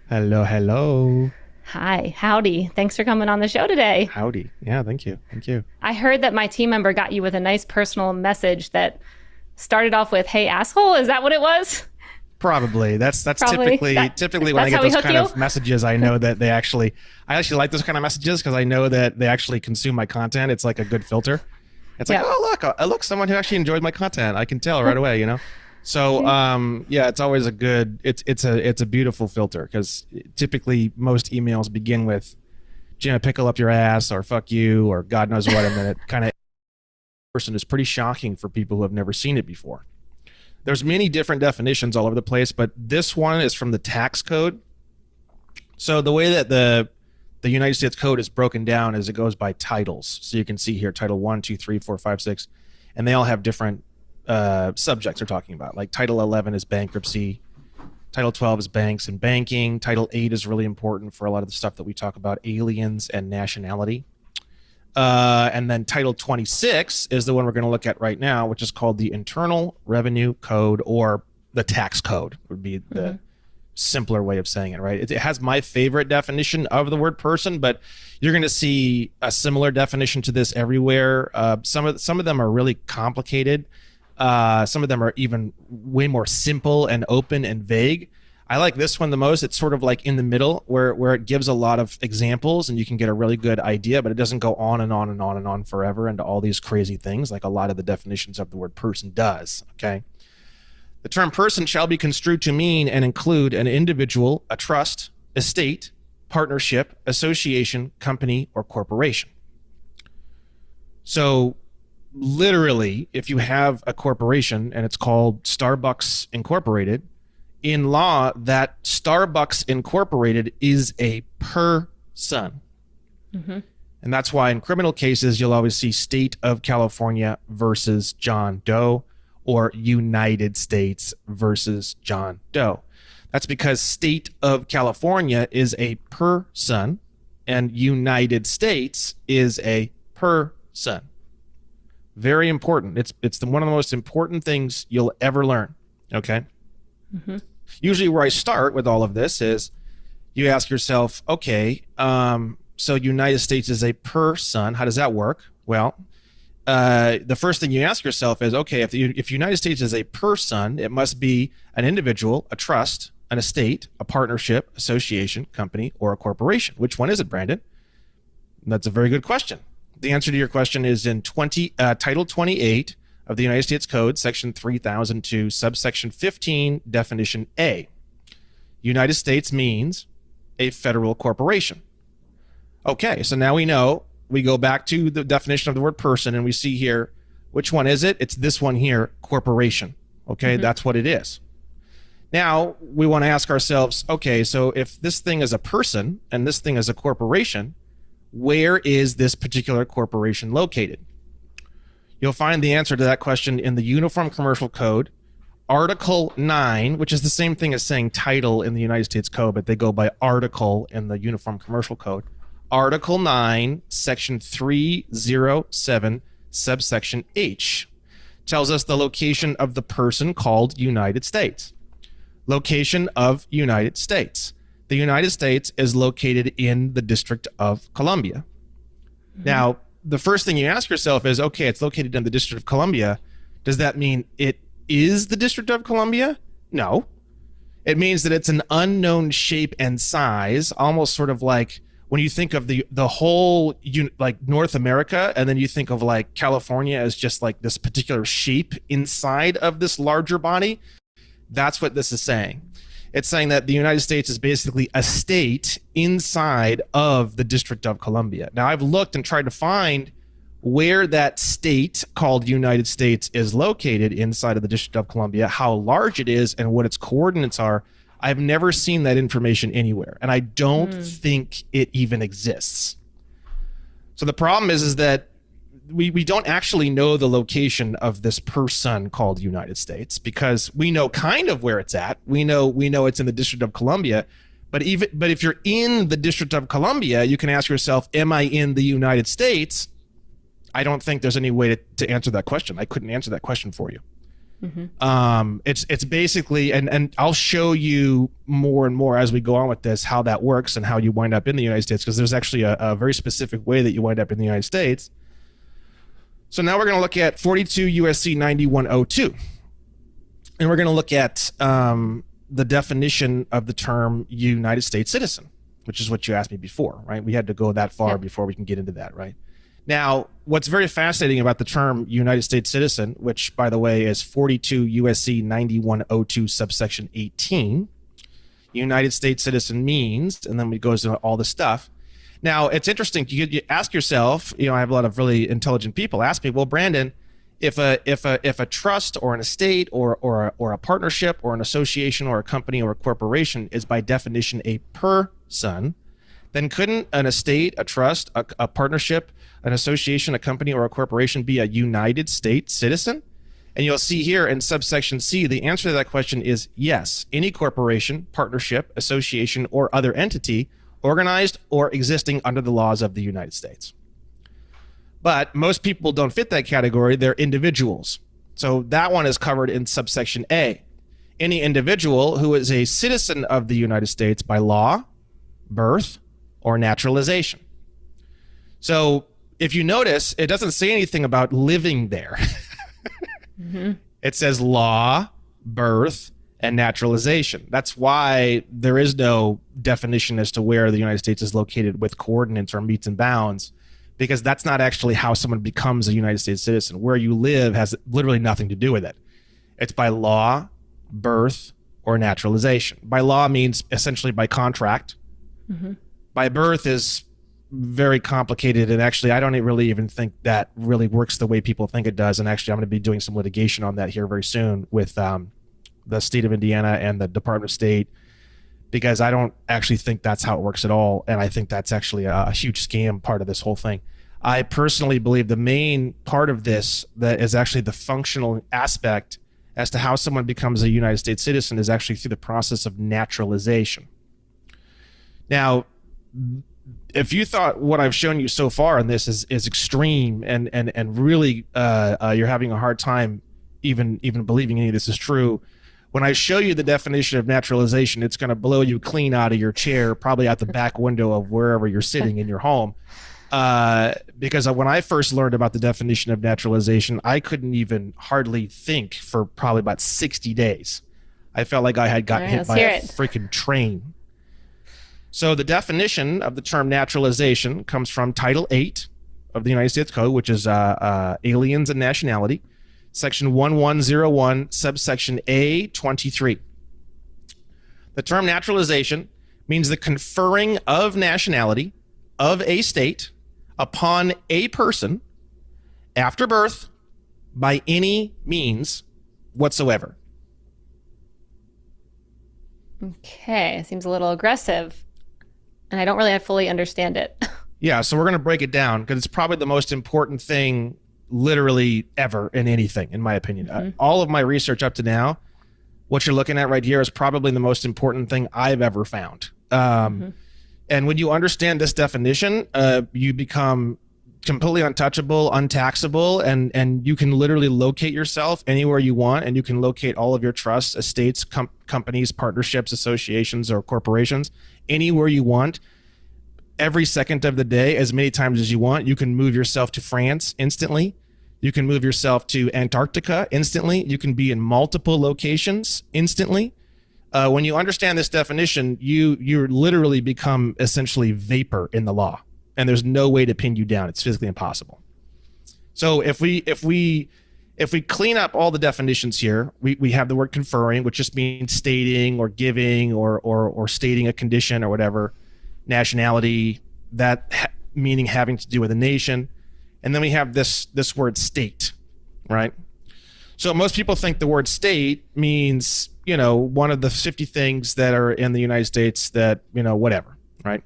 Hello, hello. Hi, howdy. Thanks for coming on the show today. Howdy. Yeah, thank you. Thank you. I heard that my team member got you with a nice personal message that started off with, "Hey, asshole." Is that what it was? Probably. That's Probably. typically when I get those kind of messages, I know that I actually like those kind of messages because I know that they actually consume my content. It's like a good filter. It's like, oh, look, someone who actually enjoyed my content. I can tell right away, you know? So, yeah, it's always a good, it's a beautiful filter because typically most emails begin with, Jim, pickle up your ass or fuck you or God knows what. And then it kind of person is pretty shocking for people who have never seen it before. There's many different definitions all over the place, but this one is from the tax code. So the way that the United States Code is broken down as it goes by titles. So you can see here Title 1, 2, 3, 4, 5, 6, and they all have different subjects they're talking about. Like Title 11 is bankruptcy, Title 12 is banks and banking, Title 8 is really important for a lot of the stuff that we talk about, aliens and nationality. And then Title 26 is the one we're going to look at right now, which is called the Internal Revenue Code, or the tax code would be the simpler way of saying it, right? It has my favorite definition of the word person, but you're going to see a similar definition to this everywhere. Some of them are really complicated. Some of them are even way more simple and open and vague. I like this one the most. It's sort of like in the middle where it gives a lot of examples and you can get a really good idea, but it doesn't go on and on and on and on forever into all these crazy things like a lot of the definitions of the word person does, okay? The term person shall be construed to mean and include an individual, a trust, estate, partnership, association, company, or corporation. So literally, if you have a corporation and it's called Starbucks Incorporated, in law, that Starbucks Incorporated is a person. Mm-hmm. And that's why in criminal cases, you'll always see State of California versus John Doe, or United States versus John Doe. That's because State of California is a person and United States is a person. Very important. It's one of the most important things you'll ever learn. Okay. Mm-hmm. Usually where I start with all of this is you ask yourself, okay, so United States is a person. How does that work? Well, the first thing you ask yourself is, okay, if United States is a person, it must be an individual, a trust, an estate, a partnership, association, company, or a corporation. Which one is it, Brandon? That's a very good question. The answer to your question is in Title 28 of the United States Code, Section 3002, subsection 15, definition A. United States means a federal corporation. Okay, so now we know. We go back to the definition of the word person, and we see here, which one is it? It's this one here, corporation. Okay, that's what it is. Now, we want to ask ourselves, okay, so if this thing is a person and this thing is a corporation, where is this particular corporation located? You'll find the answer to that question in the Uniform Commercial Code, Article 9, which is the same thing as saying title in the United States Code, but they go by article in the Uniform Commercial Code. Article 9, Section 307, subsection H, tells us the location of the person called United States. Location of United States. The United States is located in the District of Columbia. Now, the first thing you ask yourself is, okay, it's located in the District of Columbia. Does that mean it is the District of Columbia? No. It means that it's an unknown shape and size, almost sort of like when you think of the whole like North America, and then you think of like California as just like this particular shape inside of this larger body. That's what this is saying. It's saying that the United States is basically a state inside of the District of Columbia. Now, I've looked and tried to find where that state called United States is located inside of the District of Columbia, how large it is, and what its coordinates are. I've never seen that information anywhere, and I don't think it even exists. So the problem is that we don't actually know the location of this person called United States, because we know kind of where it's at. We know it's in the District of Columbia, but if you're in the District of Columbia, you can ask yourself, am I in the United States? I don't think there's any way to answer that question. I couldn't answer that question for you. It's basically, and I'll show you more and more as we go on with this, how that works and how you wind up in the United States, because there's actually a very specific way that you wind up in the United States. So now we're going to look at 42 USC 9102, and we're going to look at the definition of the term United States citizen, which is what you asked me before, right? We had to go that far before we can get into that, right? Now, what's very fascinating about the term United States citizen, which, by the way, is 42 USC 9102 subsection 18, United States citizen means, and then it goes into all the stuff. Now, it's interesting. You ask yourself, I have a lot of really intelligent people ask me, well, Brandon, if a trust or an estate or a partnership or an association or a company or a corporation is by definition a person, then couldn't an estate, a trust, a partnership, an association, a company, or a corporation be a United States citizen? And you'll see here in subsection C, the answer to that question is yes. Any corporation, partnership, association, or other entity organized or existing under the laws of the United States. But most people don't fit that category. They're individuals. So that one is covered in subsection A. Any individual who is a citizen of the United States by law, birth, or naturalization. So if you notice, it doesn't say anything about living there. It says law, birth, and naturalization. That's why there is no definition as to where the United States is located with coordinates or metes and bounds, because that's not actually how someone becomes a United States citizen. Where you live has literally nothing to do with it. It's by law, birth, or naturalization. By law means essentially by contract. By birth is very complicated, and actually I don't really even think that really works the way people think it does. And actually I'm going to be doing some litigation on that here very soon with the state of Indiana and the Department of State, because I don't actually think that's how it works at all. And I think that's actually a huge scam part of this whole thing. I personally believe the main part of this that is actually the functional aspect as to how someone becomes a United States citizen is actually through the process of naturalization. Now, if you thought what I've shown you so far in this is extreme and really you're having a hard time even believing any of this is true, when I show you the definition of naturalization, it's going to blow you clean out of your chair, probably out the back window of wherever you're sitting in your home. Because when I first learned about the definition of naturalization, I couldn't even hardly think for probably about 60 days. I felt like I had gotten hit by a freaking train. So the definition of the term naturalization comes from Title 8 of the United States Code, which is Aliens and Nationality, Section 1101, subsection A23. The term naturalization means the conferring of nationality of a state upon a person after birth by any means whatsoever. Okay, seems a little aggressive. And I don't really fully understand it. Yeah, so we're going to break it down because it's probably the most important thing literally ever in anything, in my opinion. All of my research up to now, what you're looking at right here is probably the most important thing I've ever found. And when you understand this definition, you become completely untouchable, untaxable, and you can literally locate yourself anywhere you want, and you can locate all of your trusts, estates, companies, partnerships, associations, or corporations anywhere you want, every second of the day, as many times as you want. You can move yourself to France instantly. You can move yourself to Antarctica instantly. You can be in multiple locations instantly. When you understand this definition, you literally become essentially vapor in the law, and there's no way to pin you down. It's physically impossible. So if we clean up all the definitions here, we have the word conferring, which just means stating or giving or stating a condition or whatever. Nationality, meaning having to do with a nation. And then we have this word state, right? So most people think the word state means, one of the 50 things that are in the United States that, whatever, right?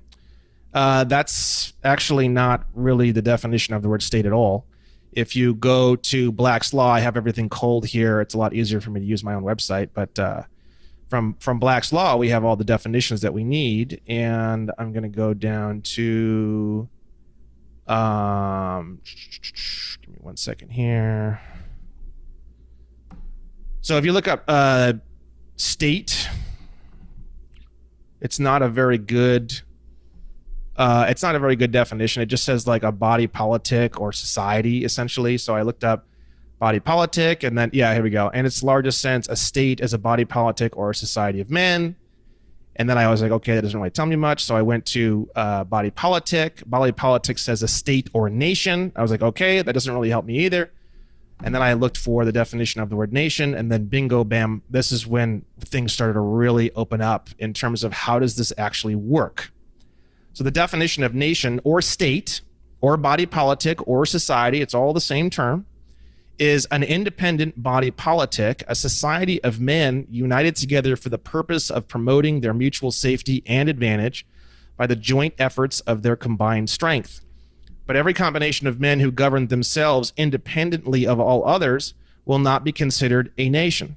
That's actually not really the definition of the word state at all. If you go to Black's Law, I have everything cold here. It's a lot easier for me to use my own website, but from Black's Law, we have all the definitions that we need, and I'm going to go down to, give me 1 second here. So if you look up state, it's not a very good definition. It just says like a body politic or society, essentially. So I looked up body politic, and then, here we go. In its largest sense, a state is a body politic or a society of men. And then I was like, okay, that doesn't really tell me much. So I went to body politic. Body politic says a state or nation. I was like, okay, that doesn't really help me either. And then I looked for the definition of the word nation, and then bingo, bam, this is when things started to really open up in terms of how does this actually work. So the definition of nation or state or body politic or society, it's all the same term, is an independent body politic, a society of men united together for the purpose of promoting their mutual safety and advantage by the joint efforts of their combined strength. But every combination of men who govern themselves independently of all others will not be considered a nation.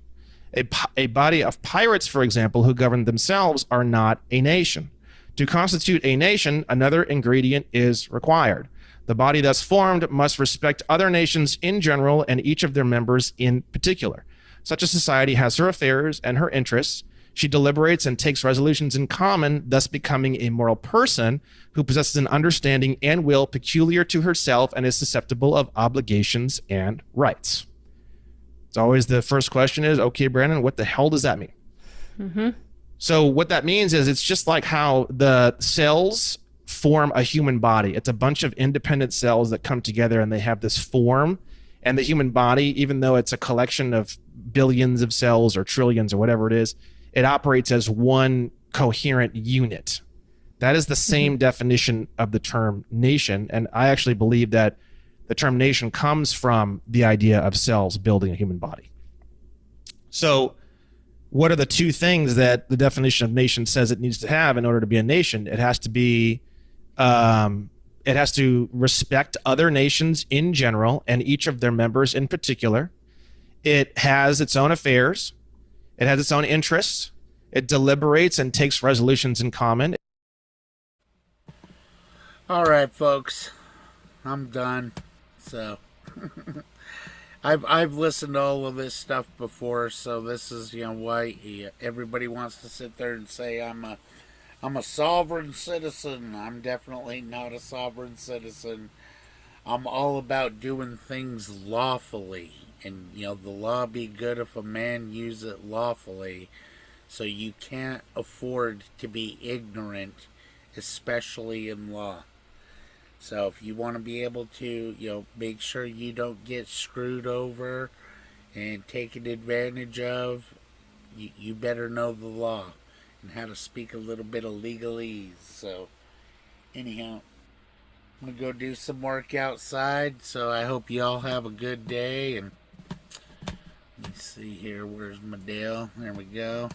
A body of pirates, for example, who govern themselves are not a nation. To constitute a nation, another ingredient is required. The body thus formed must respect other nations in general and each of their members in particular. Such a society has her affairs and her interests. She deliberates and takes resolutions in common, thus becoming a moral person who possesses an understanding and will peculiar to herself and is susceptible of obligations and rights. It's always the first question is, okay, Brandon, what the hell does that mean? So what that means is it's just like how the cells form a human body. It's a bunch of independent cells that come together and they have this form. And the human body, even though it's a collection of billions of cells or trillions or whatever it is, it operates as one coherent unit. That is the same definition of the term nation. And I actually believe that the term nation comes from the idea of cells building a human body. So what are the two things that the definition of nation says it needs to have in order to be a nation? It has to be, it has to respect other nations in general and each of their members in particular. It has its own affairs. It has its own interests. It deliberates and takes resolutions in common. All right, folks, I'm done. So I've listened to all of this stuff before, so this is why everybody wants to sit there and say I'm a sovereign citizen. I'm definitely not a sovereign citizen. I'm all about doing things lawfully, and the law be good if a man use it lawfully. So you can't afford to be ignorant, especially in law. So if you want to be able to, make sure you don't get screwed over and taken advantage of, you better know the law and how to speak a little bit of legalese. So anyhow, I'm gonna go do some work outside. So I hope you all have a good day. And let me see here. Where's my Dale? There we go.